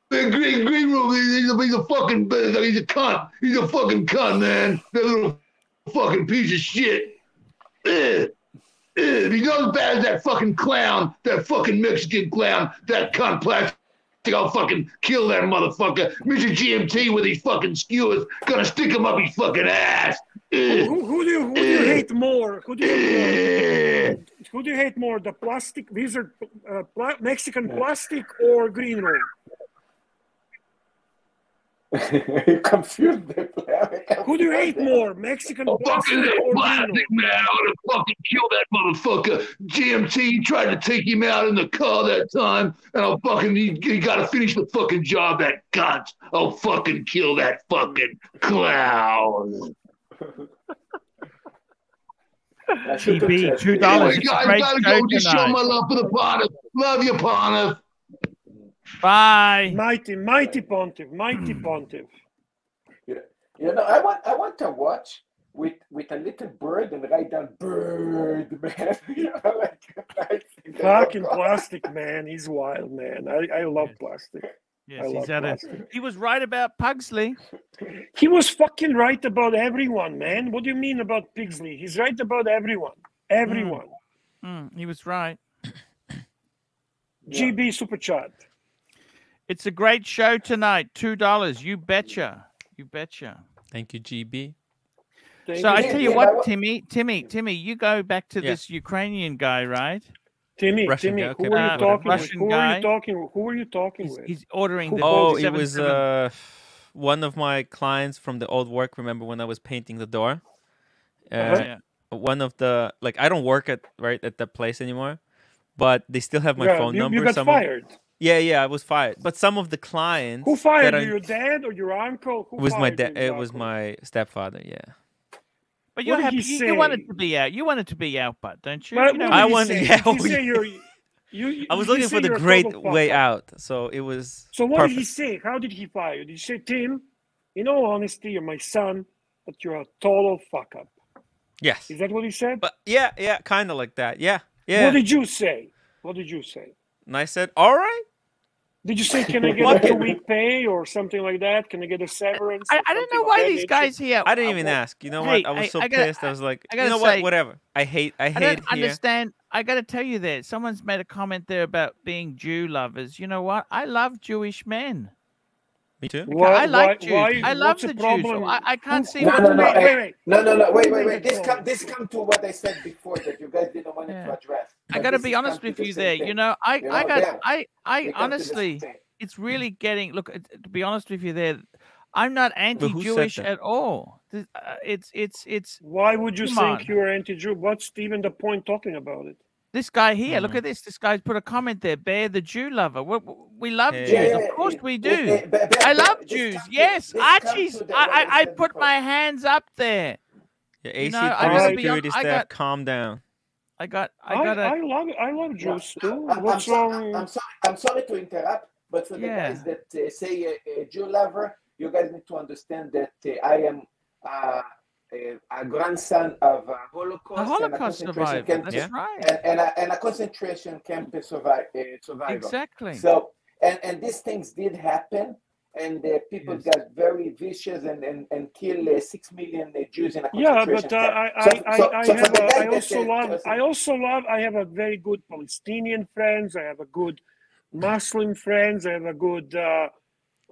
the Green Room, he's a fucking bird. He's a cunt. He's a fucking cunt, man. That little fucking piece of shit. He's not as bad as that fucking clown, that fucking Mexican clown, that cunt plastic. I'll fucking kill that motherfucker. Mr. GMT with his fucking skewers, gonna stick him up his fucking ass. Who do you hate more? Who do you hate more? The plastic Wizard, Mexican plastic, or Green Room? You confused them. Who do you hate more, Mexican plastic or plastic, man? I'm gonna fucking kill that motherfucker. GMT tried to take him out in the car that time, and I'll fucking he gotta finish the fucking job. That cunt. I'll fucking kill that fucking clown. GB, $2. Anyway, guys, gotta go. Just show my love for the Pontiff. Love you, Pontiff. Bye. Mighty Pontiff. You know, I want to watch with a little bird and write down bird, man. You know, like fucking plastic, man. He's wild, man. I love plastic. Yes, he was right about Pugsley. He was fucking right about everyone, man. What do you mean about Pugsley? He's right about everyone. Everyone. He was right. GB Super Chat. It's a great show tonight. $2. You betcha. You betcha. Thank you, GB. So I tell you what, Timmy, you go back to this Ukrainian guy, right? Timmy, who are you talking with? Who are you talking with? He's ordering the it was one of my clients from the old work. Remember when I was painting the door? One of the, like, I don't work at that place anymore, but they still have my phone number. You got fired. Yeah, I was fired. But some of the clients. Who fired you? Your dad or your uncle? It was my dad. It was my stepfather. Yeah. But you're happy. You wanted to be out. You wanted to be out, but don't you? I wanted. Yeah. I was looking for the great way out. So it was. So what did he say? How did he fire you? Did he say, Tim, in all honesty, you're my son, but you're a total fuck up? Yes. Is that what he said? But yeah, kind of like that. Yeah. What did you say? And I said, all right. Did you say, can I get a 2-week pay or something like that? Can I get a severance? I don't know why these guys here. I didn't even ask. You know what? I was so pissed. I was like, you know what? Whatever. I hate. I don't understand. I got to tell you that someone's made a comment there about being Jew lovers. You know what? I love Jewish men. Me too. I like Jews. I love the Jews. So I can't see. Wait. This come to what I said before that you guys didn't want to address. I got to be honest with you there. You know, I honestly, it's really getting. Look, to be honest with you there, I'm not anti-Jewish at all. It's. Why would you think you're anti-Jew? What's even the point talking about it? This guy here, look at this. This guy's put a comment there. Bear the Jew lover. We love Jews. Of course we do. I love Jews. Yes, Archie's. I put my hands up there. Yeah, You know, AC3 I gotta be security honest, staff, calm down. I love Jews too. I'm What's wrong? sorry to interrupt, but for the Yeah. guys that say Jew lover, you guys need to understand that I am a grandson of a Holocaust, and a concentration camp, That's right. and a concentration camp survivor. Exactly. So, and these things did happen, and people got very vicious and killed 6 million Jews in a concentration camp. I also love. I have a very good Palestinian friends. I have a good Muslim friends. I have a good.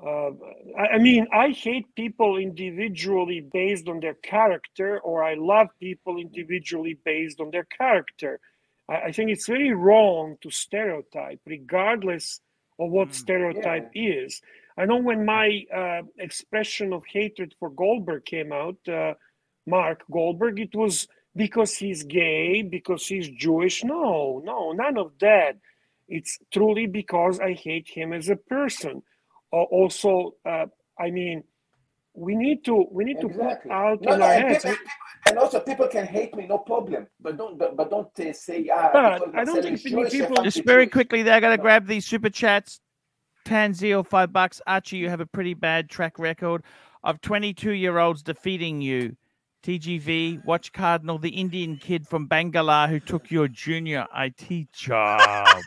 I mean, I hate people individually based on their character, or I love people individually based on their character. I think it's very wrong to stereotype, regardless of what stereotype is. I know when my expression of hatred for Goldberg came out, Mark Goldberg, it was because he's gay, because he's Jewish. No, none of that. It's truly because I hate him as a person. Also, I mean, we need to put out in our heads. And also, people can hate me, no problem, but don't say But I don't think people. Just very quickly, there, I got to grab these super chats. Tanzil, $5. Archie, you have a pretty bad track record of 22-year-olds defeating you. TGV, Watch Cardinal, the Indian kid from Bangalore who took your junior IT job.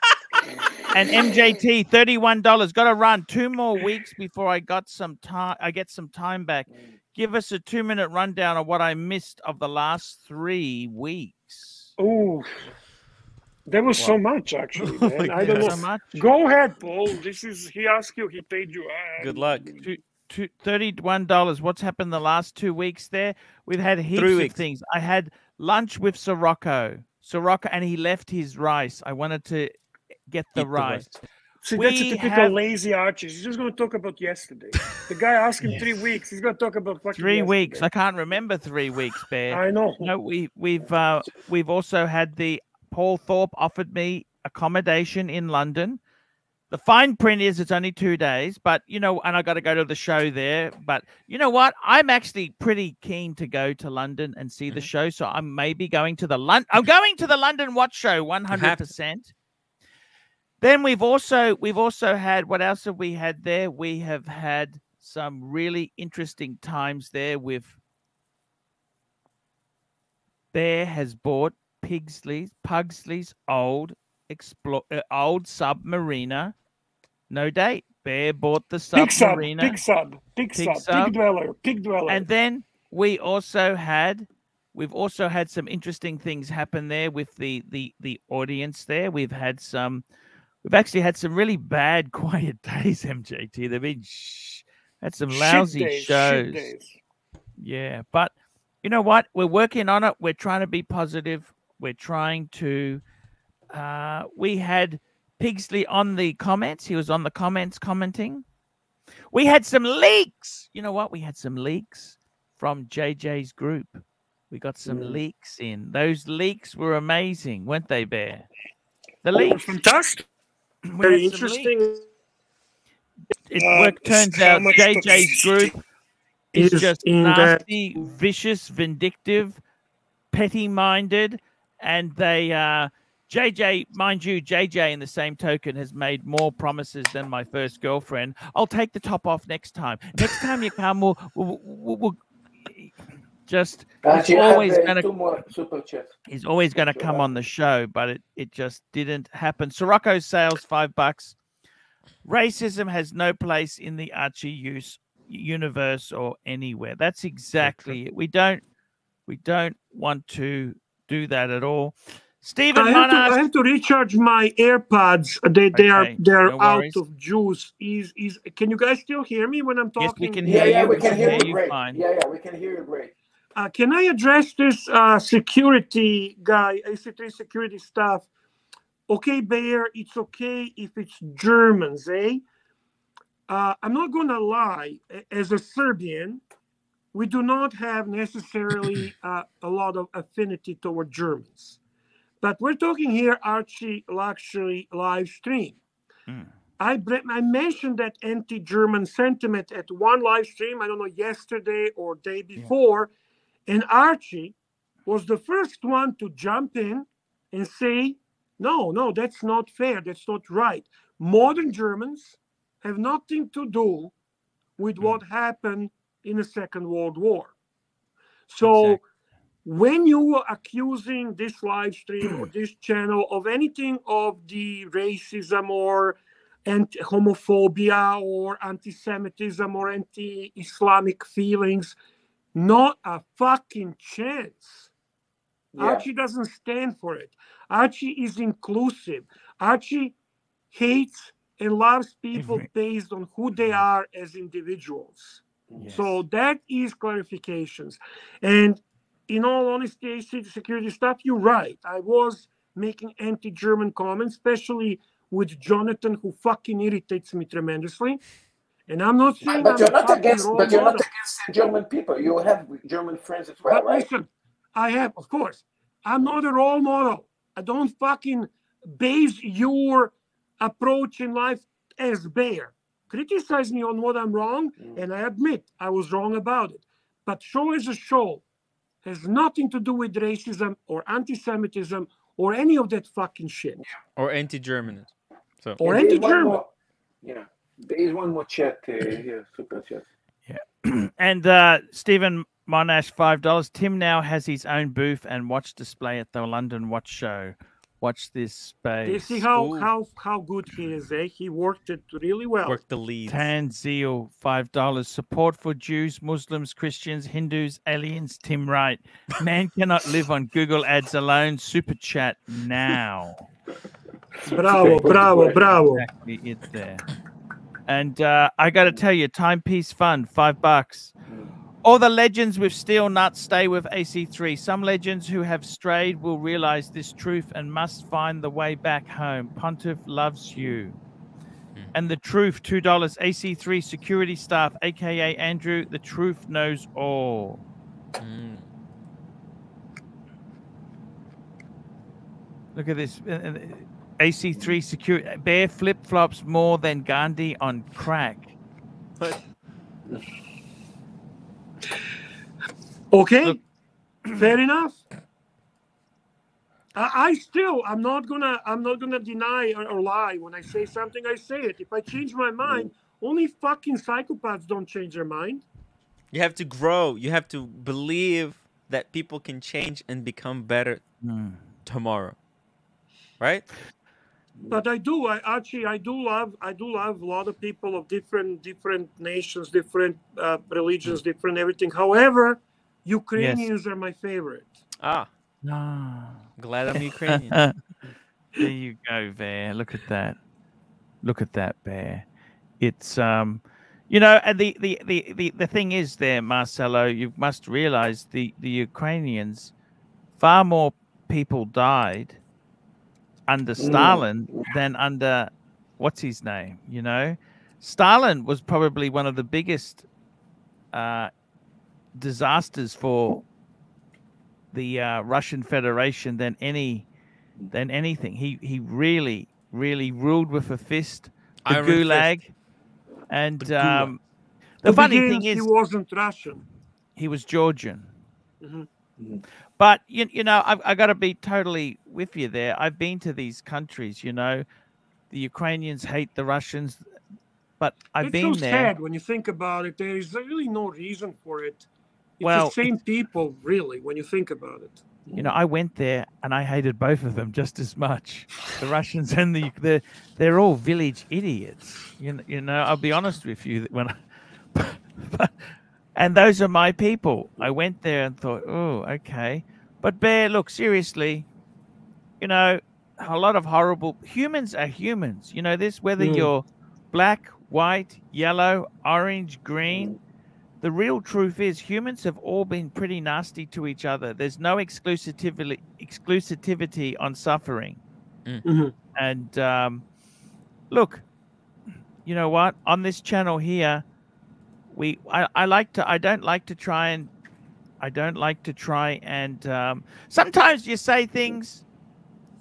And MJT, $31. Got to run 2 more weeks before I got some time. I get some time back. Give us a 2-minute rundown of what I missed of the last 3 weeks. Oh, there was so much actually, man. I don't know. So much. Go ahead, Paul. He asked you. He paid you. Good luck. $31. What's happened the last 2 weeks there? We've had heaps of things. I had lunch with Sirocco, and he left his rice. I wanted to get the rice. See, that's a typical lazy Archie. He's just going to talk about yesterday. The guy asked him 3 weeks. He's going to talk about fucking 3 weeks. I can't remember 3 weeks, Bear. I know. No, we've also had Paul Thorpe offered me accommodation in London. The fine print is it's only 2 days, but and I got to go to the show there. But you know what? I'm actually pretty keen to go to London and see the show. So I'm maybe going to the London Watch Show 100%. Then we've also had, what else have we had there? We have had some really interesting times there with Bear has bought Pugsley's old Submariner. No date. Bear bought the Submariner. Pig dweller. And then we've also had some interesting things happen there with the audience there. We've actually had some really bad quiet days, MJT. They've been had some lousy shows. Yeah, but you know what? We're working on it. We're trying to be positive. We're trying to. We had Pigsley on the comments. He was on the comments commenting. We had some leaks. You know what? We had some leaks from JJ's group. We got some leaks in. Those leaks were amazing, weren't they, Bear? The leaks. Fantastic. Very interesting. Turns out JJ's group is just nasty, vicious, vindictive, petty-minded, and they JJ, mind you, JJ in the same token has made more promises than my first girlfriend. I'll take the top off next time. Next time you come, we'll just he's always going to come on the show, but it just didn't happen. Sirocco's sales $5. Racism has no place in the Archie universe or anywhere. That's exactly it. We don't want to do that at all. Stephen, I have to recharge my AirPods. They're out of juice. Can you guys still hear me when I'm talking? Yes, we can hear you. We can hear you great. Yeah, we can hear you great. Can I address this security guy, AC3 security staff? Okay, Bear, it's okay if it's Germans, eh? I'm not going to lie. As a Serbian, we do not have necessarily a lot of affinity toward Germans. But we're talking here ARCHIELUXURY live stream. I mentioned that anti-German sentiment at one live stream, I don't know, yesterday or day before, And Archie was the first one to jump in and say, no, that's not fair. That's not right. Modern Germans have nothing to do with what happened in the Second World War. So when you are accusing this live stream or this channel of anything of the racism or homophobia or anti-Semitism or anti-Islamic feelings, not a fucking chance. Yeah. Archie doesn't stand for it. Archie is inclusive. Archie hates and loves people based on who they are as individuals. Yes. So that is clarifications. And in all honesty, security stuff, you're right. I was making anti-German comments, especially with Jonathan, who fucking irritates me tremendously. And I'm not saying But I'm you're a not fucking against. role But you're not model. against German people. You have German friends as well, But right? listen, I have, of course. I'm not a role model. I don't fucking base your approach in life as Bear. Criticize me on what I'm wrong, and I admit I was wrong about it. But show as a show has nothing to do with racism or anti-Semitism or any of that fucking shit. Or anti-Germanism. So. Or Yeah, there is anti-German. Yeah, there is one more chat here, super chat. Yeah. And Stephen Monash, $5. Tim now has his own booth and watch display at the London Watch Show. Watch this space. Do you see how good he is, eh? He worked it really well. Worked the leads. Tanzil, $5. Support for Jews, Muslims, Christians, Hindus, aliens. Tim Wright. Man cannot live on Google ads alone. Super chat now. Bravo, bravo, bravo. Exactly it there. And I got to tell you, Timepiece Fund, $5. All the legends with steel nuts stay with AC3. Some legends who have strayed will realize this truth and must find the way back home. Pontiff loves you. And the truth, $2. AC3 security staff, aka Andrew. The truth knows all. Look at this. AC3 security. Bear flip flops more than Gandhi on crack. Okay, fair enough. I'm not gonna deny or lie. When I say something, I say it. If I change my mind, only fucking psychopaths don't change their mind. You have to grow. You have to believe that people can change and become better tomorrow, right? But I do love a lot of people of different nations, different religions, different everything. However, Ukrainians are my favorite. Glad I'm Ukrainian. There you go, Bear. Look at that. Look at that, Bear. It's you know, and the thing is there, Marcelo, you must realize the Ukrainians, far more people died under Stalin than under what's his name, you know? Stalin was probably one of the biggest disasters for the Russian Federation than anything. He really ruled with a fist. The Gulag. And the funny thing is, he wasn't Russian. He was Georgian. But you know, I got to be totally with you there. I've been to these countries. You know, the Ukrainians hate the Russians, but I've been so there. Sad when you think about it. There is really no reason for it. It's Well, the same people, really, when you think about it. You know, I went there and I hated both of them just as much. The Russians and they're all village idiots. You know, I'll be honest with you. And those are my people. I went there and thought, oh, okay. But Bear, look, seriously, you know, a lot of horrible humans are humans. You know this, whether you're black, white, yellow, orange, green. The real truth is humans have all been pretty nasty to each other. There's no exclusivity on suffering. And look, you know what? On this channel here, I don't like to try and sometimes you say things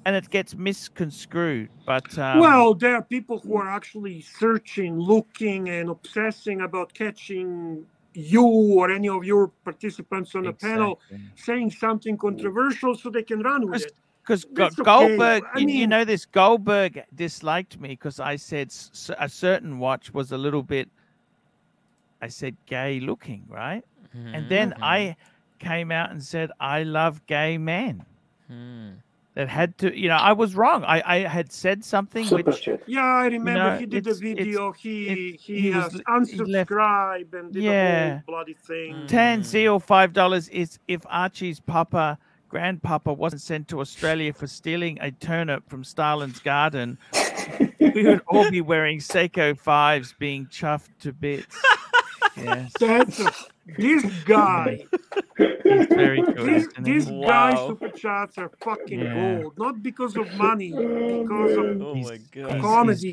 and it gets misconstrued. But well, there are people who are actually searching, looking, and obsessing about catching you or any of your participants on the panel saying something controversial so they can run with it. Because That's Goldberg, okay. you know this, Goldberg disliked me because I said a certain watch was a little bit, I said gay looking, right? And then I came out and said, I love gay men. That had to, you know, I was wrong. I had said something which, yeah, I remember, you know, he did a video. He was unsubscribed and did a whole bloody thing. Tan Zeal, $5 is if Archie's grandpapa wasn't sent to Australia for stealing a turnip from Stalin's garden, we would all be wearing Seiko 5s being chuffed to bits. Yes. This guy. He's very good. This guy's super chats are fucking gold. Not because of money, because of comedy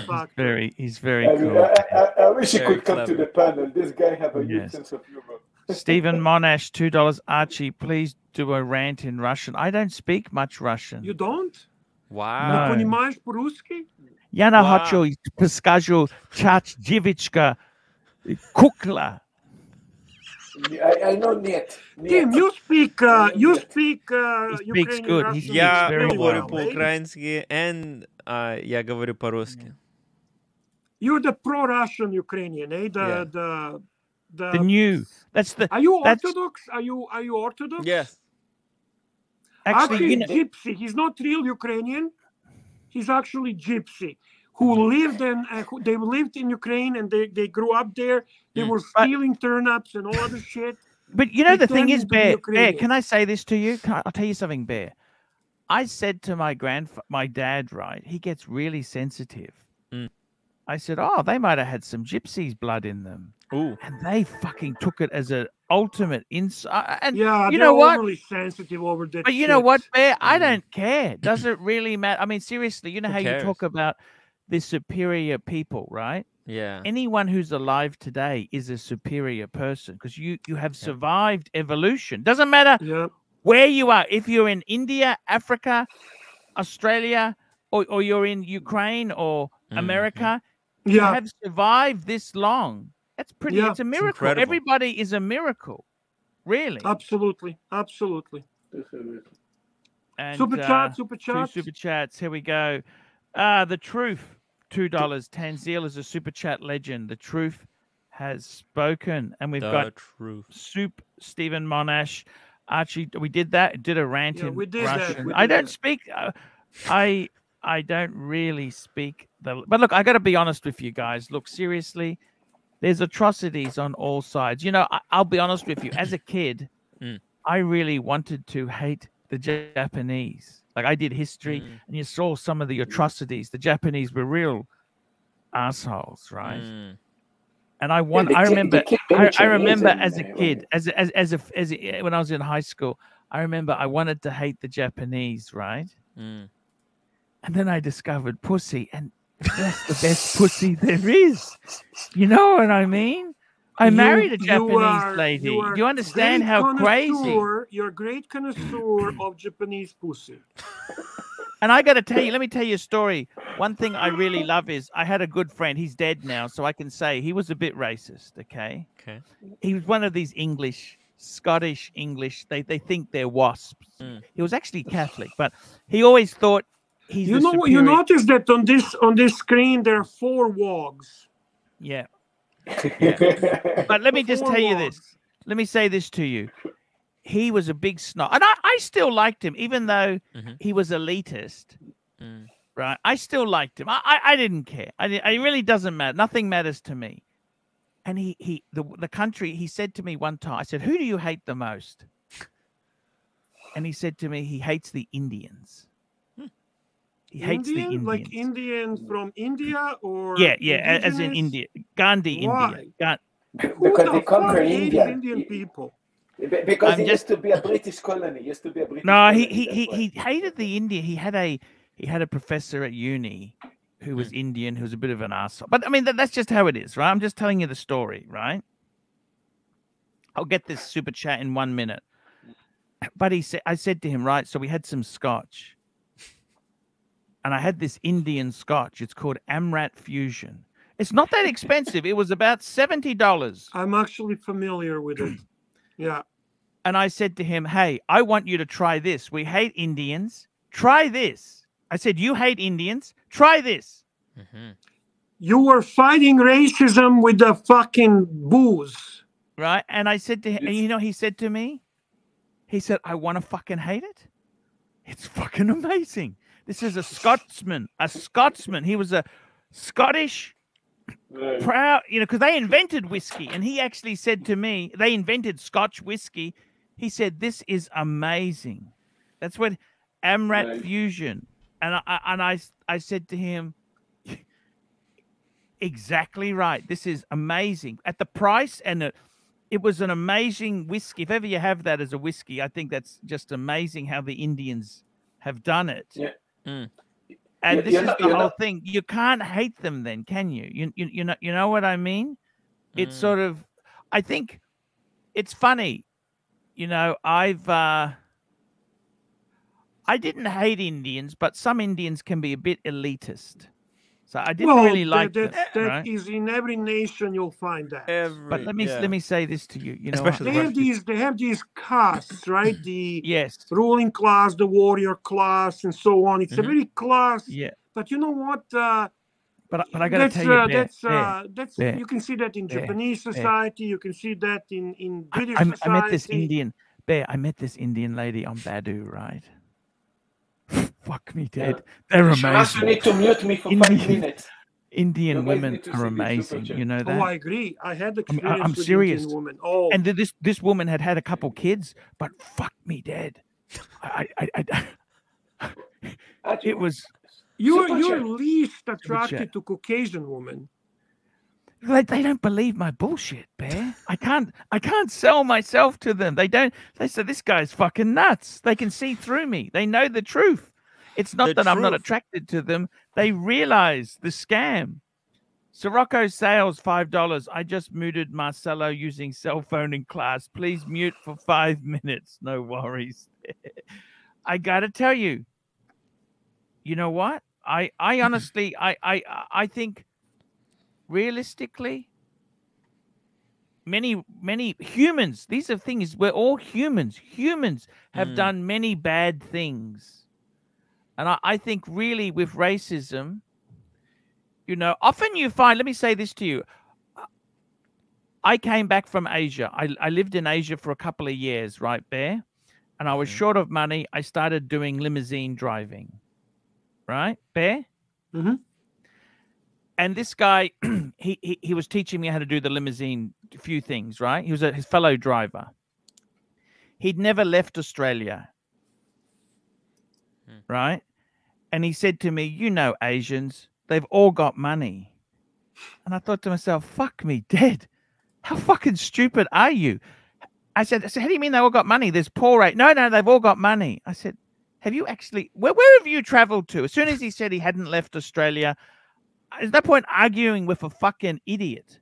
factor. He's very cool. I wish he could come to the panel. This guy have a huge sense of humor. Stephen Monash, $2. Archie, please do a rant in Russian. I don't speak much Russian. You don't? Wow. Не понимаешь по-русски? Я не хочу скажу чач девочка кукла. I know net. Tim, you speak Ukrainian good. Russian. Я говорю по-украински, and я говорю по-русски. You're the pro-Russian Ukrainian, eh? The new. That's the. Are you Orthodox? Are you Orthodox? Yes. Actually, he's gypsy. He's not real Ukrainian. He's actually gypsy. Who lived they lived in Ukraine and they grew up there. They were stealing turnips and all other shit. But you know the thing is, Bear, can I say this to you? I'll tell you something, Bear. I said to my dad, right? He gets really sensitive. I said, oh, they might have had some gypsies' blood in them. Ooh. And they fucking took it as an ultimate insult. And yeah, you know what? Overly sensitive over that. But you know what, Bear? I don't care. Does it really matter? I mean, seriously, you know how you talk about the superior people, right? Yeah. Anyone who's alive today is a superior person because you have survived evolution. Doesn't matter where you are. If you're in India, Africa, Australia, or you're in Ukraine or America, you have survived this long. That's pretty. It's a miracle. Everybody is a miracle. Really. Absolutely. Absolutely. And, super chat. Two super chats. Here we go. The Truth, $2. Tanzil is a super chat legend. The Truth has spoken, and we've got Soup, Stephen Monash, Archie. We did that. Did a rant in Russian. I don't speak. I don't really speak but look, I got to be honest with you guys. Look, seriously, there's atrocities on all sides. You know, I'll be honest with you. As a kid, I really wanted to hate the Japanese. Like I did history, and you saw some of the atrocities. The Japanese were real assholes, right? And I remember as a kid, when I was in high school, I remember I wanted to hate the Japanese, right? And then I discovered pussy, and that's the best pussy there is. You know what I mean? I married a Japanese lady. You understand how crazy? You're a great connoisseur of Japanese pussy. And I got to tell you, let me tell you a story. One thing I really love is I had a good friend. He's dead now, so I can say he was a bit racist, okay? He was one of these Scottish English. They think they're wasps. He was actually Catholic, but he always thought he's You notice that on this screen there are 4 wogs. Yeah. But let me just tell you this. Let me say this to you. He was a big snob. And I still liked him, even though he was elitist. Right? I still liked him. I didn't care. It really doesn't matter. Nothing matters to me. And the country, he said to me one time, I said, who do you hate the most? And he said to me, he hates the Indians. He hates the Indians. Like Indians from India or as in India. Gandhi, Why? India. Because they conquer India. Indian people. Because it used to be a British colony. He hated the India. He had a professor at uni who was Indian, who was a bit of an arsehole. But I mean, that's just how it is, right? I'm just telling you the story, right? I'll get this super chat in 1 minute. But I said to him, right, so we had some scotch. And I had this Indian scotch. It's called Amrat Fusion. It's not that expensive. It was about $70. I'm actually familiar with it. Yeah. And I said to him, hey, I want you to try this. We hate Indians. Try this. I said, you hate Indians. Try this. You were fighting racism with the fucking booze. Right? And I said to him, and you know, he said to me, he said, I want to fucking hate it. It's fucking amazing. This is a Scotsman. A Scotsman. He was a Scottish proud, you know, because they invented whiskey. And he actually said to me, they invented Scotch whiskey. He said, this is amazing. That's what Amrat Fusion. And I said to him, exactly right. This is amazing. At the price, and it was an amazing whiskey. If ever you have that as a whiskey, I think that's just amazing how the Indians have done it. Yeah. And this is the whole thing. You can't hate them then, can you? You know what I mean? It's sort of, I think it's funny. You know, I didn't hate Indians, but some Indians can be a bit elitist. So I didn't really like that. that. That right? is in every nation you'll find that. But let me say this to you. You know, especially they have these castes, right? The yes, ruling class, the warrior class, and so on. It's a very class. Yeah. But you know what? But I got to tell you, that's you can see that in Japanese society. You can see that in British society. I met this Indian I met this Indian lady on Badu, right? Fuck me dead. They're amazing. You need to mute me for 5 minutes. Indian women are amazing. You know that? Oh, I agree. I had experience I'm with serious. Indian women. Oh, and this woman had a couple kids, but fuck me dead. It was. You're least attracted to Caucasian women. They don't believe my bullshit, Bear. I can't sell myself to them. They say this guy's fucking nuts. They can see through me. They know the truth. It's not that I'm not attracted to them. They realize the scam. Sirocco sales $5. I just muted Marcelo using cell phone in class. Please mute for 5 minutes. No worries. I gotta tell you. You know what? I honestly I think realistically many humans, these are things, we're all humans have done many bad things, and I think really with racism, you know, often you find, let me say this to you, I came back from Asia. I lived in Asia for a couple of years, right, Bear? And I was short of money. I started doing limousine driving, right, Bear? And this guy, he was teaching me how to do the limousine, a few things, right? He was his fellow driver. He'd never left Australia, right? And he said to me, you know, Asians, they've all got money. And I thought to myself, fuck me dead. How fucking stupid are you? I said, how do you mean they all got money? There's poor rate. No, they've all got money. I said, have you actually, where have you traveled to? As soon as he said he hadn't left Australia, there's no point arguing with a fucking idiot.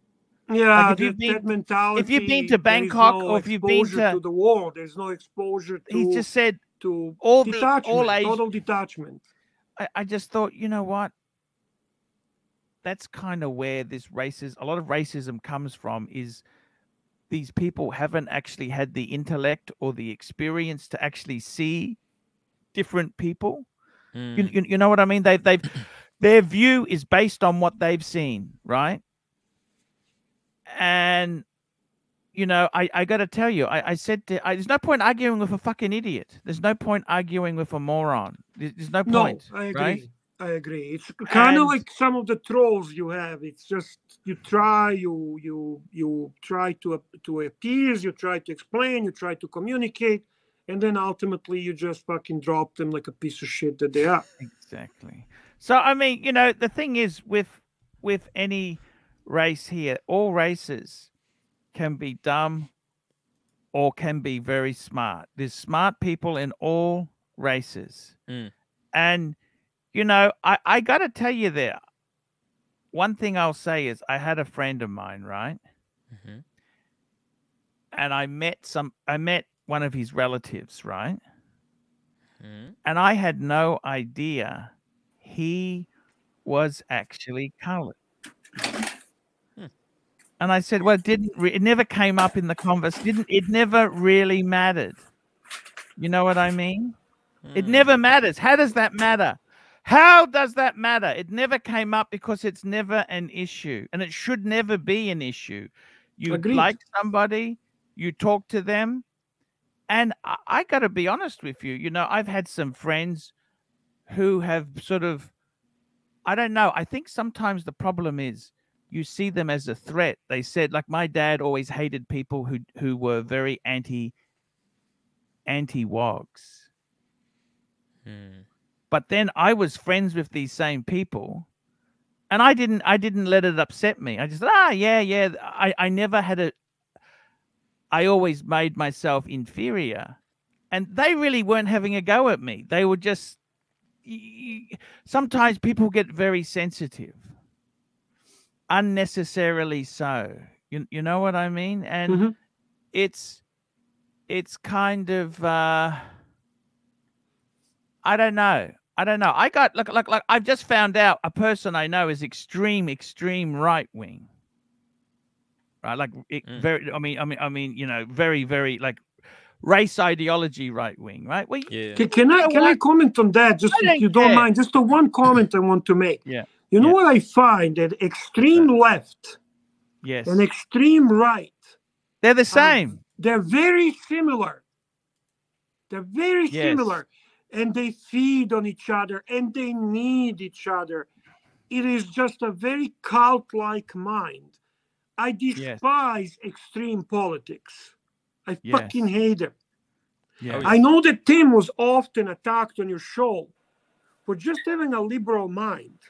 Yeah, like that mentality. If you've been to Bangkok or if you've been to the war, there's no exposure to. He just said to all total detachment. I just thought, you know what? That's kind of where a lot of racism comes from. Is these people haven't actually had the intellect or the experience to actually see different people. You know what I mean? They've their view is based on what they've seen, right? And you know, I got to tell you, I said there's no point arguing with a fucking idiot. There's no point arguing with a moron. There's no point. No, I agree. Right? I agree. It's kind of like some of the trolls you have. It's just you try to appease, you try to explain, you try to communicate, and then ultimately you just fucking drop them like a piece of shit that they are. Exactly. So I mean, you know, the thing is with any race here, all races can be dumb or can be very smart. There's smart people in all races. And you know, I got to tell you there, one thing I'll say is I had a friend of mine, right? And I met one of his relatives, right? And I had no idea he was actually colored. And I said, well, it never came up in the conversation. It never really mattered. You know what I mean? It never matters. How does that matter? How does that matter? It never came up because it's never an issue, and it should never be an issue. You like somebody, you talk to them, and I got to be honest with you. You know, I've had some friends who have sort of, I don't know. I think sometimes the problem is you see them as a threat. They said, like, my dad always hated people who were very anti-wogs. But then I was friends with these same people, and I didn't let it upset me. I just yeah. I never had I always made myself inferior, and they really weren't having a go at me. They were just, sometimes people get very sensitive, unnecessarily so. You know what I mean? And it's kind of I don't know. I got like I've just found out a person I know is extreme right wing. Right, like very. I mean, you know, very like race ideology right wing. Right. Well, Can I comment on that? Just if you don't mind, just the one comment I want to make. Yeah. You know what I find, that extreme left, and extreme right, they're the same. They're very similar. They're very similar. And they feed on each other, and they need each other. It is just a very cult-like mind. I despise extreme politics. I fucking hate them. I know that Tim was often attacked on your show for just having a liberal mind.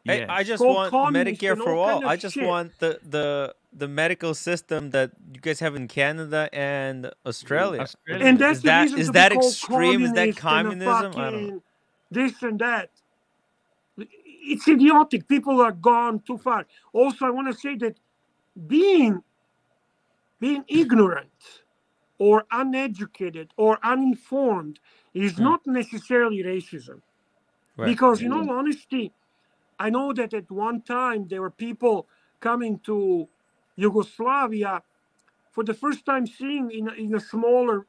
Hey, I just want Medicare for all. I just want the medical system that you guys have in Canada and Australia. And that's is that extreme? Is that communism? I don't know. This and that. It's idiotic. People are gone too far. Also, I want to say that being ignorant or uneducated or uninformed is not necessarily racism. Right. Because in all honesty, I know that at one time there were people coming to Yugoslavia for the first time, seeing in a smaller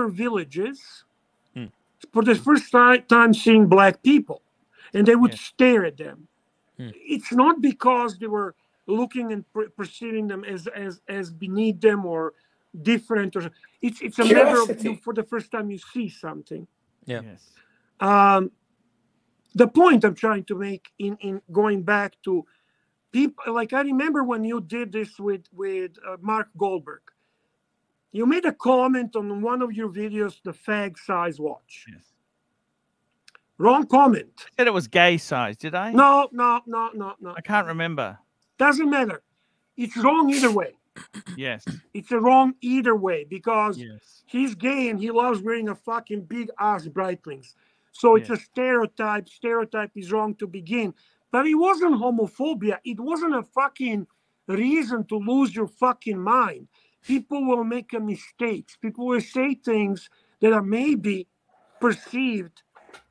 villages, for the first time seeing black people, and they would stare at them. It's not because they were looking and perceiving them as beneath them or different, or it's a matter of for the first time you see something. Yeah. The point I'm trying to make in going back to people, like I remember when you did this with Mark Goldberg, you made a comment on one of your videos, the fag size watch. Yes. Wrong comment. I said it was gay size, did I? No. I can't remember. Doesn't matter. It's wrong either way. Yes. It's wrong either way, because he's gay and he loves wearing a fucking big ass Breitlings. So it's a stereotype. Stereotype is wrong to begin. But it wasn't homophobia. It wasn't a fucking reason to lose your fucking mind. People will make mistakes. People will say things that are maybe perceived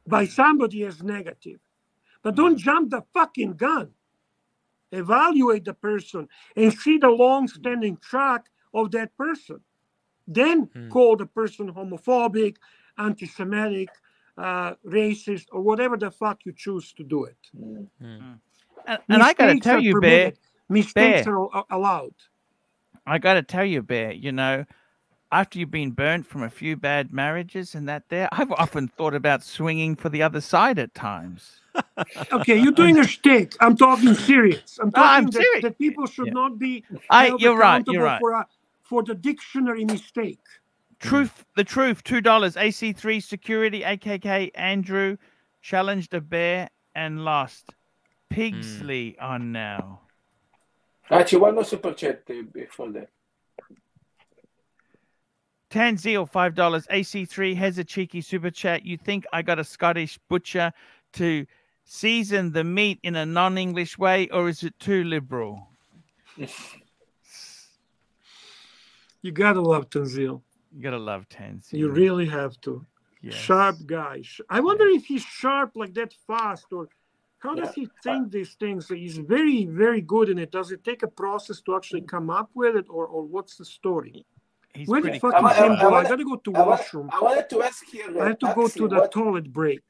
by somebody as negative. But don't jump the fucking gun. Evaluate the person and see the long-standing track of that person. Then call the person homophobic, anti-Semitic, racist, or whatever the fuck you choose to do it. And I gotta tell you, Bear, mistakes are allowed. I gotta tell you, Bear, you know, after you've been burnt from a few bad marriages and that there, I've often thought about swinging for the other side at times. Okay, you're doing a shtick. I'm talking serious. I'm talking that people should not be held accountable for the dictionary mistake. The truth, $2. AC3 security, AKK Andrew challenged a bear and lost. Pigsley on now. Archie, one more super chat before that. Tanzil, $5. AC3 has a cheeky super chat. You think I got a Scottish butcher to season the meat in a non-English way, or is it too liberal? You gotta love Tanzil. You gotta love Tanzil. You really have to. Yes. Sharp guy. I wonder if he's sharp like that fast, or How does he think these things? He's very, very good in it. Does it take a process to actually come up with it, or what's the story? He's Where pretty the fucking Tim go? I gotta go to washroom. I wanted to ask here. I have to go to the toilet break.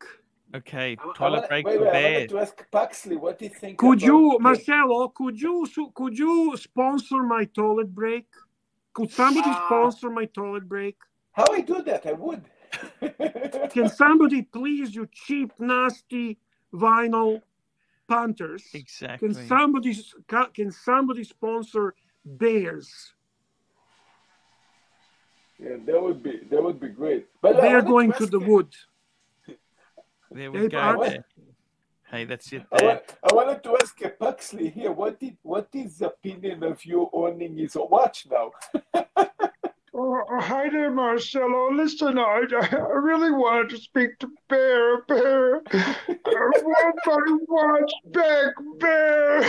Okay, toilet break wait, for I bears. wanted to ask Paxley what do you think. Could you, Marcelo? Could you sponsor my toilet break? Could somebody sponsor my toilet break? How I do that? I would. Can somebody please, you cheap, nasty vinyl punters? Exactly. Can somebody sponsor bears? Yeah, that would be great. But they're going to the wood. There we go. Hey, that's it. There. I wanted to ask Paxley here. What is the opinion of you owning his watch now? Hi there, Marcelo. Listen, I really wanted to speak to Bear. I want my watch back, Bear.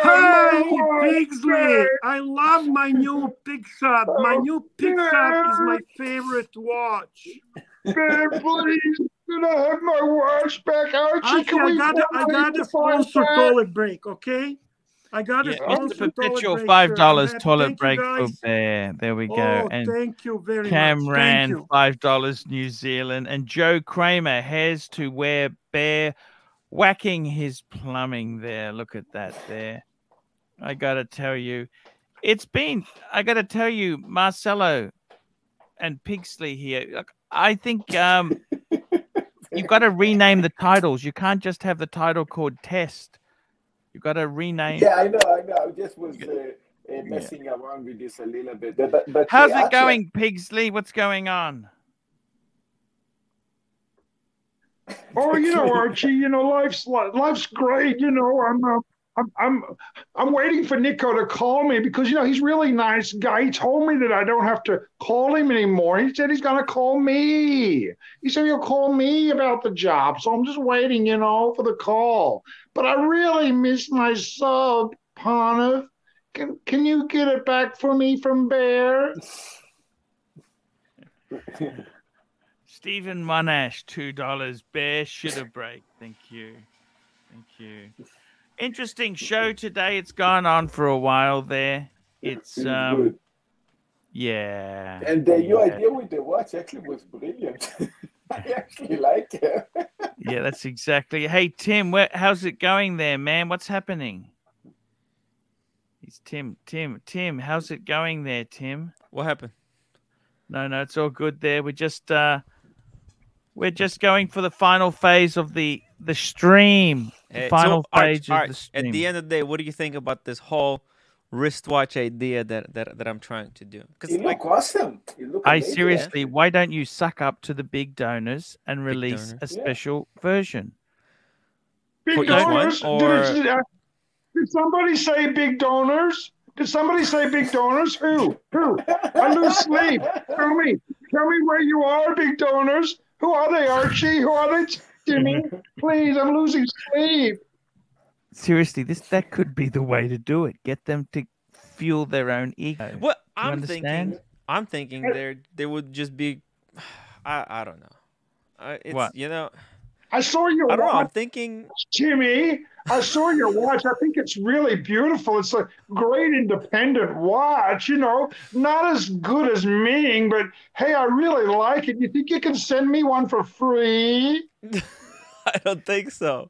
Hi, Pigsley. I love my new Pixar. My new Pixar is my favorite watch. Bear, please, can I have my watch back? Archie, I got a sponsor toilet break, okay? I got a sponsor Perpetual toilet $5 toilet break for Bear. There we go. Oh, and thank you very Cameron, much. Thank you. $5 New Zealand. And Joe Kramer has to wear Bear whacking his plumbing there. Look at that there. I got to tell you, Marcelo and Pigsley here. Look, I think you've got to rename the titles. You can't just have the title called Test. You've got to rename. Yeah, I know. I just was messing around with this a little bit. But how's it going, Pigsley? What's going on? Oh, Archie, life's great. I'm waiting for Nico to call me because he's a really nice guy. He told me that I don't have to call him anymore. He said he's gonna call me. He said he'll call me about the job. So I'm just waiting, for the call. But I really miss my sub, Pana. Can you get it back for me from Bear? Stephen Monash, $2. Bear shitter break. Thank you. Interesting show today. It's gone on for a while there. It's good. Yeah. And your idea with the watch actually was brilliant. I actually like it. Yeah, that's exactly. Hey Tim, how's it going there, man? What's happening? It's Tim. How's it going there, Tim? What happened? No, it's all good there. We're just going for the final phase of the stream. The final phase of the stream. At the end of the day, what do you think about this whole wristwatch idea that I'm trying to do? Because you look awesome. You look amazing. Seriously, why don't you suck up to the big donors and release a special version? Big donors? Did somebody say big donors? Who? I lose sleep. Tell me where you are, big donors. Who are they, Archie? Who are they, Jimmy? Please, I'm losing sleep. Seriously, that could be the way to do it. Get them to fuel their own ego. Well, I'm thinking there would just be, I don't know. What? I saw your watch. I don't know. I'm thinking, Jimmy. I saw your watch. I think it's really beautiful. It's a great independent watch. Not as good as Ming, but hey, I really like it. You think you can send me one for free? I don't think so.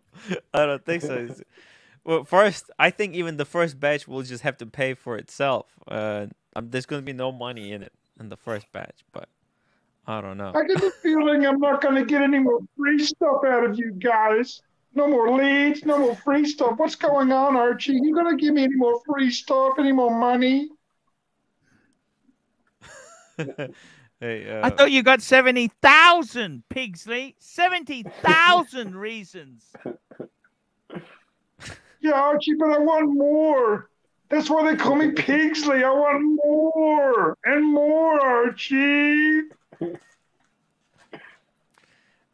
Well, first, I think even the first batch will just have to pay for itself. There's going to be no money in it in the first batch, but I don't know. I get the feeling I'm not going to get any more free stuff out of you guys. No more leads, no more free stuff. What's going on, Archie? You going to give me any more free stuff, any more money? Hey, I thought you got 70,000, Pigsley. 70,000 reasons. Yeah, Archie, but I want more. That's why they call me Pigsley. I want more and more, Archie.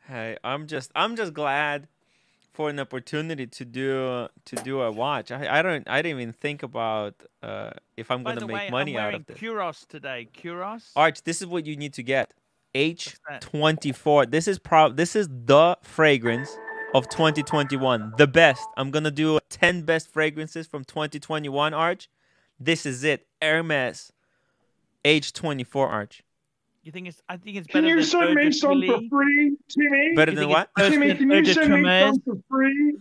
Hey, I'm just glad for an opportunity to do a watch. I didn't even think about if I'm going to make money out of this. Kuros today. Kuros. Arch, this is what you need to get. H24. This is the fragrance of 2021. The best. I'm gonna do 10 best fragrances from 2021, Arch. This is it. Hermes, age 24, Arch. You think it's? I think it's Can better you than send me some for Chili? free, Timmy? Better than what? Timmy, can you send me some for free?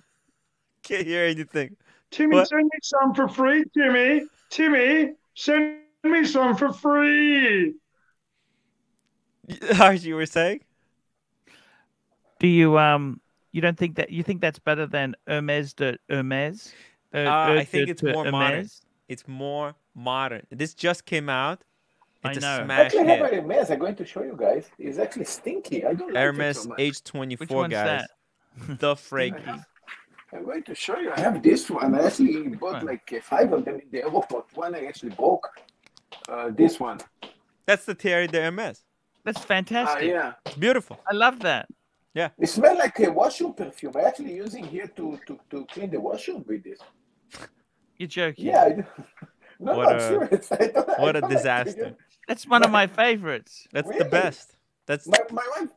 Can't hear anything. Timmy, What? send me some for free, Timmy. Timmy, send me some for free. Arch, you were saying? Do you you don't think that you think that's better than Hermes de Hermes? I think it's de more modern. Hermes? It's more modern. This just came out. It's I know. a smash Actually, I have hit. a Hermes. I'm going to show you guys. It's actually stinky. I don't like it Hermes, so much. age 24, Which one's guys. that? The fragrance. I'm going to show you. I have this one. I actually bought like 5 of them in the airport. One I actually broke. This one. That's the Thierry de Hermes. That's fantastic. Yeah. It's beautiful. I love that. Yeah. It smells like a washroom perfume. I'm actually using here to clean the washroom with this. You're joking. Yeah. No, What I'm a- serious. What a disaster. That's one of my favorites. That's the Really? best. That's My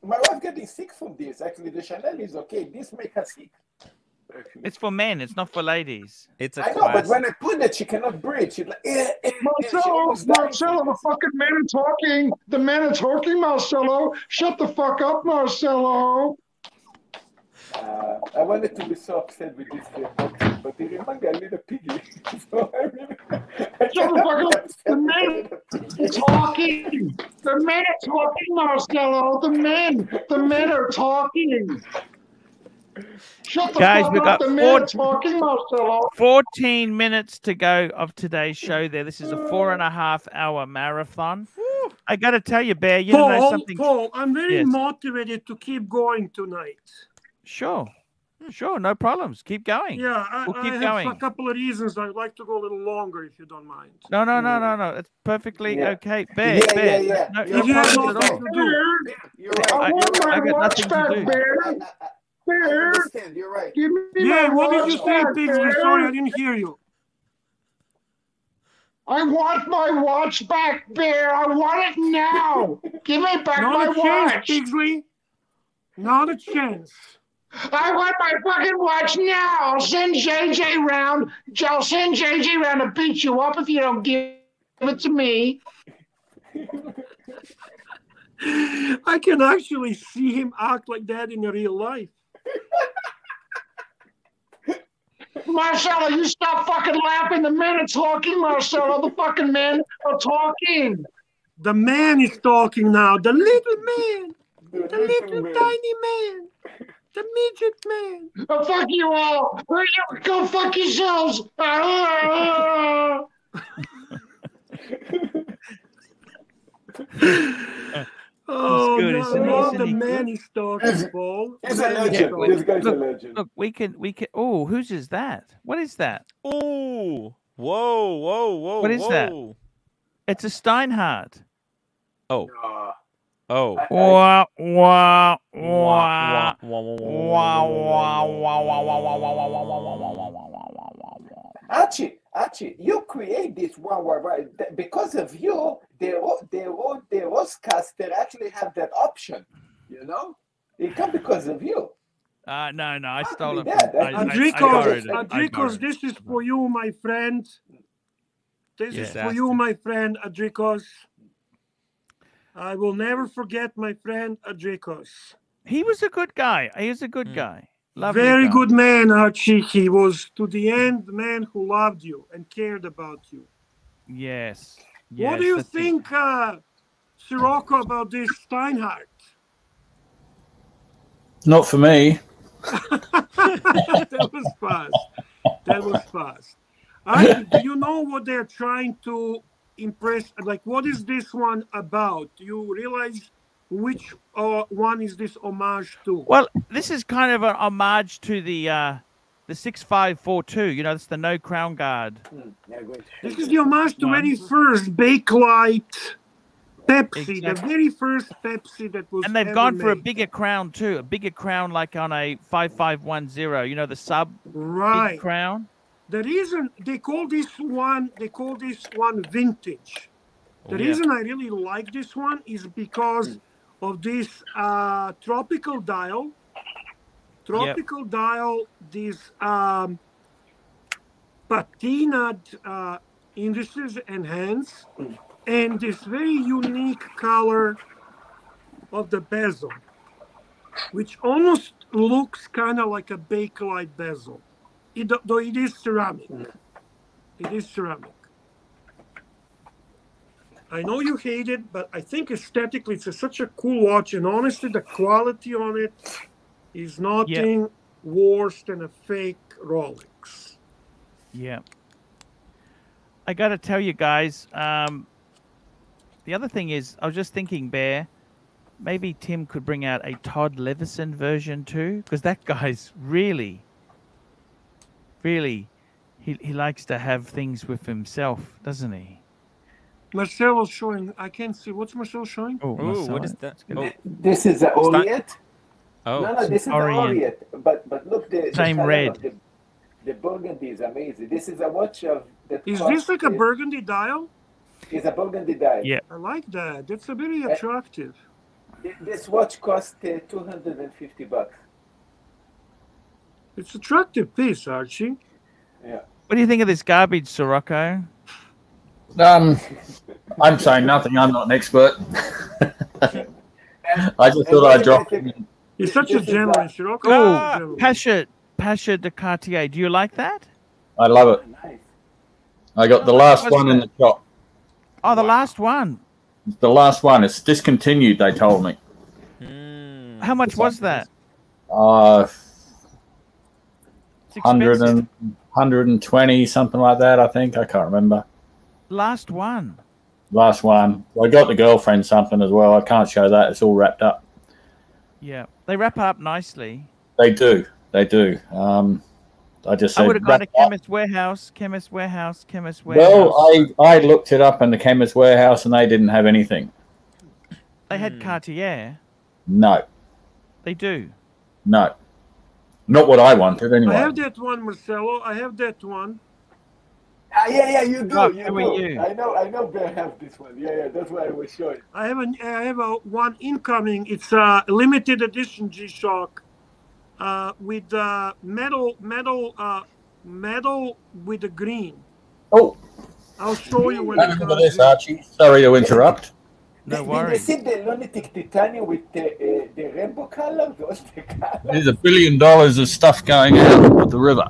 wife getting sick from this. Actually, the Chanel is okay. This makes her sick. It's for men. It's not for ladies. It's a I know, but classic. when I put it, she cannot breathe. She's like, Marcelo, the fucking men are talking. The men are talking, Marcelo. Shut the fuck up, Marcelo. I wanted to be so upset with this boxing, but it reminds me a little piggy. So I really, Shut the fuck up. The men are talking. The men are talking, Marcelo. The men are talking. Shut the Guys, fuck we up. got The men are talking, Marcelo. 14 minutes to go of today's show there. This is a 4.5-hour marathon. I got to tell you, Bear, you know something. Paul, I'm very Yes. motivated to keep going tonight. Sure. Sure, no problems. Keep going. Yeah, We'll I keep have going. a couple of reasons. I'd like to go a little longer, if you don't mind. No. It's perfectly Yeah. okay. Bear, Yeah, Bear. yeah. No, If you no have problems at nothing all. to do. You're right. I want I my got watch nothing to back, do. Bear. I Bear, understand. You're right. give me Yeah, my what did you watch say, back, Pigsley? Bear. Sorry, I didn't hear you. I want my watch back, Bear. I want it now. Give me back my Not a chance, watch. Pigsley. Not a chance. I want my fucking watch now. I'll send JJ round. I'll send JJ round to beat you up if you don't give it to me. I can actually see him act like that in real life. Marcelo, you stop fucking laughing. The men are talking, Marcelo. The fucking men are talking. The man is talking now. The little man. The little tiny man. The midget man. Oh, fuck you all. Go fuck yourselves. Oh, good, no, isn't he? no, Isn't the he man is talking, Paul. He's The a man is legend. talking. This guy's a legend. Look, we can. Oh, whose is that? What is that? Ooh. Whoa. What is that? It's a Steinhardt. Oh. Uh, Oh. Wah, wah, wah. Wah, wah, Wah, wah, wah, wah, wah, wah, wah, wah, wah, wah, wah. Archie, you create this one because of you. The Rosecaster actually have that option. You know, it come because of you. No, I stole it. Yeah, Adrikos, this is for you, my friend. This is for you, my friend Adrikos. I will never forget my friend Adrikos. He was a good guy. He was a good guy. Lovely Very guy. good man, Archie. He was to the end the man who loved you and cared about you. Yes. What do you think, Sirocco, about this Steinhardt? Not for me. That was fast. That was fast. Archie, do you know what they're trying to impress? Like, what is this one about? Do you realize which one is this homage to? Well, this is kind of an homage to the 6542. You know, it's the no crown guard. This is the homage to very first Bakelite Pepsi, Exactly. the very first Pepsi that was. And they've ever gone for a made. bigger crown too, a bigger crown like on a 5510. You know, the sub Right. big crown. The reason they call this one vintage. The reason I really like this one is because of this tropical dial. tropical dial, this patina industries enhance, and this very unique color of the bezel, which almost looks kind of like a Bakelite bezel, though it is ceramic. It is ceramic. I know you hate it, but I think aesthetically it's such a cool watch, and honestly, the quality on it is nothing worse than a fake Rolex. Yeah. I got to tell you guys, the other thing is, I was just thinking, Bear, maybe Tim could bring out a Todd Leveson version too, because that guy's really, he likes to have things with himself, doesn't he? Marcelo's showing. I can't see. What's Marcelo showing? Oh, what is that? Oh. This is the Orient. Oh, No, this is Orient. the Orient. But look, the Same color red. of the burgundy is amazing. This is a watch of that. Is this like a burgundy dial? It's a burgundy dial. Yeah. I like that. That's a very attractive. This watch cost $250. It's an attractive piece, Archie. Yeah. What do you think of this garbage, Sirocco? I'm saying nothing. I'm not an expert. I just thought I'd drop. You're such a gentleman, Sirocco. Oh, Pasha de Cartier. Do you like that? I love it. I got the last one in the shop. Oh, the last one. The last one. It's discontinued, they told me. How much was that? 120, something like that, I think. I can't remember. Last one. Last one. I got the girlfriend something as well. I can't show that. It's all wrapped up. Yeah. They wrap up nicely. They do. They do. I just said, I would have gone to Chemist Warehouse. Well, I looked it up in the Chemist Warehouse and they didn't have anything. They had Cartier. No. They do. No. Not what I wanted, anyway. I have that one, Marcelo. I have that one. Yeah, you do. Oh, you do. I know Bear has this one. Yeah, that's what I was showing. I have a one incoming. It's a limited edition G-Shock with metal with the green. Oh. I'll show you when Look at this, Archie. Sorry to interrupt. No Did you worries. see the lunatic titanium with the rainbow color? Those the colors. There's $1 billion of stuff going out of the river.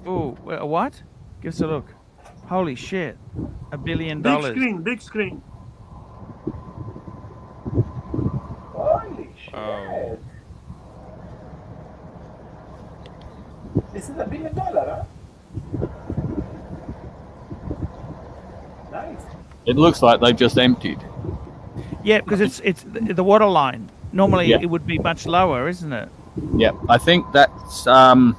Oh, what? Give us a look. Holy shit. $1 billion. Big screen. Holy shit. This is $1 billion, huh? Nice. It looks like they've just emptied. Yeah, because it's the water line. Normally it would be much lower, isn't it? Yeah, I think that's. I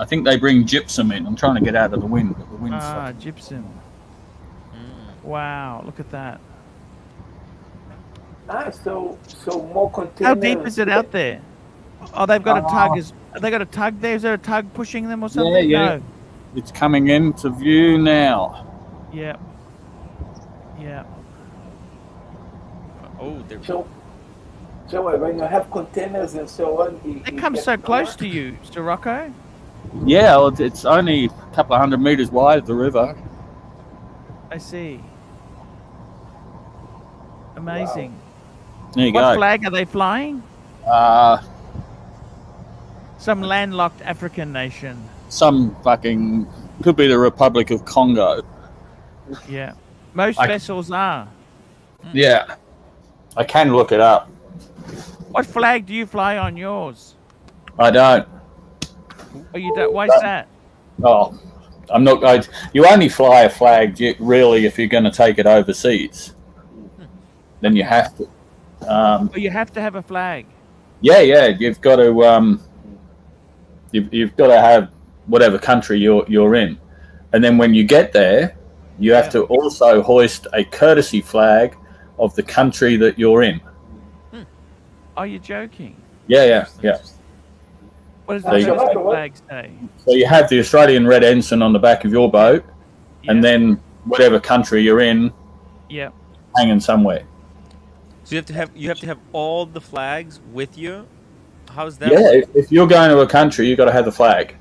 think they bring gypsum in. I'm trying to get out of the wind, but the wind's fucking... gypsum. Wow, look at that. So more containers. How deep is it out there? Oh, they've got a tug. Have they got a tug there? Is there a tug pushing them or something? Yeah. No. It's coming into view now. Yeah. Yeah. Oh, they're... So when you have containers and so on... They come so close to you, Sirocco. Yeah, well, it's only a couple of 100 meters wide, the river. I see. Amazing. Wow. There you go. What flag are they flying? Some landlocked African nation. Some fucking... Could be the Republic of Congo. Yeah. Most vessels are. Yeah. I can look it up. What flag do you fly on yours? I don't. Oh, you don't? Why is that? Oh, I'm not going to... You only fly a flag, really, if you're going to take it overseas. Then you have to. Oh, you have to have a flag. Yeah, you've got to... You've got to have whatever country you're in. And then when you get there, you have to also hoist a courtesy flag of the country that you're in. Are you joking? Yeah. What does the flag say? So you have the Australian red ensign on the back of your boat, and then whatever country you're in, hanging somewhere. So you have to have all the flags with you. How's that? Yeah, if you're going to a country, you got to have the flag.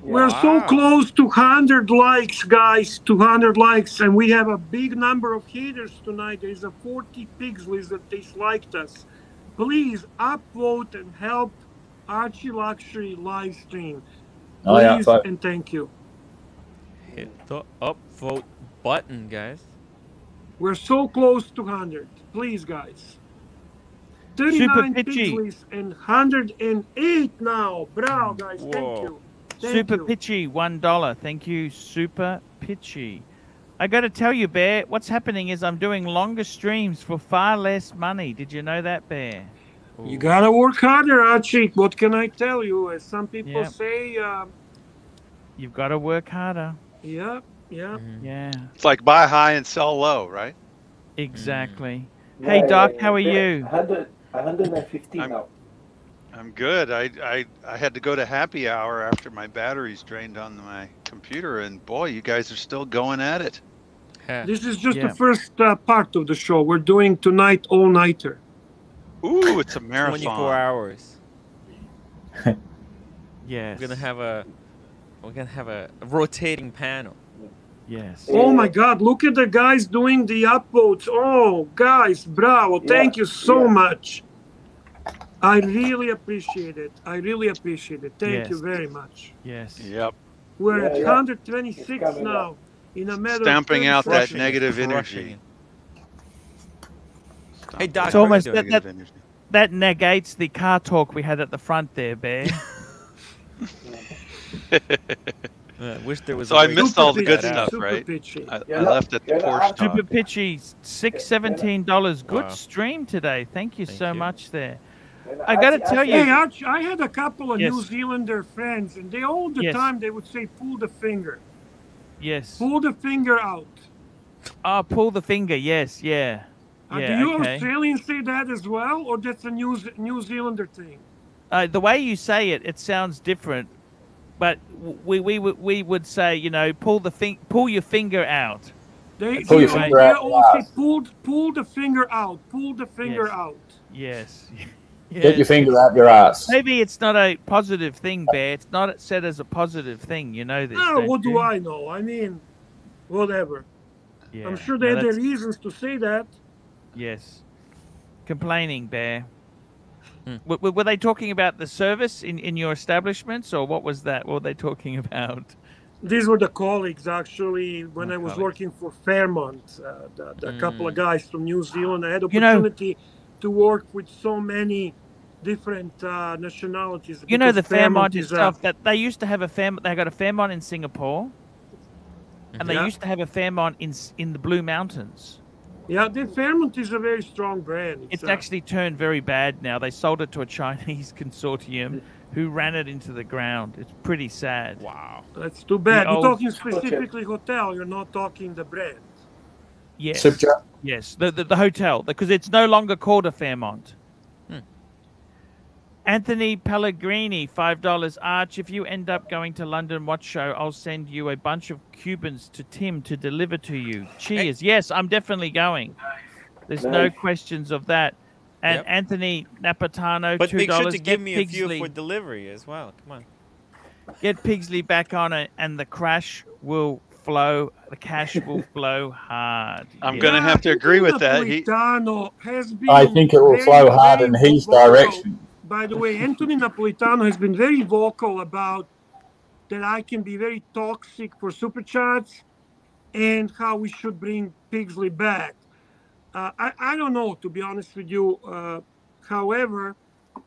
We're so close to 100 likes, guys. 200 likes, and we have a big number of haters tonight. There's a 40 Pigsleys that disliked us. Please upvote and help Archie Luxury live stream. Please and thank you. Hit the upvote button, guys. We're so close to 100. Please, guys. 39 Pigsleys and 108 now. Bravo, guys. Thank you. Super Pitchy, $1. Thank you, Super Pitchy. I got to tell you, Bear, what's happening is I'm doing longer streams for far less money. Did you know that, Bear? You got to work harder, Archie. What can I tell you? As some people say... You've got to work harder. Yeah. Yeah. It's like buy high and sell low, right? Exactly. Hey, Doc, how are you? 150 now. I'm good. I had to go to happy hour after my batteries drained on my computer, and boy, you guys are still going at it. This is just the first part of the show. We're doing tonight all-nighter. Ooh, it's a marathon. 24 hours. Yes. We're gonna have a rotating panel. Yes. Oh my God! Look at the guys doing the upvotes. Oh, guys, bravo! Thank you so much. I really appreciate it. Thank you very much. Yes. Yep. We're at 126 now. In a matter Stamping of out that negative energy. Hey, Doc, it's almost that negates the car talk we had at the front there, Bear. Wish there was. So I missed all the good stuff, right? I left at the Porsche talk. Super Pitchy, $17. Good stream today. Thank you so much there. I got to tell you. Hey, Archie, I had a couple of New Zealander friends, and they all the time they would say, "Pull the finger." Yes. Pull the finger out. Oh, pull the finger. Yes. Yeah. Do you Australians say that as well, or that's a New Zealander thing? The way you say it, it sounds different. But we would say, you know, pull your finger out. They pull your finger out. all say pull the finger out. Pull the finger out. Yes. Get your finger out your ass. Maybe it's not a positive thing, Bear. It's not said as a positive thing. You know this. No, what do I know? I mean, whatever. Yeah. I'm sure they had their reasons to say that. Yes. Complaining, Bear. Were they talking about the service in your establishments, or what was that? What were they talking about? These were the colleagues, actually, when I was working for Fairmont. The couple of guys from New Zealand. I had opportunity to work with so many different nationalities. You know, the Fairmont itself, that they used to have a Fairmont. They got a Fairmont in Singapore, and they used to have a Fairmont in the Blue Mountains. Yeah, the Fairmont is a very strong brand. It's actually turned very bad now. They sold it to a Chinese consortium who ran it into the ground. It's pretty sad. Wow. That's too bad. You're talking specifically hotel. You're not talking the brand. Yes. Yes, the hotel, because it's no longer called a Fairmont. Anthony Pellegrini, $5. Arch, if you end up going to London Watch Show, I'll send you a bunch of Cubans to Tim to deliver to you. Cheers. Yes, I'm definitely going. There's no questions of that. And Anthony Napatano, $2. But make sure to give me a few for delivery as well. Come on. Get Pigsley back on it, and the cash will flow. The cash will flow hard. I'm going to have to agree with that. I think it will flow hard in his direction. By the way, Anthony Napolitano has been very vocal about that I can be very toxic for super chats and how we should bring Pigsley back. I don't know, to be honest with you. However,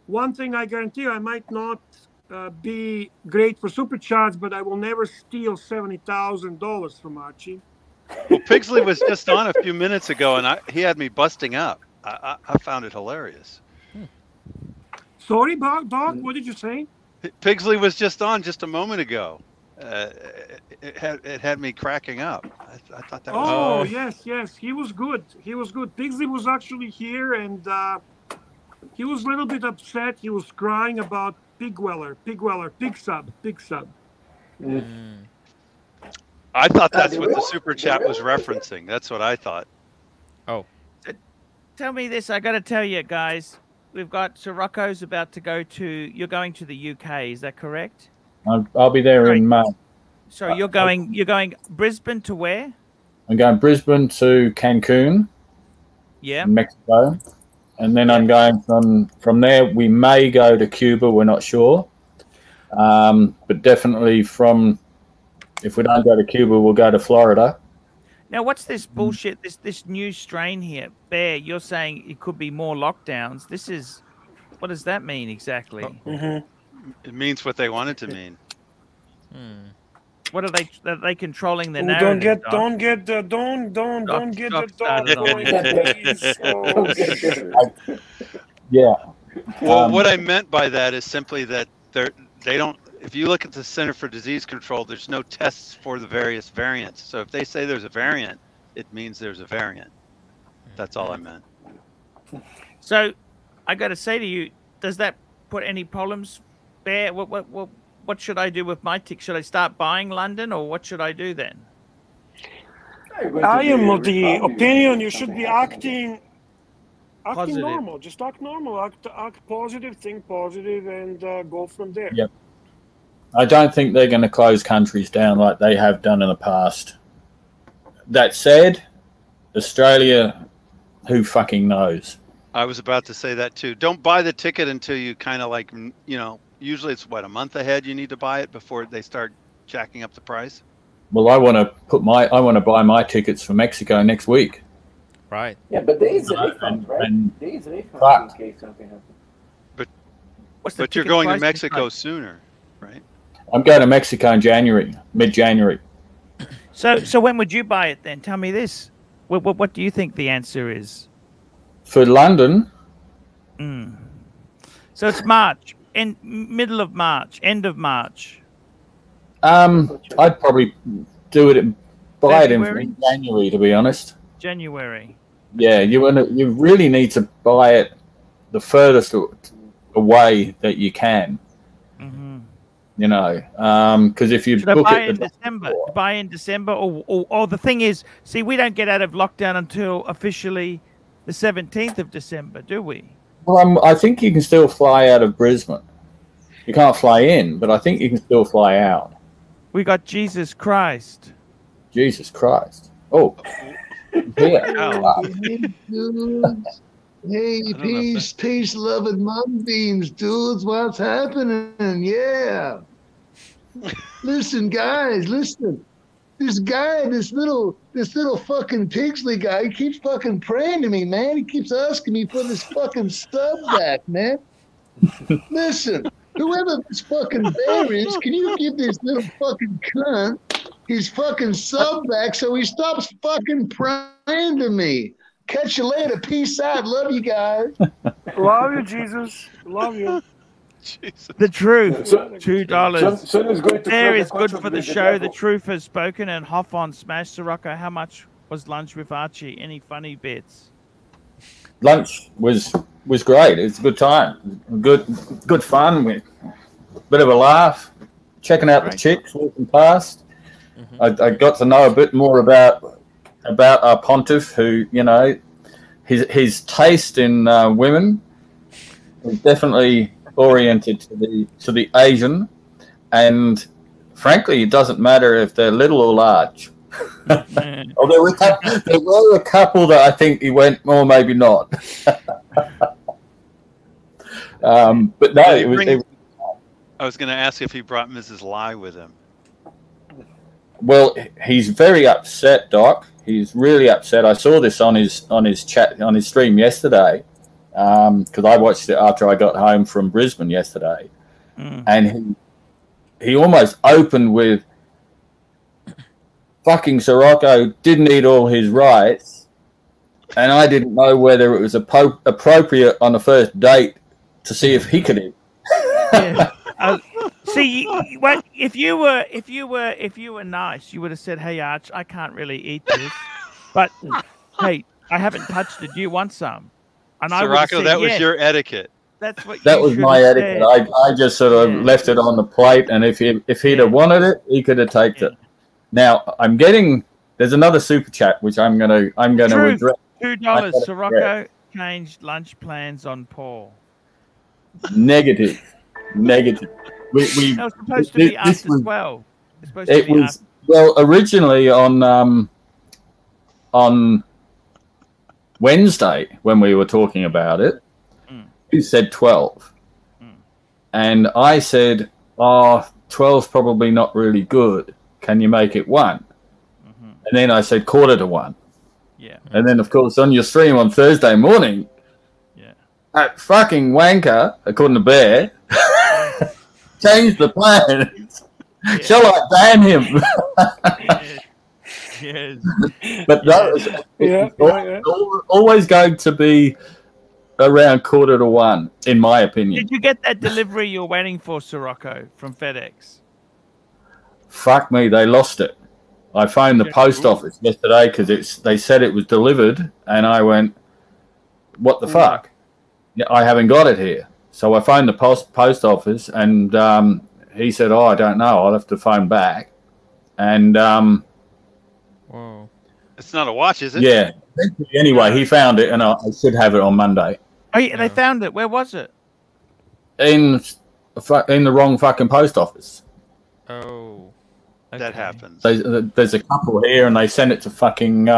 one thing I guarantee you, I might not be great for super chats, but I will never steal $70,000 from Archie. Well, Pigsley was just on a few minutes ago, and he had me busting up. I found it hilarious. Sorry, Doc, what did you say? Pigsley was just on just a moment ago. It had me cracking up. I thought that was... Oh, yes. He was good. Pigsley was actually here, and he was a little bit upset. He was crying about pig sub. I thought that's what the super chat was referencing. That's what I thought. Oh. Tell me this. I got to tell you, guys. we've got Sirocco's about to go to. You're going to the UK, is that correct? I'll be there in May. So you're going Brisbane to where? I'm going Brisbane to Cancun, Mexico, and then I'm going from there. We may go to Cuba. We're not sure, but definitely if we don't go to Cuba, we'll go to Florida. Now, what's this bullshit? This new strain here, Bear? You're saying it could be more lockdowns. What does that mean exactly? It means what they want it to mean. What are they controlling the Don't narrative? get the dog going. Yeah. Well, what I meant by that is simply that they don't. If you look at the Center for Disease Control, there's no tests for the various variants. So if they say there's a variant, it means there's a variant. That's all I meant. So, I got to say to you, does that put any problems, Bear? What should I do with my tick? Should I start buying London, or what should I do then? I am of the opinion you should be acting Positive. normal. Just act normal. Act positive. Think positive, and go from there. Yep. I don't think they're going to close countries down like they have done in the past. That said, Australia, who fucking knows? I was about to say that too. Don't buy the ticket until you kind of like, usually it's a month ahead you need to buy it before they start jacking up the price. Well, I want to buy my tickets for Mexico next week. Right. Yeah, but there is a refund, right? There is a refund in case something happens. But you're going to Mexico sooner, right? I'm going to Mexico in January, mid-January. So when would you buy it then? Tell me this. What do you think the answer is? For London? So it's March, middle of March, end of March. I'd probably buy it in January, to be honest. January. Yeah, you really need to buy it the furthest away that you can. Because if you book it buy in December, or the thing is, see, we don't get out of lockdown until officially the 17th of December, do we? Well, I think you can still fly out of Brisbane. You can't fly in, but I think you can still fly out. We got Jesus Christ. Jesus Christ. Oh. Yeah. Hey, peace, love, and mum beans, dudes. What's happening? Yeah. Listen, guys, listen. This guy, this little fucking Pigsley guy, he keeps fucking praying to me, man. He keeps asking me for this fucking sub back, man. Listen, whoever this fucking bear is, can you give this little fucking cunt his fucking sub back so he stops fucking praying to me? Catch you later. Peace out. Love you guys. Love you, Jesus. Love you. Jesus. The truth. $2. There is good for the with show. the The truth is spoken. And Hoff on Smash. Sirocco, how much was lunch with Archie? Any funny bits? Lunch was great. It's a good time. Good fun. With a bit of a laugh. Checking out the chicks walking past. I got to know a bit more about our pontiff, who, his taste in women is definitely oriented to the Asian, and frankly, it doesn't matter if they're little or large. There were a couple that I think he went, or maybe not. But no, I was going to ask if he brought Mrs. Lai with him. Well, he's very upset, Doc. He's really upset. I saw this on his stream yesterday, because I watched it after I got home from Brisbane yesterday, and he almost opened with, "Fucking Sirocco didn't eat all his rights," and I didn't know whether it was appropriate on the first date to see if he could eat. See, if you were nice, you would have said, "Hey, Arch, I can't really eat this, but hey, I haven't touched it. Do you want some?" And Sirocco, that was your etiquette. That's what. That was my etiquette. I just sort of left it on the plate, and if he'd have wanted it, he could have taken it. Now there's another super chat which I'm gonna regret. $2. Sirocco changed lunch plans on Paul. Negative. We That was supposed to be after 12. It's supposed to be after. Well, originally on Wednesday when we were talking about it, you said 12. And I said, 12's probably not really good. Can you make it 1? And then I said 1:45. Yeah. And then, of course, on your stream on Thursday morning, that fucking wanker, according to Bear, changed the plans. Yeah. Shall I ban him? Yes. But no, it's always going to be around 1:45, in my opinion. Did you get that delivery you're waiting for, Sirocco, from FedEx? Fuck me, they lost it. I phoned the post office yesterday because they said it was delivered, and I went, "What the fuck? Yeah, I haven't got it here." So I phoned the post office, and he said, "Oh, I don't know. I'll have to phone back." And whoa, it's not a watch, is it? Yeah. Anyway, he found it, and I should have it on Monday. Oh, yeah, they found it. Where was it? In the wrong fucking post office. Oh. Okay. That happens. There's a couple here, and they sent it to fucking. Is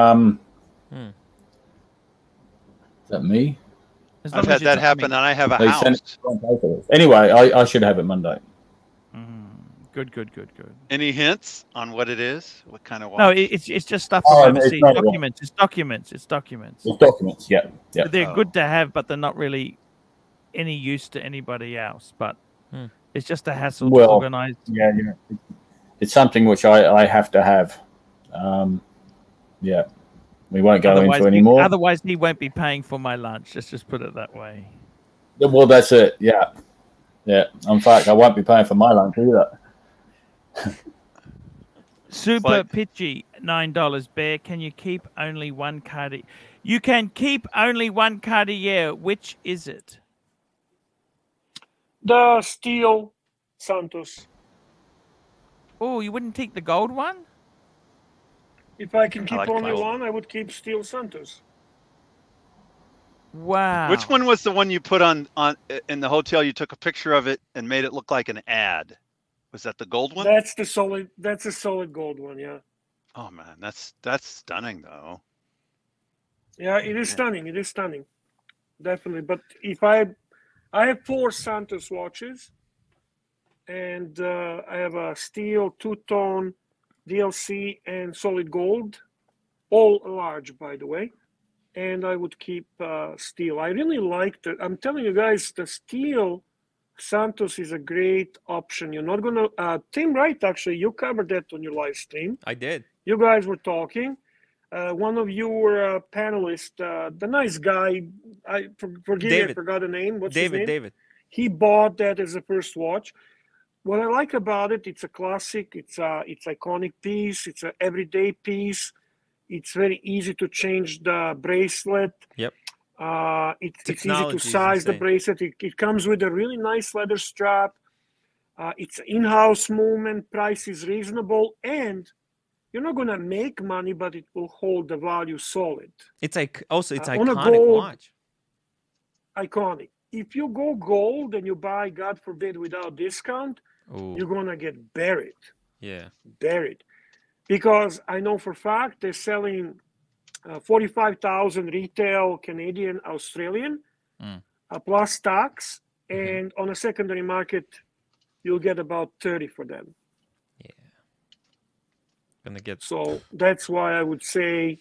that me? I've had that happen, and I have a house. Sent it to anyway, I should have it Monday. Good. Any hints on what it is? What kind of watch? No, it's just stuff from overseas. Documents. It's documents. It's documents. Yeah. They're good to have, but they're not really any use to anybody else. But it's just a hassle to organize. Yeah. It's something which I have to have. Yeah. We won't go into any more. Otherwise, he won't be paying for my lunch. Let's just put it that way. Well, that's it. Yeah. In fact, I won't be paying for my lunch either. Super Pitchy, $9. Bear, can you keep only one card? You can keep only one card a year. Which is it? The Steel Santos. Oh, you wouldn't take the gold one? If I can keep only one, I would keep Steel Santos. Wow. Which one was the one you put on in the hotel? You took a picture of it and made it look like an ad. Was that the gold one? That's the solid. That's a solid gold one. Yeah. Oh man, that's stunning though. Yeah, it is stunning. It is stunning, definitely. But if I have 4 Santos watches, and I have a steel, 2-tone, DLC, and solid gold, all large, by the way. And I would keep steel. I really liked it. I'm telling you guys, the steel Santos is a great option. You're not gonna Tim Wright, actually, you covered that on your live stream. I did. You guys were talking. One of you were a panelist, the nice guy. I forgot the name. What's his name? David. He bought that as a first watch. What I like about it, it's a classic. It's iconic piece. It's an everyday piece. It's very easy to change the bracelet. Yep. It's easy to size the bracelet. It comes with a really nice leather strap. It's in-house movement. Price is reasonable, and you're not gonna make money, but it will hold the value solid. It's also on iconic a gold, watch. Iconic. If you go gold and you buy, God forbid, without discount, you're gonna get buried. Yeah. Buried. Because I know for a fact they're selling 45,000 retail Canadian, Australian, plus tax, and on a secondary market, you'll get about 30 for them. Yeah. Gonna get. So that's why I would say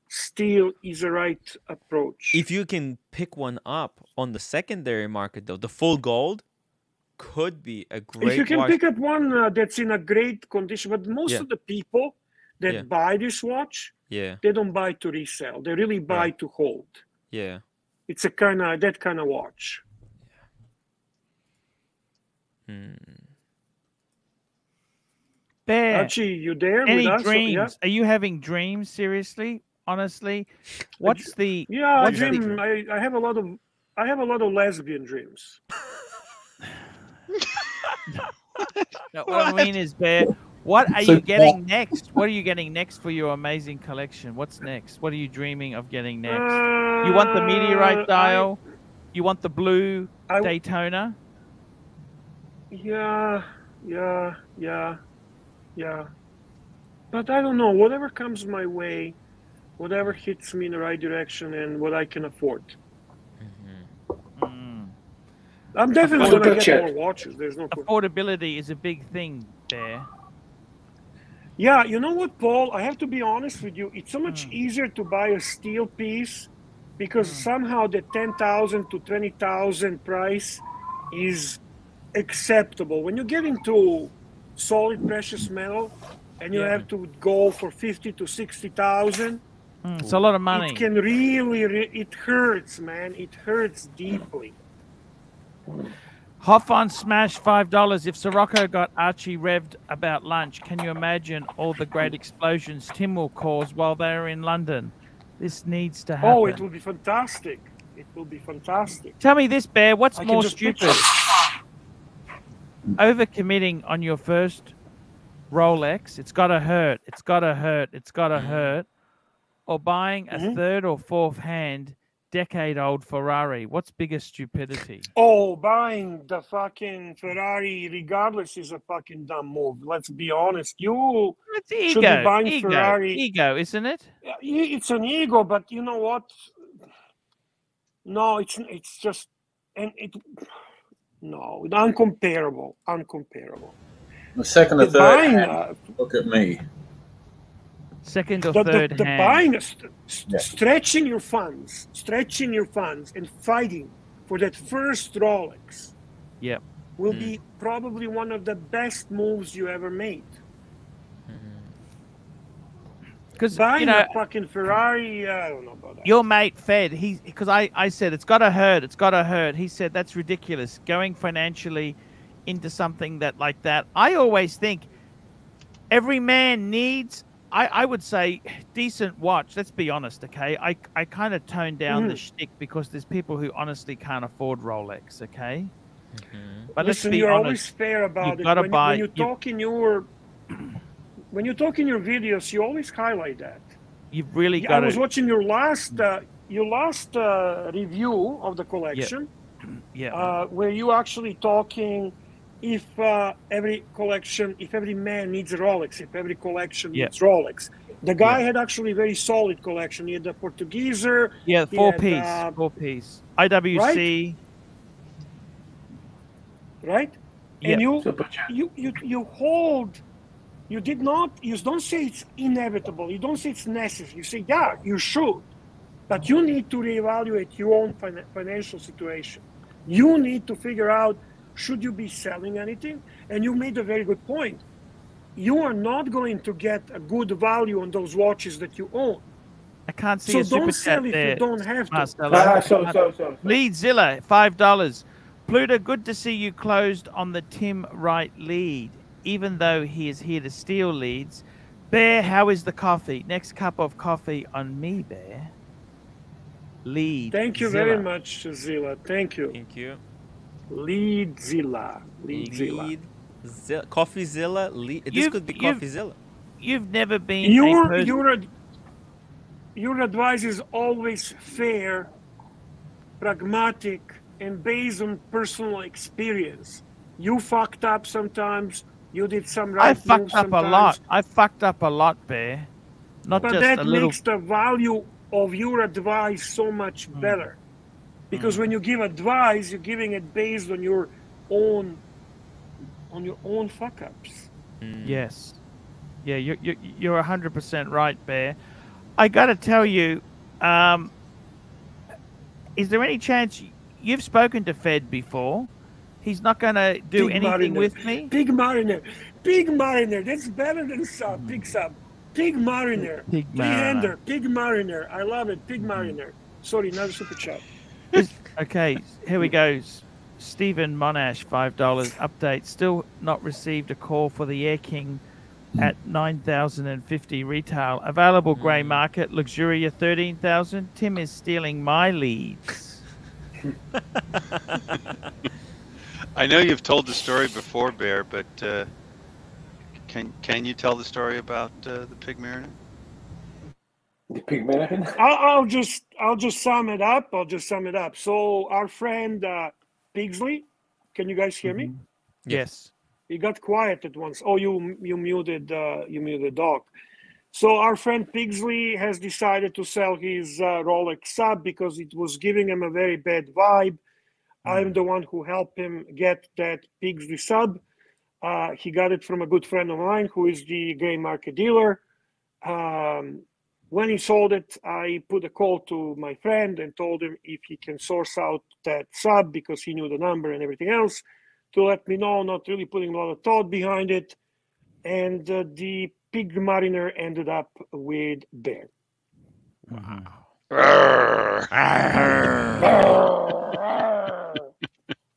steel is the right approach. If you can pick one up on the secondary market, though, the full gold could be a great. If you can watch. pick up one that's in a great condition, but most of the people that buy this watch, they don't buy to resell. They really buy to hold. Yeah. It's a that kind of watch. Bear, Archie, you there? Any with us? dreams? Yeah? Are you having dreams? Seriously, honestly, what's the? Yeah, what's I dream. I have a lot of lesbian dreams. No, what I mean is, Bear, what are you getting next? What are you getting next for your amazing collection? What's next? What are you dreaming of getting next? You want the meteorite dial? You want the blue Daytona? Yeah. But I don't know. Whatever comes my way, whatever hits me in the right direction, and what I can afford. I'm definitely going to get more watches. There's no question. Affordability is a big thing there. Yeah, you know what, Paul? I have to be honest with you. It's so much easier to buy a steel piece because somehow the 10,000 to 20,000 price is acceptable. When you get into solid precious metal and you have to go for 50 to 60,000, it's a lot of money. It can really, it hurts, man. It hurts deeply. Hoff on Smash $5. If Sirocco got Archie revved about lunch, can you imagine all the great explosions Tim will cause while they're in London? This needs to happen. Oh, it will be fantastic. It will be fantastic. Tell me this, Bear. What's more stupid? Overcommitting on your first Rolex. It's got to hurt. It's got to hurt. It's got to hurt. Or buying a third or fourth hand decade-old Ferrari. What's bigger stupidity? Oh, buying the fucking Ferrari regardless is a fucking dumb move. Let's be honest. You should be buying Ferrari. Ego, isn't it? It's an ego, but you know what? No, it's just no, uncomparable. The second or third hand, look at me. Second or third the hand. buying, stretching your funds and fighting for that first Rolex will be probably one of the best moves you ever made. Because buying a fucking Ferrari, I don't know about that. Your mate Fed, because I said it's got to hurt, it's got to hurt. He said that's ridiculous. Going financially into something like that. I always think every man needs. I would say decent watch. Let's be honest, okay? I kind of toned down the shtick because there's people who honestly can't afford Rolex, okay? But listen, let's be you're honest. always fair about You've it. When you talk in your videos, you always highlight that. You've really got to. I was watching your last review of the collection, where you actually talking. If every man needs a Rolex, if every collection needs Rolex. The guy had actually a very solid collection. He had the Portugieser. Yeah, four piece. IWC. Right? And you hold, you don't say it's inevitable. You don't say it's necessary. You say, yeah, you should. But you need to reevaluate your own financial situation. You need to figure out, should you be selling anything? And you made a very good point. You are not going to get a good value on those watches that you own. I can't see a super don't sell if there. you don't have to. Leadzilla, $5. Pluto, good to see you closed on the Tim Wright lead, even though he is here to steal leads. Bear, how is the coffee? Next cup of coffee on me, Bear. Lead. Thank you very much, Zilla. Thank you. Thank you. Leadzilla. Coffeezilla. This could be Coffeezilla. You've never been your advice is always fair, pragmatic, and based on personal experience. You fucked up sometimes. You did some right moves sometimes. I fucked up a lot, Bear. But that makes the value of your advice so much better. Because when you give advice, you're giving it based on your own fuck ups. Yes. Yeah, you're 100% right, Bear. I got to tell you, is there any chance you've spoken to Fed before? He's not going to do anything with me? Big Mariner. That's better than sub. Big sub. Pig Mariner. Three-hander. Pig Mariner. I love it. Pig Mariner. Sorry, another super chat. Okay, here we go. Stephen Monash, $5. Update. Still not received a call for the Air King at 9,050 retail. Available grey market. Luxuria 13,000. Tim is stealing my leads. I know you've told the story before, Bear, but can you tell the story about the Pig Mariner? The Pygmalion. I'll just sum it up. So our friend Pigsley, can you guys hear me? Yes. He got quiet at once. Oh, you muted Doc. So our friend Pigsley has decided to sell his Rolex sub because it was giving him a very bad vibe. I'm the one who helped him get that Pigsley sub. He got it from a good friend of mine who is the gray market dealer. When he sold it, I put a call to my friend and told him if he can source out that sub because he knew the number and everything else to let me know, not really putting a lot of thought behind it. And the Pig Mariner ended up with Bear.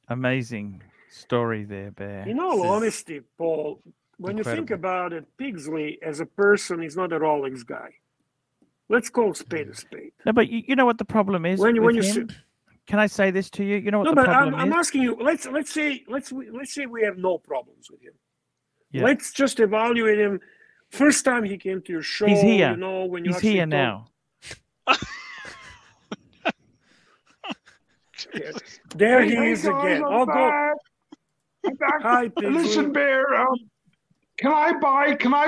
Amazing story there, Bear. In all honesty, Paul, when you think about it, Pigsley as a person is not a Rolex guy. Let's call spade a spade. No, but you know what the problem is when with you him? Can I say this to you? You know what no, the but problem I'm is? asking you. Let's say we have no problems with him. Yeah. Let's just evaluate him. First time he came to your show, He's here. you know, when you He's actually here told- now. There he Hey, is guys, again. I'm I'll go. back. I'm back. Hi, Pigsley. Listen, Bear. Can I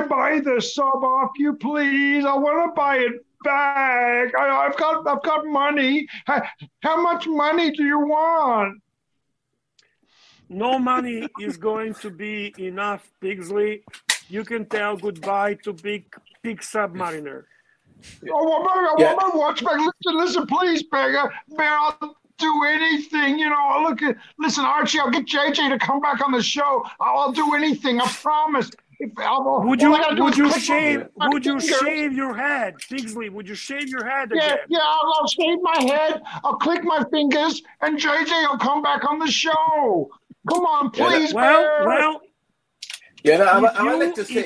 buy the sub off you, please? I want to buy it back. I've got money. How much money do you want? No money is going to be enough, Pigsley. You can tell goodbye to Big Submariner. I want my watch back. Listen, please, Bear. I'll do anything. You know, listen, Archie, I'll get JJ to come back on the show. I'll do anything. I promise. Would you shave your head, Pigsley? Would you shave your head again? Yeah, I'll shave my head. I'll click my fingers, and JJ will come back on the show. Come on, please, Bear. Well. You know, I wanted to say,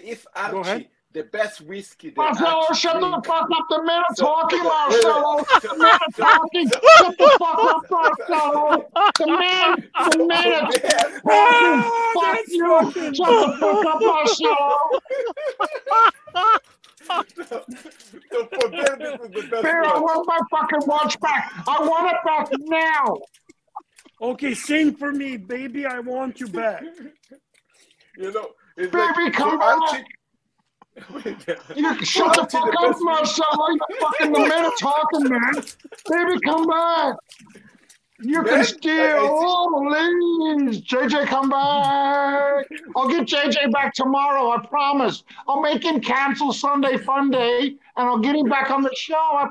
if Go ahead. Archie, the best whiskey that Marcelo, Archie shut the drink- fuck up. The man talking, wait, Marcelo. The man talking. Shut the fuck up, Marcelo. The man talking. Fuck you. Shut the fuck up, Marcelo. Bear, I want my fucking watch back. I want it back now. Okay, sing for me, baby. I want you back. You know, it's Baby, like, come for back. Archie- You shut the Archie, fuck the up, best Marcelo. You're fucking the man talking, man. Baby, come back. You can Man, steal. Oh, please. JJ, come back. I'll get JJ back tomorrow, I promise. I'll make him cancel Sunday Fun Day, and I'll get him back on the show, I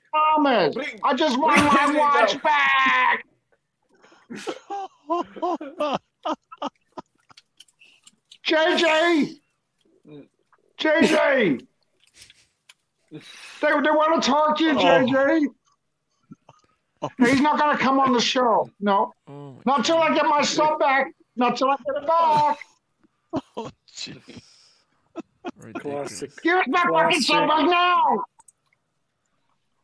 promise. I just want my watch back. JJ! JJ! They want to talk to you, JJ. He's not going to come on the show. No. Not until I get my sub back. Not until I get it back. Oh, jeez. Classic. Give us my fucking sub back now.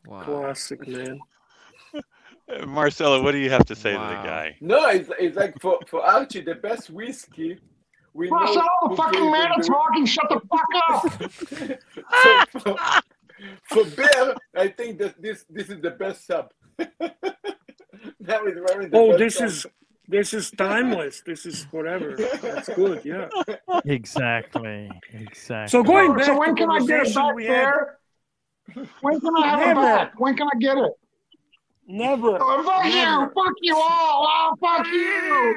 Wow. Classic, man. Marcelo, what do you have to say to the guy? No, it's like for Archie, the best whiskey. We Marcelo, know the who fucking gave man him is talking. Shut the fuck up. So for Bear, I think that this is the best sub. Now he's wearing the best sub. This is timeless. This is forever. That's good. Yeah. Exactly. So going back So when to can I get it conversation back, we Bear? When can I have it back? When can I get it? Never. Oh, fuck Never. you! Fuck you all! Oh, fuck you!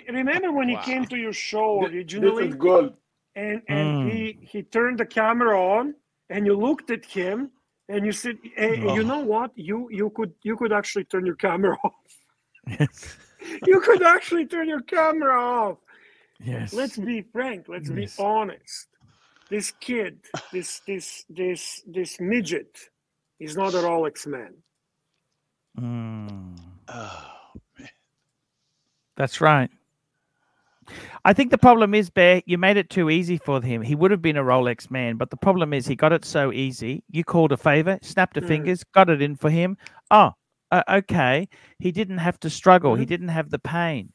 Remember when he came to your show originally? This is gold. And he turned the camera on, and you looked at him, and you said, hey, "You know what? You could actually turn your camera off. Yes. You could actually turn your camera off." Yes. Let's be frank. Let's be honest. This kid, this midget, is not a Rolex man. Oh, man. That's right. I think the problem is, Bear, you made it too easy for him. He would have been a Rolex man, but the problem is he got it so easy. You called a favor, snapped your fingers, got it in for him. Oh, okay. He didn't have to struggle. He didn't have the pain.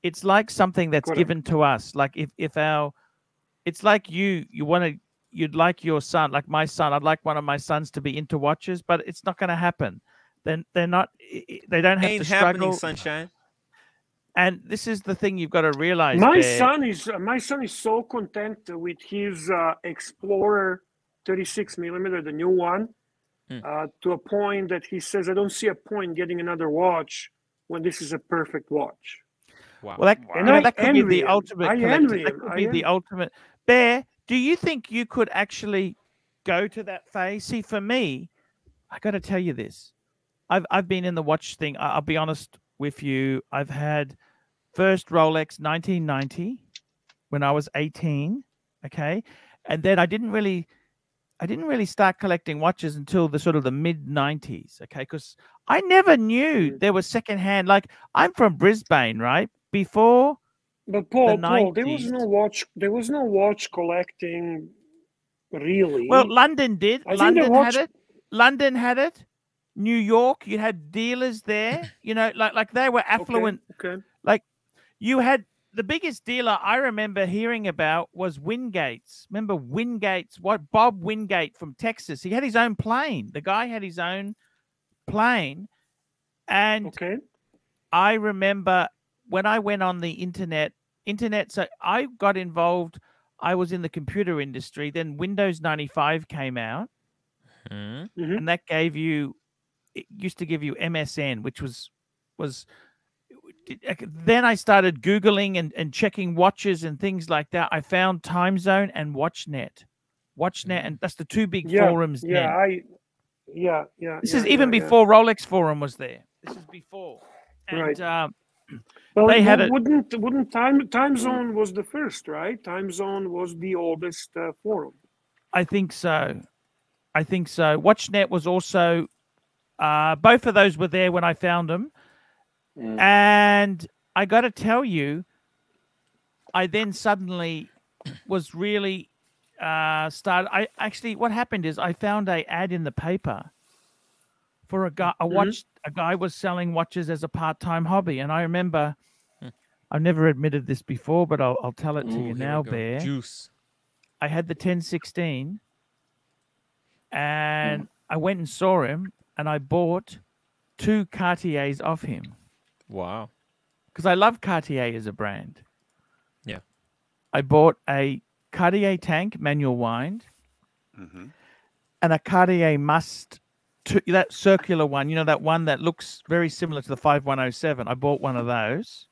it's like something that's given to us. Like if our, it's like you'd like your son, like my son. I'd like one of my sons to be into watches, but it's not going to happen. Then they're not. They don't have Ain't to struggle. happening, sunshine. And this is the thing you've got to realize. My son is so content with his Explorer 36mm, the new one, to a point that he says, "I don't see a point getting another watch when this is a perfect watch." Wow. Well, that could be the him. ultimate I collector. envy That him. could be the ultimate. Bear, do you think you could actually go to that phase? See, for me, I got to tell you this. I've been in the watch thing. I'll be honest with you. I've had first Rolex 1990 when I was 18. Okay, and then I didn't really start collecting watches until the sort of the mid 90s. Okay, because I never knew there was secondhand. Like, I'm from Brisbane, right? Before, but Paul, the there was no watch. There was no watch collecting, really. Well, London did. I think London the had it. London had it. New York, you had dealers there. You know, like they were affluent. Okay. Like, you had the biggest dealer I remember hearing about was Wingate's. Remember Wingate's? What, Bob Wingate from Texas? He had his own plane. The guy had his own plane, and I remember when I went on the internet. So I got involved. I was in the computer industry. Then Windows 95 came out, and that gave you. It used to give you MSN, which was. Then I started Googling and checking watches and things like that. I found Time Zone and WatchNet, and that's the two big forums. This is even before Rolex Forum was there. This is before, and well, they had it. Wouldn't Time Zone was the first, right? Time Zone was the oldest forum. I think so. WatchNet was also. Both of those were there when I found them. And I got to tell you, I then suddenly was really started. What happened is I found a ad in the paper for a guy. A guy was selling watches as a part-time hobby, and I remember. I've never admitted this before, but I'll tell it to you now, Bear. Juice. I had the 1016, and I went and saw him, and I bought 2 Cartiers off him. Wow. Because I love Cartier as a brand. Yeah. I bought a Cartier tank manual wind and a Cartier must, that circular one, you know, that one that looks very similar to the 5107. I bought one of those.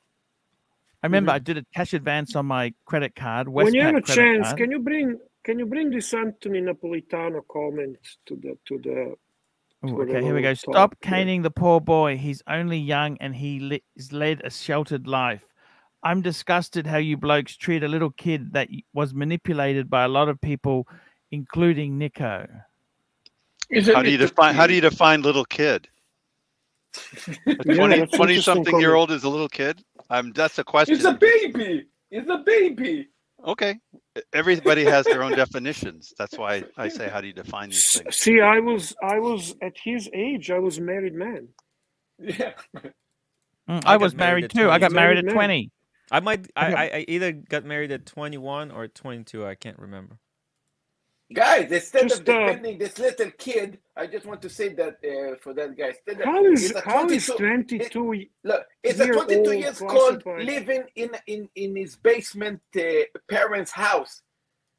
I remember I did a cash advance on my credit card. When you have a chance, can you bring this Anthony Napolitano comment to the Ooh, okay, here we go. Stop caning the poor boy. He's only young and he has led a sheltered life. I'm disgusted how you blokes treat a little kid that was manipulated by a lot of people, including Nico. How do you define little kid? A 20-something-year-old is a little kid? That's a question. It's a baby. It's a baby. Okay. Everybody has their own definitions. That's why I say, how do you define these things? See, I was at his age. I was a married man. Yeah. I was married too. I got married at 20. I either got married at 21 or 22. I can't remember. Guys, instead of defending this little kid, I just want to say that for that guy. How is 22? Look, it's a 22 years old living in his basement parents' house.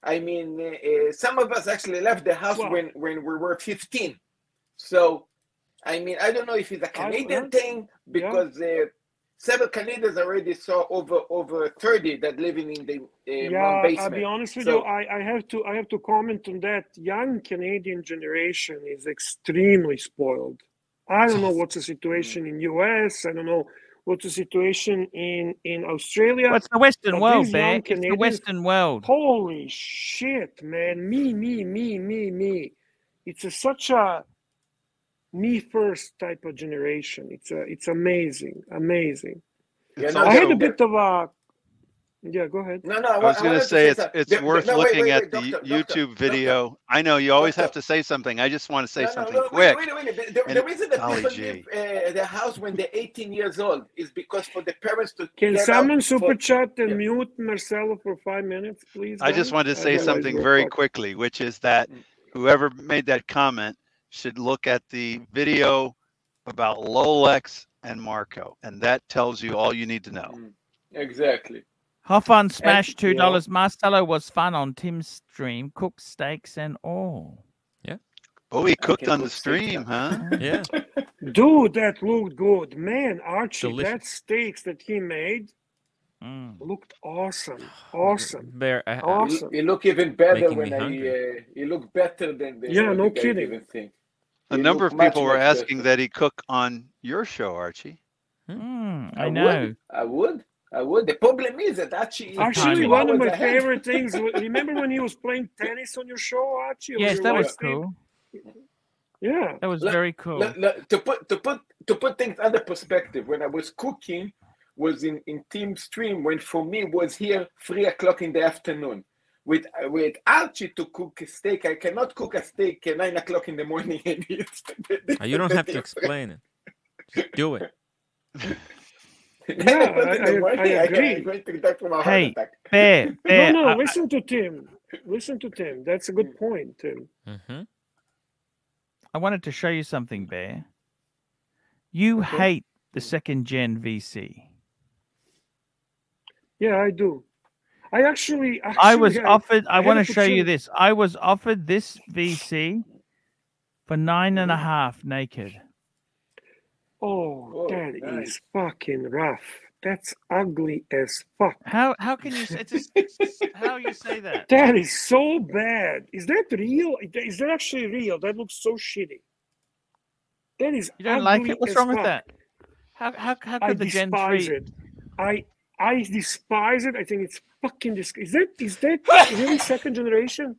I mean, some of us actually left the house when we were 15. So, I mean, I don't know if it's a Canadian thing because several Canadians already saw over 30 that living in the basement. I'll be honest with you. I have to comment on that. Young Canadian generation is extremely spoiled. I don't know what's the situation in US. I don't know what's the situation in Australia. What's the Western world, man? It's the Western world. Holy shit, man! Me. It's such a me first type of generation. It's amazing. Yeah, I had a bit of a Yeah, go ahead. No, I was going to say it's worth looking at the doctor, YouTube video. I know you always have to say something. I just want to say something quick. The reason that golly people gee. leave the house when they're 18 years old is because for the parents to Can get someone out super chat and mute Marcelo for 5 minutes, please? I just guys? wanted to say Otherwise something we're very fucked. quickly, which is that whoever made that comment should look at the video about Lolex and Marco, and that tells you all you need to know. Exactly. Hoffon smashed And- $2. Marcelo was fun on Tim's stream. Cooked steaks and all. Yeah. Oh, he cooked can on the cook steaks, stream, huh? Yeah. Dude, that looked good. Man, Archie, Delicious. that steaks that he made looked awesome. Awesome. Bear, Awesome. He look even better Making when me hungry. he look better than the Yeah, no the guys kidding. even think. A He number look of people much, were much asking better. that he cook on your show, Archie. I know. I would. The problem is that Archie Actually, Timing. one of my hours ahead. favorite things. Remember when he was playing tennis on your show, Archie? on Yes, your that live was stream? cool. Yeah. That was Look, very cool. To put things under perspective, when I was cooking, was in team stream when for me was here 3 o'clock in the afternoon. With Archie to cook a steak, I cannot cook a steak at 9 o'clock in the morning. And You don't have to explain it. Just do it. Yeah, I agree. I'm going to die from a heart Hey, attack. Bear, No, listen to Tim. Listen to Tim. That's a good point, Tim. I wanted to show you something, Bear. You Okay. hate the second gen VC. Yeah, I do. I actually I was offered, I had want to an show you opportunity. this. I was offered this VC for 9.5 naked. Oh, that nice. is fucking rough. That's ugly as fuck. How can you say how you say that? That is so bad. Is that real? Is that actually real? That looks so shitty. That is You don't ugly like it? What's as wrong with fuck. that? How I could the Gen despise 3 it. I despise it. I think it's fucking disgusting. Is that really second generation?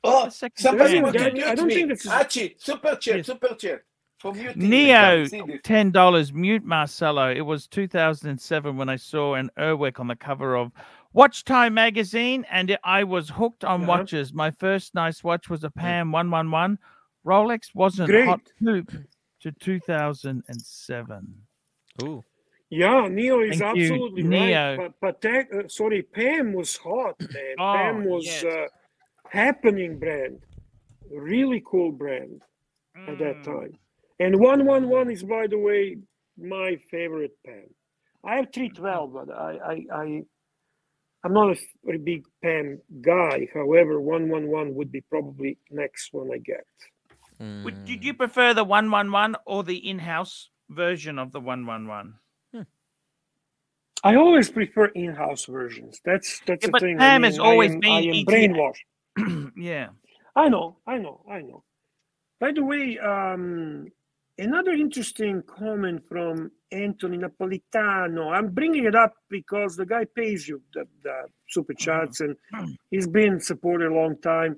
Oh, somebody Doesn't- want to I mute don't me. think that's- Archie, super chat. For muting me. Neo See this? $10 mute Marcelo. It was 2007 when I saw an Urwick on the cover of Watch Time magazine, and I was hooked on watches. My first nice watch was a PAM 111. Rolex wasn't Great. hot poop to 2007. Ooh. Yeah, Neo is Thank you, absolutely Neo. right. But Pam was hot, man. Oh, Pam was yes. happening brand, really cool brand at Mm. that time. And 111 is, by the way, my favorite Pam. I have 312, but I'm not a very big Pam guy. However, 111 would be probably next one I get. Did you prefer the 111 or the in-house version of the 111? I always prefer in-house versions. That's the but thing. Pam has always I am been ETA. brainwashed. Yeah. I know. By the way, another interesting comment from Anthony Napolitano. I'm bringing it up because the guy pays you the super chats, and he's been supported a long time.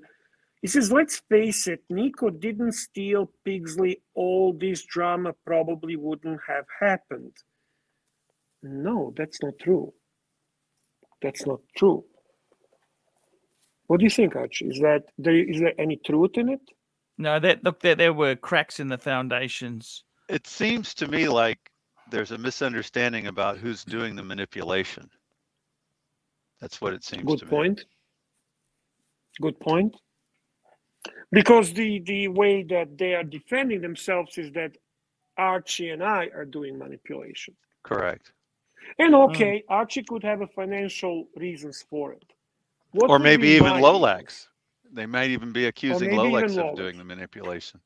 He says, let's face it, Nico didn't steal Pigsley. All this drama probably wouldn't have happened. No, that's not true. That's not true. What do you think, Archie? Is there any truth in it? No, there were cracks in the foundations. It seems to me like there's a misunderstanding about who's doing the manipulation. That's what it seems to me. Good point. Because the way that they are defending themselves is that Archie and I are doing manipulation. Correct. And okay, Archie could have a financial reasons for it. What Or would maybe be even my Lolex. They might even be accusing maybe Lolex even of Lolex. doing the manipulation.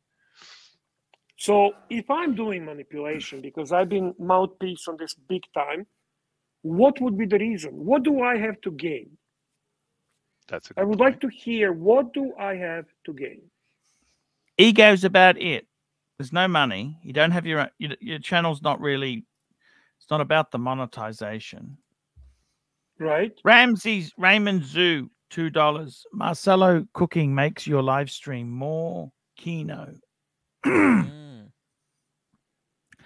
So if I'm doing manipulation because I've been mouthpiece on this big time, what would be the reason? What do I have to gain? That's a I would like to hear, what do I have to gain? Ego's about it. There's no money. You don't have your channel's not really. It's not about the monetization. Right. Raymond Zoo, $2. Marcelo cooking makes your live stream more keynote.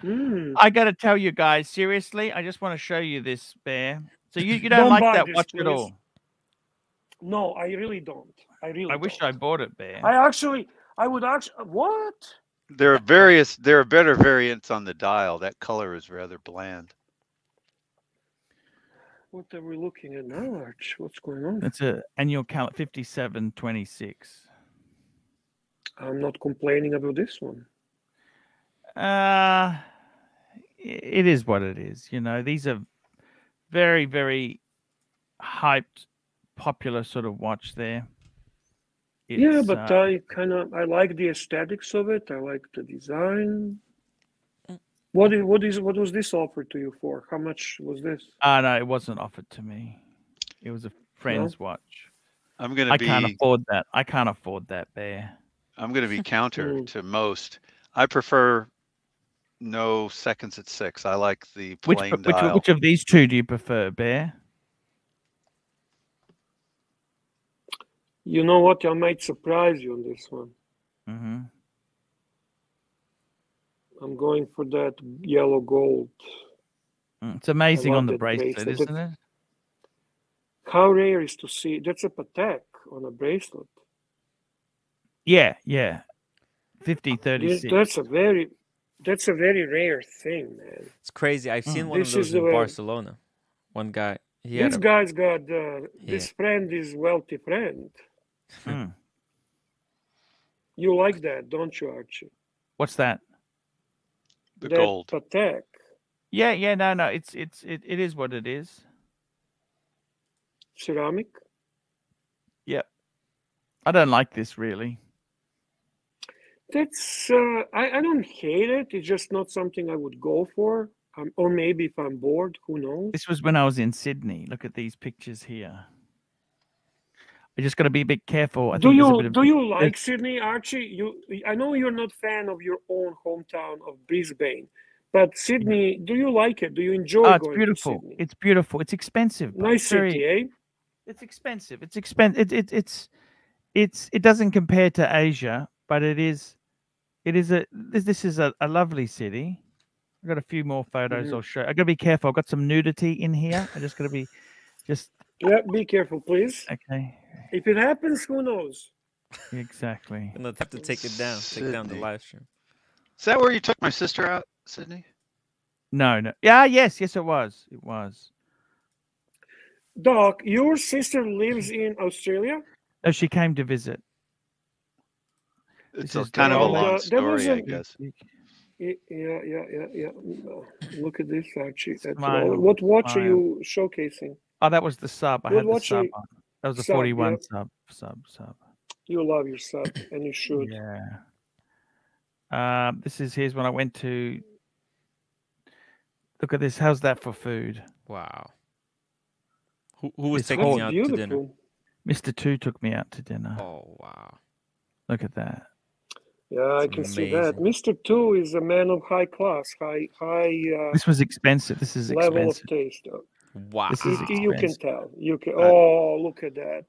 I got to tell you guys, seriously, I just want to show you this, Bear. So you don't like buy that this, watch please. at all? No, I really don't. I wish I bought it, Bear. I would actually. What? There are better variants on the dial. That color is rather bland. What are we looking at now, Arch? What's going on? It's a annual calendar 5726. I'm not complaining about this one. It is what it is. You know, these are very, very hyped, popular sort of watch there. Yeah, but I like the aesthetics of it. I like the design. What was this offered to you for? How much was this? No, it wasn't offered to me. It was a friend's watch. I can't afford that. I can't afford that, Bear. I'm gonna be counter to most. I prefer no seconds at 6. I like the plain dial. Which of these two do you prefer, Bear? You know what? I might surprise you on this one. Mm-hmm. I'm going for that yellow gold. It's amazing on the bracelet, isn't it? How rare is to see? That's a Patek on a bracelet. Yeah. 5036. That's a very rare thing, man. It's crazy. I've seen one of those in Barcelona. One guy. This guy's got this friend is wealthy friend. You like that, don't you, Archie? What's that? The gold. Patek. Yeah. No. It is what it is. Ceramic. Yep. I don't like this really. That's I don't hate it. It's just not something I would go for. Or maybe if I'm bored, who knows? This was when I was in Sydney. Look at these pictures here. I just got to be a bit careful. Do you like Sydney, Archie? I know you're not a fan of your own hometown of Brisbane, but Sydney, do you like it? Do you enjoy going to Sydney? It's beautiful. It's expensive. Nice city, eh? It's expensive. It's expensive. It doesn't compare to Asia, but this is a lovely city. I've got a few more photos I'll show. I got to be careful. I've got some nudity in here. I just got to be Yeah, be careful, please. Okay. If it happens, who knows? Exactly. I'm gonna have to take it down. Take down the live stream. Is that where you took my sister out, Sydney? No. Yeah, yes, it was. It was. Doc, your sister lives in Australia? No, she came to visit. It's kind of a long story, I guess. Yeah. Look at this, Archie. What watch are you showcasing? Oh, that was the sub. I had the sub on. That was a 41 sub. You love your sub, and you should. Yeah. Here's when I went to. Look at this. How's that for food? Wow. Who was taking you out to dinner? Mr. 2 took me out to dinner. Oh, wow. Look at that. Yeah, I can see that. Mr. 2 is a man of high class, high. This was expensive. This is expensive. Level of taste. Wow. You can tell. Oh, look at that.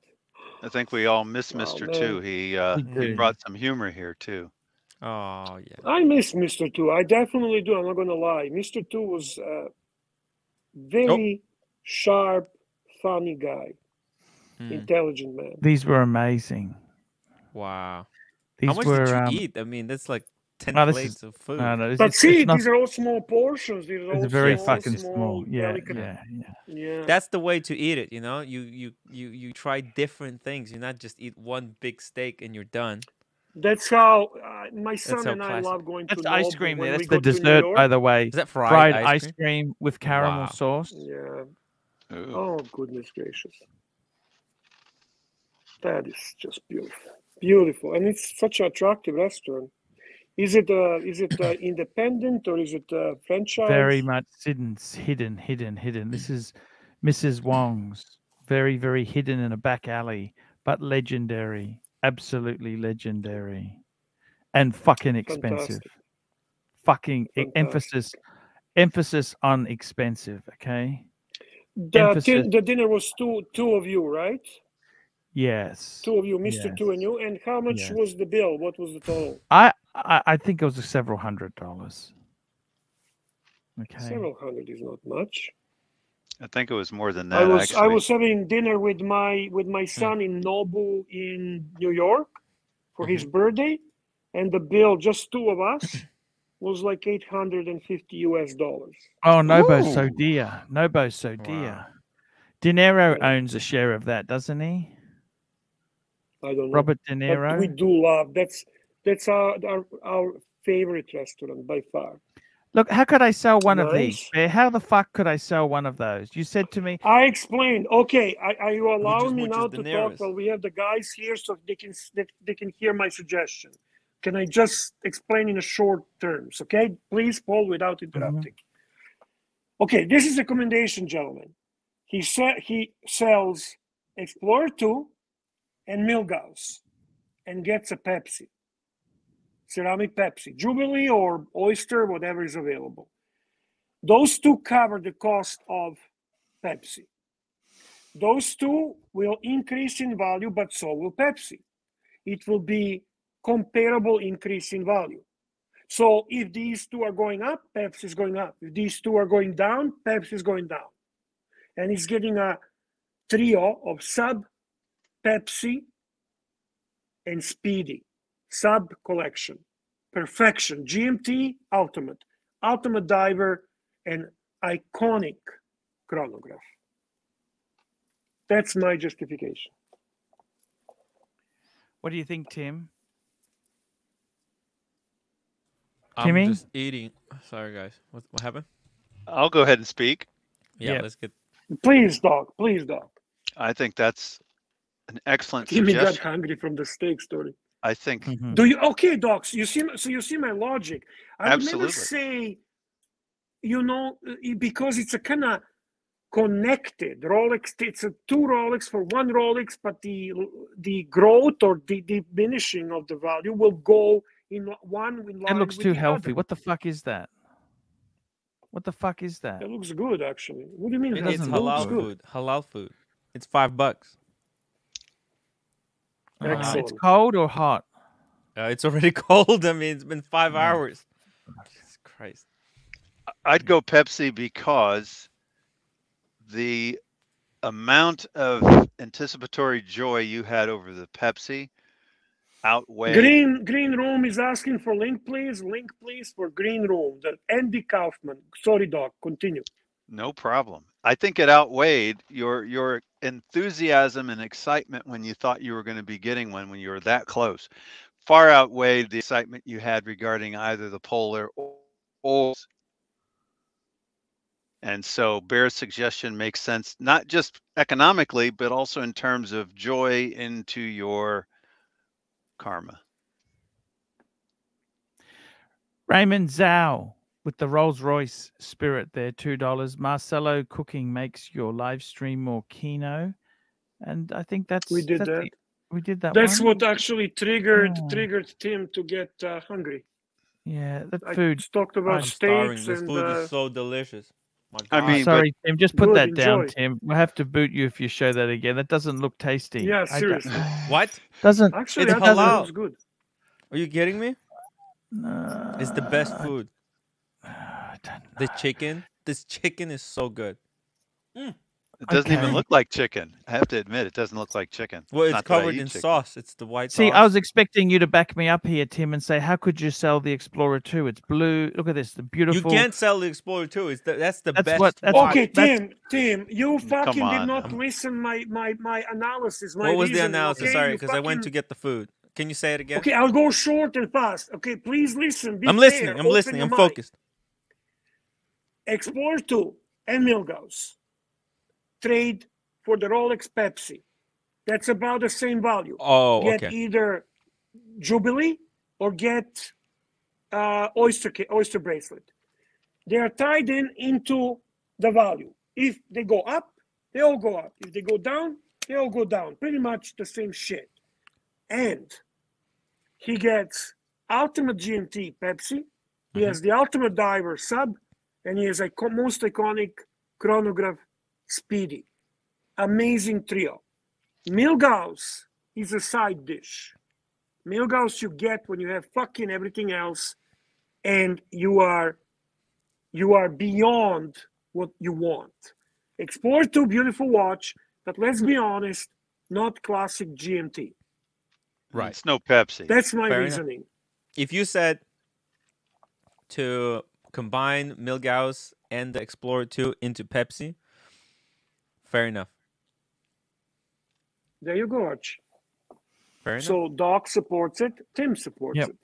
I think we all miss Mr. 2. He brought some humor here too. Oh yeah. I miss Mr. 2. I definitely do. I'm not gonna lie. Mr. 2 was very sharp, funny guy, intelligent man. These were amazing. Wow. These How much were, did you eat? I mean, that's like 10 plates of food. No, but see, these are all small portions. These are all very fucking small. Yeah. That's the way to eat it, you know. You try different things. You not just eat one big steak and you're done. That's how my son and I love going to. That's ice cream there. That's the dessert, by the way. Is that fried ice cream with caramel sauce? Yeah. Oh goodness gracious. That is just beautiful. Beautiful, and it's such an attractive restaurant. Is it independent or is it a franchise? Very much hidden. This is Mrs. Wong's. Very, very hidden in a back alley, but legendary. Absolutely legendary, and fucking expensive. Fantastic. Emphasis on expensive. Okay. The dinner was two of you, right? Yes. Two of you, Mr. 2 and you. And how much was the bill? What was the total? I think it was several $100s. Okay. Several hundred is not much. I think it was more than I that. was actually. having dinner with my son in Nobu in New York for his birthday, and the bill, just two of us, was like $850. Oh, Nobo's so dear. Nobo's so dear. Wow. De Niro owns a share of that, doesn't he? I don't know. Robert De Niro. But we do love that's our favorite restaurant by far. Look, how could I sell one of these? Nice. Bear? How the fuck could I sell one of those? You said to me, I explained. Okay, are you allowing me which now is to De talk Niro's. while we have the guys here so they can hear my suggestion? Can I just explain in a short terms? Okay, please, Paul, without interrupting. Okay, this is a recommendation, gentlemen. He sells Explorer 2 and Milgauss and gets a Pepsi, ceramic Pepsi, Jubilee or Oyster, whatever is available. Those two cover the cost of Pepsi. Those two will increase in value, but so will Pepsi. It will be comparable increase in value. So if these two are going up, Pepsi is going up. If these two are going down, Pepsi is going down. And it's getting a trio of Sub, Pepsi, and Speedy. Sub collection. Perfection. GMT, Ultimate. Ultimate Diver, and iconic chronograph. That's my justification. what do you think, Tim? I'm just eating. Sorry, guys. What happened? I'll go ahead and speak. Yeah, let's get. Please, Doc. Please, Doc. I think that's an excellent Timmy got suggestion. hungry from the steak story. I think. Do you? Okay, Doc. So you see my logic. I would never Absolutely. say, because it's a kind of connected Rolex. It's a two Rolex for one Rolex, but the growth or the diminishing of the value will go in one. It looks too healthy. What the fuck is that? What the fuck is that? It looks good, actually. What do you mean? It's halal food. Halal food. It's $5. It's cold or hot? It's already cold. I mean, it's been 5 hours. Jesus Christ. I'd go Pepsi because the amount of anticipatory joy you had over the Pepsi outweighed. Green Room is asking for link, please. Link, please, for Green Room. The Andy Kaufman. Sorry, Doc. Continue. No problem. I think it outweighed your enthusiasm and excitement when you thought you were going to be getting one when you were that close. Far outweighed the excitement you had regarding either the Polar or. And so Bear's suggestion makes sense, not just economically, but also in terms of joy into your karma. Raymond Zhao with the Rolls Royce Spirit there, $2. Marcelo Cooking makes your live stream more keno. And I think we did that. We did that. That's one. what actually triggered Tim to get hungry. Yeah, that I food. talked about steaks This and food is so delicious. My I God. mean, sorry, Tim. Just put Good, that down, enjoy. Tim. We'll have to boot you if you show that again. That doesn't look tasty. Yeah, seriously. What? Doesn't Actually, It's that doesn't halal. looks good. Are you kidding me? It's the best food. The chicken. This chicken is so good. It doesn't even look like chicken. I have to admit, it doesn't look like chicken. Well, it's Not that I covered eat in chicken. sauce. It's the white See, sauce. I was expecting you to back me up here, Tim, and say, how could you sell the Explorer 2? It's blue. Look at this, the You beautiful. can't sell the Explorer 2. That's the best. Okay, Tim, you fucking on, did not man. listen my analysis. My What was the reasoning, analysis? okay? Sorry, You because I went to fucking- get the food. Can you say it again? Okay, I'll go short and fast. Okay, please listen. Be I'm fair, listening. I'm open listening. your I'm mind. focused. Explorer 2 and Milgauss trade for the Rolex Pepsi. That's about the same value. Oh, get okay. either Jubilee or get Oyster bracelet. They are tied into the value. If they go up, they all go up. If they go down, they all go down. Pretty much the same shit. And he gets Ultimate GMT Pepsi. He has the Ultimate Diver Sub, and he has a most iconic chronograph Speedy. Amazing trio. Milgauss is a side dish. Milgauss you get when you have fucking everything else, and you are beyond what you want. Explorer 2, beautiful watch, but let's be honest, not classic GMT. Right. It's no Pepsi. That's my Fair reasoning. enough. If you said to combine Milgauss and the Explorer 2 into Pepsi, fair enough. There you go, Archie. Fair enough. So Doc supports it, Tim supports it.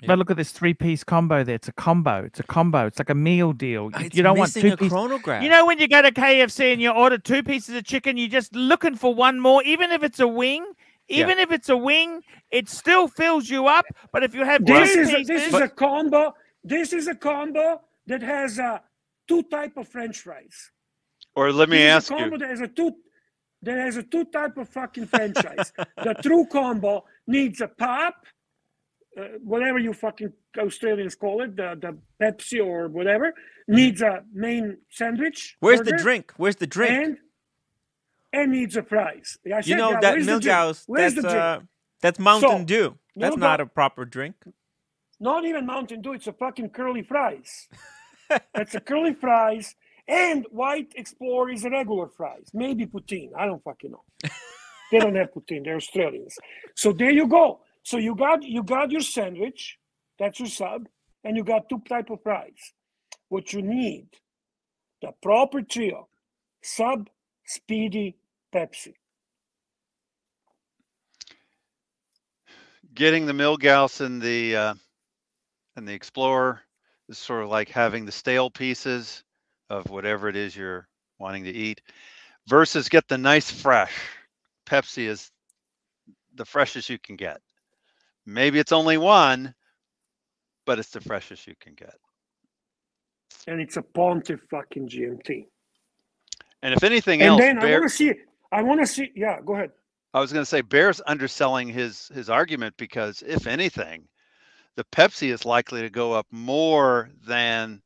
But look at this 3-piece combo there. It's a combo. It's a combo. It's like a meal deal. It's you don't want missing 2 a pieces. chronograph. You know when you go to KFC and you order 2 pieces of chicken, you're just looking for one more, even if it's a wing. Even if it's a wing, it still fills you up. But if you have this two is pieces, this is a combo. This is a combo that has 2 type of French fries. Or let me ask you. That has a 2 type of fucking franchise. The true combo needs a pop, whatever you fucking Australians call it, the Pepsi or whatever, needs a main sandwich. Where's the drink? Where's the drink? And needs a fries. I You said know that Milgauss, that's Mountain Dew. That's not a proper drink. Not even Mountain Dew. It's a fucking curly fries. That's a curly fries. And White Explorer is a regular fries. Maybe poutine. I don't fucking know. They don't have poutine. They're Australians. So there you go. So you got your sandwich. That's your sub. And you got 2 type of fries. What you need, the proper trio. Sub, Speedy, Pepsi. Getting the Milgauss and the Explorer is sort of like having the stale pieces of whatever it is you're wanting to eat, versus get the nice fresh. Pepsi is the freshest you can get. Maybe it's only one, but it's the freshest you can get. And it's a Pontiff fucking GMT. And if anything else, then I want to see. Yeah, go ahead. I was going to say Bear's underselling his argument, because if anything, the Pepsi is likely to go up more than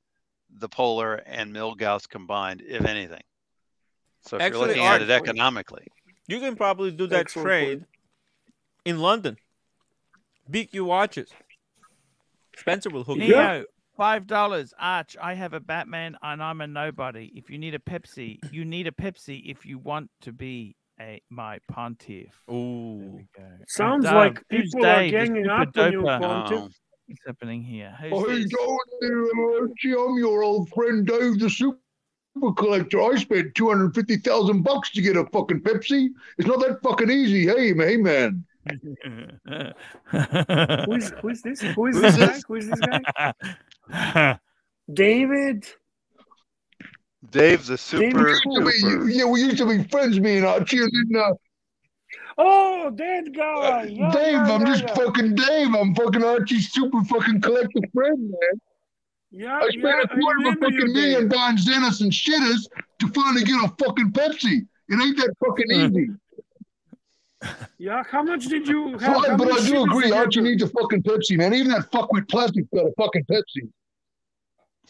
the Polar and Milgauss combined, if anything. So if you're looking at it economically, you can probably do that trade in London. BQ watches. Spencer will hook you up. $5. Arch, I have a Batman and I'm a nobody. If you need a Pepsi, you need a Pepsi if you want to be my Pontiff. Ooh. Sounds like people are ganging up on you, Pontiff. What's happening here? Hey, Archie, I'm your old friend Dave, the super collector. I spent $250,000 to get a fucking Pepsi. It's not that fucking easy. Hey, man. Who is this? Who is this guy? David. Dave's a super. We used to be friends, me and Archie. Oh, that guy. Dave, I'm just fucking Dave. I'm fucking Archie's super fucking collective friend, man. Yeah, I spent $250,000 buying Xenos and shitters to finally get a fucking Pepsi. It ain't that fucking easy. Yeah, how much did you have? But I do agree, Archie needs a fucking Pepsi, man. Even that fuckwit plastic's got a fucking Pepsi.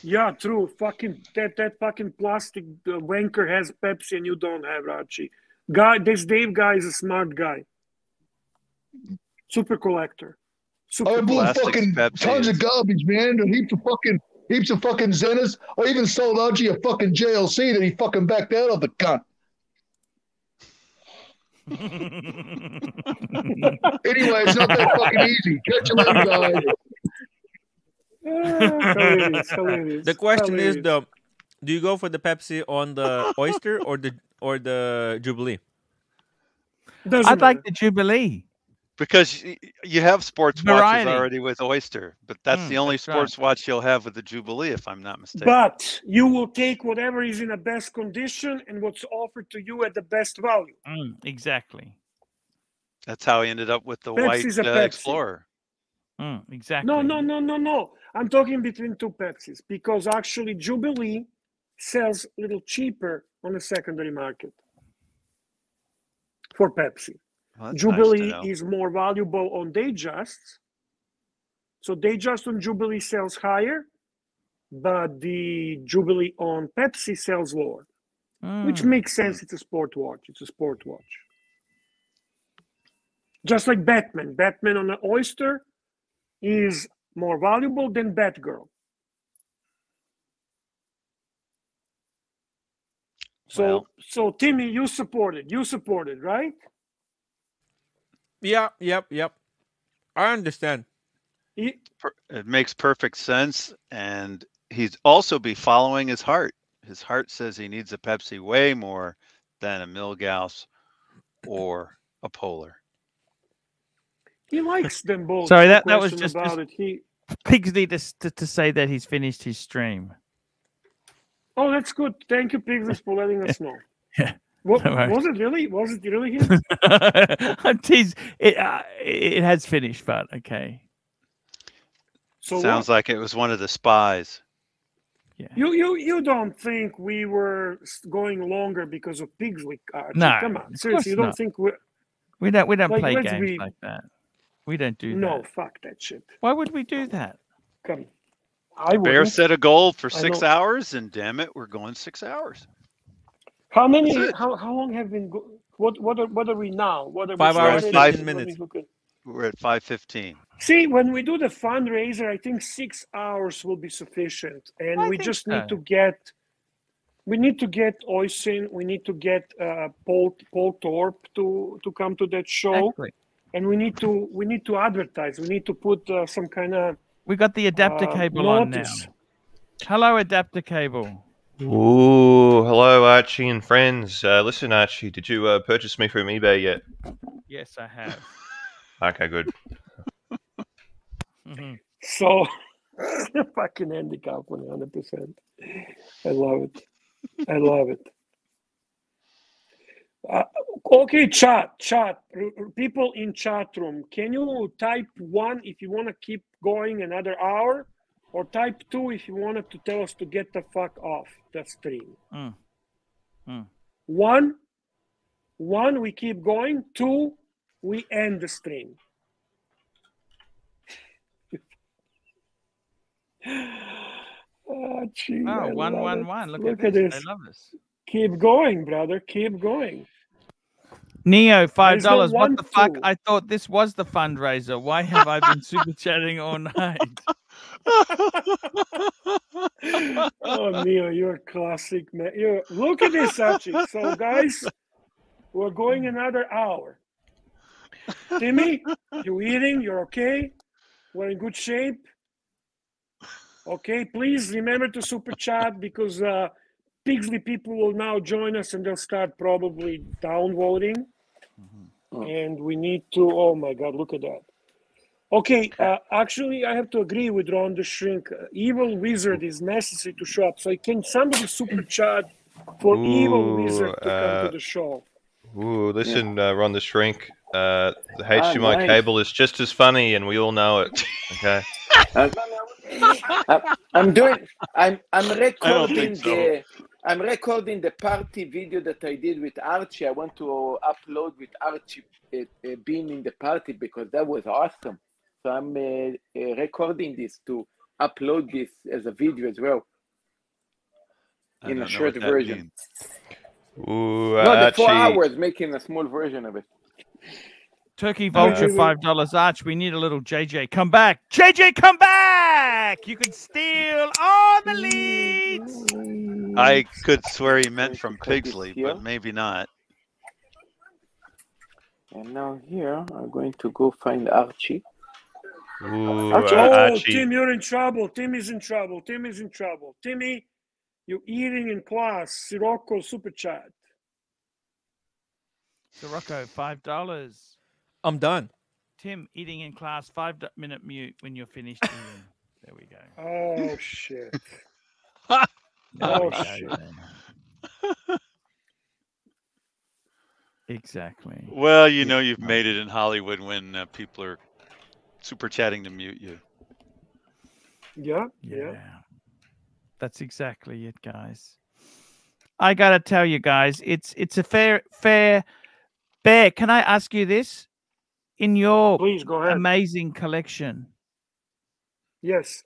Yeah, true. Fucking that fucking plastic wanker has Pepsi and you don't have, Archie. This Dave guy is a smart guy. Super collector. I bought fucking tons of garbage, man. And heaps of fucking Xenos. I even sold Archie a fucking JLC that he fucking backed out of the cunt. Anyway, it's not that fucking easy. Catch you later, guys. Hilarious. The question is though, do you go for the Pepsi on the Oyster or the Jubilee? I'd like the Jubilee. Because you have sports Variety. watches already with Oyster, but that's the only sports watch you'll have with the Jubilee, if I'm not mistaken. But you will take whatever is in the best condition and what's offered to you at the best value. Exactly. That's how he ended up with the Pepsi's white Explorer. Exactly. No. I'm talking between 2 Pepsis because actually Jubilee sells a little cheaper on the secondary market for Pepsi. Well, Jubilee nice is more valuable on Datejust. So Datejust on Jubilee sells higher, but the Jubilee on Pepsi sells lower, which makes sense. It's a sport watch. Just like Batman. Batman on the Oyster is more valuable than Batgirl. So Timmy, you supported, right? Yeah, yep. I understand. It makes perfect sense, and he'd also be following his heart. His heart says he needs a Pepsi way more than a Milgauss or a Polar. He likes them both. Sorry, no that was question just about it. Pigsley to say that he's finished his stream. Oh, that's good. Thank you, Pigsley, for letting us know. Yeah. What, No worries. was it really? Was it really him? It has finished, but okay. So sounds like it was one of the spies. Yeah. You don't think we were going longer because of Pigsley? Archie? No, Come on, of seriously, you course don't not. think we don't like, play let's games be- like that. We don't do that. No, fuck that shit. Why would we do that? Come, I Bear wouldn't. set a goal for I 6 know. hours, and damn it, we're going 6 hours. How many? That's it. How long have been? What are we now? What are 5 we hours, started? 15 Let me minutes. look at- We're at 5:15. See, when we do the fundraiser, I think 6 hours will be sufficient, and I we think just so. need to get. We need to get Oysin. We need to get Paul Thorpe to come to that show, Exactly. and we need to advertise. We need to put some kind of We got the adapter cable on now. notice. Hello, adapter cable. Ooh, hello, Archie and friends. Listen, Archie, did you purchase me from eBay yet? Yes, I have. Okay, good. So, fucking handicap 100%. I love it. I love it. Okay, chat. People in chat room, can you type 1 if you want to keep going another hour, or type 2 if you wanted to tell us to get the fuck off the stream? 1, we keep going. 2, we end the stream. Gee, Oh, I love 111. it. Look at this. this. I love this. Keep going, brother. Keep going. Neo, There's no $5. What 1, the fuck? 2. I thought this was the fundraiser. Why have I been super chatting all night? Oh, Neo, you're a classic, man. Look at this, Archie. So, guys, we're going another hour. Timmy, you eating? You're okay? We're in good shape? Okay, please remember to super chat, because Pigsley people will now join us, and they'll start probably downvoting. And we need to, oh my God, look at that. Okay, actually, I have to agree with Ron the Shrink. Evil Wizard is necessary to show up. So can somebody super chat for Evil Wizard to come to the show? Ooh, listen, Ron the Shrink. The HDMI nice. cable is just as funny, and we all know it. Okay. I'm recording the party video that I did with Archie. I want to upload with Archie being in the party, because that was awesome. So I'm recording this to upload this as a video as well, in a short version. Ooh, No, the 4 Archie. hours, making a small version of it. Turkey Vulture, $5. Arch, we need a little JJ. Come back. JJ, come back! You can steal all the leads! I could swear he meant from Pigsley, but maybe not. And now here, I'm going to go find Archie. Ooh, Archie. Tim, you're in trouble. Tim is in trouble. Timmy, you're eating in class. Sirocco, super chat. Sirocco, $5. I'm done. Tim, eating in class, 5-minute mute when you're finished eating. There we go. Oh, shit. Shit. Exactly. Well, you know you've made it in Hollywood when people are super chatting to mute you. Yeah. That's exactly it, guys. I gotta tell you guys, it's a fair Bear. Can I ask you this? In your Please go ahead. amazing collection, yes,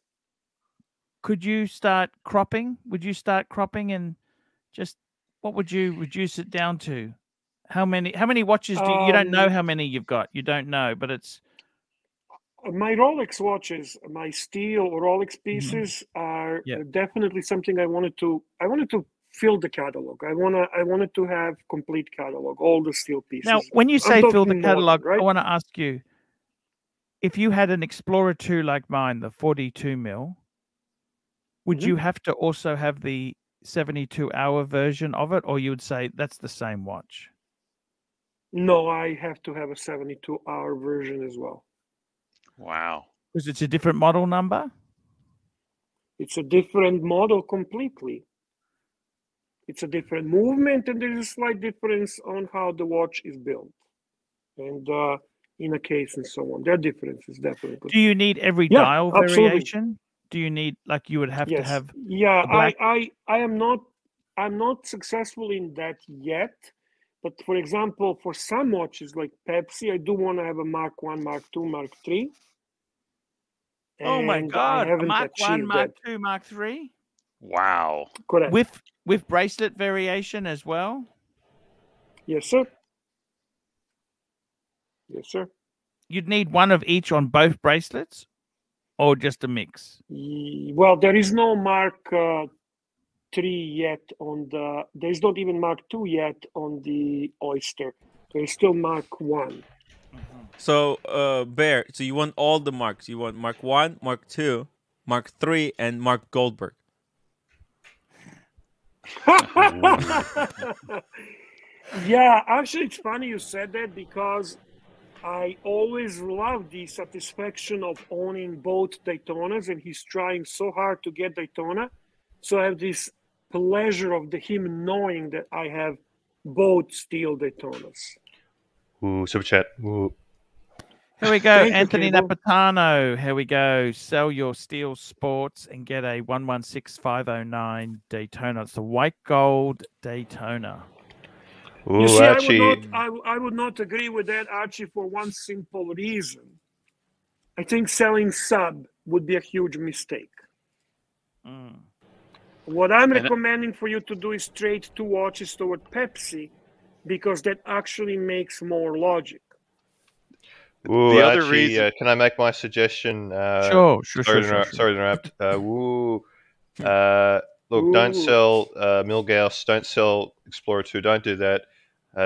could you start cropping? Would you start cropping, and just what would you reduce it down to? How many watches do you don't know how many you've got? You don't know, but it's my Rolex watches, my steel Rolex pieces are definitely something I wanted to fill the catalog. I wanted to have complete catalog, all the steel pieces. Now, when you say fill the modern, catalog, right? I want to ask you, if you had an Explorer 2 like mine, the 42 mil, would you have to also have the 72-hour version of it, or you would say that's the same watch? No, I have to have a 72-hour version as well. Wow. Because it's a different model number? It's a different model completely. It's a different movement, and there's a slight difference on how the watch is built, and in a case and so on. There are differences, definitely. Do you need every dial variation? Do you need, like, you would have to have? Yeah, a black... I'm not successful in that yet. But for example, for some watches like Pepsi, I do want to have a Mark 1, Mark 2, Mark 3. Oh my God! A Mark 1, Mark that. 2, Mark 3. Wow. Correct. With bracelet variation as well. Yes, sir. Yes, sir. You'd need one of each on both bracelets, or just a mix? Well, there is no Mark 3 yet on the. There is not even Mark 2 yet on the Oyster. There is still Mark 1. So, Bear, so you want all the marks. You want Mark 1, Mark 2, Mark 3, and Mark Goldberg. Yeah, actually, it's funny you said that, because I always love the satisfaction of owning both Daytonas, and he's trying so hard to get Daytona. So I have this pleasure of him knowing that I have both steel Daytonas. Ooh, super chat. Ooh. Here we go, Anthony Cable. Napatano. Here we go. Sell your steel sports and get a 116509 Daytona. It's the white gold Daytona. Ooh, you see, Archie. I would not agree with that, Archie, for one simple reason. I think selling sub would be a huge mistake. What I'm recommending for you to do is trade 2 watches toward Pepsi, because that actually makes more logic. Ooh, The other Archie, reason- can I make my suggestion? Sure. Sorry to interrupt. Look, don't sell Milgauss, don't sell Explorer 2, don't do that.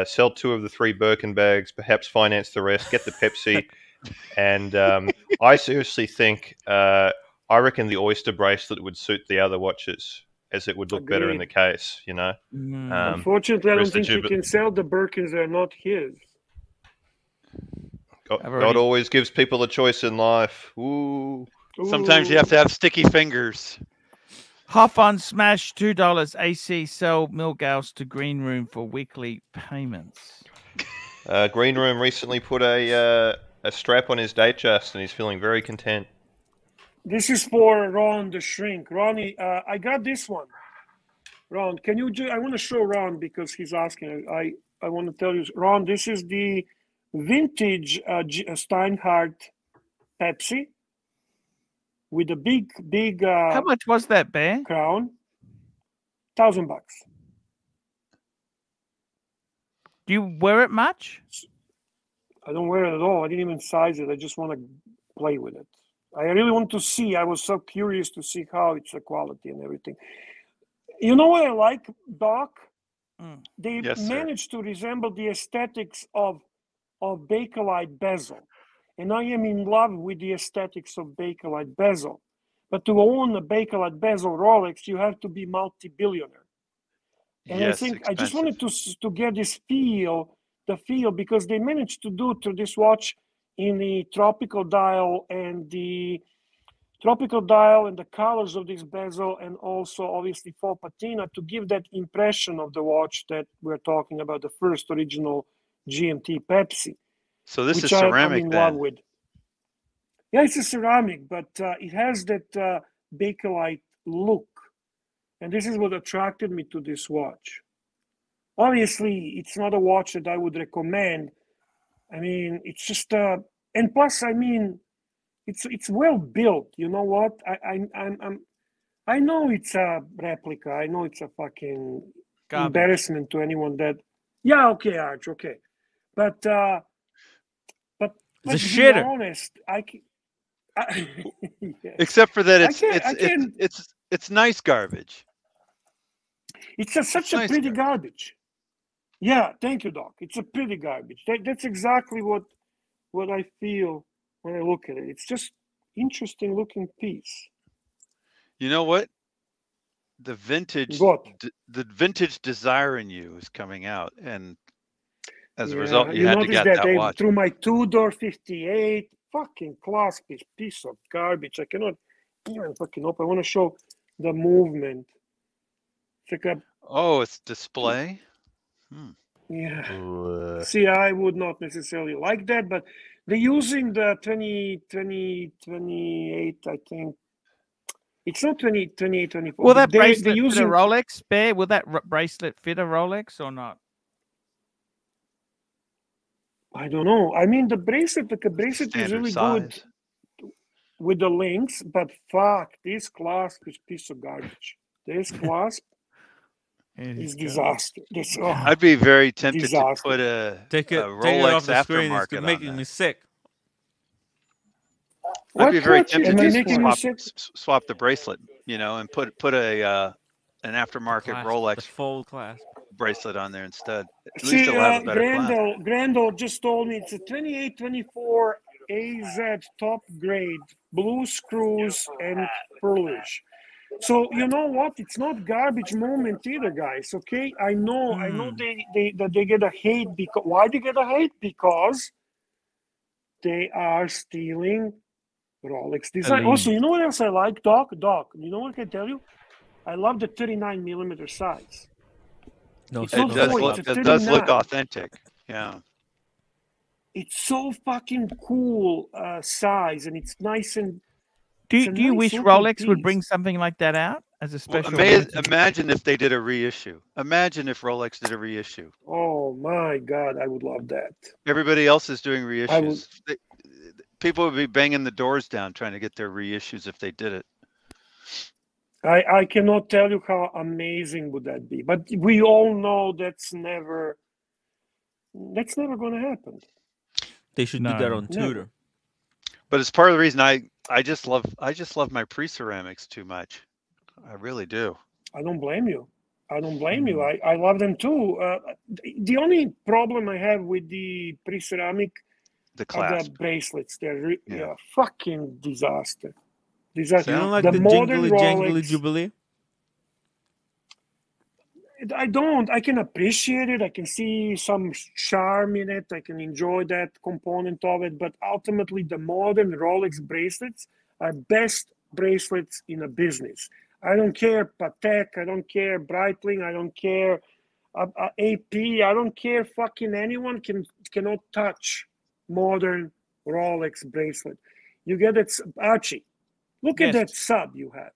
Sell 2 of the 3 Birkin bags, perhaps finance the rest, get the Pepsi. And I seriously think, I reckon the Oyster bracelet would suit the other watches, as it would look better in the case, you know. Unfortunately, I don't think you can sell the Birkins. They're not his. God always gives people a choice in life. Ooh. Sometimes you have to have sticky fingers. Huff on Smash, $2 AC. Sell Milgauss to Green Room for weekly payments. Green Room recently put a strap on his Datejust, and he's feeling very content. This is for Ron the Shrink. Ronnie, I got this one. Ron, can you I want to show Ron, because he's asking. I want to tell you, Ron, this is the vintage Steinhardt Pepsi with a big How much was that, Bear? crown. $1,000. Do you wear it much? I don't wear it at all. I didn't even size it. I just want to play with it. I really want to see. I was so curious to see how it's the quality and everything. You know what I like, Doc? They managed to resemble the aesthetics of Bakelite bezel. And I am in love with the aesthetics of Bakelite bezel. But to own a Bakelite bezel Rolex, you have to be multi-billionaire. And I think I just wanted to get this feel, because they managed to do to this watch in the tropical dial and the colors of this bezel, and also obviously faux patina, to give that impression of the watch that we're talking about, the first original GMT Pepsi. So this is ceramic, I'm in then? love with. Yeah, it's a ceramic, but it has that Bakelite look. And this is what attracted me to this watch. Obviously, it's not a watch that I would recommend. I mean, it's just and plus, I mean, it's well built. You know what? I know it's a replica. I know it's a fucking embarrassment to anyone that. Yeah, okay, Arch, okay, but it's a shitter. Be honest, Except for that, it's nice garbage. It's such a nice pretty garbage. Yeah, thank you, Doc. It's a pretty garbage. That's exactly what I feel when I look at it. It's just interesting looking piece. You know what? The vintage desire in you is coming out, and as a result, you had to get that watch. Through my Tudor 58, fucking class piece of garbage. I cannot even fucking open. I want to show the movement. It's like it's display. Yeah. See, I would not necessarily like that, but they're using the 28, I think. It's not 28, 24. Will that bracelet fit a Rolex, Bear? Will that bracelet fit a Rolex or not? I don't know. I mean, the bracelet is really good with the links, but fuck, this clasp is piece of garbage. This clasp is disaster. I'd be very tempted to put a Rolex aftermarket on making me sick. I'd be very tempted to swap the bracelet, and put an aftermarket Rolex fold clasp bracelet on there instead. At least it'll have a better Grandel just told me it's a 2824 AZ top grade, blue screws and pearlish. So you know what? It's not garbage moment either, guys. Okay, I know they get a hate because why they get a hate? Because they are stealing Rolex design. Also, you know what else I like, Doc? You know what I can tell you? I love the 39mm size. No, it does look authentic. Yeah. It's so fucking cool size, and it's nice and. Do you wish Rolex would bring something like that out as a special? Imagine if they did a reissue. Imagine if Rolex did a reissue. Oh my God, I would love that. Everybody else is doing reissues. People would be banging the doors down trying to get their reissues if they did it. I cannot tell you how amazing would that be, but we all know that's never going to happen. They should do that on Tudor. But it's part of the reason I just love my pre-ceramics too much. I really do. I don't blame you. I love them too. The only problem I have with the pre-ceramic are the bracelets. They're fucking disaster. So you don't like the modern jingly Jubilee? I don't. I can appreciate it. I can see some charm in it. I can enjoy that component of it. But ultimately, the modern Rolex bracelets are best bracelets in a business. I don't care Patek. I don't care Breitling. I don't care AP. I don't care fucking anyone cannot touch modern Rolex bracelet. You get it, Archie. Look at that sub you have.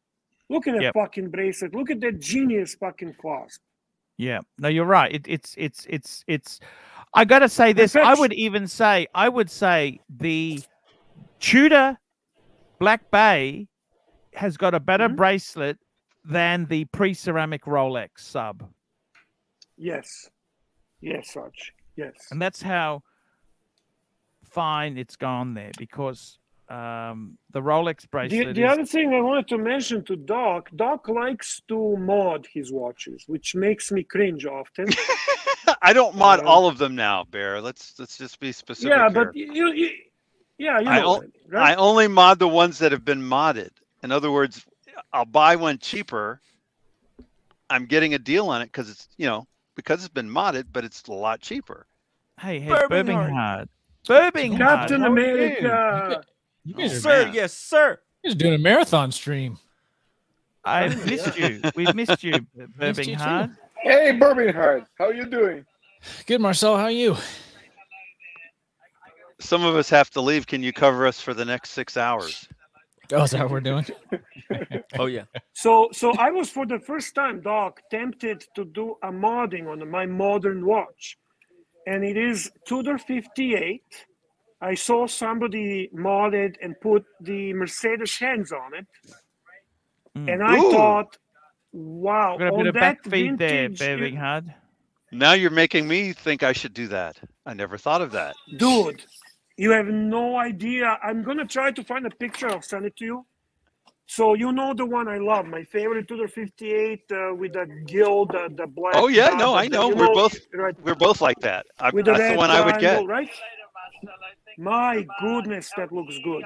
Look at that fucking bracelet. Look at that genius fucking clasp. Yeah, no, you're right. It's. I gotta say this. I would say the Tudor Black Bay has got a better bracelet than the pre-ceramic Rolex sub. Yes, Arch. Yes, and that's how fine it's gone there because. The Rolex bracelet. The other thing I wanted to mention to Doc likes to mod his watches, which makes me cringe often. I don't mod all of them now, Bear. Let's just be specific. Yeah, here. but you know right? I only mod the ones that have been modded. In other words, I'll buy one cheaper. I'm getting a deal on it because it's been modded, but it's a lot cheaper. Hey, Birmingham. Captain America. Yes, sir. He's doing a marathon stream. I missed you. We've missed you, Birmingham. Hey, Birmingham. How you doing? Good, Marcel. How are you? Some of us have to leave. Can you cover us for the next 6 hours? Oh, is that what we're doing? Oh, yeah. So I was, for the first time, Doc, tempted to do a modding on my modern watch. And it is Tudor 58. I saw somebody modded and put the Mercedes hands on it. And I thought, wow. Got a bit of back feed there, Birmingham. Now you're making me think I should do that. I never thought of that. Dude, you have no idea. I'm going to try to find a picture. I'll send it to you. So you know the one I love, my favorite Tudor 58 with the gill, the black. Oh yeah, dot, no, I know. you We're both like that. with the That's the red one I would triangle, get. right? My goodness, that looks good.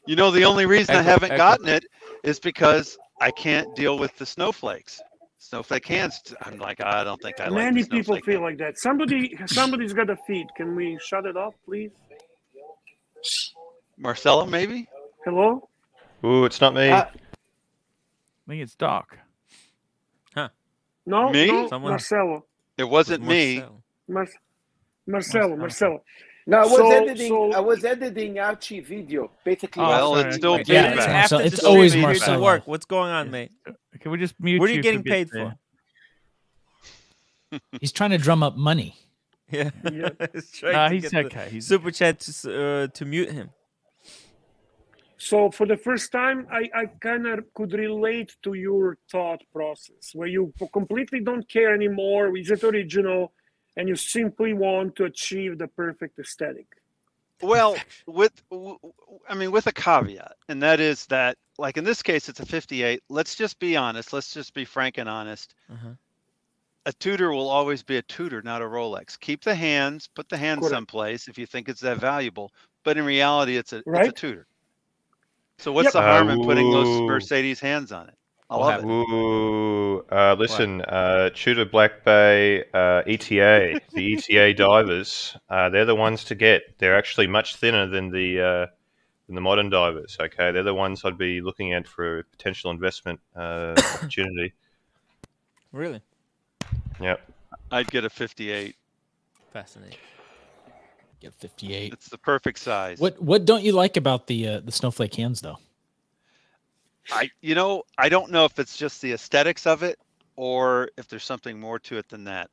You know, the only reason I haven't gotten it is because I can't deal with the snowflakes. Snowflake hands. I'm like, I don't think I like Many the people snowflake feel hand. like that. Somebody's got a feed. Can we shut it off, please? Marcella, maybe? Hello? Ooh, it's not me. I think it's Doc. Huh. No, Me? no, Marcelo. It wasn't me. Marcelo. No, I was So- editing. so- I was editing Archie video, basically. Well, it's still Yeah, feedback. it's After Marcel. It's the always stream, you get to Marcelo. work. What's going on, mate? Can we just mute What are you for getting a bit paid there? for? He's trying to drum up money. Yeah. Yeah. It's trying Nah, to he's get the okay. He's super chat to mute him. So for the first time, I kind of could relate to your thought process, where you completely don't care anymore. Is it original? And you simply want to achieve the perfect aesthetic. Well, with a caveat, and that is that, like in this case, it's a 58. Let's just be honest. Let's just be frank and honest. A Tudor will always be a Tudor, not a Rolex. Keep the hands, put the hands Correct. someplace if you think it's that valuable. But in reality, it's a Right. Tudor. So what's Yep. the harm in putting those Ooh. Mercedes hands on it? I We'll love have- it. Ooh, listen, Tudor Black Bay ETA, the ETA divers, they're the ones to get. They're actually much thinner than the modern divers. Okay, they're the ones I'd be looking at for a potential investment opportunity. Really? Yep. I'd get a 58. Fascinating. Get 58. It's the perfect size. What don't you like about the snowflake hands though? I don't know if it's just the aesthetics of it or if there's something more to it than that.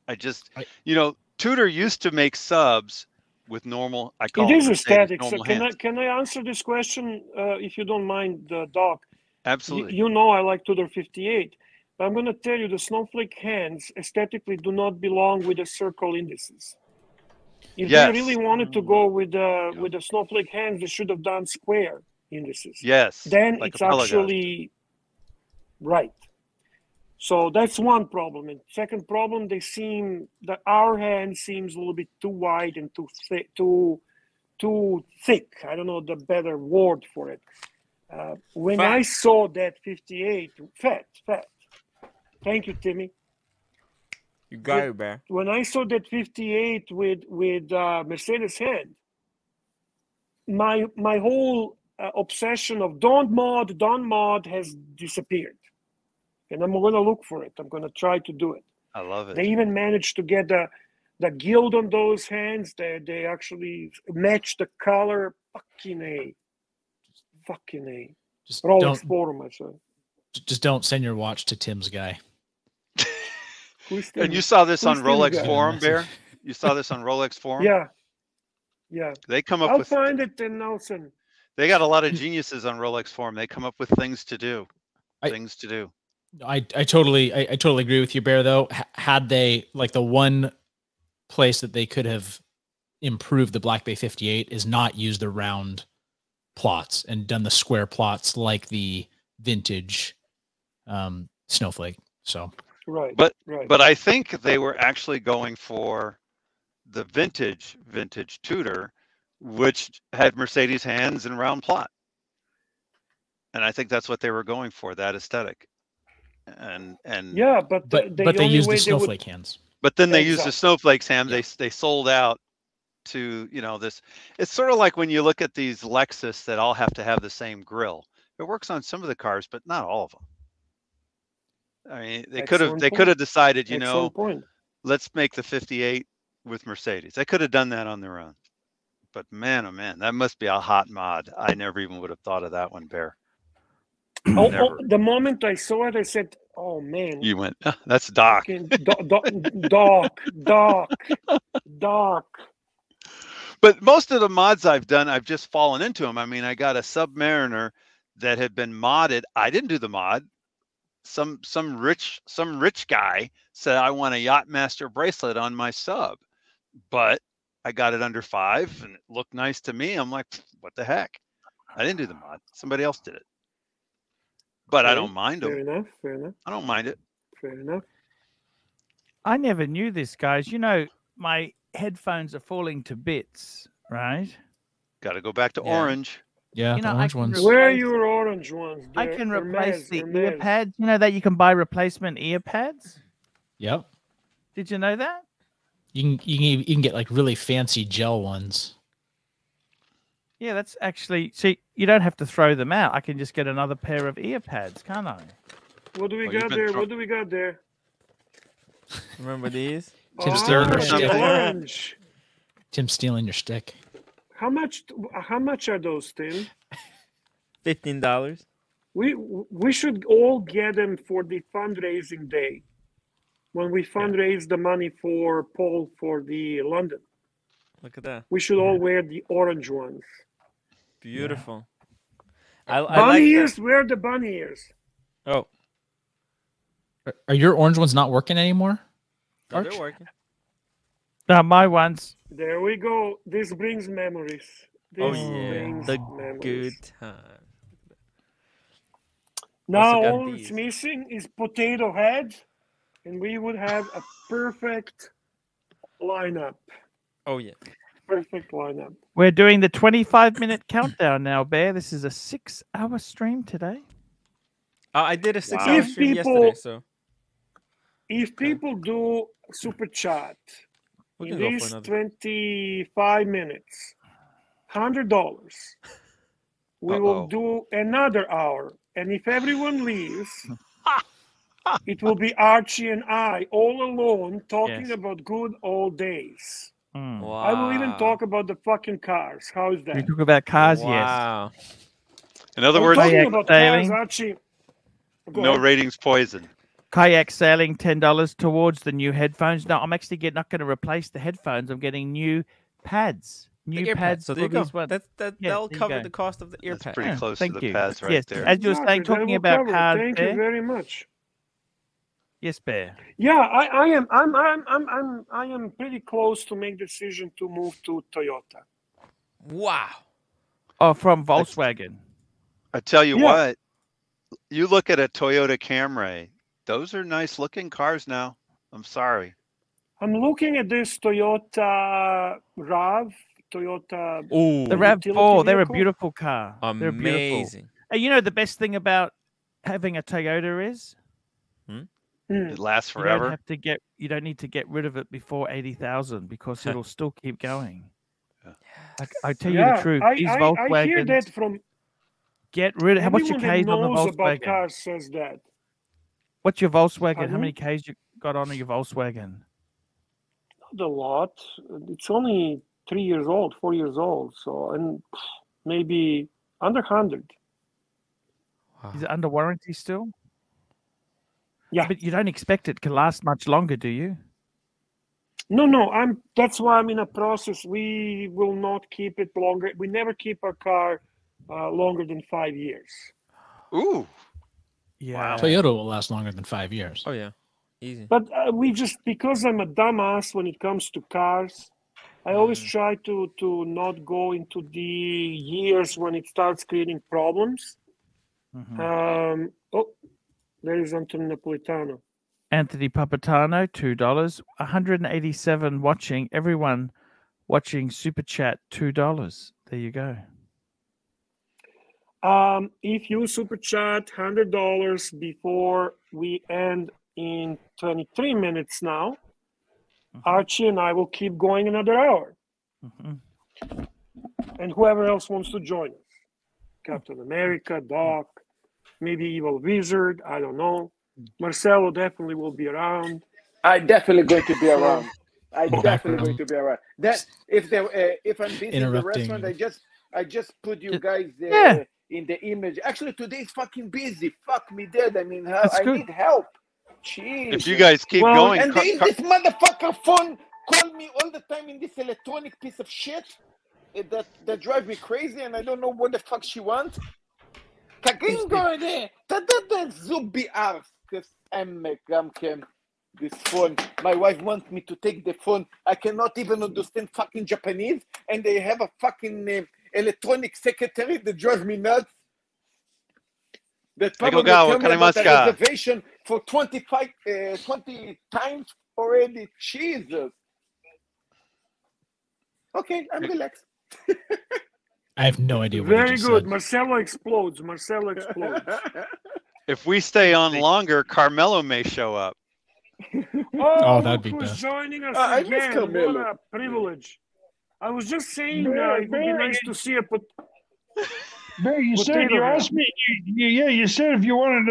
Tudor used to make subs with normal. I call It is Mercedes aesthetic. So normal can hands. I answer this question if you don't mind, Doc? Absolutely. You know I like Tudor 58, but I'm going to tell you the snowflake hands aesthetically do not belong with the circle indices. If Yes. they really wanted to go with the snowflake hands, they should have done square indices. Yes. Then like it's Capella does. actually right. So that's one problem. And second problem, our hand seems a little bit too wide and too thick. I don't know the better word for it. When Fat. I saw that 58, fat. Thank you, Timmy. You got it, Bear. When I saw that 58 with Mercedes hand, my whole obsession of don't mod has disappeared, and I'm going to look for it. I'm going to try to do it. I love it. They even managed to get the gild on those hands. They actually match the color. Fucking A. Just Rolex don't Forum, I said. just don't send your watch to Tim's guy. And you saw this on Who's Timmy Rolex guy? Forum, Bear? You saw this on Rolex Forum? Yeah. They come up I'll with. find it and I'll send. They got a lot of geniuses on Rolex Forum. They come up with things to do. I totally agree with you, Bear. Though, had they like the one place that they could have improved the Black Bay 58 is not use the round plots and done the square plots like the vintage snowflake. So Right. But I think they were actually going for the vintage Tudor, which had Mercedes hands and round plot. And I think that's what they were going for, that aesthetic. And yeah, but they used the snowflake hands. But then they used the snowflakes hand. Yeah. They sold out to this. It's sort of like when you look at these Lexus that all have to have the same grille. It works on some of the cars, but not all of them. I mean, they could have decided, let's make the 58 with Mercedes. They could have done that on their own. But man, oh man, that must be a hot mod. I never even would have thought of that one, Bear. The moment I saw it, I said, "Oh man!" You went, "That's Doc." Doc. But most of the mods I've done, I've just fallen into them. I mean, I got a Submariner that had been modded. I didn't do the mod. Some rich guy said, "I want a Yachtmaster bracelet on my sub," but I got it under 5 and it looked nice to me. I'm like, what the heck? I didn't do the mod. Somebody else did it. But I don't mind Fair them. enough. Fair enough. I don't mind it. Fair enough. I never knew this, guys. You know, my headphones are falling to bits, right? Got to go back to orange. Yeah, You the know, orange ones. Where are your orange ones? I They're can replace the Hermes. ear pads. You know that you can buy replacement ear pads? Yep. Did you know that? You can get like really fancy gel ones. Yeah, that's actually, see, you don't have to throw them out. I can just get another pair of ear pads, can't I? What do we got there? What do we got there? Remember these? Tim's stealing your the stick. orange. Tim's stealing your stick. How much are those, Tim? $15. We should all get them for the fundraising day when we fundraise the money for Paul for the London. Look at that. We should all wear the orange ones. Beautiful. Bunny I like ears. Wear the bunny ears. Oh. Are your orange ones not working anymore? No, they're working. No, my ones. There we go. This brings memories. This Oh yeah, brings the memories. good time. Now Also got all it's missing is potato head, and we would have a perfect lineup. Oh yeah. Perfect lineup. We're doing the 25-minute countdown now, Bear. This is a 6-hour stream today. I did a 6-hour If stream people- yesterday, so If people do super chat we in can go these for another. 25 minutes, $100, we will do another hour. And if everyone leaves, it will be Archie and I all alone talking about good old days. Wow. I will even talk about the fucking cars. How is that? We talk about cars, Wow. In other I'm words, talking kayak about sailing. cars, Archie. Go no ahead. ratings poison. Kayak sailing, $10 towards the new headphones. No, I'm actually not going to replace the headphones. I'm getting new pads. New ear pads. So for there you go. these ones. That'll Yeah, there you cover go. the cost of the ear pad. Pretty Yeah, close thank to the you. pads right Yes, there. as you were saying, Exactly, that talking will about cover it. cars, Thank Bear. you very much. Yes, Bear. Yeah, I am pretty close to make decision to move to Toyota. Wow. Oh, from Volkswagen. I tell you Yeah. what, you look at a Toyota Camry, those are nice looking cars now. I'm sorry. I'm looking at this Toyota RAV, Toyota. Ooh. The utility RAV4, they're a vehicle. beautiful car. They're beautiful. Amazing. And you know the best thing about having a Toyota is It lasts you forever. don't have to get. You don't need to get rid of it before 80,000 because it'll still keep going. I tell you Yeah, the truth. These I hear Volkswagens, that from get rid of. What's your everyone that K's on the knows about Volkswagen? cars says that. What's your Volkswagen? How Pardon? many K's you got on your Volkswagen? Not a lot. It's only 3 years old, 4 years old. So, and maybe under 100. Is it under warranty still? Yeah. But you don't expect it to last much longer, do you? No. That's why I'm in a process. We will not keep it longer. We never keep our car longer than 5 years. Ooh. Yeah. Toyota will last longer than 5 years. Oh yeah. Easy. But we just, because I'm a dumbass when it comes to cars, I always try to not go into the years when it starts creating problems. Oh, there is Antonio Napolitano. Anthony Papatano, $2. 187 watching. Everyone watching Super Chat, $2. There you go. If you super chat $100 before we end in 23 minutes now, Archie and I will keep going another hour. And whoever else wants to join us. Captain America, Doc, maybe Evil Wizard, I don't know. Marcelo definitely will be around. I definitely going to be around. I definitely going to be around. That if I'm busy in the restaurant, I just put you guys in the image. Actually, today's fucking busy. Fuck me dead. I mean, I need help. Jeez. If you guys keep going, and this motherfucker phone call me all the time in this electronic piece of shit that drives me crazy, and I don't know what the fuck she wants. Kagingo there, Zubi Ars, because I'm this phone. My wife wants me to take the phone. I cannot even understand fucking Japanese, and they have a fucking electronic secretary that drives me nuts. That probably tell me about the reservation for 20 times already. Jesus. Okay, I'm relaxed. I have no idea what Very you just good. said. Marcelo explodes. Marcelo explodes. If we stay on longer, Carmelo may show up. Oh, that'd be who's best. joining us I miss again? What Carmelo. a privilege. I was just saying Bear, it would be nice to see a Bear, you said potato you head. asked me. You said if you wanted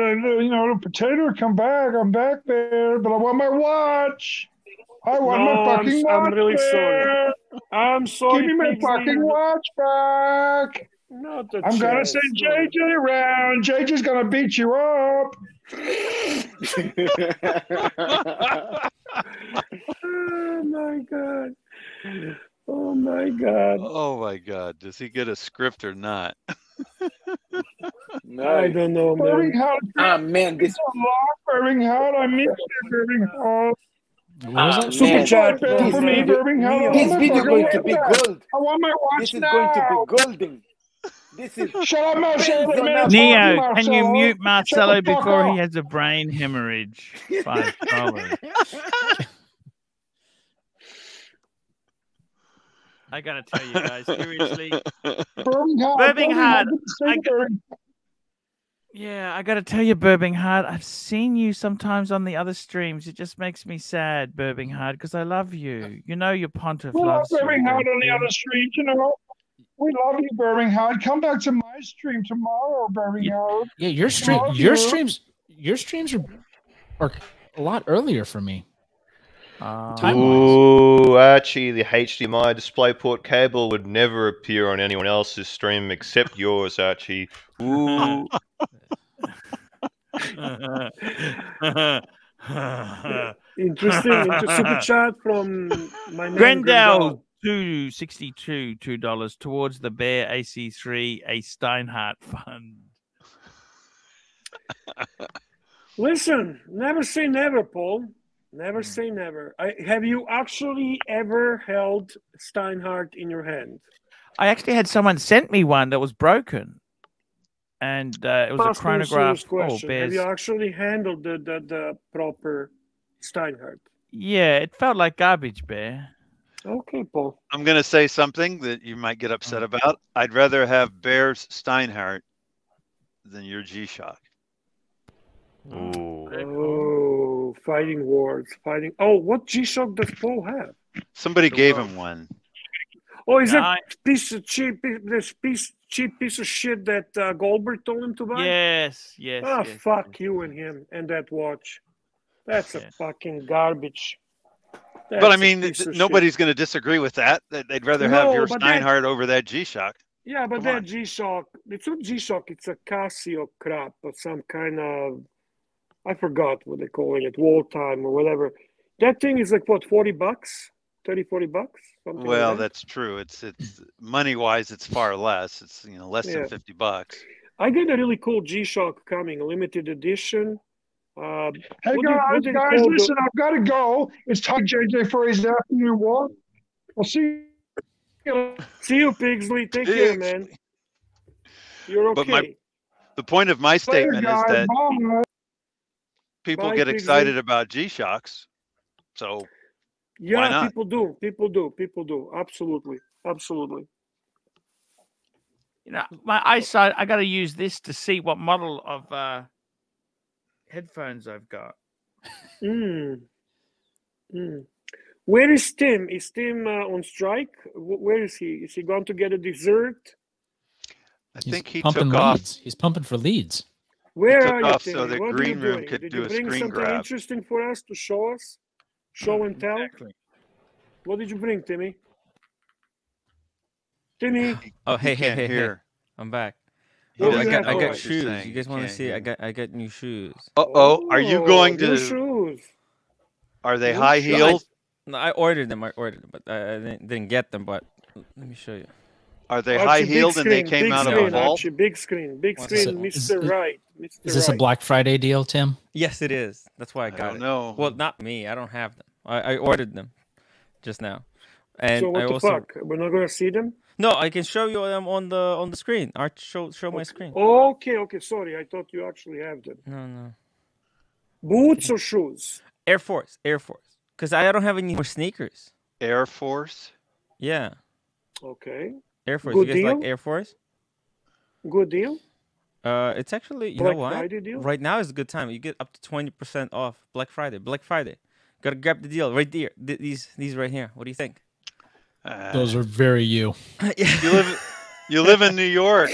a potato to come back. I'm back, Bear, but I want my watch. I want my fucking watch. I'm really sorry. Bear. I'm sorry. Give me my Pigsley. fucking watch back. Not the I'm gonna chest, send no. JJ around. JJ's gonna beat you up. Oh my god. Oh my god. Oh my God! Does he get a script or not? I don't know, man. Birmingham, man, this Birmingham, I miss you, Birmingham. What was that? Super chat for me, Birmingham. This video going to be gold. I want my watch This is now. going to be golden. This is Shut up, Marcelo. Neo, can you mute Marcelo Shut the fuck before up. he has a brain hemorrhage? $5. I gotta tell you guys, seriously. Birmingham. Yeah, I gotta tell you, Birmingham. I've seen you sometimes on the other streams. It just makes me sad, Birmingham, because I love you. You know your pontiff We love loves you. Birmingham don't on the you? other stream, We love you, Birmingham. Come back to my stream tomorrow, Birmingham. Yeah, your streams are a lot earlier for me. Ooh, Archie, the HDMI DisplayPort cable would never appear on anyone else's stream except yours, Archie. Ooh. Interesting super chat from my man Grendel, $2.62, $2 towards the Bear AC3, a Steinhardt fund. Listen, never say never, Paul. Never say never. Have you actually ever held Steinhardt in your hand? I actually had someone sent me one that was broken, and it was a chronograph. Question. Have you actually handled the proper Steinhardt? Yeah, it felt like garbage, Bear. Okay, Paul. I'm going to say something that you might get upset about. I'd rather have Bear's Steinhardt than your G-Shock. Ooh. Oh, fighting words. Oh, what G-Shock does Paul have? Somebody gave him one. Oh, is that cheap piece of shit that Goldberg told him to buy? Yes. Oh, yes, fuck you and him and that watch. That's a fucking garbage. But I mean, nobody's going to disagree with that. They'd rather have your Steinhardt over that G-Shock. Yeah, but that G-Shock, it's not G-Shock, it's a Casio crap or some kind of, I forgot what they're calling it, wall time or whatever. That thing is like, what, $40? $30-40? Something Well, like that. that's true. It's money-wise, it's far less. It's less than $50. I got a really cool G-Shock coming, a limited edition. Hey guys, listen, I've got to go. It's time JJ for his afternoon walk. I'll see you. See you, Pigsley. Take care, man. You're okay. But the point of my statement is that people get excited about G-Shocks. So why not? People do. Absolutely. My eyesight, I got to use this to see what model of headphones I've got. Where is Tim? Is Tim on strike? Where is he? Is he going to get a dessert? I think he pumping took off. leads. He's pumping for leads. Where are you, off Tim? so the What green are you room doing? could Did do you a bring screen something grab. interesting for us to show us? Show and tell? Exactly. What did you bring, Timmy? Timmy. Oh, hey. hear. I'm back. What I do you have got for us? shoes. saying. You guys want to Can't see? hear. I got new shoes. Are you going new to? shoes? Are they New high shoes. heels? No, I ordered them, but I didn't get them. But let me show you. Are they Archie, high big heeled and they screen, came big out of screen, a vault? Archie, big screen, Mr. Right. Is this a Black Friday deal, Tim? Yes, it is. That's why I got don't it. know. Well, not me. I don't have them. I ordered them just now. And So what I the also, fuck? We're not gonna see them? No, I can show you them on the screen. Arch, show my screen. Okay, sorry. I thought you actually have them. No. Boots or shoes? Air Force. Because I don't have any more sneakers. Air Force? Yeah. Okay. Air Force. Good You guys like deal? Air Force? Good deal? It's actually, you Black know what? Friday deal? Right now is a good time. You get up to 20% off Black Friday. Gotta grab the deal right there. These right here. What do you think? Those are very you. You live in New York.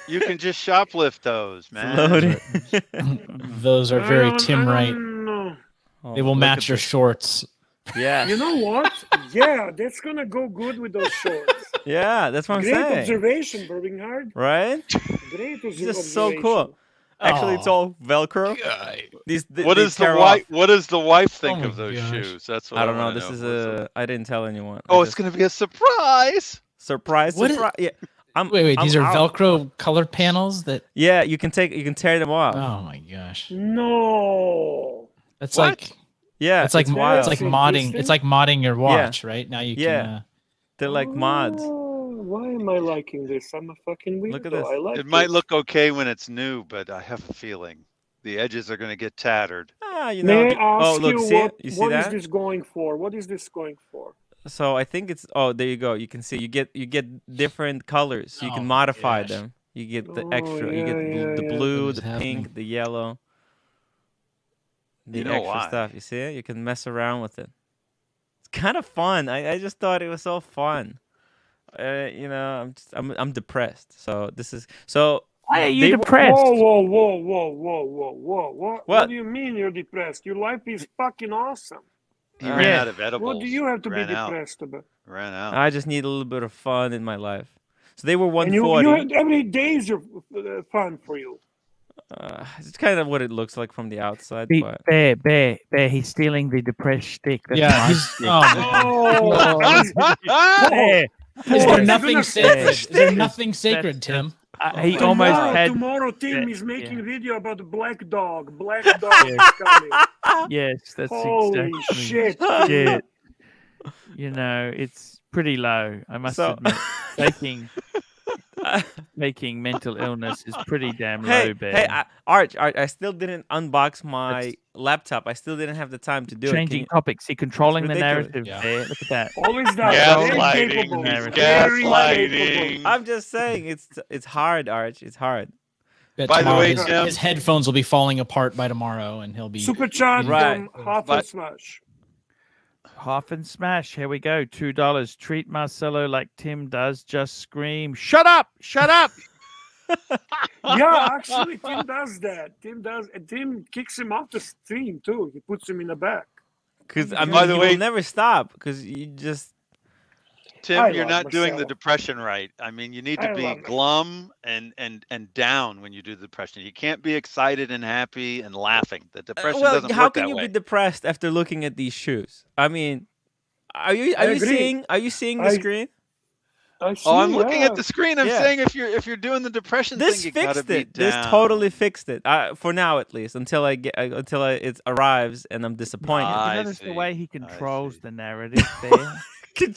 You can just shoplift those, man. Those are very Tim Wright. No. They will match your shorts. Yeah. You know what? Yeah, that's gonna go good with those shorts. Yeah, that's what I'm Great saying. observation, Birmingham. Right? Great observation. This is so cool. Actually, it's all Velcro. What does the wife think of those shoes? That's what I don't know. This is I didn't tell anyone. Oh, it's gonna be a surprise. Surprise! Yeah. Wait. These are Velcro colored panels that. Yeah, you can tear them off. Oh my gosh. No. That's like. Yeah, it's like wild. It's like modding. It's like modding your watch, right? Now you can. Yeah. They're like mods. Why am I liking this? I'm a fucking weirdo. Look at this. I like It might look okay when it's new, but I have a feeling the edges are going to get tattered. You know. May I ask look, you see what that? is this going for? What is this going for? So I think it's. Oh, there you go. You can see you get different colors. So you can modify them. You get the extra. You get the blue, the pink, the yellow. The extra stuff. You see it? You can mess around with it. It's kind of fun. I just thought it was so fun. You know, I'm depressed. So this is so. Why are you depressed? Whoa. What do you mean you're depressed? Your life is fucking awesome. He ran out of edibles. What do you have to be Ran out. depressed about? Ran out. I just need a little bit of fun in my life. So they were 140. $140. Every day is fun for you. It's kind of what it looks like from the outside. But... Bear, he's stealing the depressed stick. That's my stick. Is there nothing sacred? Is there nothing sacred, Tim? He almost had. Tomorrow, Tim is making a video about the black dog. Black dog is coming. Yes, that's Holy exactly. shit. Yeah. You know, it's pretty low. I must admit, making mental illness is pretty damn low, Bear. Hey, Arch, I still didn't unbox my laptop. I still didn't have the time to do Changing topics. You're controlling the narrative, Bear. Look at that. Always that. Gaslighting. I'm just saying, it's hard, Arch. It's hard. By the way, his headphones will be falling apart by tomorrow, and he'll be super chat right. Half and Smash. Half and Smash. Here we go. $2. Treat Marcelo like Tim does. Just scream. Shut up! Shut up! Yeah, actually, Tim does that. Tim kicks him off the stream too. He puts him in the back. Because I mean, you will never stop. Because you just. Tim, you're not doing the depression right. I mean, you need to be glum and down when you do the depression. You can't be excited and happy and laughing. The depression doesn't work that way. How can you be depressed after looking at these shoes? I mean, are you seeing the screen? I'm looking at the screen. I'm saying if you're doing the depression thing, you gotta be down. This totally fixed it. For now, at least, until it arrives and I'm disappointed. You notice the way he controls the narrative there.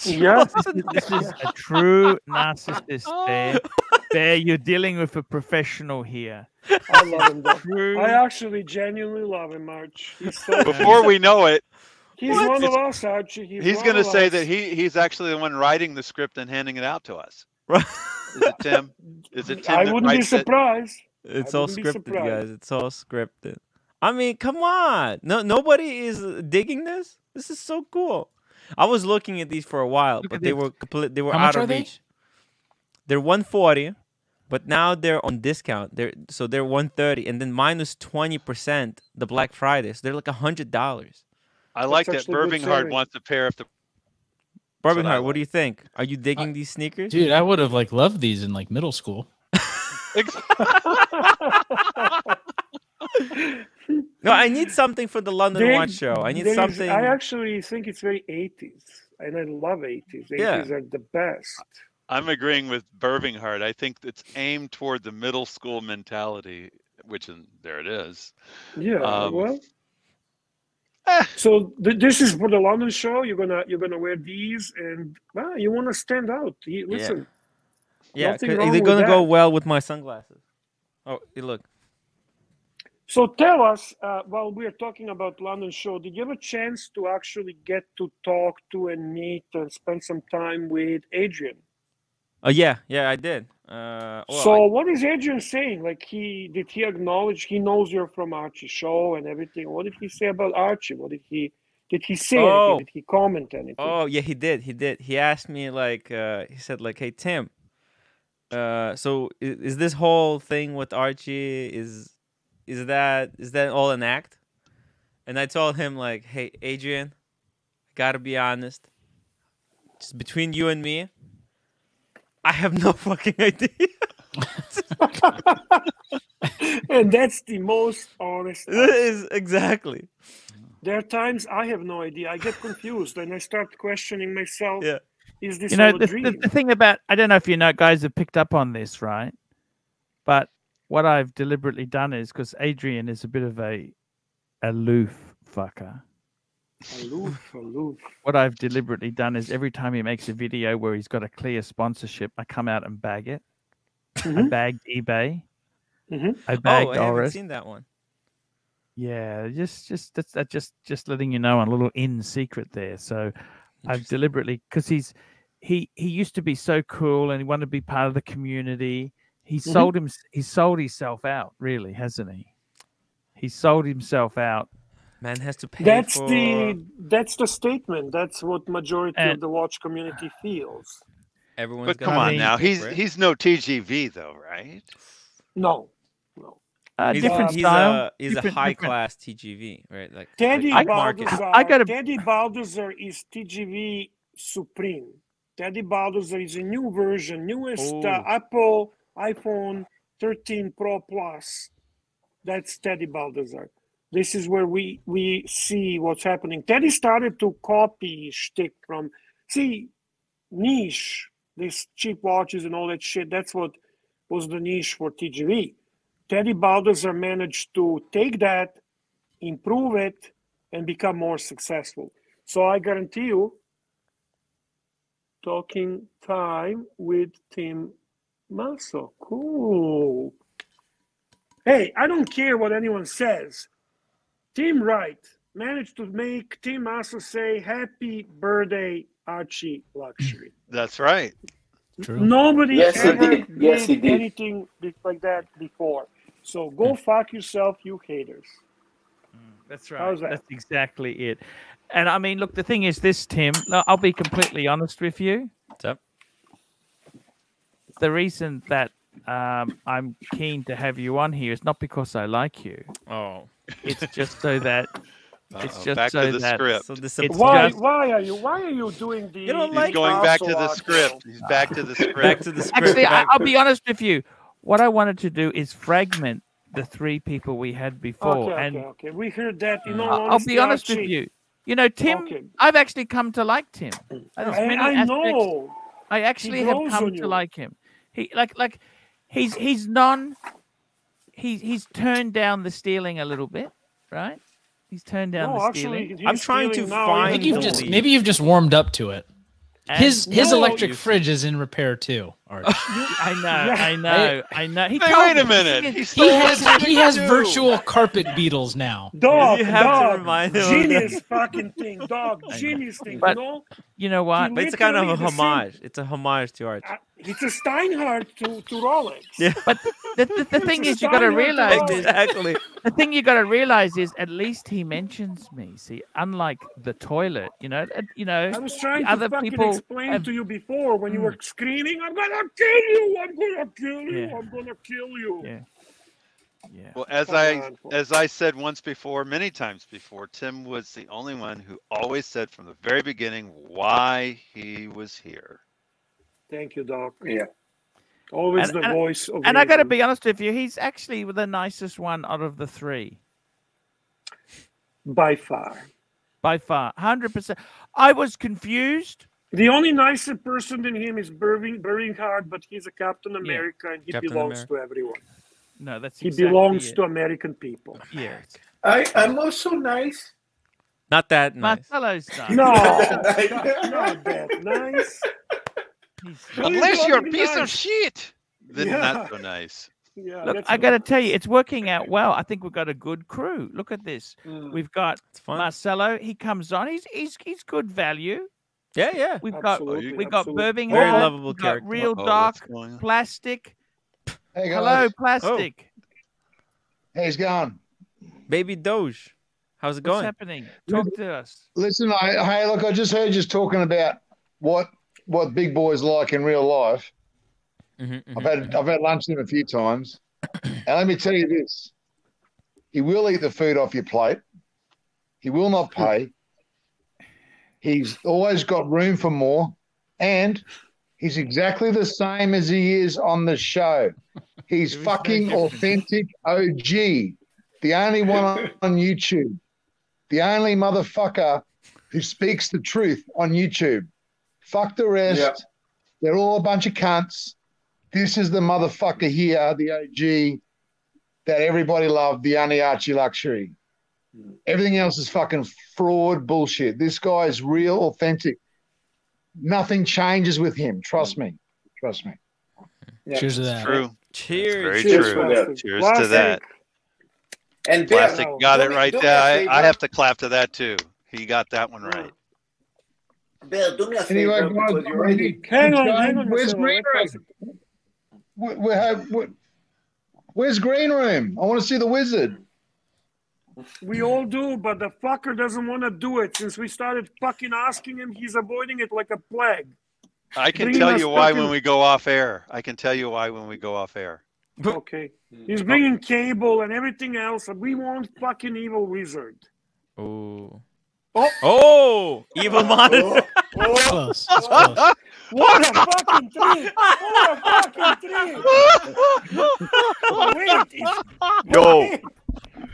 Yes, this is a true narcissist, Bear. Bear, you're dealing with a professional here. I love him, though. I actually genuinely love him, Arch. Before we know it, he's one of us, Archie. He's going to say that he's actually the one writing the script and handing it out to us. Is it Tim? Is it Tim? I wouldn't be surprised. It's all scripted, guys. It's all scripted. I mean, come on. Nobody is digging this. This is so cool. I was looking at these for a while, but they were out of reach. They're $140, but now they're on discount. They're $130, and then minus 20% the Black Friday. So they're like $100. I like that Birmingham wants a pair of the. Birmingham, what do you think? Are you digging these sneakers? Dude, I would have loved these in middle school. No, I need something for the London Watch Show. I need something. I actually think it's very 80s, and I love 80s. 80s are the best. I'm agreeing with Birmingham. I think it's aimed toward the middle school mentality, which there it is. Yeah, well. So this is for the London show. You're gonna wear these, and well, you want to stand out. Listen, yeah, nothing wrong they're with gonna go that. well with my sunglasses. Oh, look. So tell us, while we're talking about London show, did you have a chance to actually get to talk to and meet and spend some time with Adrian? Yeah, I did. So what is Adrian saying? Like, did he acknowledge he knows you're from Archie show and everything? What did he say about Archie? What did he say anything? Did he comment anything? Oh yeah, he did. He asked me like he said like, "Hey Tim, so is this whole thing with Archie is that all an act?" And I told him like, "Hey Adrian, gotta be honest. Just between you and me, I have no fucking idea." And that's the most honest. It is exactly. There are times I have no idea. I get confused and I start questioning myself. Yeah. Is this You know, all a dream? the thing about, I don't know if you know, guys have picked up on this, right? But what I've deliberately done is, because Adrian is a bit of a aloof fucker. Aloof. What I've deliberately done is every time he makes a video where he's got a clear sponsorship, I come out and bag it. I bagged eBay. I bagged I haven't Oris. seen that one. Yeah, just letting you know, a little in secret there. So I've deliberately, because he used to be so cool and he wanted to be part of the community. He sold himself out, really, hasn't he? He sold himself out. Man has to pay That's for... the statement. That's what majority of the watch community feels. Everyone's But come on now, he's no TGV though, right? No. Different style. He's a high class TGV, right? Like Teddy market. Teddy Baldassar is TGV Supreme. Teddy Baldassar is a new version, newest Apple iPhone 13 Pro Plus. That's Teddy Baldassar. This is where we see what's happening. Teddy started to copy shtick from, niche, these cheap watches and all that shit. That's what was the niche for TGV. Teddy Baldassar managed to take that, improve it, and become more successful. So I guarantee you, talking time with Tim Masso. Cool. Hey, I don't care what anyone says. Tim Wright managed to make Tim Masso say, "Happy birthday, Archie Luxury." That's right. True. Nobody ever did. anything like that before. So go fuck yourself, you haters. That's How's that? That's exactly it. And I mean, look, the thing is this, Tim, I'll be completely honest with you. What's up? The reason that I'm keen to have you on here is not because I like you. Oh. It's just so that it's just back so to the that script. So this Why are you doing the? You don't He's like going back to the Masso script. He's back to the script. Back to the script. Actually, I'll be honest with you. What I wanted to do is fragment the three people we had before. Okay. We heard that. You know, I'll be honest with you. You know, Tim, I've actually come to like Tim. I know. I actually He have grows come on to you. like him. He's turned down the stealing a little bit, right? He's turned down the stealing. I'm trying to find. Maybe you've just warmed up to it. His No, electric fridge is in repair too, Arch. I know. He Hey, told wait me. a minute. He has virtual carpet beetles now. Dog, You have to remind him of genius fucking thing, dog, genius thing. But- you know, You know what? But it's kind of a Literally the same- homage. It's a homage to Archie. it's a Steinhardt to Rolex. Yeah. But the thing is, you got to Steinhardt realize Rolex. Exactly. the thing you got to realize is at least he mentions me. See, unlike the toilet, I was trying to other fucking people explain have- to you before when you were screaming, "I'm gonna kill you! I'm gonna kill you! Yeah. I'm gonna kill you!" Yeah. Well, Come on. as I said once before, many times before, Tim was the only one who always said from the very beginning why he was here. Thank you, Doc. Yeah. Always And- the and- voice of And I got to reason. be honest with you, he's actually the nicest one out of the three. By far. By far, 100%. I was confused. The only nicer person than him is Bernhard, but he's a Captain America and he Captain belongs America. to everyone. No, that's He exactly belongs it. to American people. Yeah. I'm also nice, Not that nice. Marcelo's nice. No, not that nice. Unless you're a Really piece of nice. shit, then Yeah. not so nice. Yeah, Look, that's I got to tell you, it's working out well. I think we've got a good crew. Look at this. We've got fun. Marcelo. He comes on. He's good value. Yeah, yeah. We've Absolutely, got absolutely. Birmingham. Very lovable We've got character. Real Uh-oh, Dark what's going on? Plastic. Hey guys, Hello, Plastic. how's it going? Baby Doge. How's it What's going? happening? Talk to us. Listen, hey, look, I just heard you talking about what big boys like in real life. I've had lunch with him a few times, and let me tell you this: he will eat the food off your plate. He will not pay. He's always got room for more, and he's exactly the same as he is on the show. He's fucking authentic OG, the only one on YouTube, the only motherfucker who speaks the truth on YouTube. Fuck the rest. Yeah. They're all a bunch of cunts. This is the motherfucker here, the OG that everybody loved, the only Archie Luxury. Everything else is fucking fraud bullshit. This guy is real, authentic. Nothing changes with him. Trust me. Trust me. Yeah. Cheers to that. True. Cheers. Very Cheers true. for that. Cheers to that. And Plastic Bear, got do it me- right do me a there. favor. I have to clap to that too. He got that one right. Bear, do me a Anyway, favor guys, because you already. Hang on, Where's Marcelo. Green Room? Where's Green Room? I want to see the wizard. We all do, but the fucker doesn't want to do it. Since we started fucking asking him, he's avoiding it like a plague. I can Bringing tell us you why fucking- when we go off air. I can tell you why when we go off air. Okay. He's bringing cable and everything else, and we want fucking evil wizard. Oh. Oh. Oh, evil monitor. It's close. It's close. What a fucking treat! What a fucking treat! Wait,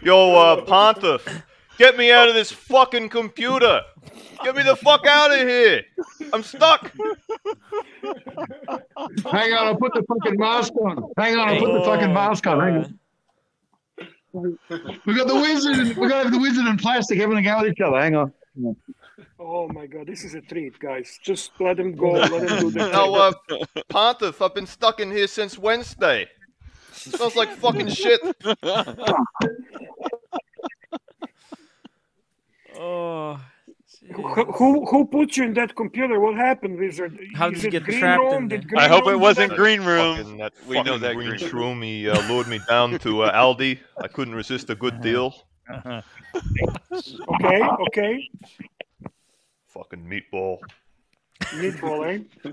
Yo, Pontiff, get me out of this fucking computer. Get me the fuck out of here. I'm stuck. Hang on, I'll put the fucking mask on. Hang on, I'll put the fucking mask on. Hang on. We got the wizard. We got the wizard and Plastic having a go at each other. Hang on. Oh my god, this is a treat, guys. Just let him go. Let him do the No, Pontiff, I've been stuck in here since Wednesday. Smells like fucking shit. Oh. Who put you in that computer? What happened, wizard? How Is did you it get green trapped room? in Did there? green I hope room it do wasn't that? green room. That We know fucking that green green room. He lured me down to Aldi. I couldn't resist a good deal. Okay. Fucking meatball. Meatball, eh?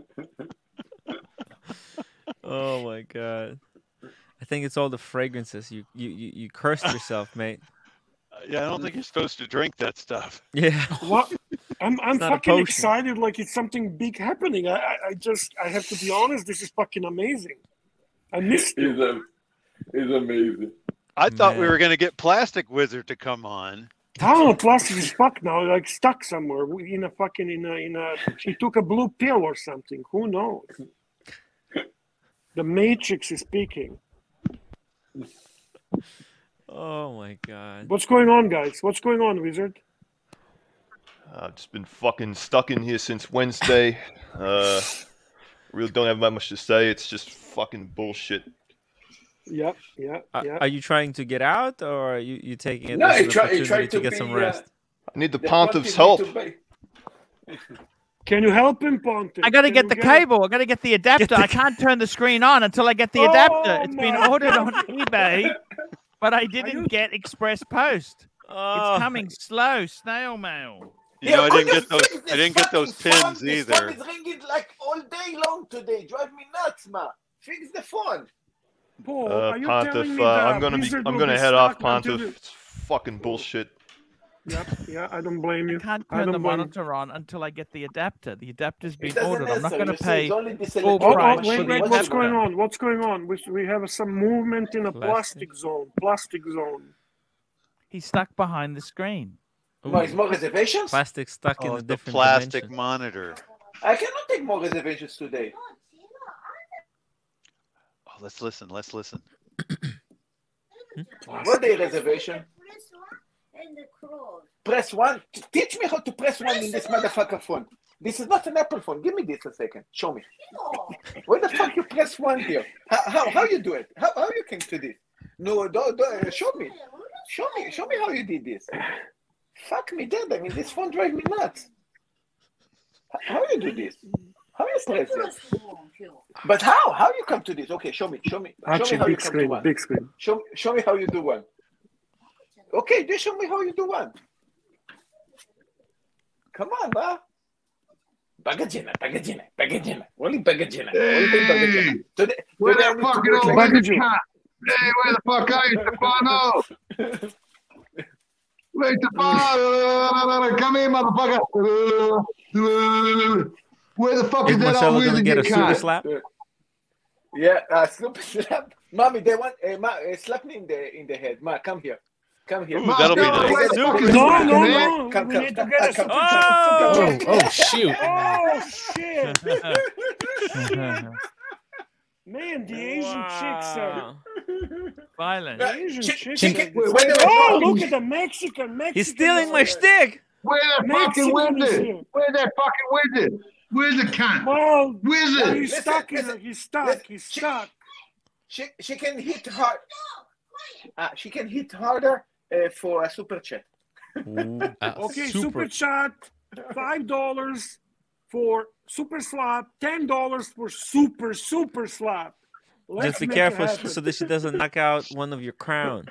Oh my god. I think it's all the fragrances. You cursed yourself, mate. Yeah, I don't think you're supposed to drink that stuff. Yeah. What? I'm It's not a fucking potion. excited like it's something big happening. I have to be honest, this is fucking amazing. I missed you. It's amazing. I thought we Man. were going to get Plastic Wizard to come on. I don't know, Plastic is fucked now, like stuck somewhere in a fucking he took a blue pill or something. Who knows? The Matrix is speaking. Oh my god. What's going on, guys? What's going on, wizard? I've just been fucking stuck in here since Wednesday. Really don't have that much to say. It's just fucking bullshit. Yeah. Are you trying to get out, or are you taking it No, as I an try opportunity to to get be, some rest? I need the The Pontiff's Pontiff help. need to Can you help him, Ponte? I got to get the cable. I got to get the adapter. I can't turn the screen on until I get the adapter. It's been my ordered on God. eBay, but I didn't get express post. Oh. It's coming slow, snail mail. You know, I could didn't you get those. fix I this didn't get those fucking phone? pins This either. phone is ringing like all day long today. Drive me nuts, man. Fix the phone. Paul, are you Pontiff, telling me I'm the gonna wizard I'm will gonna be head off, stuck until Pontiff. It's fucking bullshit. Yeah, I don't blame you. I can't I turn the don't blame you. monitor on until I get the adapter. The adapter's been doesn't ordered. I'm not answer. going to You see, pay it's only this full electronic price machine. for the Wait, What's what's adapter. going on? What's going on? We have some movement in a plastic zone. Plastic zone. He's stuck behind the screen. Is more reservations? Plastic stuck in Oh, a the different plastic dimension. monitor. I cannot take more reservations today. Oh, let's listen. Let's listen. What day reservation? Press 1. Teach me how to press 1 in this motherfucker phone. This is not an Apple phone. Give me this a second. Show me. Where the fuck you press 1 here? How you do it? How you came to this? No, don't show me. Show me how you did this. Fuck me dead. I mean, this phone drives me nuts. How you do this? How you press this? But how you come to this? Okay, show me. Archie, How you big come screen, to one. big screen. Show me how you do one. Okay, just show me how you do one. Come on, ma. Bagagina. Only bagagina. Hey, where the fuck you Hey, where the fuck are you, Stefano? Wait, Stefano! Come here, motherfucker! Where the fuck is that Marcelo old gonna wizard get a you super cut? slap? Yeah, super slap. Mommy, they want slap me in the head. Ma, come here. Ooh, that'll be nice. No. We need to get a super chat. Oh, shoot. Oh, shit. Man, the Asian chicks are violent. The Asian chicks. Chicken. Oh, look at the Mexican. He's stealing my stick. Where that fucking wizard? Where's that fucking wizard? Where's the cunt? Well, wizard. He's stuck. He's stuck. She can hit hard. She can hit harder for a super chat. Okay, super chat. $5 for super slap. $10 for super slap. Just be careful so that she doesn't knock out one of your crowns.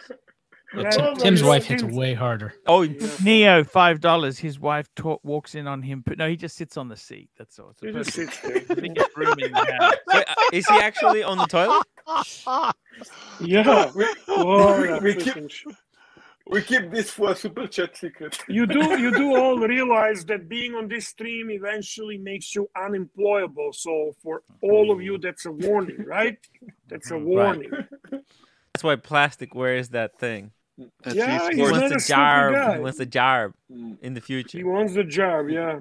Tim's wife hits way harder. Oh, Neo, $5. His wife walks in on him. But no, he just sits on the seat. That's all. He just sits there. Room in the house. Wait, is he actually on the toilet? Yeah. We keep this for a super chat secret. You do all realize that being on this stream eventually makes you unemployable. So for all of you, that's a warning, right? That's a warning. Right. That's why Plastic wears that thing. Yeah, he wants the jarb. He wants the jarb in the future. He wants the jarb, yeah.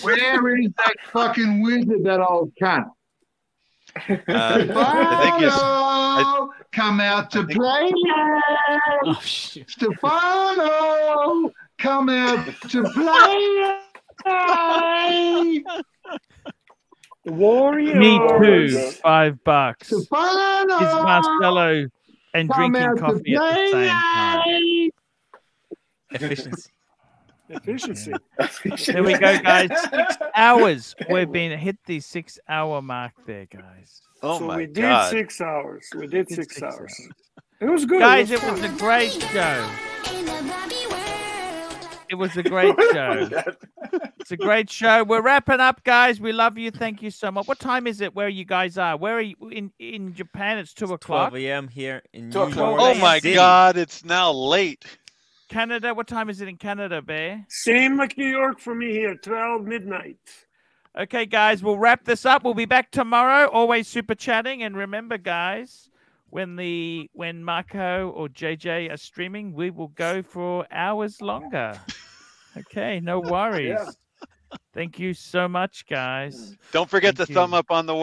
Where is that fucking wizard, that old cunt? I come out to play. Oh, shit. Stefano, come out to play. Warrior. Me too. $5. Stefano, is Marcelo and drinking coffee at the same time. Efficiency. There we go, guys. 6 hours. We've been hit the 6 hour mark there, guys. Oh so my we did God. 6 hours. We did 6 hours. It was good. Guys, it was a great show. It was a great show. It's a great show. We're wrapping up, guys. We love you. Thank you so much. What time is it where you guys are? Where are you? In Japan, it's 2 o'clock. 12 a.m. here in New 12 York. Oh my City. God, it's now late. Canada, what time is it in Canada, Bear? Same like New York for me here, 12 midnight. Okay, guys, we'll wrap this up. We'll be back tomorrow. Always super chatting. And remember, guys, when Marco or JJ are streaming, we will go for hours longer. Okay, no worries. Yeah. Thank you so much, guys. Don't forget Thank to you. thumb up on the